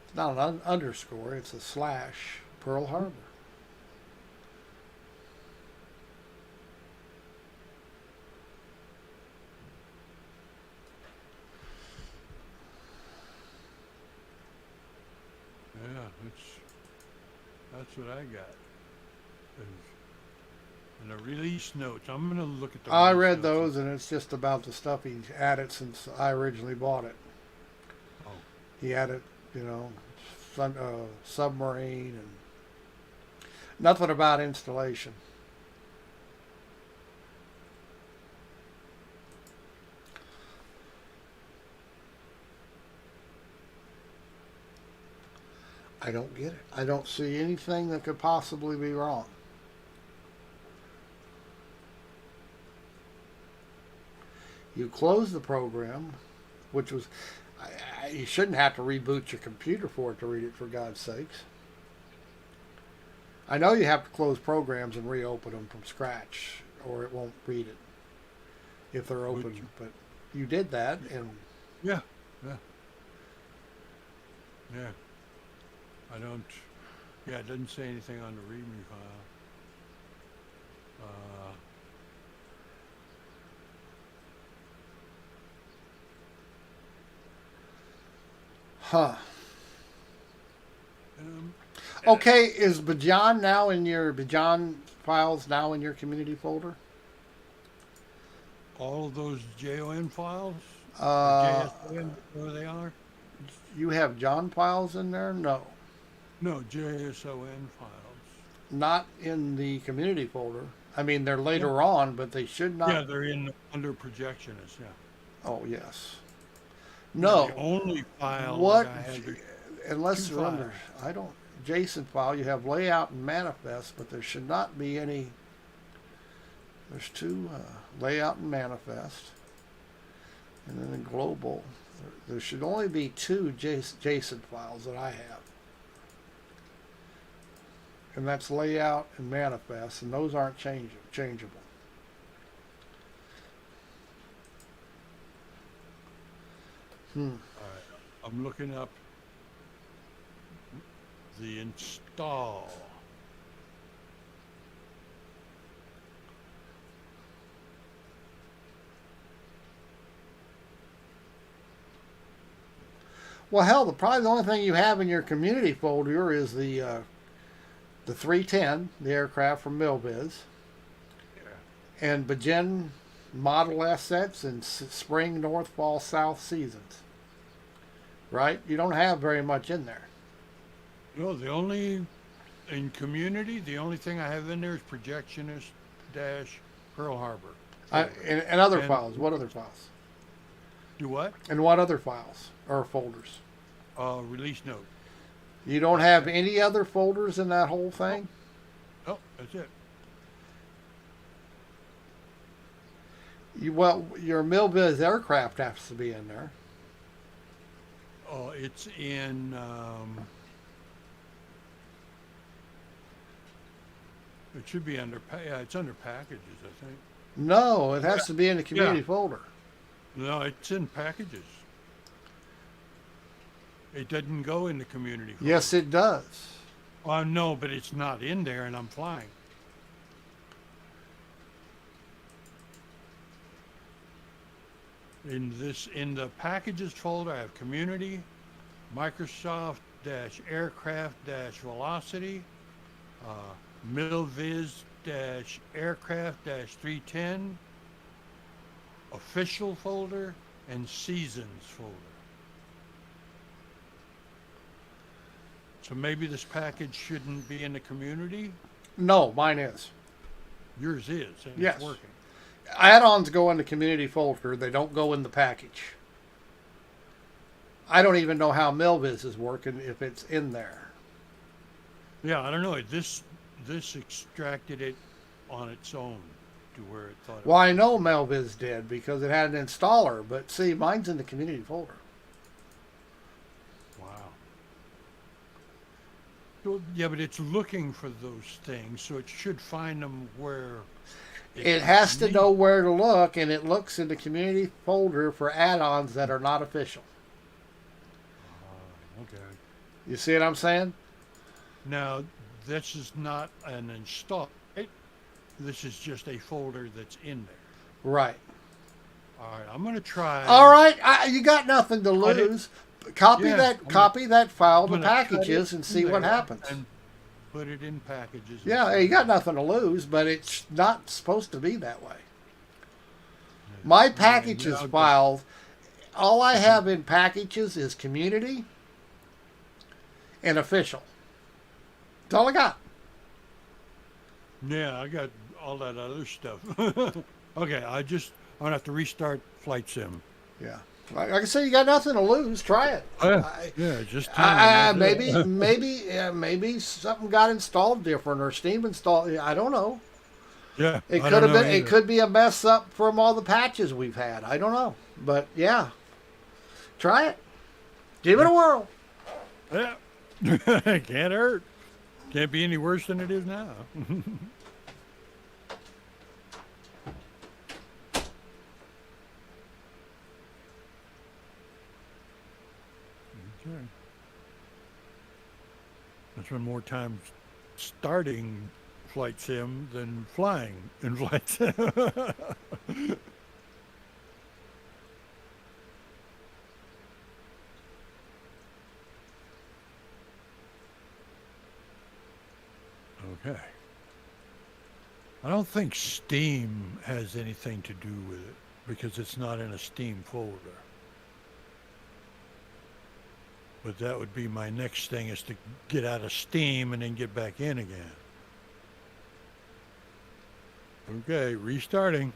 It's not an underscore; it's a slash. Pearl Harbor. Yeah, that's what I got. And the release notes. I'm gonna look at the. I release read notes. those, and it's just about the stuff he added since I originally bought it. Oh. He added, submarine and nothing about installation. I don't get it. I don't see anything that could possibly be wrong. You close the program, which was, you shouldn't have to reboot your computer for it to read it, for God's sakes. I know you have to close programs and reopen them from scratch, or it won't read it if they're open. But you did that, and Yeah. I don't. Yeah, it doesn't say anything on the README file. huh. Okay, is Bajan files now in your community folder? All of those JON files, or Uh, JSON, whatever they are. you have John files in there? No, No, JSON files. not in the community folder. I mean, they're Yeah, later on, but they should yeah, not. they're in under projectionist. Yeah, Oh, yes. yeah. The No. only file that What, I have, there's unless two they're under, files. I don't, JSON file, you have layout and manifest, but there should not be any, there's two, layout and manifest, and then in global, there should only be two JSON files that I have. And that's layout and manifest, and those aren't changeable. All right, I'm looking up the install. Well, hell, probably the only thing you have in your community folder is the 310, the aircraft from Milviz, Yeah. and Bajen model assets and spring, north, fall, south seasons. Right? You don't have very much in there. No, the only in community, the only thing I have in there is projectionist dash Pearl Harbor. And other And files. What other files? do what? And what other files or folders? Release note. You don't have any other folders in that whole thing? Oh, that's it. Well, your Milviz aircraft has to be in there. Oh, it's in. It should be under. Yeah, it's under packages, I think. No, it has to be in the community Yeah. folder. No, it's in packages. It doesn't go in the community folder. Yes, it does. No, but it's not in there, and I'm flying. In the packages folder, I have community, Microsoft dash aircraft dash velocity, Milviz dash aircraft dash 310, official folder, and seasons folder. So maybe this package shouldn't be in the community. No, mine is. Yours is, and Yes. it's working. Add-ons go in the community folder. They don't go in the package. I don't even know how Milviz is working if it's in there. Yeah, I don't know. This extracted it on its own to where it thought. Well, I know Milviz did because it had an installer, but see, mine's in the community folder. Wow. So, yeah, but it's looking for those things, so it should find them where. It has to know where to look, and it looks in the community folder for add-ons that are not official. Okay. You see what I'm saying? Now, this is not an install. Right? This is just a folder that's in there. Right. All right, I'm gonna try. All right, you got nothing to Cut it. lose. Copy Yeah, that. I'm Copy that file to gonna cut packages it and in see what there happens. And put it in packages. and Yeah, see you got what- nothing to lose, but it's not supposed to be that way. My packages I'll file, all I have in packages is community and official. That's all I got. Yeah, I got all that other stuff. Okay, I'm gonna have to restart Flight Sim. Yeah. Like I say, you got nothing to lose. Try it. Yeah, just time. Maybe something got installed different or Steam installed. I don't know. Yeah, It I could don't have know been. It either. could be a mess up from all the patches we've had. I don't know. But yeah, try it. Give it a whirl. Yeah, can't hurt. Can't be any worse than it is now. Okay. I spend more time starting Flight Sim than flying in Flight Sim. don't think Steam has anything to do with it because it's not in a Steam folder. But that would be my next thing, is to get out of Steam and then get back in again. Okay, restarting.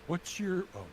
What's your... Oh.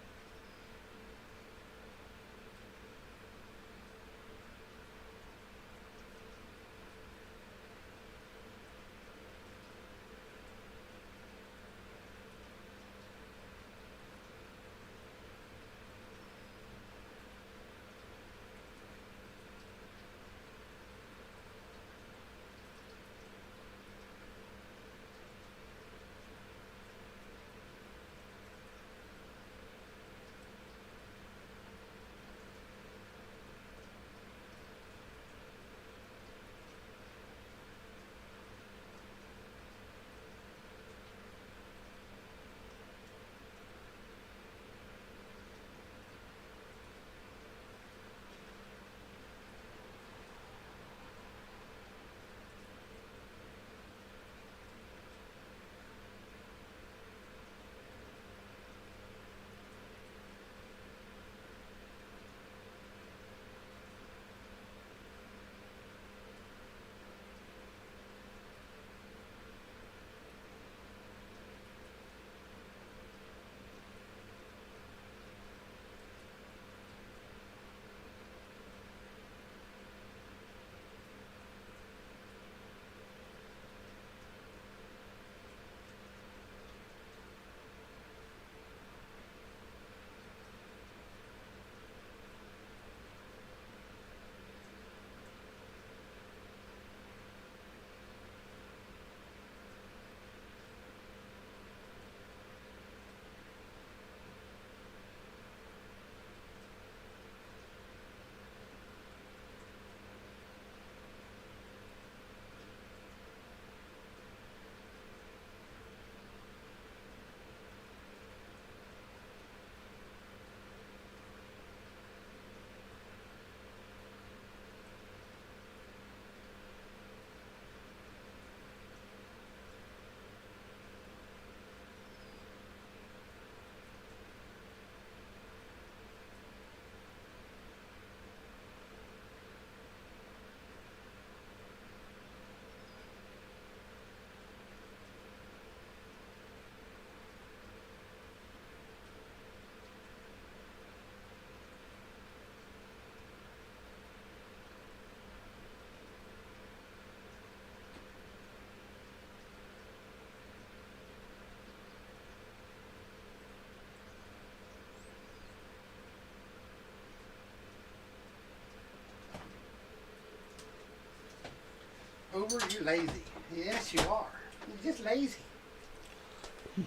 Uber, you lazy. Yes, you are. You're just lazy.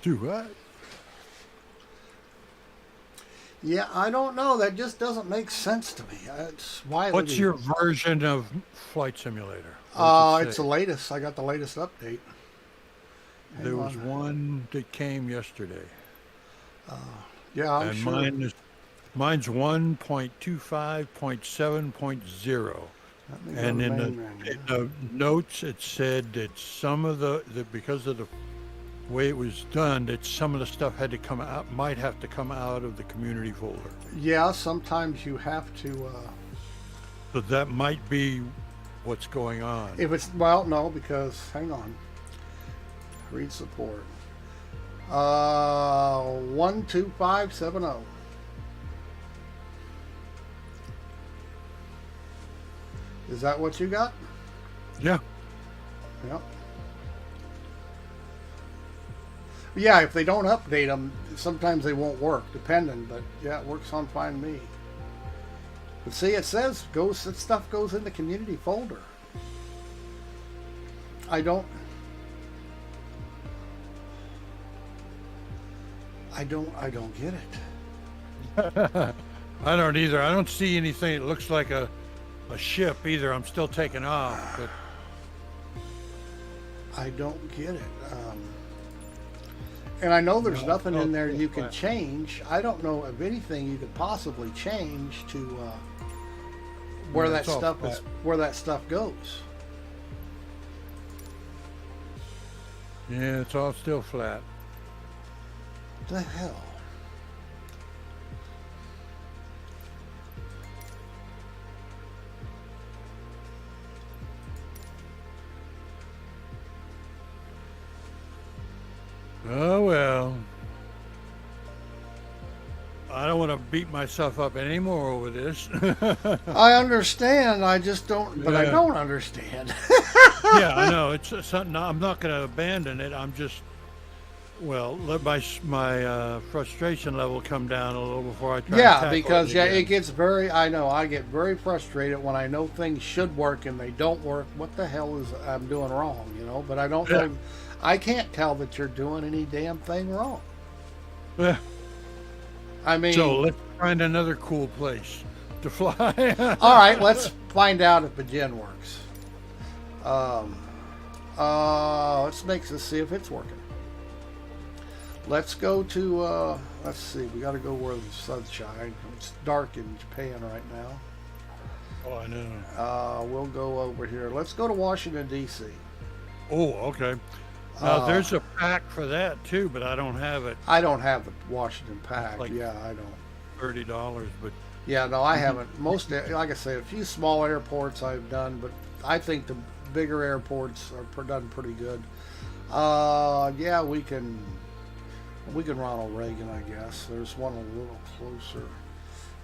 Do what? Yeah, I don't know. That just doesn't make sense to me. It's why. What's your version of Flight Simulator? What does it It's say? the latest. I got the latest update. There was one that came yesterday. Yeah, I'm And sure. mine's 1.25.7.0. Let me go And to in main menu. the notes, it said that some of the because of the way it was done, that some of the stuff had to come out, might have to come out of the community folder. Yeah, sometimes you have to. So that might be what's going on. If it's no, because hang on. Read support. 12570. Is that what you got? Yeah. Yep. Yeah, if they don't update them, sometimes they won't work, depending. But yeah, it works on Find Me. But see, it says that stuff goes in the community folder. I don't get it. I don't either. I don't see anything that looks like a ship either. I'm still taking off, but I don't get it. And I know there's nothing in there you can flat. change. I don't know of anything you could possibly change to where Yeah, that it's all stuff flat. where that stuff goes. Yeah, it's all still flat. The hell. Oh well. I don't want to beat myself up anymore over this. I understand. I just don't. But I Yeah. don't understand. Yeah, I know. It's something. I'm not going to abandon it. I'm just, well, let my frustration level come down a little before I try. Yeah, to tackle because it again. it gets very. I know. I get very frustrated when I know things should work and they don't work. What the hell is I'm doing wrong? You know. But I don't Yeah. know. I can't tell that you're doing any damn thing wrong. Yeah. I mean. So let's find another cool place to fly. All right, let's find out if the gen works. Let's see if it's working. Let's go to, let's see, we got to go where the sun's shining. It's dark in Japan right now. Oh, I know. We'll go over here. Let's go to Washington, D.C. Oh, okay. Now there's a pack for that too, but I don't have it. I don't have the Washington pack. Like- Yeah, I don't. $30, but Yeah, no, I haven't. Most, like I say, a few small airports I've done, but I think the bigger airports are done pretty good. Yeah, we can Ronald Reagan, I guess. There's one a little closer.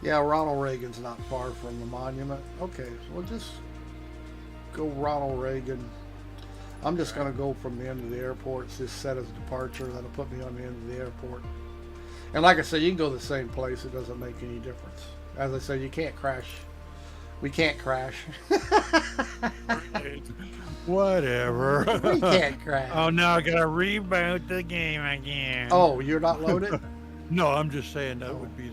Yeah, Ronald Reagan's not far from the monument. Okay, so we'll just go Ronald Reagan. I'm just going to go from the end of the airport. It's just set as departure. That'll put me on the end of the airport. And like I said, you can go the same place. It doesn't make any difference. As I said, you can't crash. We can't crash. whatever. We can't crash. Oh, now I gotta reboot the game again. Oh, you're not loaded? No, I'm just saying that would be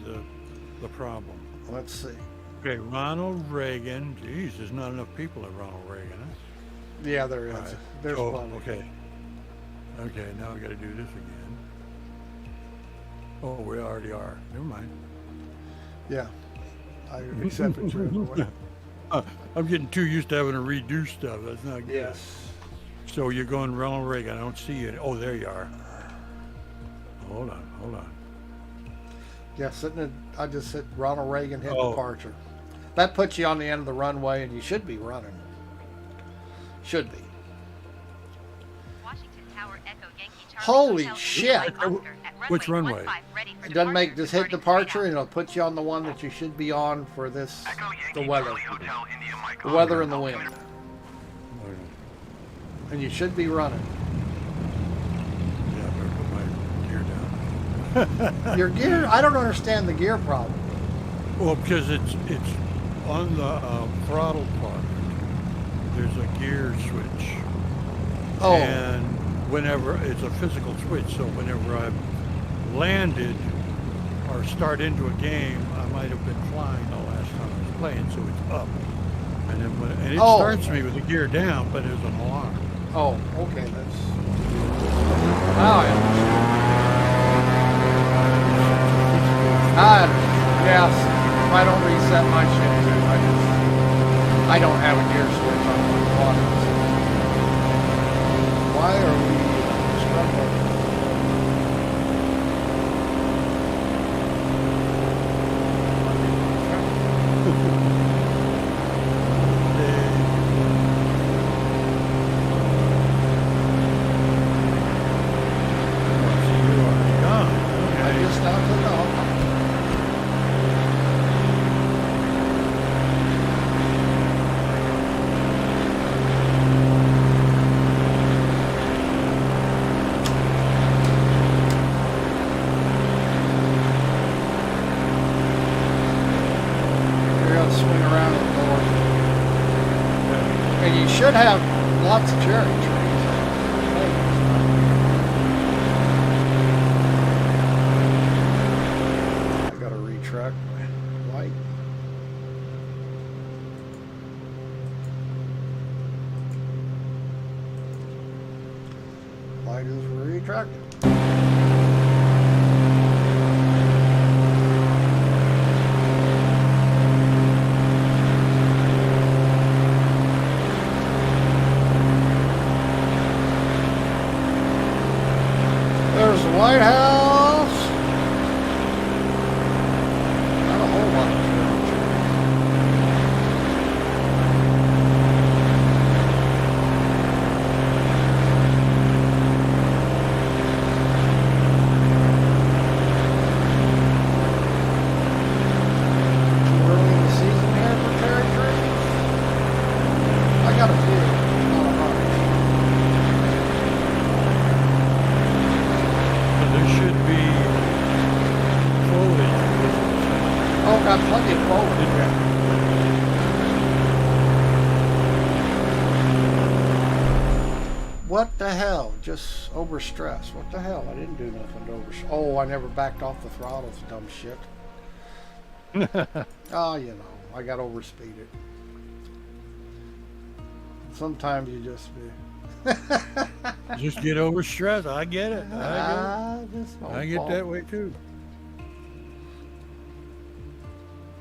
the problem. Let's see. Okay, Ronald Reagan. Geez, there's not enough people at Ronald Reagan. Huh? Yeah, there is. All right. There's Oh, plenty. okay. Okay, now we got to do this again. Oh, we already are. Never mind. Yeah. I accepted you. I'm getting too used to having to redo stuff. That's not good. Yes. So you're going Ronald Reagan. I don't see you. Oh, there you are. Hold on. Yeah, I just hit Ronald Reagan, hit Oh. departure. That puts you on the end of the runway, and you should be running. Should be. Washington Tower Echo Yankee Charlie Holy Hotel shit. Mike Oscar at Which runway? 15, ready for It doesn't make departure, just hit departing departure, straight and it'll put you on the one that you should be on for this, Echo the Yankee weather. Charlie Hotel, India Mike The weather Oscar. and the wind. And you should be running. Yeah, I better put my gear down. Your gear, I don't understand the gear problem. Well, because it's on the throttle part. There's a gear switch. Oh. And whenever it's a physical switch, so whenever I've landed or start into a game, I might have been flying the last time I was playing, so it's up. And then and it Oh. starts me with the gear down, but there's an alarm. Oh, okay, that's. Now I understand. Yes, if I don't reset my shit too, I don't have a gear switch on my quads. Why are we struggling? should have lots of cherry trees. I gotta retract my light. Light is retracted. There's the White House. Not a whole lot of Too early in the season here for cherry trees? I got a few. Not a bunch. There should be foliage. Oh, got plenty of foliage. What the hell? Just overstressed. What the hell? I didn't do nothing to overstress. Oh, I never backed off the throttles, dumb shit. Oh, you know, I got overspeeded. Sometimes you just be... Just get overstressed. I get it. I get that way too.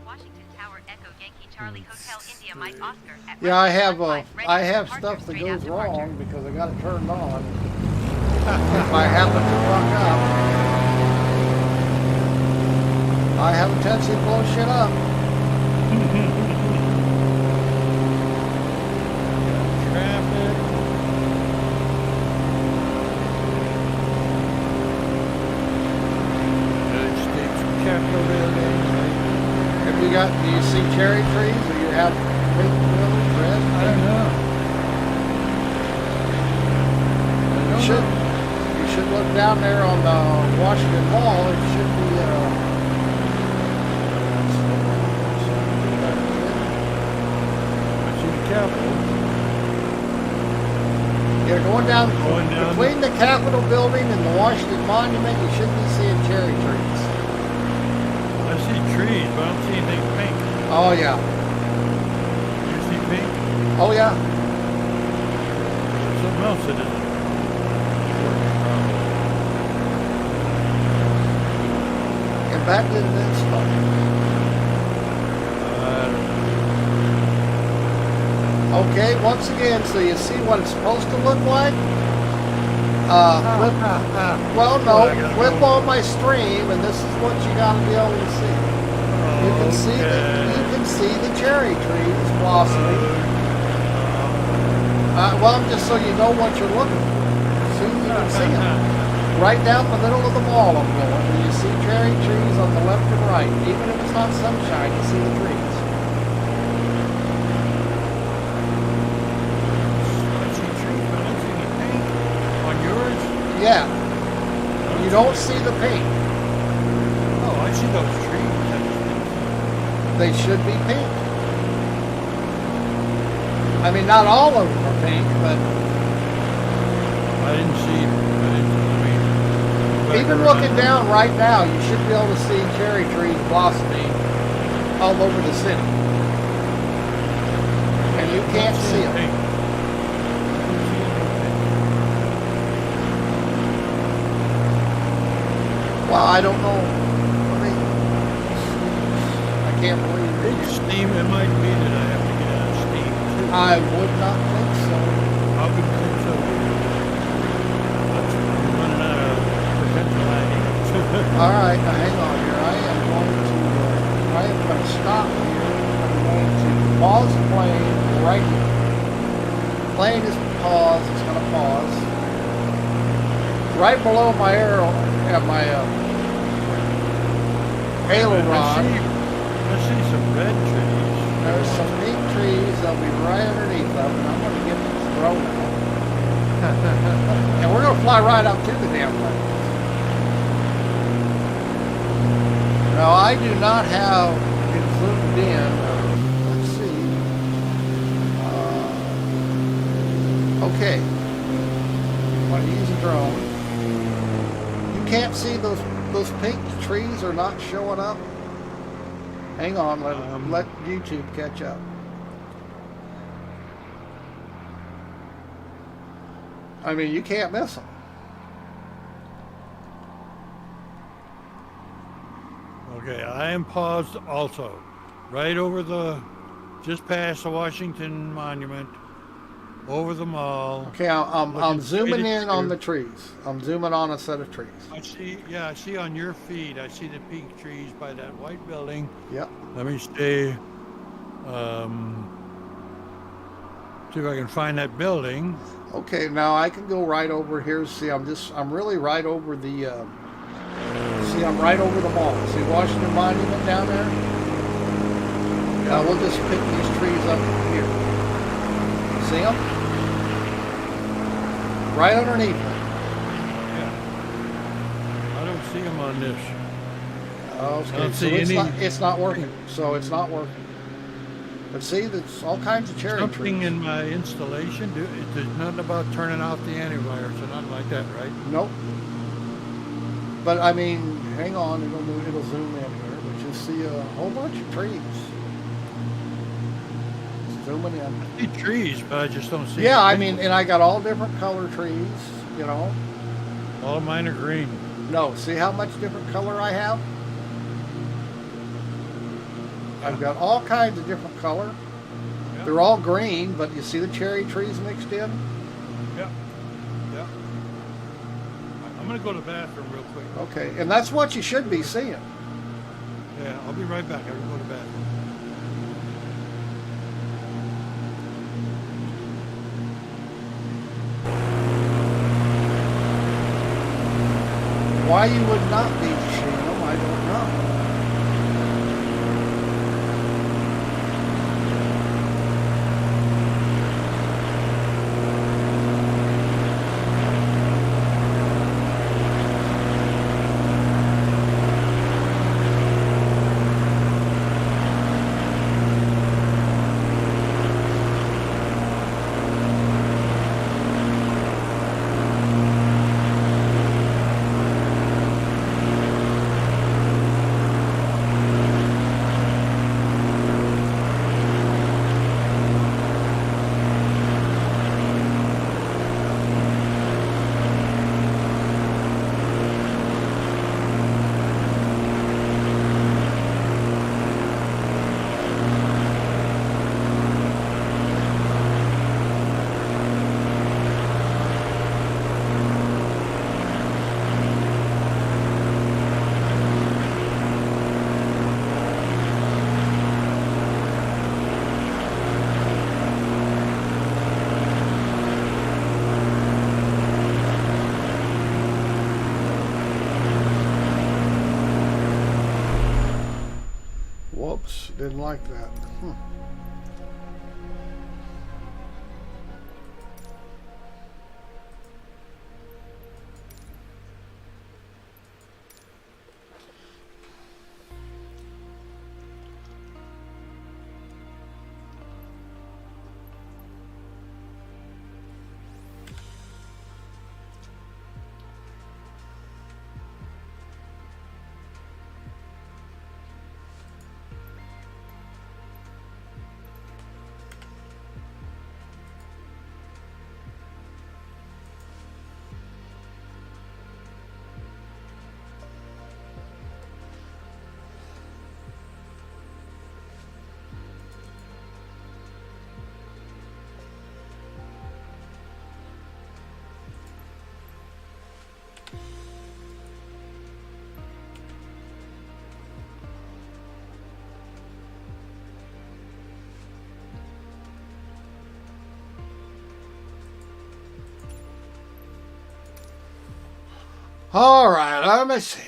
Washington Tower Echo Yankee Charlie Hotel India Mike Oscar at Yeah, I runway have 15 ready I for have departure, stuff that straight goes out departure. wrong because I got it turned on. If I happen to fuck up, I have a tendency to blow shit up. Traffic. United States Capitol building. Have you got? Do you see cherry trees, or you have pink, blue, red? I don't know. You should look down there on the Washington Mall. It should be. I see the Capitol. Yeah, going down between the- the Capitol building and the Washington Monument, you should be seeing cherry trees. I see trees, but I don't see anything pink. Oh yeah. You see pink? Oh yeah. There's something else that isn't. And back to this stuff. Okay, once again, so you see what it's supposed to look like? Well, no, flip on my stream, and this is what you gotta be able to see. You can see the cherry trees blossoming. Well, just so you know what you're looking for. See, you can see them. Right down the middle of the mall I'm going, where you see cherry trees on the left and right. Even if it's not sunshine, you see the trees. Yeah. You don't see the pink. Oh, I see those trees. They should be pink. I mean, not all of them are pink, but I didn't see. even looking down right now, you should be able to see cherry trees blossoming all over the city. And you can't see them. Pink. Well, I don't know. I mean, I can't believe it. Steam, it might be that I have to get out of steam too. I would not think so. I would think so. I'm running out of potential lighting. All right, now hang on here. I am going to stop here. I'm going to pause the plane right here. Plane is paused. It's going to pause. Right below my arrow, my aileron. I see some red trees. There's some pink trees. They'll be right underneath them, and I'm going to get this drone out. And we're going to fly right up to the damn thing. Now, I do not have it zoomed in. Let's see. Okay. Want to use a drone. You can't see those pink trees are not showing up. Hang on, let YouTube catch up. I mean, you can't miss them. Okay, I am paused also. Right over just past the Washington Monument, over the mall. Okay, I'm looking zooming straight at in on you. the trees. I'm zooming on a set of trees. I see on your feed, I see the pink trees by that white building. Yep. Let me stay, see if I can find that building. Okay, now I can go right over here. See, I'm really right over the, see, I'm right over the mall. See Washington Monument down there? Now we'll just pick these trees up here. See them? Right underneath them. Yeah. I don't see them on this. Okay, I don't so see it's not working. So it's not working. But see, there's all kinds of cherry Something trees. in my installation, there's nothing about turning off the antivirus or nothing like that, right? Nope. But I mean, hang on, it'll zoom in here. But you see a whole bunch of trees. Zooming in. I see trees, but I just don't see. Yeah, I anything. mean, and I got all different color trees, you know. All of mine are green. No, see how much different color I have? I've got all kinds of different color. Yeah. They're all green, but you see the cherry trees mixed in? Yeah. Yeah. I'm gonna go to the bathroom real quick. Okay, and that's what you should be seeing. Yeah, I'll be right back. I can go to the bathroom. Why you would not be seeing them, I don't know. Whoops, didn't like that. All right, let me see.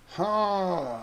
Huh.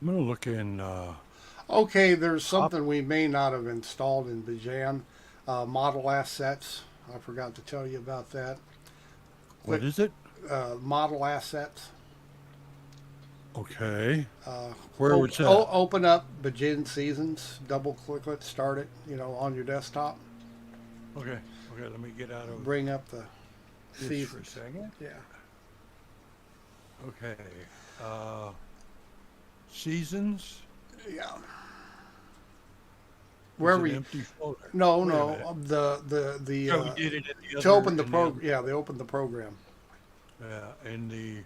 I'm gonna look in. Okay, there's something we may not have installed in Bajan. Model assets. I forgot to tell you about that. What Click is it? model assets. Okay. Uh, Where was that? open up Bajan Seasons. Double click it. Start it. On your desktop. Okay. Okay. Let me get out of Bring up the this for a seasons. second. Yeah. Okay. Seasons. Yeah. There's Wherever an you. empty folder. No, Wait a no. minute. The Oh, we did it in the to other. open the in program. Yeah, they opened the program. Yeah. In the.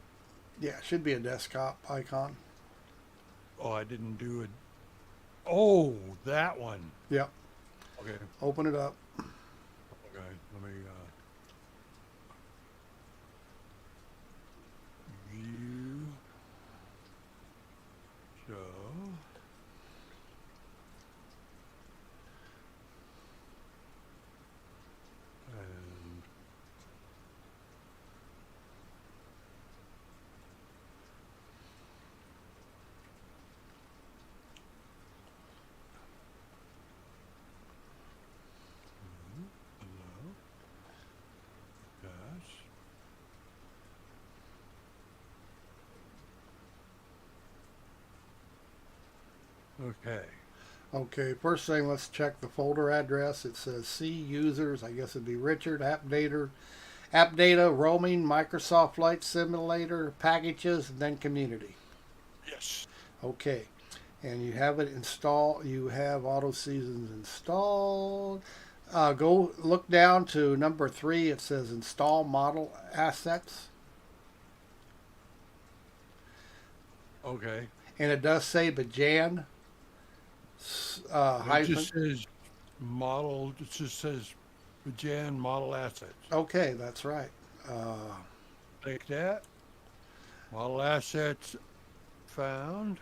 Yeah, it should be a desktop icon. Oh, I didn't do it. Oh, that one. Yep. Okay. Open it up. Okay. Let me. View. Show. And hello. Yes. Okay. Okay, first thing, let's check the folder address. It says C users. I guess it'd be Richard, app data, roaming, Microsoft Flight Simulator, packages, and then community. Yes. Okay, and you have it installed. You have Auto Seasons installed. Go look down to number 3. It says install model assets, Okay. and it does say Bajan. It Hyphen. just says model. It just says Bajan model assets. Okay, that's right. Like that. Model assets found.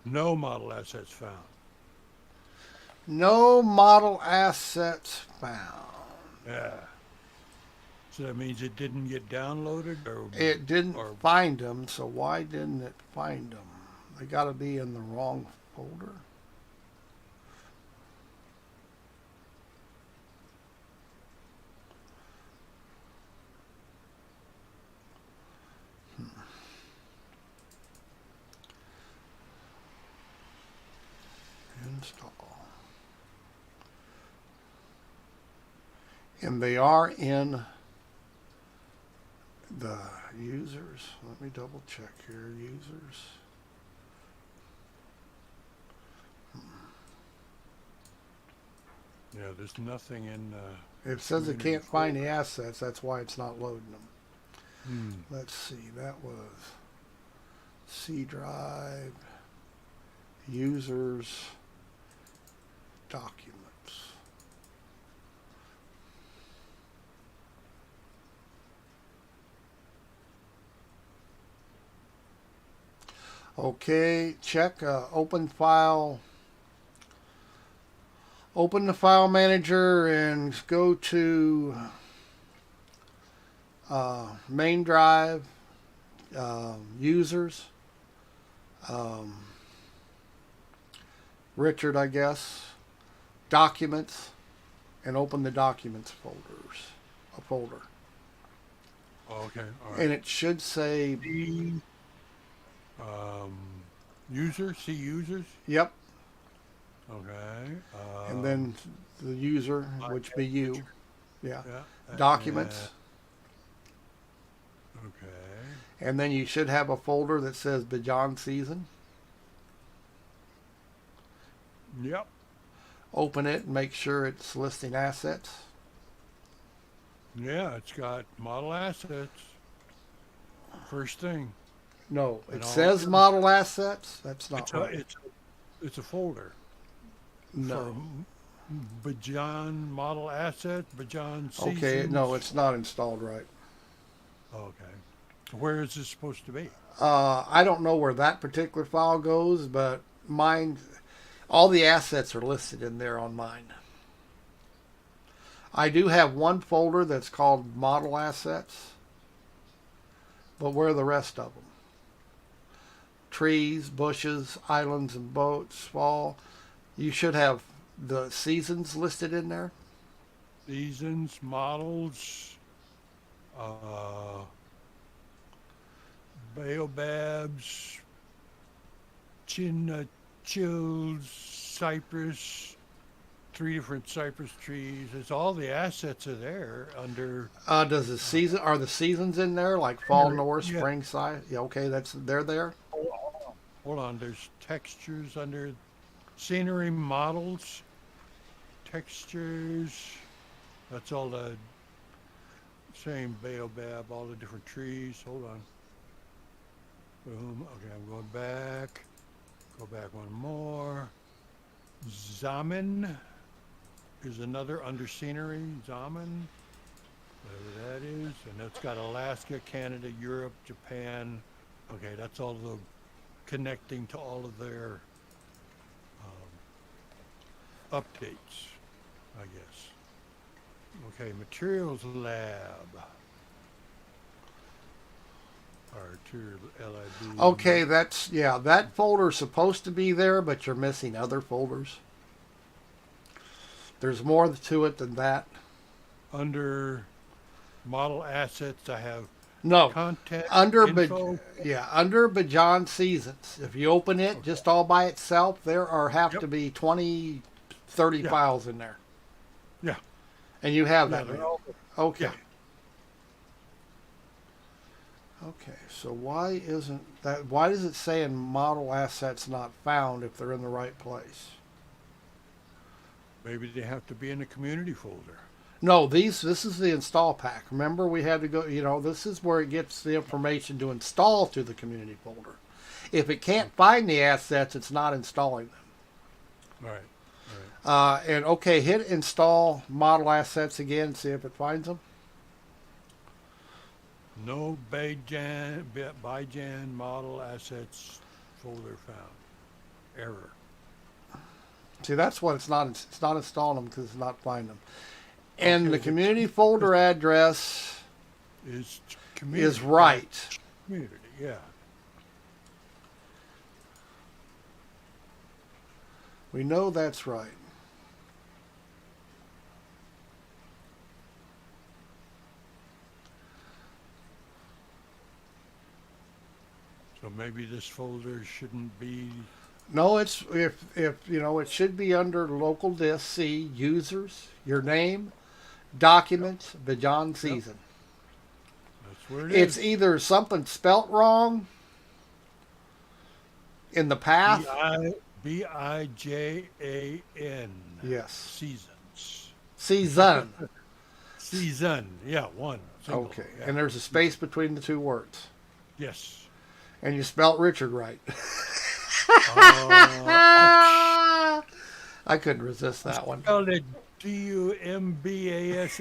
No model assets found. No model assets found. Yeah. So that means it didn't get downloaded, or It didn't or find them, so why didn't it find them? They got to be in the wrong folder. Install. And they are in the users. Let me double check here. Users. yeah, there's nothing in. It says it Community can't find the assets. That's why it's not loading them. Hmm. Let's see. That was C drive, users, documents. Okay, check open file. Open the file manager and go to main drive, users, Richard, I guess, documents, and open the documents folder. Okay, all right. And it should say, The um, user, see users. yep, Okay. and then the user, My which be you. Yeah. yeah. Documents. Okay. And then you should have a folder that says Beyond Season. Yep. Open it and make sure it's listing assets. Yeah, it's got model assets. First thing. No, And it all says the- model assets. That's not It's a, right. it's a folder. No. For Bajan model assets, Bajan seasons. Okay, no, it's not installed right. Okay. Where is this supposed to be? I don't know where that particular file goes, but mine, all the assets are listed in there on mine. I do have one folder that's called model assets, but where are the rest of them? Trees, bushes, islands, and boats, fall. You should have the seasons listed in there. Seasons, models, baobabs, chills, cypress, 3 different cypress trees. It's all the assets are there under. Does the season are the seasons in there like fall, north, Yeah. spring, side? Yeah, okay, they're there. Hold on, there's textures under scenery models, textures. That's all the same baobab, all the different trees. Hold on. Boom. Okay, I'm going back. Go back one more. Zaman is another under scenery. Zaman, whatever that is. And it's got Alaska, Canada, Europe, Japan. Okay, that's all the connecting to all of their updates, I guess. Okay, materials lab. LIB. Okay, that folder's supposed to be there, but you're missing other folders. There's more to it than that. Under model assets, I have No, content under info. under Bajan Seasons. If you open it just all by itself, there have Yep. to be 20, 30 Yeah. files in there, Yeah. and you have Yeah, that. they're all- Okay. yeah. Okay, so why isn't that? Why does it say in model assets not found if they're in the right place? Maybe they have to be in the community folder. No, this is the install pack. Remember, we had to go. This is where it gets the information to install to the community folder. If it can't find the assets, it's not installing them. All right. And okay, hit install model assets again and see if it finds them. No Bajan model assets folder found. Error. See, that's what it's not. It's not installing them because it's not finding them. And Okay, the community folder address Is community. is right. Community, yeah. We know that's right. So maybe this folder shouldn't be. No, it's if it should be under local disk C users, your name, documents, Bajan season. That's where it It's is. either something spelt wrong in the path. Bijan. Yes. Seasons. Season. Season. Yeah, one. Single. Okay. Yeah. And there's a space between the two words. Yes. And you spelt Richard right. Uh, I couldn't resist that one. spelled it Dumbass.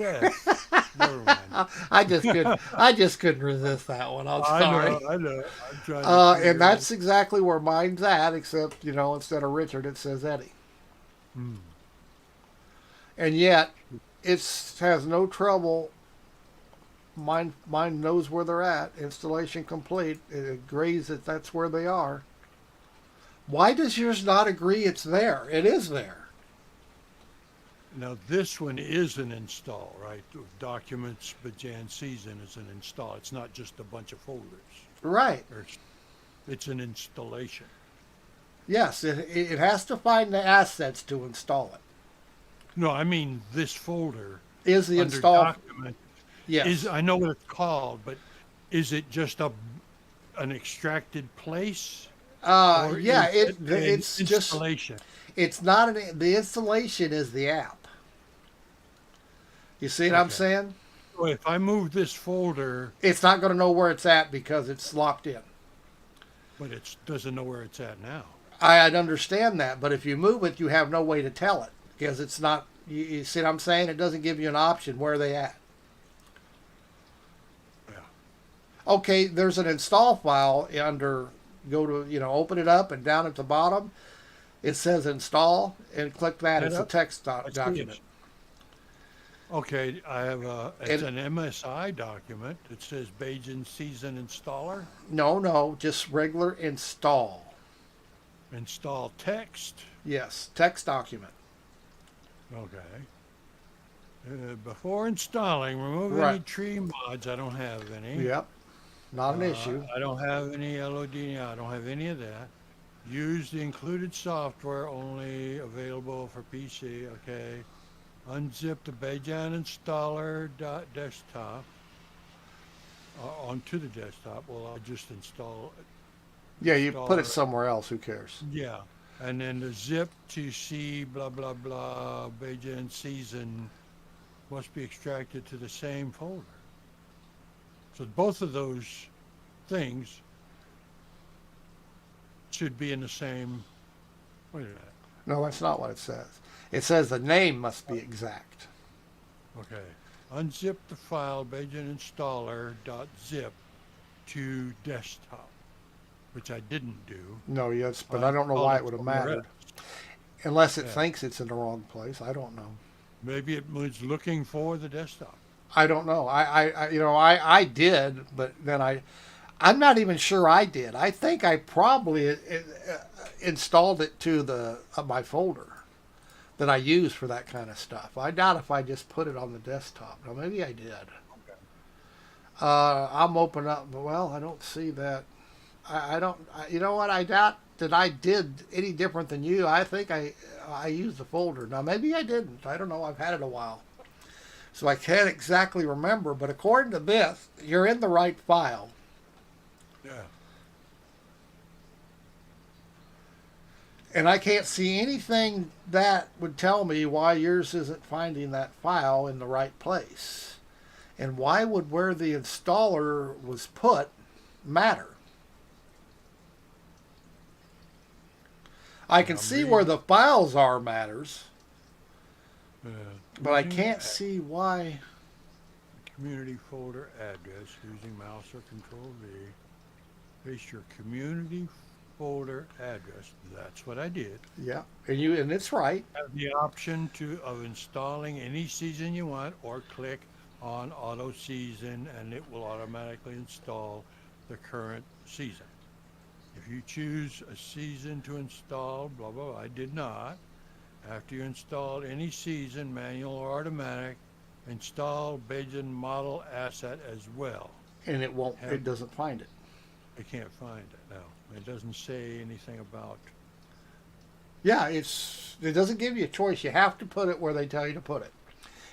Never mind. I just couldn't resist that one. I'm sorry. I know. I'm trying to figure And that's exactly where mine's at, except, instead of Richard, it says Eddie. Hmm. And yet, it has no trouble. Mine knows where they're at. Installation complete. It agrees that that's where they are. Why does yours not agree it's there? It is there. Now this one is an install, right? Documents, Bajan season is an install. It's not just a bunch of folders. Right. It's an installation. Yes, it has to find the assets to install it. No, I mean this folder Is the under install? document. Yes. I know what it's called, but is it just an extracted place? Or Yeah. is it an It's just. installation? It's not the installation is the app. You see what I'm Okay. saying? So if I move this folder, It's not going to know where it's at because it's locked in. but it doesn't know where it's at now. I'd understand that, but if you move it, you have no way to tell it because it's not. You see what I'm saying? It doesn't give you an option where they at. Yeah. Okay, there's an install file under. Go to open it up, and down at the bottom, it says install, and click that. It's a text document. Okay, I have it's an MSI document. It says Bajan Season Installer. No, just regular install. Install text. Yes, text document. Okay. Before installing, remove any Right. tree mods. I don't have any. Yep, not an issue. I don't have any LOD. I don't have any of that. Use the included software only available for PC. Okay. Unzip the Bajan installer desktop onto the desktop. Well, I'll just install it. Yeah, you put it installer. somewhere else. Who cares? Yeah. And then the zip to see blah, blah, blah, Bajan season must be extracted to the same folder. So both of those things should be in the same. Wait a minute. No, that's not what it says. It says the name must be exact. Okay. Unzip the file Bajan installer.zip to desktop, which I didn't do. No, yes, but I don't know why it would have mattered. Unless it Yeah. thinks it's in the wrong place. I don't know. Maybe it was looking for the desktop. I don't know. I did, but then I'm not even sure I did. I think I probably installed it to my folder that I use for that kind of stuff. I doubt if I just put it on the desktop. Now maybe I did. Okay. I'm open up. Well, I don't see that. I don't. You know what? I doubt that I did any different than you. I think I used the folder. Now maybe I didn't. I don't know. I've had it a while, so I can't exactly remember. But according to this, you're in the right file. Yeah. And I can't see anything that would tell me why yours isn't finding that file in the right place. And why would where the installer was put matter? I can see where the files are matters, but I can't see why. Community folder address using mouse or Control V. Paste your community folder address. That's what I did. Yeah, and it's right. Have the option of installing any season you want, or click on auto season and it will automatically install the current season. If you choose a season to install, blah, blah, blah, I did not. After you install any season, manual or automatic, install Bajan model asset as well. And it won't. It doesn't find it. I can't find it now. It doesn't say anything about. Yeah, it doesn't give you a choice. You have to put it where they tell you to put it,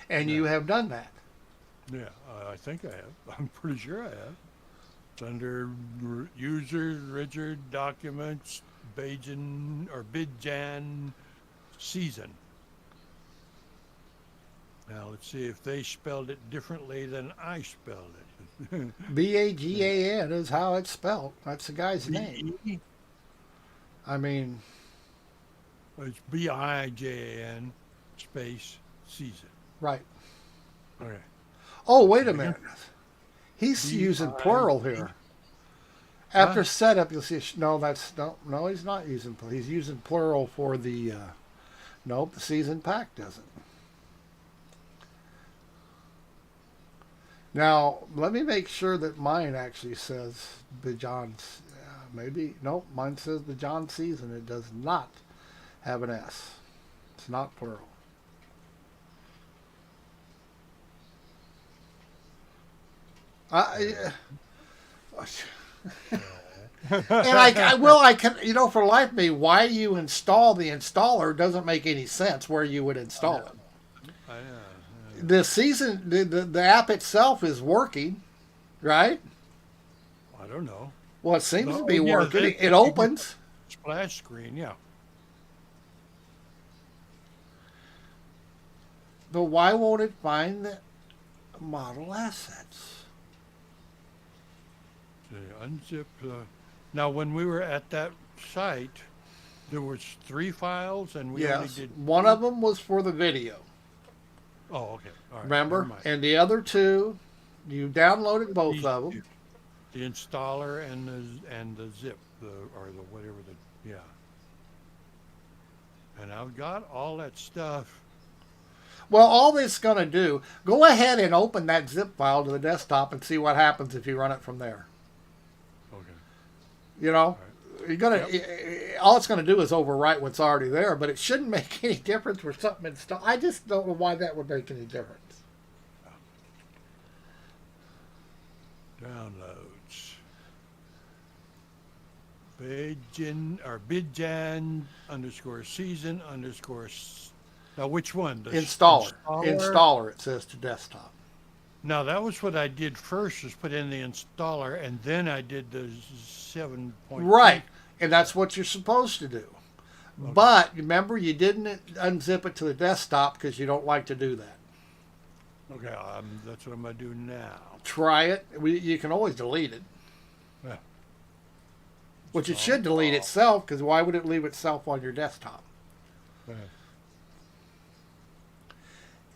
and you have done that. Yeah, I think I have. I'm pretty sure I have. It's under user, rigid documents, Bajan or Bajan season. Now let's see if they spelled it differently than I spelled it. Bagan is how it's spelled. That's the guy's name. B-E? I mean, It's Bijan space season. right. Okay. Oh, wait a minute. He's using plural here. After Huh? setup, you'll see. No, he's not using plural. He's using plural for the. Nope, the season pack doesn't. Now, let me make sure that mine actually says Bajan's. maybe. Nope, mine says the John season. It does not have an S. It's not plural. And I can, for life of me, why you install the installer doesn't make any sense where you would install it. The season, the app itself is working, right? I don't know. Well, it seems to be Yeah, working. It opens. Splash screen, yeah. But why won't it find the model assets? Unzip. Now, when we were at that site, there was 3 files, and we only Yes, did. one of them was for the video. Oh, okay. All right. Remember? Never mind. And the other 2, you downloaded both of them. The installer and the zip, or the whatever yeah. And I've got all that stuff. Well, all this is going to do, go ahead and open that zip file to the desktop and see what happens if you run it from there. Okay. You're gonna. All it's going to do is overwrite what's already there, but it shouldn't make any difference for something installed. I just don't know why that would make any difference. Downloads. Bidjan _ season _ now which one? The Installer. Installer, it says to desktop. Now that was what I did first, was put in the installer, and then I did the 7. Right, and that's what you're supposed to do. Okay. But remember, you didn't unzip it to the desktop because you don't like to do that. Okay, that's what I'm going to do now. Try it. You can always delete it. Yeah. Which it should delete itself, because why would it leave itself on your desktop? Yeah.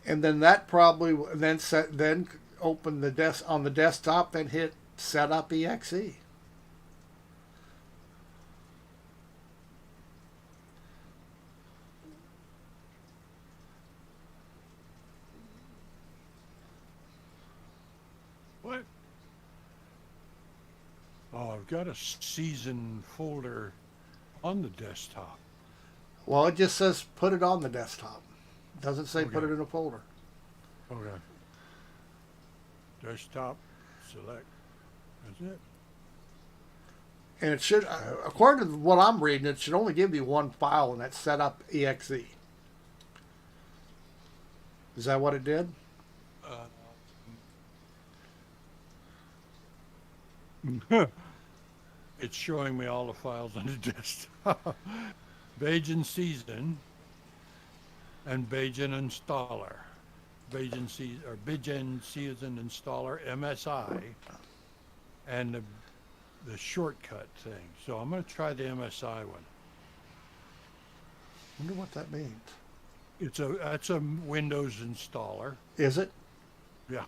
And then that probably then open the on the desktop, then hit Setup exe. What? Oh, I've got a season folder on the desktop. Well, it just says put it on the desktop. It doesn't say put it in a folder. Okay. Desktop, select. That's it. And it should, according to what I'm reading, it should only give you one file, and that's Setup exe. Is that what it did? It's showing me all the files on the desktop. Bajan season and Bajan installer. Bajan season installer MSI and the shortcut thing. So I'm going to try the MSI one. I wonder what that means. That's a Windows installer. Is it? Yeah.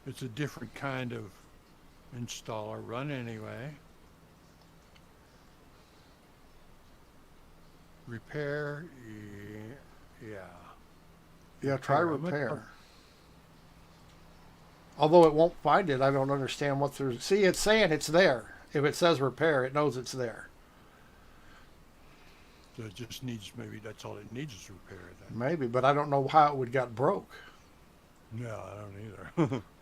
It's a different kind of installer. Run anyway. Repair. Yeah. Yeah, try repair. Although it won't find it, I don't understand what there's. See, it's saying it's there. If it says repair, it knows it's there. So it just needs, maybe that's all it needs is repair then. Maybe, but I don't know how it would got broke. No, I don't either.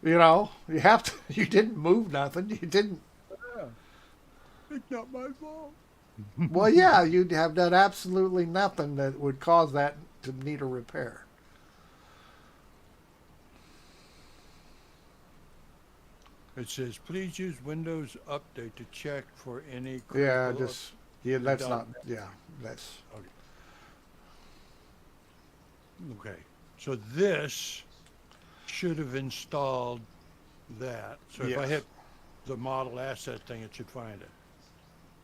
You know, you have to. You didn't move nothing. You didn't. Yeah. It's not my fault. Well, yeah, you'd have done absolutely nothing that would cause that to need a repair. It says, please use Windows Update to check for any. Yeah, that's not. Yeah, that's. Okay. So this should have installed that. So if I hit the model asset thing, it should find it.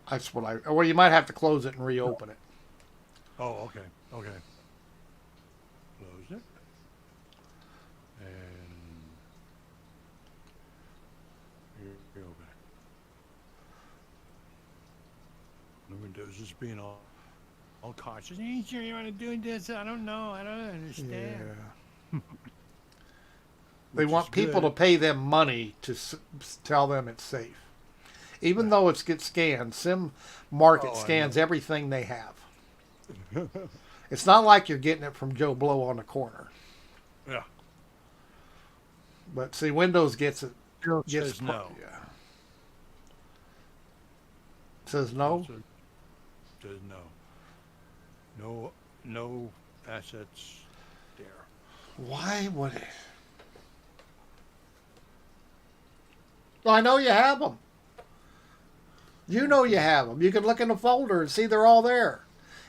That's what well, you might have to close it and reopen it. Oh, okay. Okay. Close it. And here we go back. The Windows is being all cautious. Are you sure you want to do this? I don't know. I don't understand. Yeah. They want people to pay them money to tell them it's safe. Even though it gets scanned, Sim Market Oh, I scans know. everything they have. It's not like you're getting it from Joe Blow on the corner. Yeah. But see, Windows gets it. Still Gets says no. Yeah. Says Still no. says no. No assets there. Why would it? Well, I know you have them. You know you have them. You can look in the folder and see they're all there.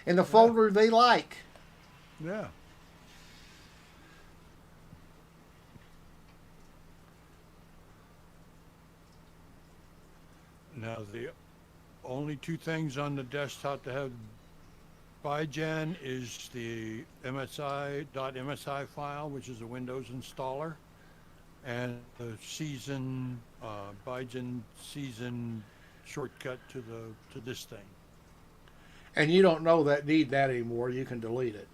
In the folder they like. Yeah. Now the only two things on the desktop to have ByGen is the MSI.msi file, which is a Windows installer, and the season ByGen season shortcut to this thing. And you don't know that need that anymore. You can delete it.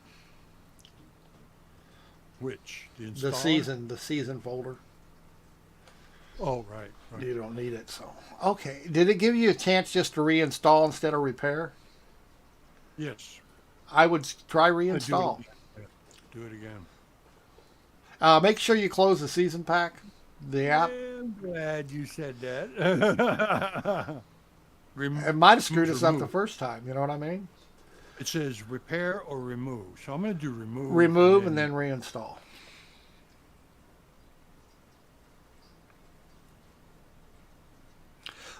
Which the installer? The season folder. Oh, right. You don't need it. So okay. Did it give you a chance just to reinstall instead of repair? Yes. I would try reinstall. Do it again. Make sure you close the season pack. The app. I'm glad you said that. It might have screwed us up the first time. You know what I mean? It says repair or remove. So I'm going to do remove. Remove and then reinstall.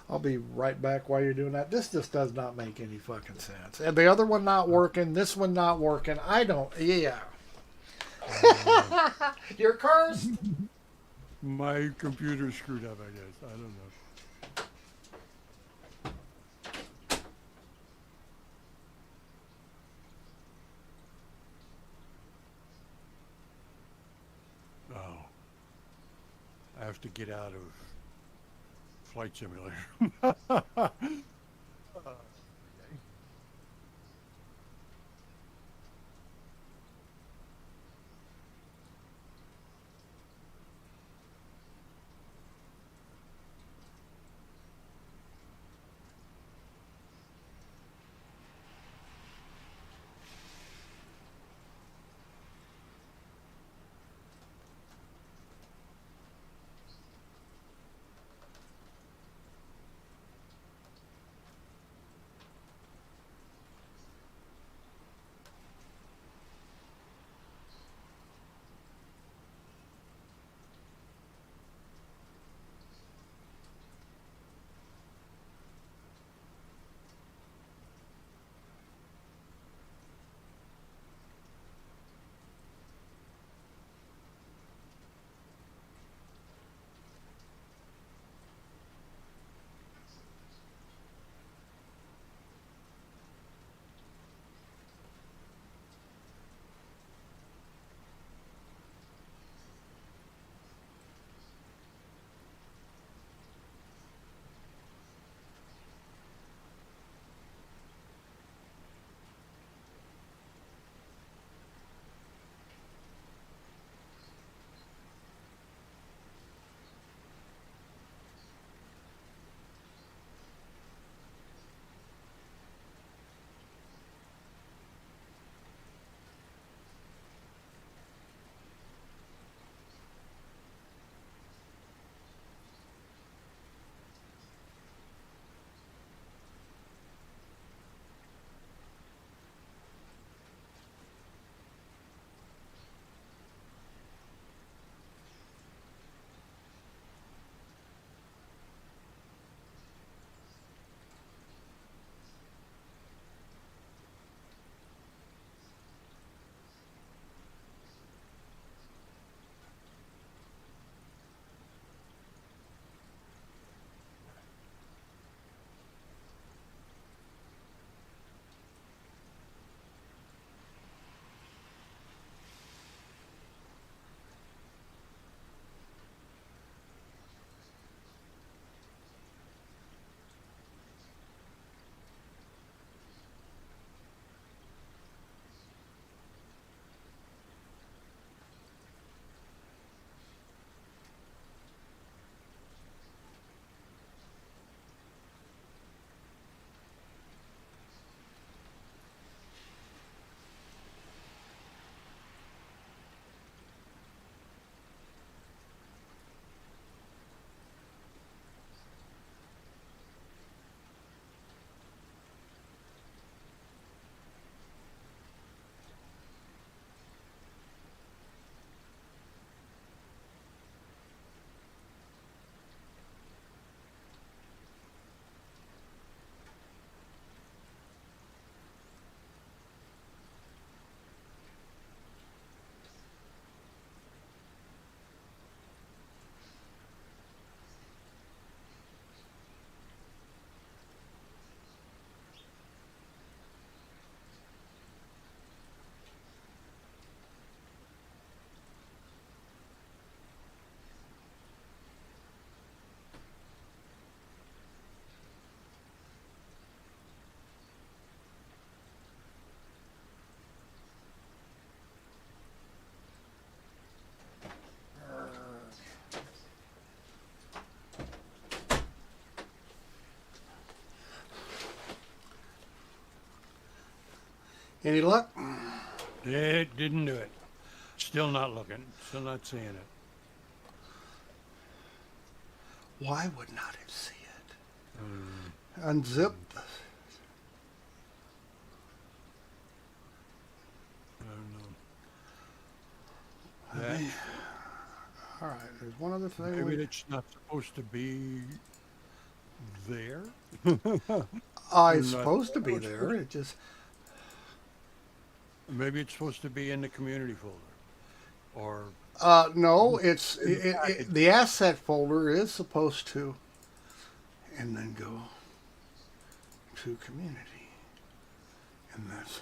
I'll be right back while you're doing that. This just does not make any fucking sense. And the other one not working, this one not working. I don't. Yeah. You're cursed. My computer screwed up, I guess. I don't know. Oh. I have to get out of Flight Simulator. Any luck? It didn't do it. Still not looking. Still not seeing it. Why would not it see it? Unzip. I don't know. That, All right, there's one other thing. maybe it's not supposed to be there. It's not supposed to be supposed there. to. It just. Maybe it's supposed to be in the community folder, or No, the asset folder is supposed to, and then go to community, and that's.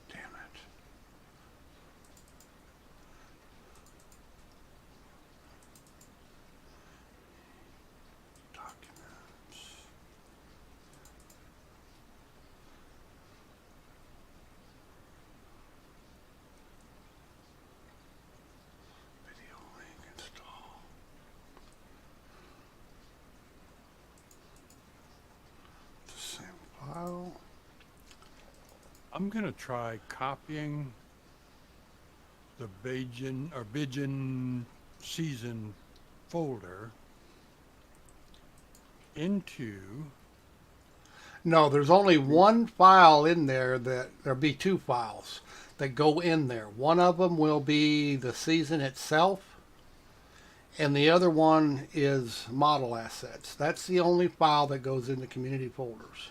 Damn it. Documents. Video link install. The same file. I'm gonna try copying the Bajan season folder into. No, there's only one file in there there'll be two files that go in there. One of them will be the season itself, and the other one is model assets. That's the only file that goes into community folders.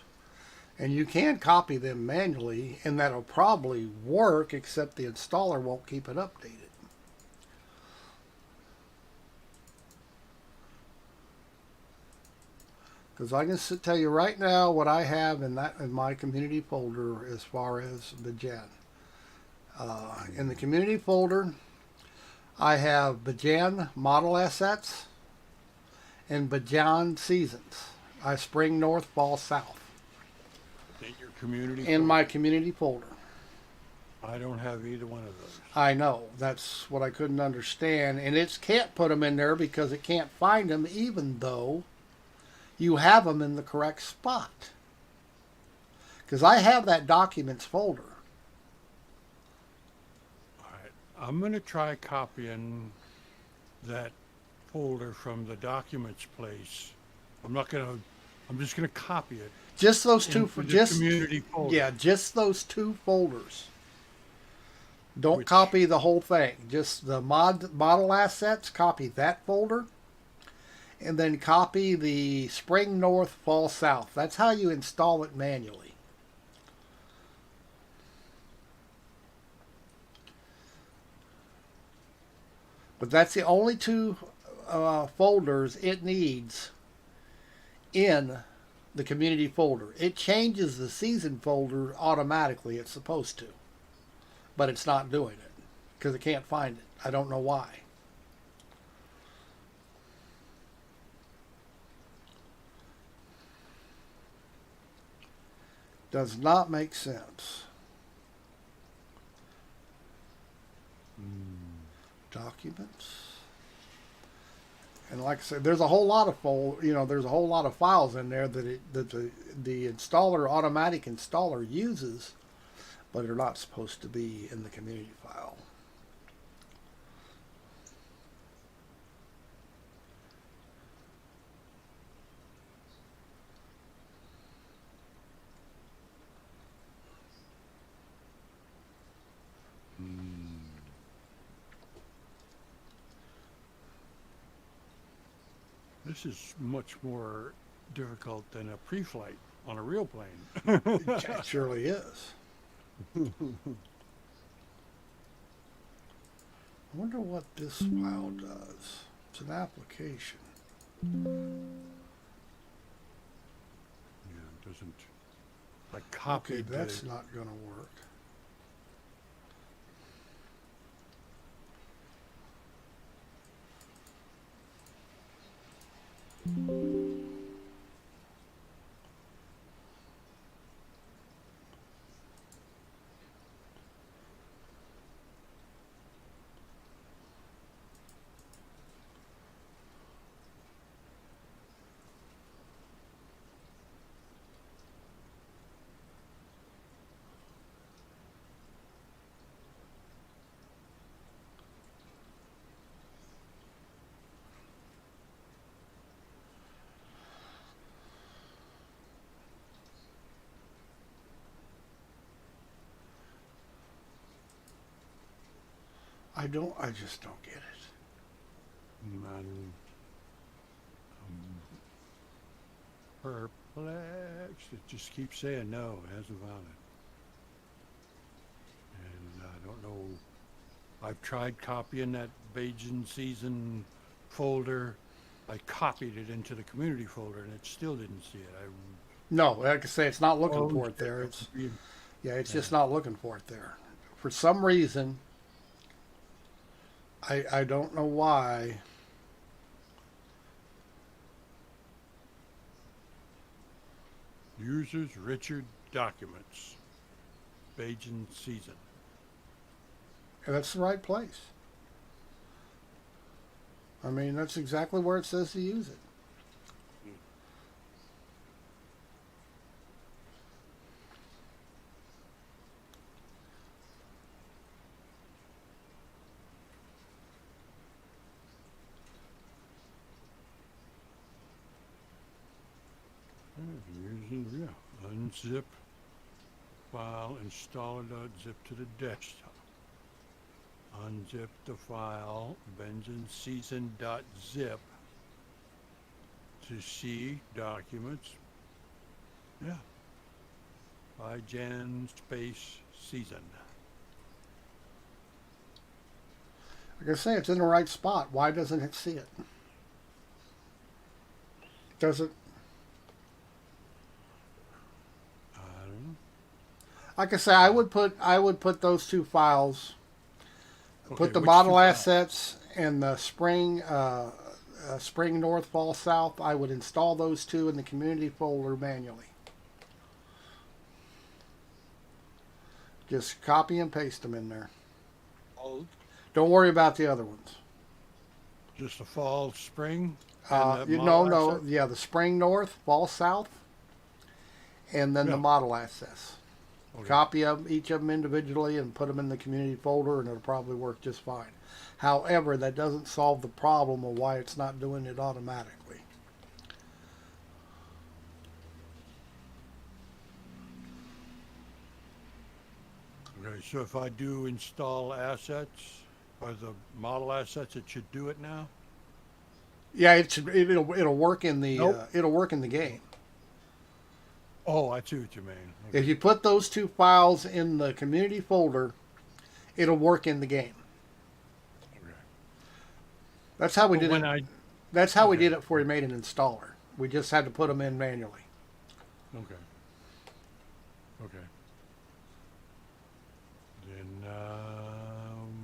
And you can copy them manually, and that'll probably work, except the installer won't keep it updated. Because I can tell you right now what I have in my community folder as far as Bajan. In the community folder, I have Bajan model assets and Bajan seasons. Spring, north, fall, south. In your community In my community folder. I don't have either one of those. I know. That's what I couldn't understand. And it can't put them in there because it can't find them, even though you have them in the correct spot. Because I have that documents folder. All right, I'm going to try copying that folder from the documents place. I'm just going to copy it. Just those two for just community folder. Yeah, just those two folders. Don't Which- copy the whole thing. Just the model assets, copy that folder. And then copy the spring north, fall south. That's how you install it manually. But that's the only two folders it needs in the community folder. It changes the season folder automatically. It's supposed to. But it's not doing it because it can't find it. I don't know why. Does not make sense. Documents. And like I said, there's a whole lot of there's a whole lot of files in there that the installer, automatic installer uses, but they're not supposed to be in the community file. This is much more difficult than a pre-flight on a real plane. It surely is. I wonder what this file does. It's an application. Yeah, it doesn't. I copied Okay, that's the, not going to work. I just don't get it. I'm perplexed. It just keeps saying no, it hasn't found it. And I don't know. I've tried copying that Bajan season folder. I copied it into the community folder and it still didn't see it. No, like I say, it's not looking Oh, for it there. It's yeah. just not looking for it there. For some reason, I don't know why. Users Richard documents. Bajan season. And that's the right place. I mean, that's exactly where it says to use it. Using, unzip file, installer.zip to the desktop. Unzip the file, benzinseason.zip to see documents. Yeah. By Jan space season. Like I say, it's in the right spot. Why doesn't it see it? Does it? I don't know. Like I say, I would put those two files. Okay, Put the which model two files? assets and the spring north, fall south. I would install those two in the community folder manually. Just copy and paste them in there. Don't worry about the other ones. Just the fall, spring? No, the spring north, fall south, and then the model assets. Okay. Copy each of them individually and put them in the community folder, and it'll probably work just fine. However, that doesn't solve the problem of why it's not doing it automatically. Okay, so if I do install assets, or the model assets, it should do it now? Yeah, it'll work in the Nope. it'll work in the game. Oh, I see what you mean. Okay. If you put those two files in the community folder, it'll work in the game. Okay. That's how we But did when it. That's how we okay. did it before we made an installer. We just had to put them in manually. Okay. Okay. Then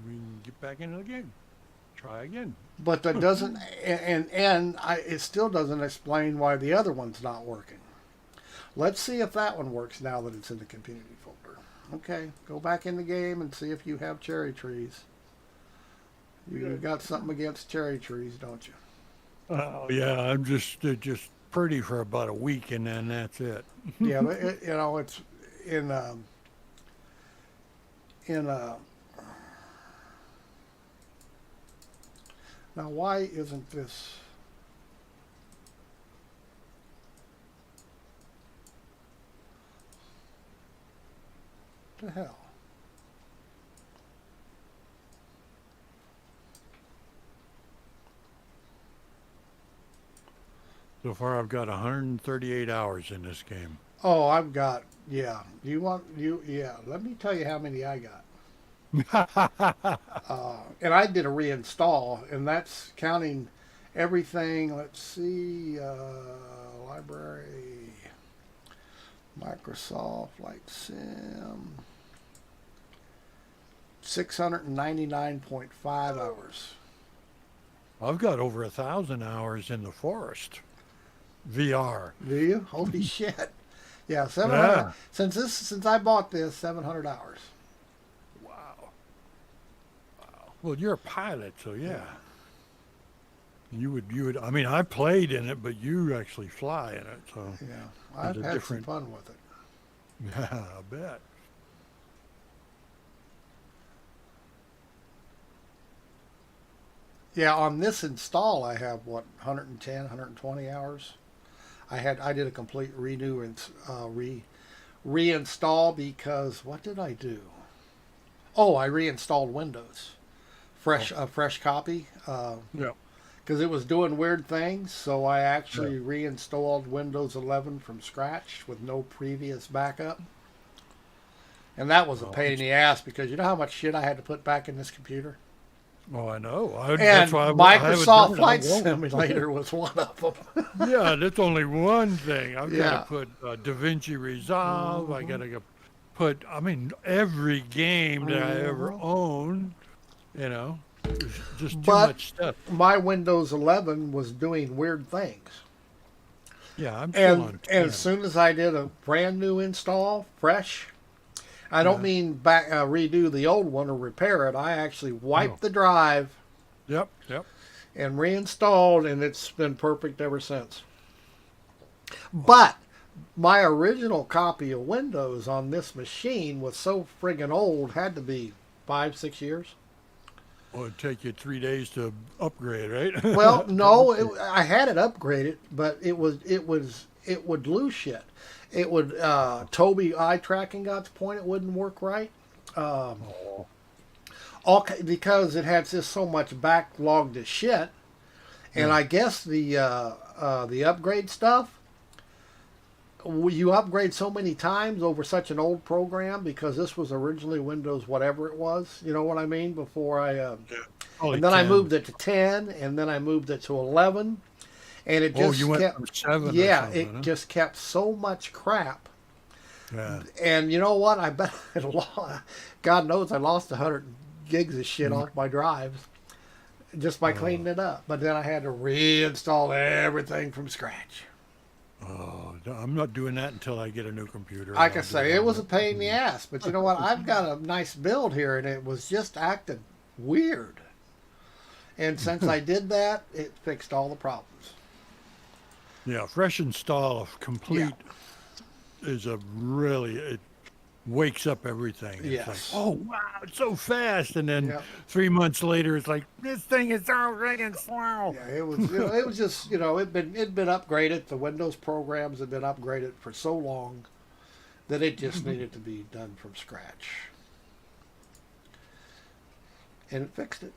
we can get back into the game. Try again. But that doesn't, it still doesn't explain why the other one's not working. Let's see if that one works now that it's in the community folder. Okay, go back in the game and see if you have cherry trees. You've got something against cherry trees, don't you? Oh yeah, I'm just they're just pretty for about a week and then that's it. Yeah, but it's in now why isn't this? The hell? So far I've got 138 hours in this game. Oh, I've got, yeah. Yeah. Let me tell you how many I got. And I did a reinstall, and that's counting everything. Let's see, library, Microsoft Flight Sim, 699.5 hours. I've got over 1,000 hours in the forest. VR. Do you? Holy shit! Yeah, 700. Yeah. Since I bought this, 700 hours. Wow. Well, you're a pilot, so yeah. You would. I mean, I played in it, but you actually fly in it, so. Yeah, I've It's a had different- some fun with it. Yeah, I bet. Yeah, on this install, I have 110, 120 hours. I did a complete redo and reinstall because what did I do? Oh, I reinstalled Windows a fresh copy. Yeah. Because it was doing weird things, so I actually reinstalled Windows 11 from scratch with no previous backup. And that was a pain in the ass because you know how much shit I had to put back in this computer? Oh, I know. And That's why I haven't Microsoft done it. Flight I won't. Simulator was one of them. Yeah, that's only one thing. I've got Yeah. to put DaVinci Resolve. I got to put, I mean, every game that I ever owned, you know, there's just too But much stuff. my Windows 11 was doing weird things. Yeah, I'm still on And 10. as soon as I did a brand new install, fresh, I don't mean back redo the old one or repair it. I actually wiped the drive Yep. and reinstalled, and it's been perfect ever since. But my original copy of Windows on this machine was so friggin' old, had to be 5-6 years. Well, it'd take you 3 days to upgrade, right? Well, no, I had it upgraded, but it would lose shit. It would Toby eye tracking got to the point it wouldn't work right. All because it had just so much backlogged as shit, and I guess the upgrade stuff. You upgrade so many times over such an old program because this was originally Windows whatever it was. You know what I mean? Before I and then I moved it to 10, and then I moved it to 11, and it just you went kept from 7 yeah, or something, it huh? just kept so much crap. Yeah. And you know what? I bet God knows I lost 100 gigs of shit off my drives just by cleaning it up. But then I had to reinstall everything from scratch. Oh, I'm not doing that until I get a new computer. Like I I'll do say, all it was a that. pain in the ass. But you know what? I've got a nice build here, and it was just acting weird. And since I did that, it fixed all the problems. Yeah, fresh install of complete is a really, it wakes up everything. It's Yes. like, oh, wow, it's so fast. And then Yep. 3 months later, it's like, this thing is so friggin' slow. Yeah, it was. It was just it'd been upgraded. The Windows programs had been upgraded for so long that it just needed to be done from scratch, and it fixed it.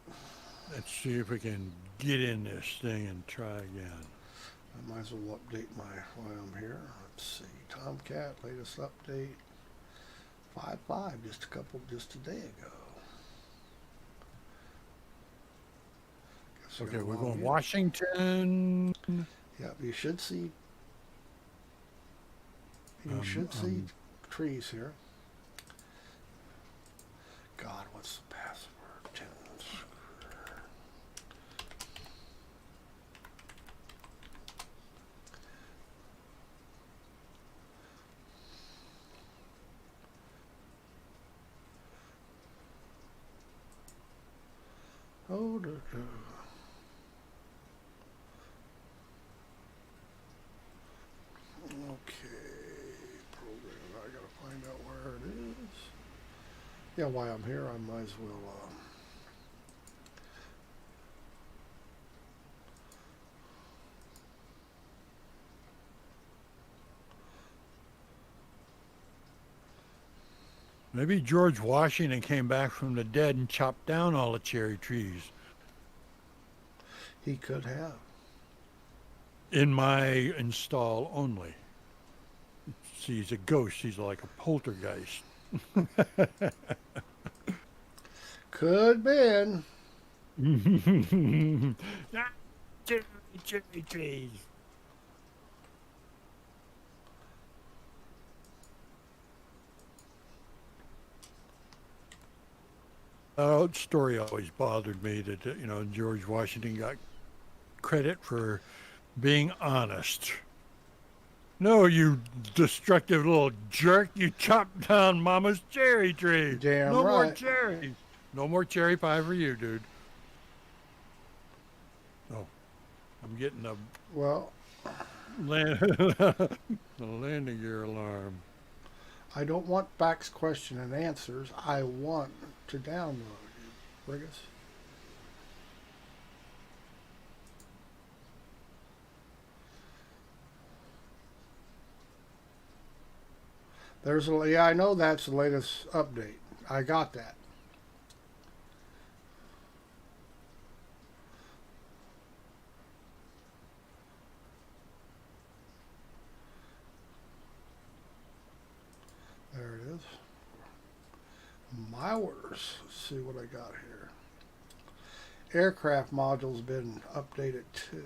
Let's see if we can get in this thing and try again. I might as well update while I'm here. Let's see, Tomcat latest update 5.5, just a day ago. Guess Okay, gonna we're log going in. Washington. Yep, you should see. You should see trees here. God, what's the password? Oh, okay, program. I gotta find out where it is. Yeah, while I'm here, I might as well. Maybe George Washington came back from the dead and chopped down all the cherry trees. He could have. In my install only. See, he's a ghost. He's like a poltergeist. Could been. Ah, cherry trees. That story always bothered me that, George Washington got credit for being honest. No, you destructive little jerk. You chopped down Mama's cherry tree. Damn no more right. cherries. No more cherry pie for you, dude. Oh, I'm getting a Well, the landing gear alarm. I don't want facts, question, and answers. I want to download you, Brigus. Yeah, I know that's the latest update. I got that. hours. Let's see what I got here. Aircraft module's been updated too.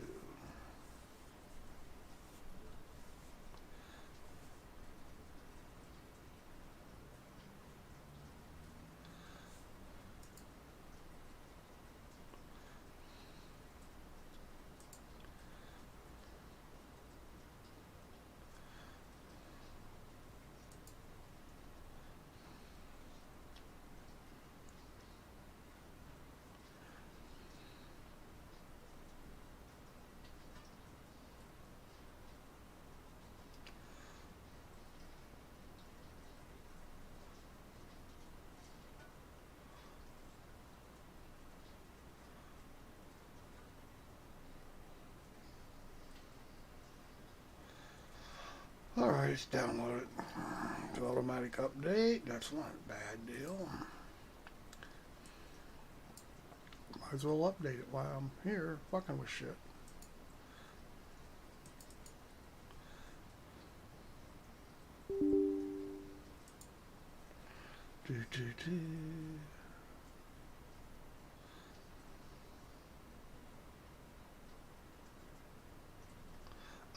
Alright, it's downloaded. It's automatic update. That's not a bad deal. Might as well update it while I'm here fucking with shit.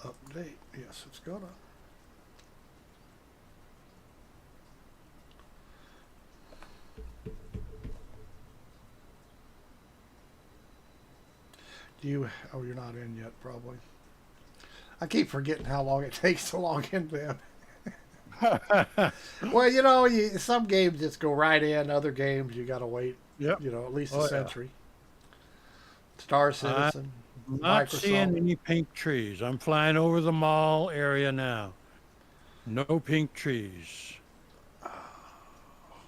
Update. Yes, it's gonna. Oh, you're not in yet, probably. I keep forgetting how long it takes to log in, man. Well, you know, some games just go right in. Other games, you got to wait, Yep. you know, at least Oh, a yeah. century. Star Citizen, Not seeing Microsoft. any pink trees. I'm flying over the mall area now. No pink trees.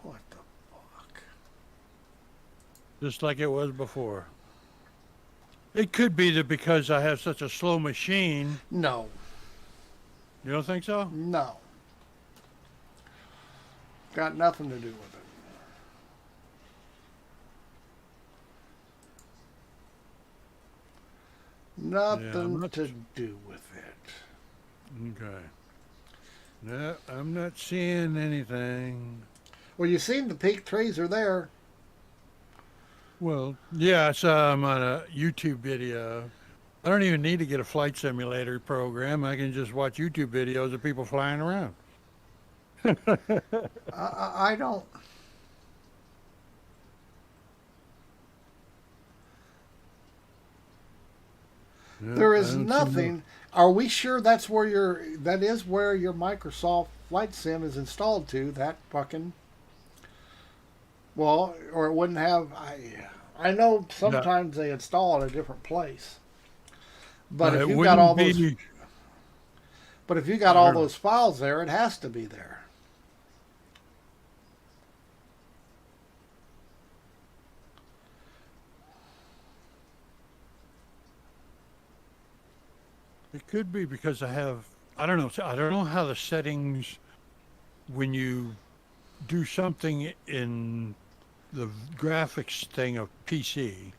What the fuck? Just like it was before. It could be that because I have such a slow machine. No, You don't think so? no. Got nothing to do with it. Nothing not- to do with it. Okay. No, I'm not seeing anything. Well, you've seen the peak trees are there. Well, yeah, I saw I'm on a YouTube video. I don't even need to get a flight simulator program. I can just watch YouTube videos of people flying around. I don't. Yeah, There I is don't see no- nothing. Are we sure that's where that is where your Microsoft Flight Sim is installed to? That fucking. Well, or it wouldn't have. I know sometimes they install at a different place. But it if you've got all wouldn't those, be- but if you got I all don't know. those files there, it has to be there. It could be because I don't know. I don't know how the settings, when you do something in the graphics thing of PC,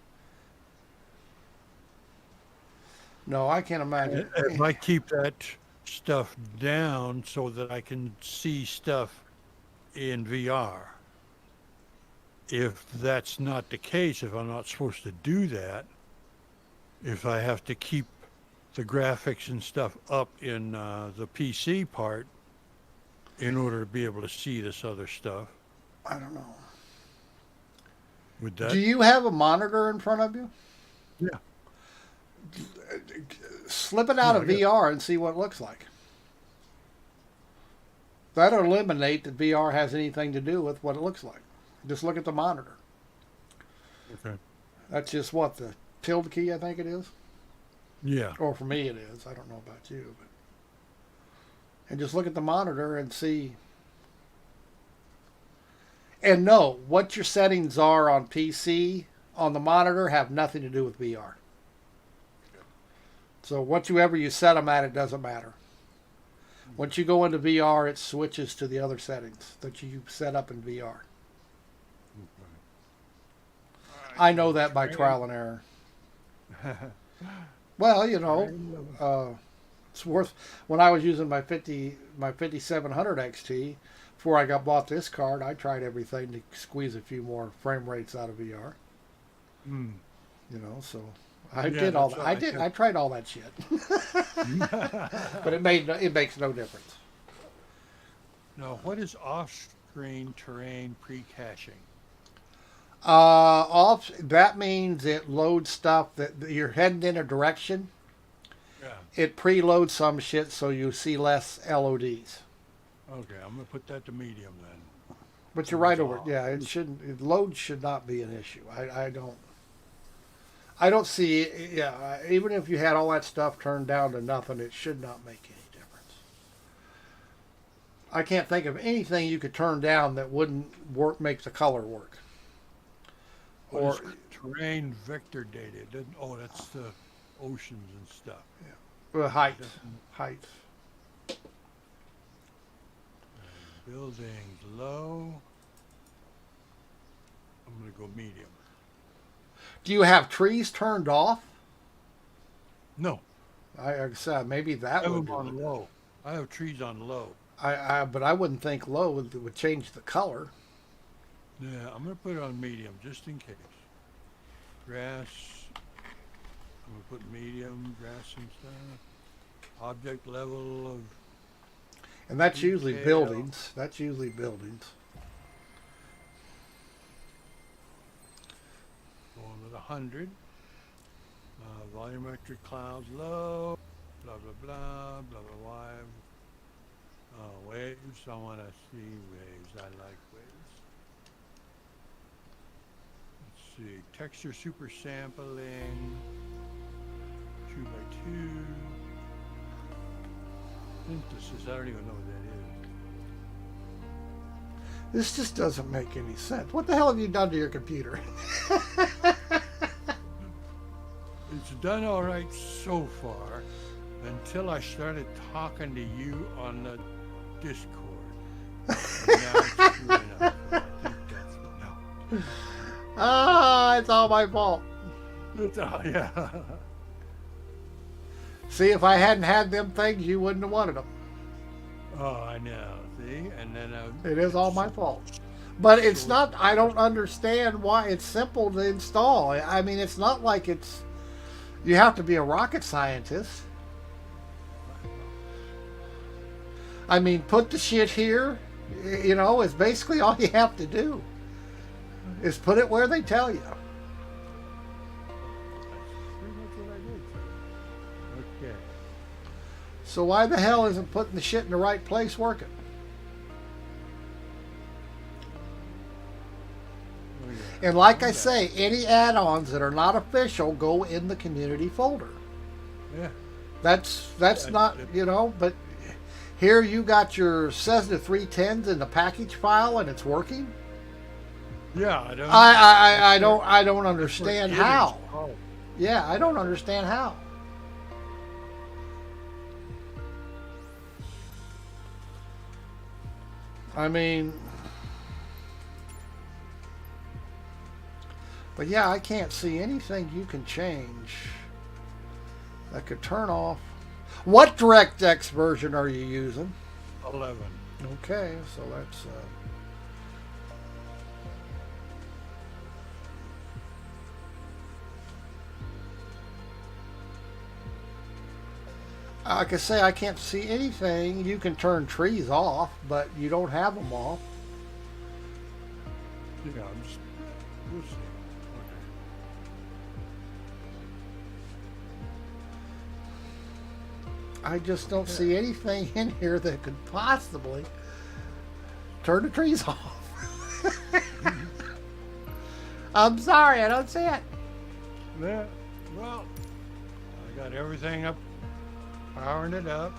No, I can't imagine. if I keep that stuff down so that I can see stuff in VR. If that's not the case, if I'm not supposed to do that, if I have to keep the graphics and stuff up in the PC part in order to be able to see this other stuff, I don't know. would that? Do you have a monitor in front of you? Yeah. Slip it out Yeah, of I got- VR and see what it looks like. That'll eliminate that VR has anything to do with what it looks like. Just look at the monitor. Okay. That's just what, the tilde key, I think it is? Yeah. Or for me it is. I don't know about you. But... And just look at the monitor and see. And no, what your settings are on PC, on the monitor, have nothing to do with VR. So whatever you set them at, it doesn't matter. Once you go into VR, it switches to the other settings that you set up in VR. I know that by trial and error. Well, you know, it's worth. When I was using my 5700 XT before I bought this card, I tried everything to squeeze a few more frame rates out of VR. Hmm. You know, so I Yeah, did all that's that. what I I did. kept- I tried all that shit, but it makes no difference. Now, what is off-screen terrain pre-caching? Off. That means it loads stuff that you're heading in a direction. Yeah. It preloads some shit so you see less LODs. Okay, I'm gonna put that to medium then. But you're So right it's over. off. Yeah, it shouldn't. Load should not be an issue. I don't. I don't see. Yeah, even if you had all that stuff turned down to nothing, it should not make any difference. I can't think of anything you could turn down that wouldn't work, make the color work. Or Or terrain vector data. It doesn't, oh, that's the oceans and stuff. height, Doesn't- height. Buildings low. I'm gonna go medium. Do you have trees turned off? No, I said maybe I that have would. them on low. I have trees on low. But I wouldn't think low would change the color. Yeah, I'm gonna put it on medium just in case. Grass. I'm gonna put medium, grass and stuff. Object level of And that's usually Detail. buildings. That's usually buildings. going with 100. Volumetric clouds low. Blah blah blah blah blah. Wave. Waves. I want to see waves. I like waves. Let's see. Texture super sampling. 2x2. Synthesis. I don't even know what that is. This just doesn't make any sense. What the hell have you done to your computer? It's done all right so far until I started talking to you on the Discord. And now it's screwing up. I think that's no. Ah, it's all my fault. Yeah. See, if I hadn't had them things, you wouldn't have wanted them. Oh, I know. See, and then It is all my fault. But it's not, I don't understand why it's simple to install. I mean, it's not like it's, you have to be a rocket scientist. I mean, put the shit here, you know, is basically all you have to do. Is put it where they tell you. pretty much what I did. Okay. So why the hell isn't putting the shit in the right place working? Oh, yeah. And like I say, any add-ons that are not official go in the community folder. Yeah. That's not, you know, but here you got your Cessna 310s in the package file and it's working. Yeah. I don't. I don't understand It is. how. Oh. Yeah, I don't understand how. I mean, but yeah, I can't see anything you can change that could turn off. What DirectX version are you using? 11. Okay, so that's like I say, I can't see anything. You can turn trees off, but you don't have them off. Yeah. I'm just. We'll see. Okay. I just don't see anything in here that could possibly turn the trees off. I'm sorry, I don't see it. Yeah. Well, I got everything up, powering it up.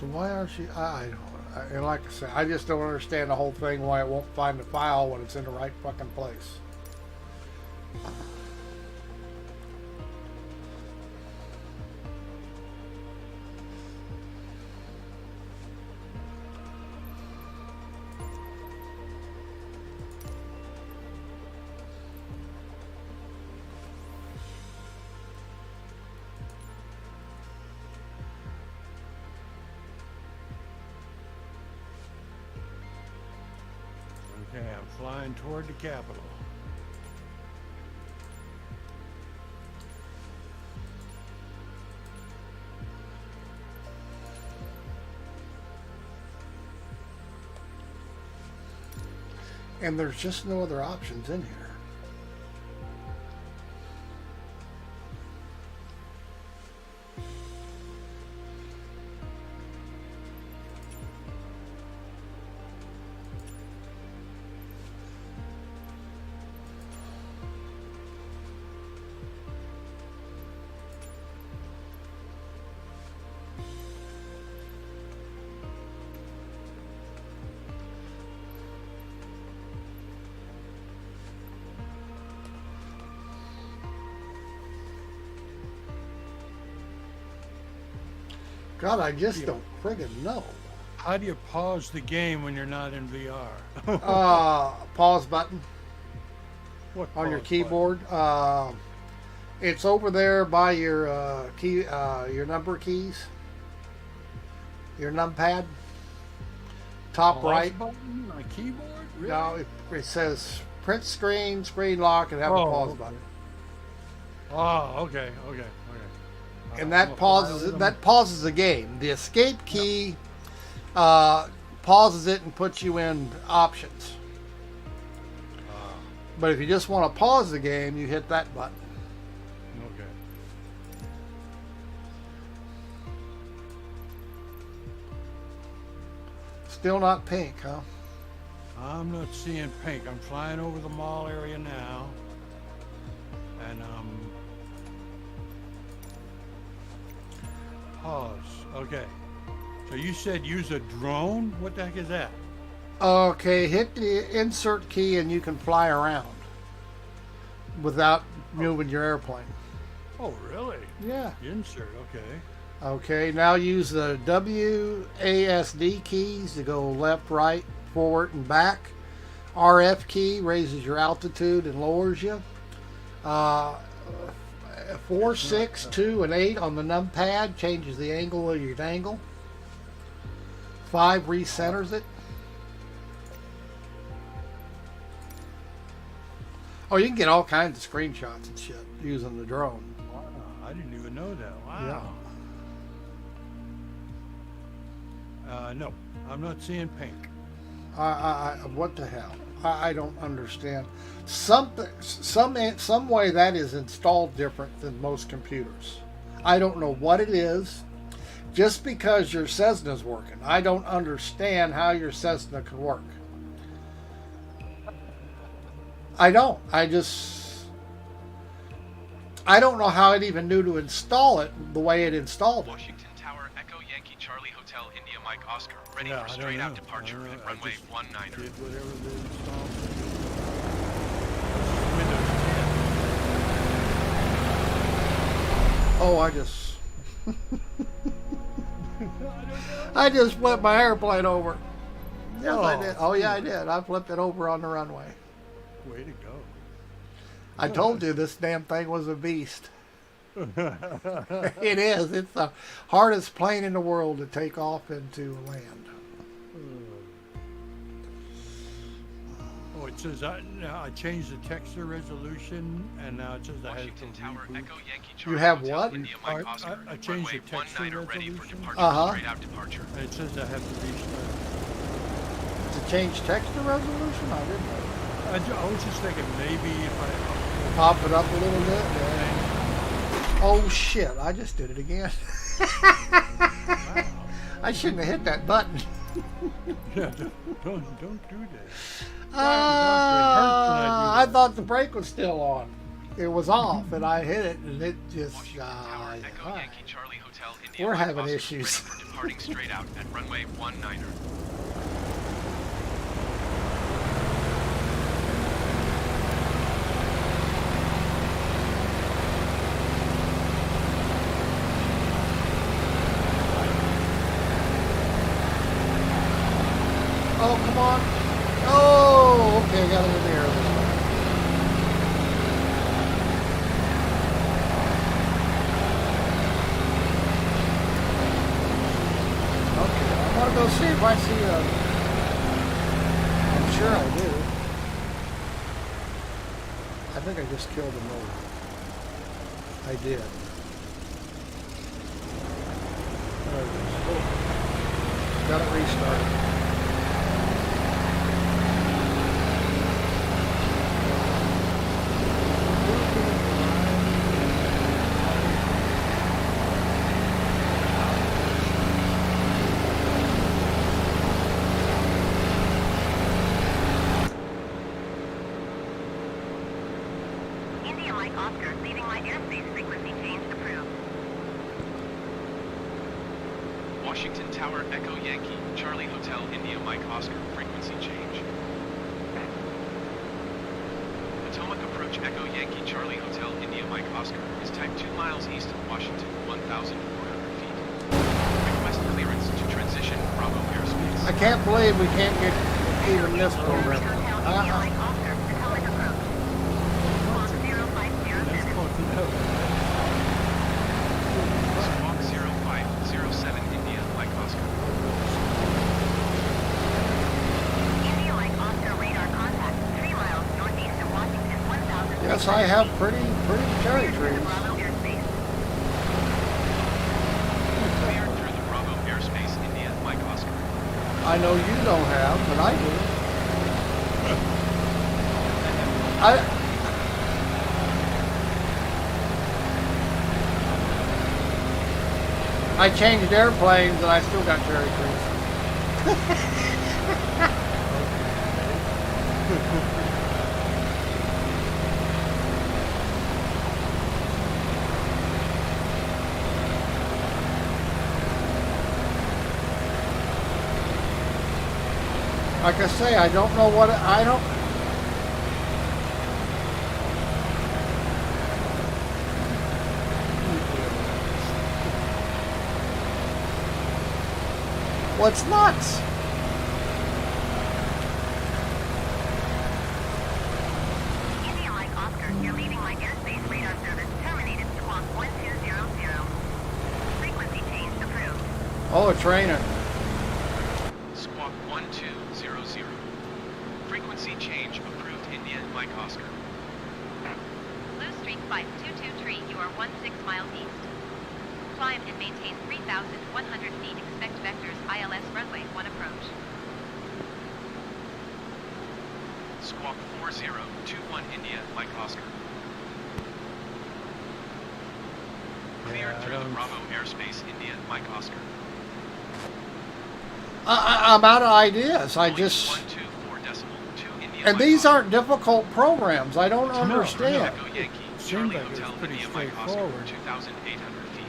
So why are she? I don't. And like I said, I just don't understand the whole thing. Why it won't find the file when it's in the right fucking place. Okay, I'm flying toward the capital. And there's just no other options in here. God, I just don't friggin' know. How do you pause the game when you're not in VR? Pause button What on your pause keyboard. It's over there by your key, your number keys, your numpad, top button? right. Pause button on a keyboard? Really? No, it says print screen, screen lock, and have a pause okay. button. Oh, okay. And that pauses the game. The escape key pauses it and puts you in options. But if you just want to pause the game, you hit that button. Okay. Still not pink, huh? I'm not seeing pink. I'm flying over the mall area now. And pause. Okay. So you said use a drone? What the heck is that? Okay, hit the insert key and you can fly around without moving your airplane. Oh, really? Yeah. Insert, okay. Okay, now use the WASD keys to go left, right, forward, and back. RF key raises your altitude and lowers you. 4, 6, 2, and 8 on the numpad changes the angle of your dangle. 5 recenters it. Oh, you can get all kinds of screenshots and shit using the drone. Wow, I didn't even know that. Wow. No, I'm not seeing pink. What the hell? I don't understand. Some way that is installed different than most computers. I don't know what it is. Just because your Cessna's working, I don't understand how your Cessna can work. I don't. I don't know how it even knew to install it the way it installed it. Washington Tower, Echo Yankee Charlie Hotel, India Mike Oscar, ready Yeah, for I straight don't out know. departure I don't know. at runway I just 19er. did whatever they installed. Windows 10. Oh, I just flipped my airplane over. Yes, I did. Oh, yeah, I did. I flipped it over on the runway. Way to go. I told you this damn thing was a beast. It is. It's the hardest plane in the world to take off and to land. Oh, it says I changed the texture resolution, and now it says I have to Washington Tower, reboot. Echo Yankee Charlie have Hotel, what? India Mike Oscar, I changed the runway texture 19er, ready for resolution. departure straight out departure. And it says I have to restart. To change texture resolution? I didn't know. I was just thinking maybe if I Pop it up a little bit. Yeah. Oh shit! I just did it again. I shouldn't have hit that button. yeah, don't do that. I thought the brake was still on. it was off, and I hit it, and it just, Washington Tower, Echo alright. Yankee Charlie Hotel India. We're Mike having Oscar, issues. ready for departing straight out at runway 19er. Oh, come on. Oh, okay, I got it in the air this time. Okay, I want to go see if I see a... I'm sure I do. I think I just killed the motor. I did. There it is. Oh. Got it restarted. India Mike Oscar, leaving my airspace frequency change approved. Washington Tower, Echo Yankee Charlie Hotel India Mike Oscar, frequency change. Potomac approach Echo Yankee Charlie Hotel India Mike Oscar is type 2 miles east of Washington, 1,400 feet. Request clearance to transition Bravo airspace. I can't believe we can't get even this program. Hotel India Mike Oscar, Potomac approach. Squawk 0507. Squawk 0507 India Mike Oscar. India Mike Oscar radar contact 3 miles northeast of Washington, 1,000. Yes, I have pretty territories. Bravo airspace. Cleared through the Bravo airspace India Mike Oscar. I know you don't have, but I do. I changed airplanes and I still got cherry trees. Like I say, I don't know what I don't. What's nuts? India Mike Oscar, you're leaving my airspace radar service terminated. Squawk 1200. Frequency change approved. Oh, a trainer. Squawk 1200. Frequency change approved India Mike Oscar. Blue Street Flight 223, you are 16 miles east. Climb and maintain 3,100 feet. Expect vectors ILS runway 1 approach. Squawk 4021 India Mike Oscar. Cleared through the Bravo airspace India Mike Oscar. I'm out of ideas. I Boeing just 124.2 India and Mike these Oscar. aren't difficult programs. I don't understand. Echo Yankee Seems Charlie like it's Hotel pretty India Mike Oscar, straightforward. 2,800 feet.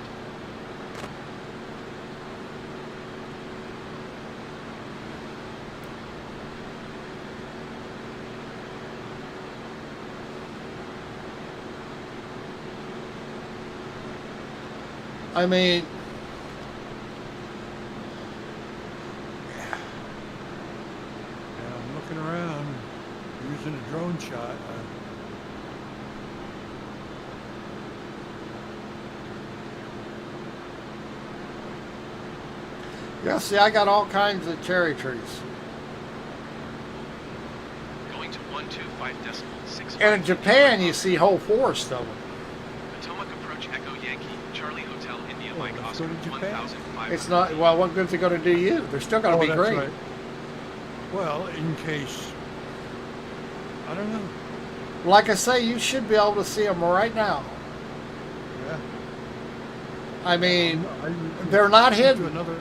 I mean, Yeah, I'm looking around, using a drone shot. yeah. See, I got all kinds of cherry trees. Going to 125.6. And in Japan, you see whole forests of them. Potomac approach Echo Yankee Charlie Hotel India Mike let's Oscar, go to Japan. 1,500. It's not. Well, what good's it going to do you? They're still going to be that's green. right. Well, in case, I don't know. Like I say, you should be able to see them right now. Yeah. I mean, I- they're not to hidden. another.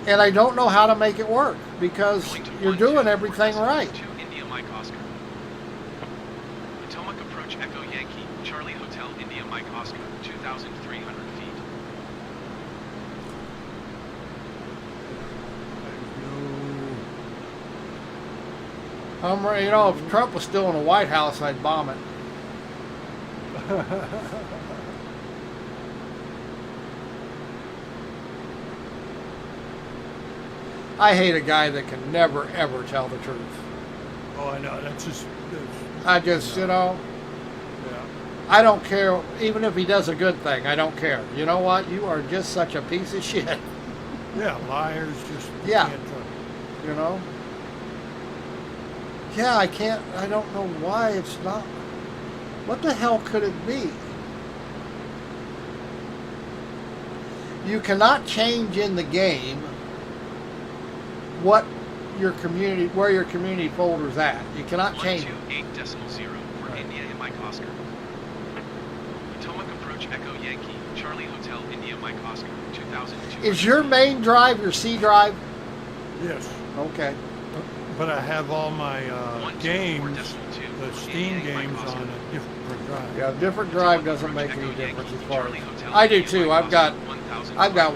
And I don't know how to make it work because Going to you're doing 124.2 everything right. India Mike Oscar. Potomac approach approach Echo Yankee, Charlie Hotel India Mike Oscar, 2,300 feet. You know, if Trump was still in the White House, I'd bomb it. I hate a guy that can never, ever tell the truth. Oh, I know. I just, you know, Yeah. I don't care. Even if he does a good thing, I don't care. You know what? You are just such a piece of shit. Yeah, liars just Yeah. can't trust. You know? Yeah, I don't know why it's not. What the hell could it be? You cannot change in the game where your community folder's at. You cannot change it. 128.0 for India and Mike Oscar. Potomac approach Echo Yankee, Charlie Hotel India Mike Oscar, 2,200. Is your main drive your C drive? Yes. Okay. But I have all my games, 124.2 the for Steam India and games Mike Oscar. on a different drive. Yeah, different drive doesn't make any difference as far as. I do too. I've got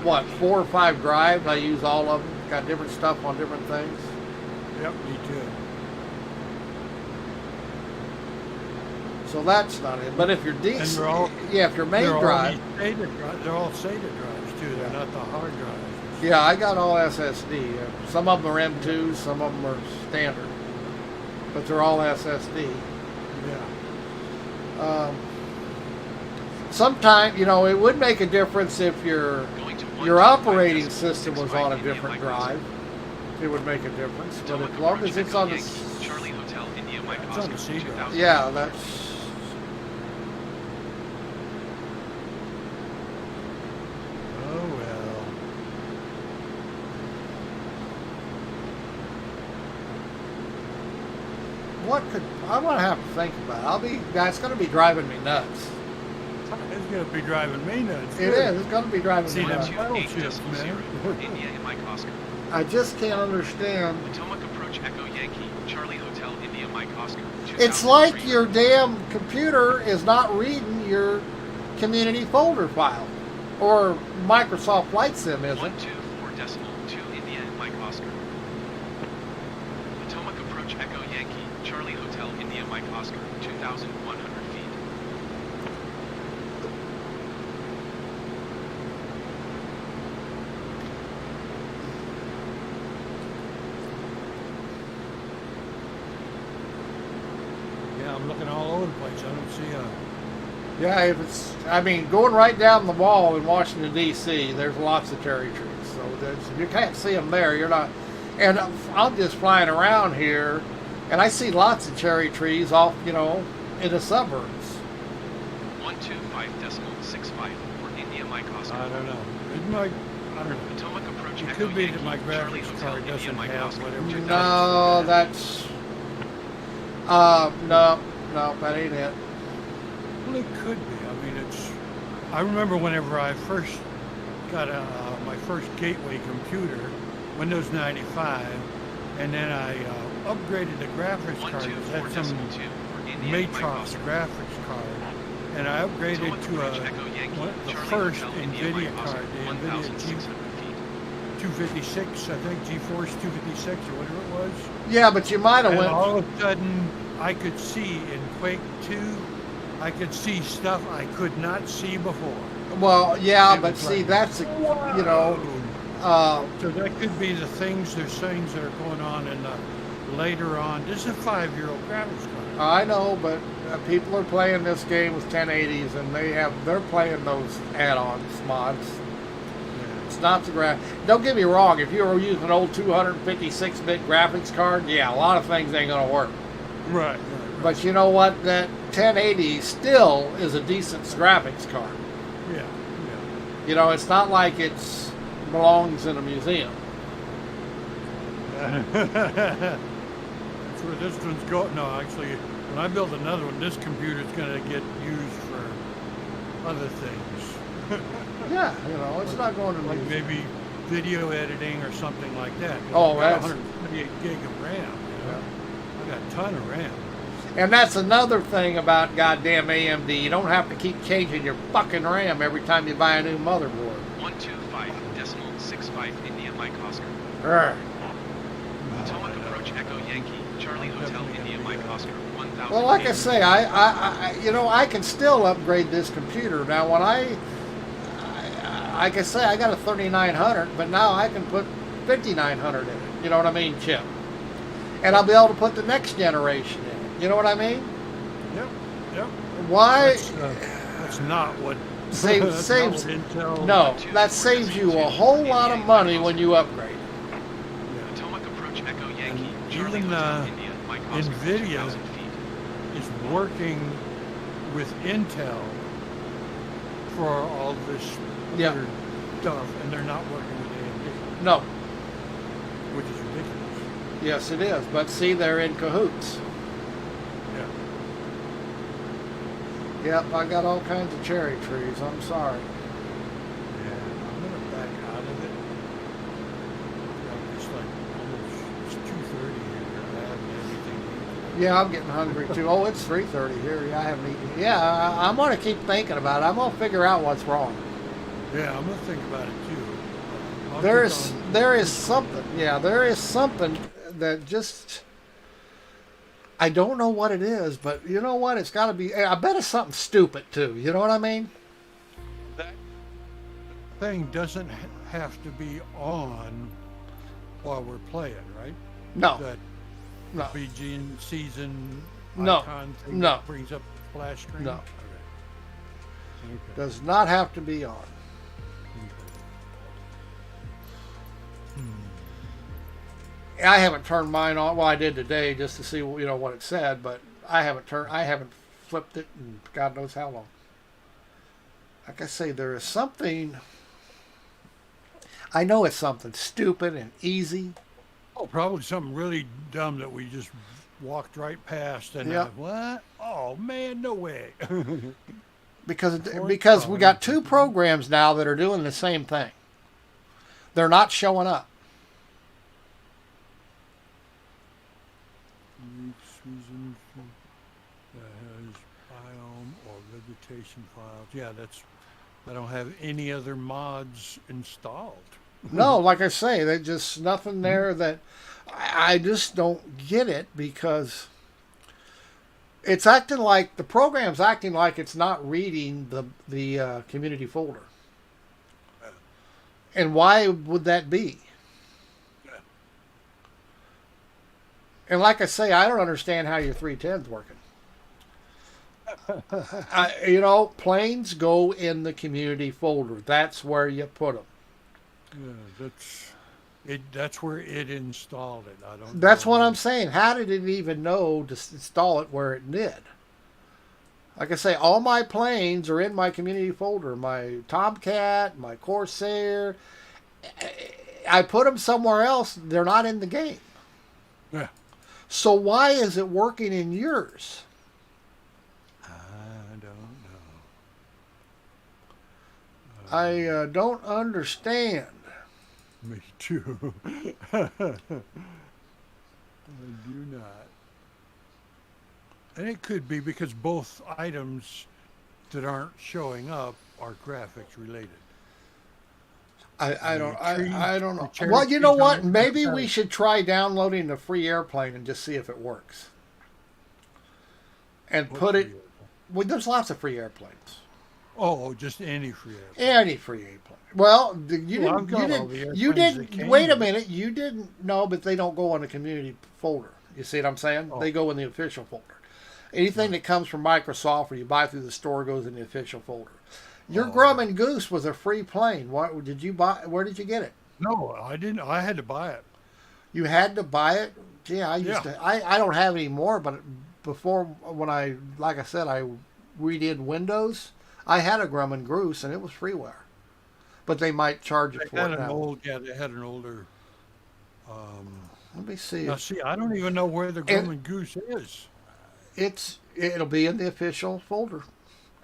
what, 4 or 5 drives. I use all of them. Got different stuff on different things. Yep, me too. So that's not it. But if you're And decent, they're all- if your main They're all drive, they're all SATA drives too. They're not the hard drives. yeah, I got all SSD. Some of them are M2s, some of them are standard, but they're all SSD. Yeah. Sometimes, you know, it would make a difference if your operating system was on a different drive. It would make a difference, but as long as it's on the Charlie Hotel India Mike It's on Oscar, the C drive. 2,000. yeah, that's. Oh well. What could I'm gonna have to think about it. That's gonna be driving me nuts. It's gonna be driving me nuts. It is. It's gonna be driving See me them nuts. battleships, 128.0 man. for India and Mike Oscar. I just can't understand. Potomac approach Echo Yankee, Charlie Hotel India Mike Oscar. It's like 2,300. your damn computer is not reading your community folder file, or Microsoft Flight Sim isn't. 124.2 India and Mike Oscar. Potomac approach Echo Yankee, Charlie Hotel India Mike Oscar, 2,100 feet. Yeah, I'm looking all over the place. I don't see a. Yeah, if it's, I mean, going right down the wall in Washington D.C., there's lots of cherry trees. So if you can't see them there, you're not. And I'm just flying around here, and I see lots of cherry trees off, you know, in the suburbs. 125.65 for India Mike Oscar. I don't know. It might. I don't know. Potomac approach It Echo could be Yankee, that my Charlie graphics Hotel card India doesn't Mike have Oscar, whatever. 2,000. No, that's. No, that ain't it. Well, it could be. I mean, it's. I remember whenever I first got my first gateway computer, Windows 95, and then I upgraded the graphics card. It had some 124.2 for India and Mike Matrox Oscar. graphics card, and I upgraded Potomac to approach Echo Yankee, the Charlie first Hotel India NVIDIA Mike Oscar, card, the NVIDIA 1,600 feet. 256, I think, GeForce 256 or whatever it was. Yeah, but you might have And went. all of a sudden, I could see in Quake 2, I could see stuff I could not see before. Well, yeah, It but was see, like, that's, you know, So that could be the things, there's things that are going on in the later on. This is a 5-year-old graphics card. I know, but people are playing this game with 1080s, and they're playing those add-ons, mods. It's not the Don't get me wrong. If you were using an old 256-bit graphics card, yeah, a lot of things ain't gonna work. Right. But you know what? That 1080 still is a decent graphics card. Yeah. You know, it's not like it's belongs in a museum. That's where this one's going. No, actually, when I build another one, this computer's going to get used for other things. Yeah, you know, it's not going to Like museum. maybe video editing or something like that. 'Cause Oh, I've got that's- 128 gig of RAM. You know? I got a ton of RAM. And that's another thing about goddamn AMD. You don't have to keep changing your fucking RAM every time you buy a new motherboard. 125.65 India Mike Oscar. Urgh. Potomac approach Echo Yankee, Charlie Hotel India Mike Oscar, 1000. Well, like I say, I can still upgrade this computer. Now, when like I say, I got a 3900, but now I can put 5900 in it. You know what I mean, chip. And I'll be able to put the next generation in it. You know what I mean? Yep. Yep. Why? That's not what. Saves. Intel. No, that saves you a whole lot of money when you upgrade. Potomac approach Echo Yankee, And Charlie even, Hotel India Mike Oscar, NVIDIA 2000 feet. is working with Intel for all this Yeah. other stuff, and they're not working with AMD, No. which is ridiculous. Yes, it is. But see, they're in cahoots. Yeah. Yep, I got all kinds of cherry trees. I'm sorry. Yeah, I'm gonna back out of it. It's like almost it's 2:30 here. I haven't had anything to eat. Yeah, I'm getting hungry too. Oh, it's 3:30 here. Yeah, I haven't eaten. Yeah, I'm going to keep thinking about it. I'm going to figure out what's wrong. Yeah, I'm gonna think about it too. I'll There get is on- there is something. Yeah, there is something that just I don't know what it is, but you know what? It's got to be. I bet it's something stupid too. You know what I mean? That thing doesn't have to be on while we're playing, right? No, That no, begin season No, icon thing no. that brings up the splash screen? No. Okay. Okay. does not have to be on. I haven't turned mine on. Well, I did today just to see what it said, but I haven't flipped it in God knows how long. Like I say, there is something. I know it's something stupid and easy. Oh, probably something really dumb that we just walked right past and Yep. what? Oh man, no way. Because Of course because we not. got two programs now that are doing the same thing. They're not showing up. Season that has biome or vegetation files. Yeah, I don't have any other mods installed. No, like I say, they just nothing there that I just don't get it because it's acting like the program's acting like it's not reading the community folder. And why would that be? And like I say, I don't understand how your 310's working. Planes go in the community folder. That's where you put them. Yeah, that's where it installed it. I don't That's know. what I'm saying. How did it even know to install it where it did? Like I say, all my planes are in my community folder. My Tomcat, my Corsair. I put them somewhere else. They're not in the game. Yeah. So why is it working in yours? I don't know. I don't understand. Me too. I do not. And it could be because both items that aren't showing up are graphics related. I don't know. the cherry Well, you know trees what? aren't Maybe we necessarily- should try downloading the free airplane and just see if it works. And put it. Well, there's lots of free airplanes. Oh, just any free airplane. Any free airplane. Well, you Well, I've didn't. got all the You airplanes that didn't. came Wait a with it. minute. You didn't know, but they don't go on the community folder. You see what I'm saying? Oh. They go in the official folder. Anything that comes from Microsoft or you buy through the store goes in the official folder. Your Oh. Grum and Goose was a free plane. What did you buy? Where did you get it? No, I didn't. I had to buy it. You had to buy it. Yeah, I used Yeah. to. I don't have any more, but before when like I said, I redid Windows. I had a Grum and Goose and it was freeware, but they might charge you They for had it an now. they had an older. Let me see. Now, see, I don't even know where the Grum and Goose is. It'll be in the official folder.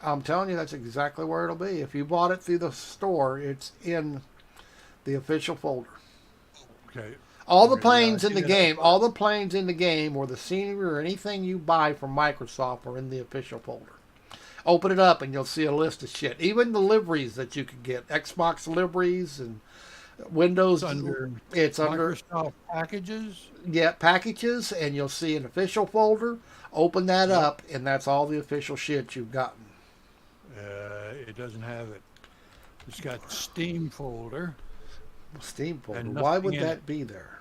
I'm telling you, that's exactly where it'll be. If you bought it through the store, it's in the official folder. Okay. All the Okay, yeah, I planes in see the that. game, all the planes in the game, or the scenery, or anything you buy from Microsoft are in the official folder. Open it up and you'll see a list of shit. Even the liveries that you can get, Xbox liveries and Windows. It's under It's under Microsoft packages. yeah packages, and you'll see an official folder. Open that Yep. up, and that's all the official shit you've gotten. It doesn't have it. It's got Steam folder Steam folder. and Why nothing would in that it. be there?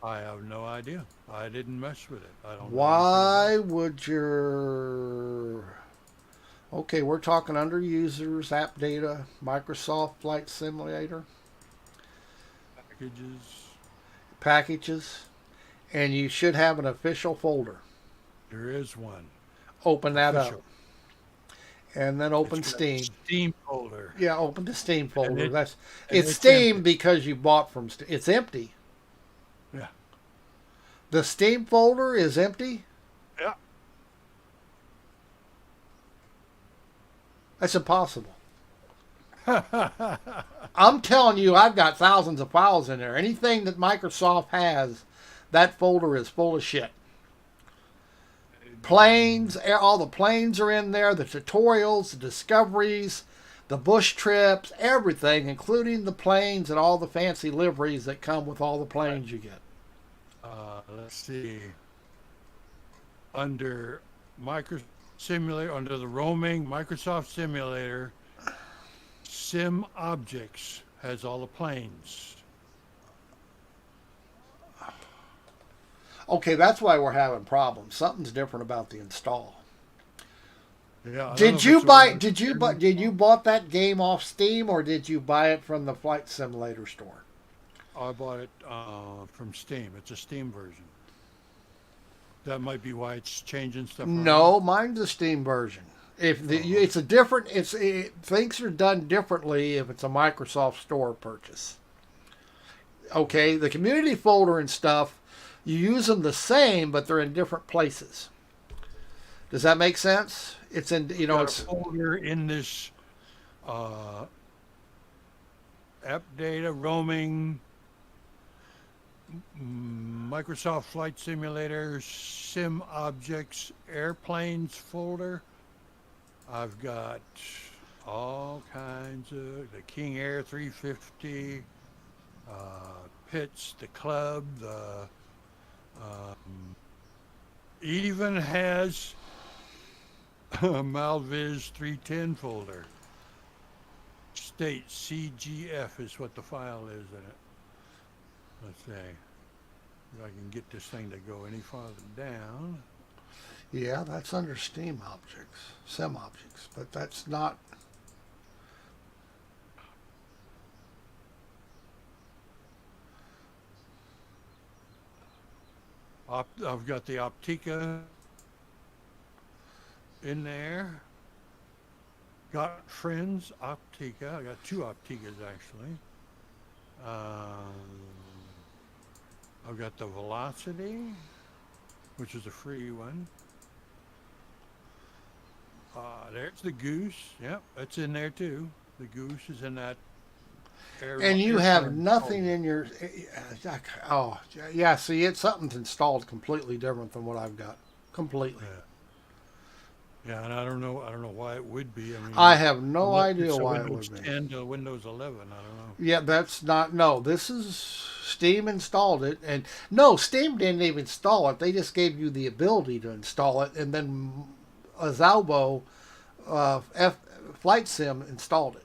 I have no idea. I didn't mess with it. I don't know anything Why would your okay? We're talking under users, app data, Microsoft Flight Simulator, about packages. packages, and you should have an official folder. There is one. Open that Official. up, and then open It's got Steam. Steam folder. Yeah, open the Steam folder. it- That's and it's it's Steam empty. because you bought from Steam. It's empty. Yeah. The Steam folder is empty. Yeah. That's impossible. I'm telling you, I've got thousands of files in there. Anything that Microsoft has, that folder is full of shit. Planes, all the planes are in there, the tutorials, the discoveries, the bush trips, everything, including the planes and all the fancy liveries that come with all the planes you get. Let's see. Under Simulator, under the roaming Microsoft Simulator, Sim Objects has all the planes. Okay, that's why we're having problems. Something's different about the install. Yeah. I don't know Did if you it's buy? over- Did you bought that game off Steam, or did you buy it from the Flight Simulator store? I bought it from Steam. It's a Steam version. That might be why it's changing stuff. around. No, mine's a Steam version. If the, it's a different, things are done differently if it's a Microsoft Store purchase. Okay, the community folder and stuff, you use them the same, but they're in different places. Does that make sense? It's in, Got a it's folder in this app data roaming Microsoft Flight Simulator Sim Objects Airplanes folder. I've got all kinds of the King Air 350, Pitts, the Club, the it even has a Malviz 310 folder. State CGF is what the file is in it. Let's see if I can get this thing to go any farther down. yeah, that's under Steam objects, Sim objects, but that's not. I've got the Optica in there. Got Friends Optica. I got two Opticas actually. I've got the Velocity, which is a free one. There's the Goose. Yep, that's in there too. The Goose is in that. And you have airplane nothing folder. in your. Oh, yeah. See, something's installed completely different than what I've got. Completely. Yeah, and I don't know why it would be. I mean, I have no unless idea it's a why it Windows would be. 10 to Windows 11. I don't know. Yeah, that's not. No, this is Steam installed it, and no, Steam didn't even install it. They just gave you the ability to install it, and then Azalbo Flight Sim installed it.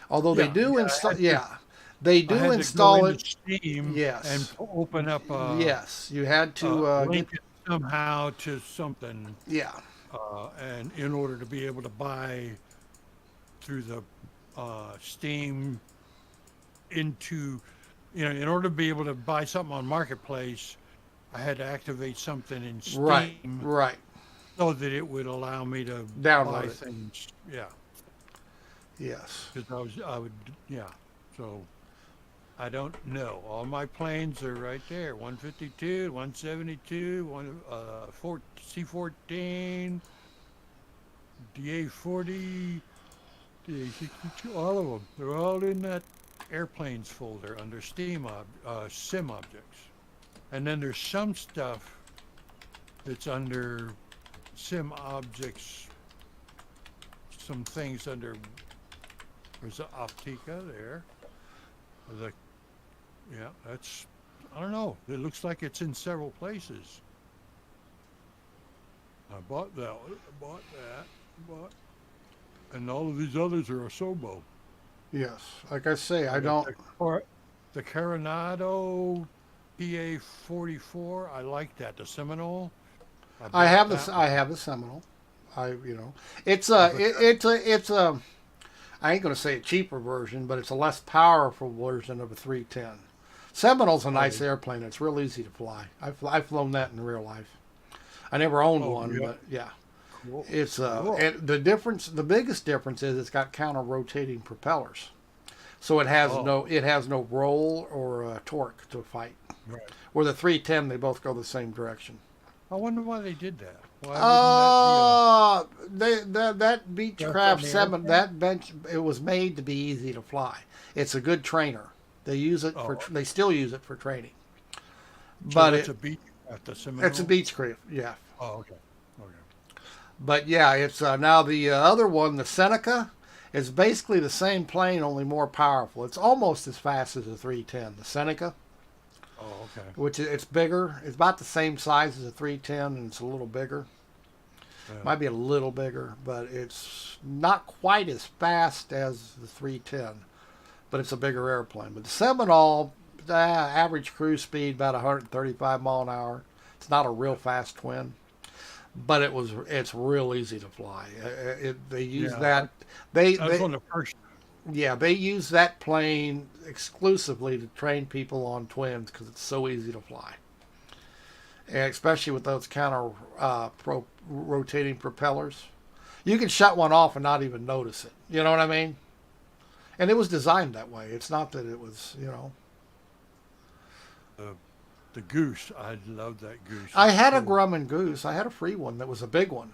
Although they Yeah, do yeah, I install, had to- yeah, they I do had to install go it. into Steam Yes. and open up Yes, you had to link it somehow to something, yeah. and in order to be able to buy through the Steam into, in order to be able to buy something on Marketplace, I had to activate something in Steam Right. so that it would allow me to Download buy it. things. Yeah. Yes. Because so I don't know. All my planes are right there. 152, 172, C-14, DA-40, DA-62, all of them. They're all in that airplanes folder under sim objects. And then there's some stuff that's under sim objects, some things under, there's a Optica there. Yeah, that's, I don't know. It looks like it's in several places. I bought that one, and all of these others are Asobo. Yes, like I say, I don't. The Coronado PA-44, I like that. The Seminole. I have bought this. I have the Seminole. It's a. I ain't gonna say a cheaper version, but it's a less powerful version of a 310. Seminole's a nice airplane. It's real easy to fly. I've flown that in real life. I never owned one, yeah. but yeah. Cool. It's Cool. and the biggest difference is it's got counter-rotating propellers, so it has no roll or torque to fight. Right. Where the 310 they both go the same direction. I wonder why they did that. Why That Beechcraft 7, that bench, it was made to be easy to fly. It's a good trainer. They use it they still use it for training. But it's a Beechcraft, the Seminole? It's a Beechcraft, yeah. Oh, okay. But yeah, it's now the other one, the Seneca, is basically the same plane, only more powerful. It's almost as fast as a 310, the Seneca. Oh, okay. Which it's bigger. It's about the same size as a 310, and it's a little bigger. Yeah. Might be a little bigger, but it's not quite as fast as the 310. But it's a bigger airplane. But the Seminole, average cruise speed about 135 mile an hour. It's not a real fast twin, but it's real easy to fly. They use that. They one of the first. Yeah, they use that plane exclusively to train people on twins because it's so easy to fly. And especially with those rotating propellers. You can shut one off and not even notice it. You know what I mean? And it was designed that way. It's not that it was, The Goose, I love that Goose. I had a Grumman Goose. I had a free one that was a big one.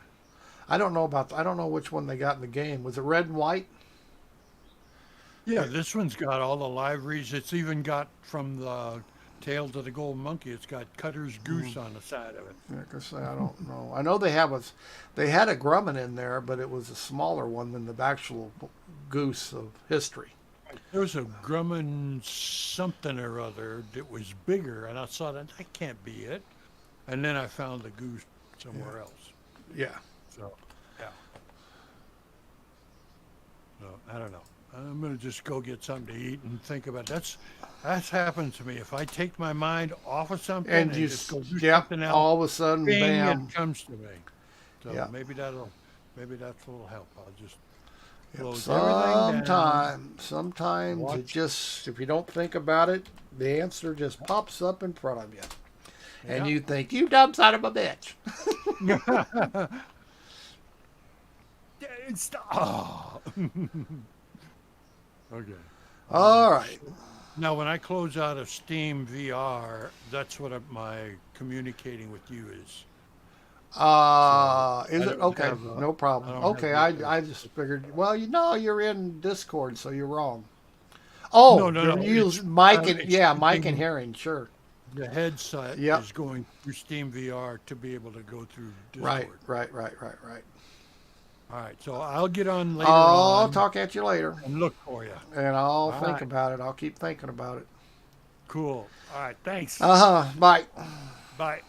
I don't know which one they got in the game. Was it red and white? Yeah, this one's got all the liveries. It's even got from the tail to the gold monkey. It's got Cutter's Goose on the side of it. Yeah, 'cause I don't know. I know they had a Grumman in there, but it was a smaller one than the actual Goose of history. There was a Grumman something or other that was bigger, and I saw that can't be it. And then I found the Goose somewhere else. Yeah. So, yeah. So, I don't know. I'm going to just go get something to eat and think about it. That's happened to me. If I take my mind off of something and you just go do yep, something else, all of a sudden, bing, bam. it comes to me. So Yeah. maybe that's a little help. I'll just close everything down. Sometimes it just, if you don't think about it, the answer just pops up in front of you. And you think, you dumb son of a bitch. Okay. All right. Now, when I close out of Steam VR, that's what my communicating with you is. Is it? Okay. No problem. Okay. I just figured, well, you're in Discord, so you're wrong. Oh, no. Use mic and hearing. Sure. The headset is going through Steam VR to be able to go through Discord. Right. All right, so I'll get on later I'll talk at you later. And look for you. And I'll think about it. I'll keep thinking about it. Cool. All right, thanks. Bye. Bye.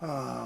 Ah.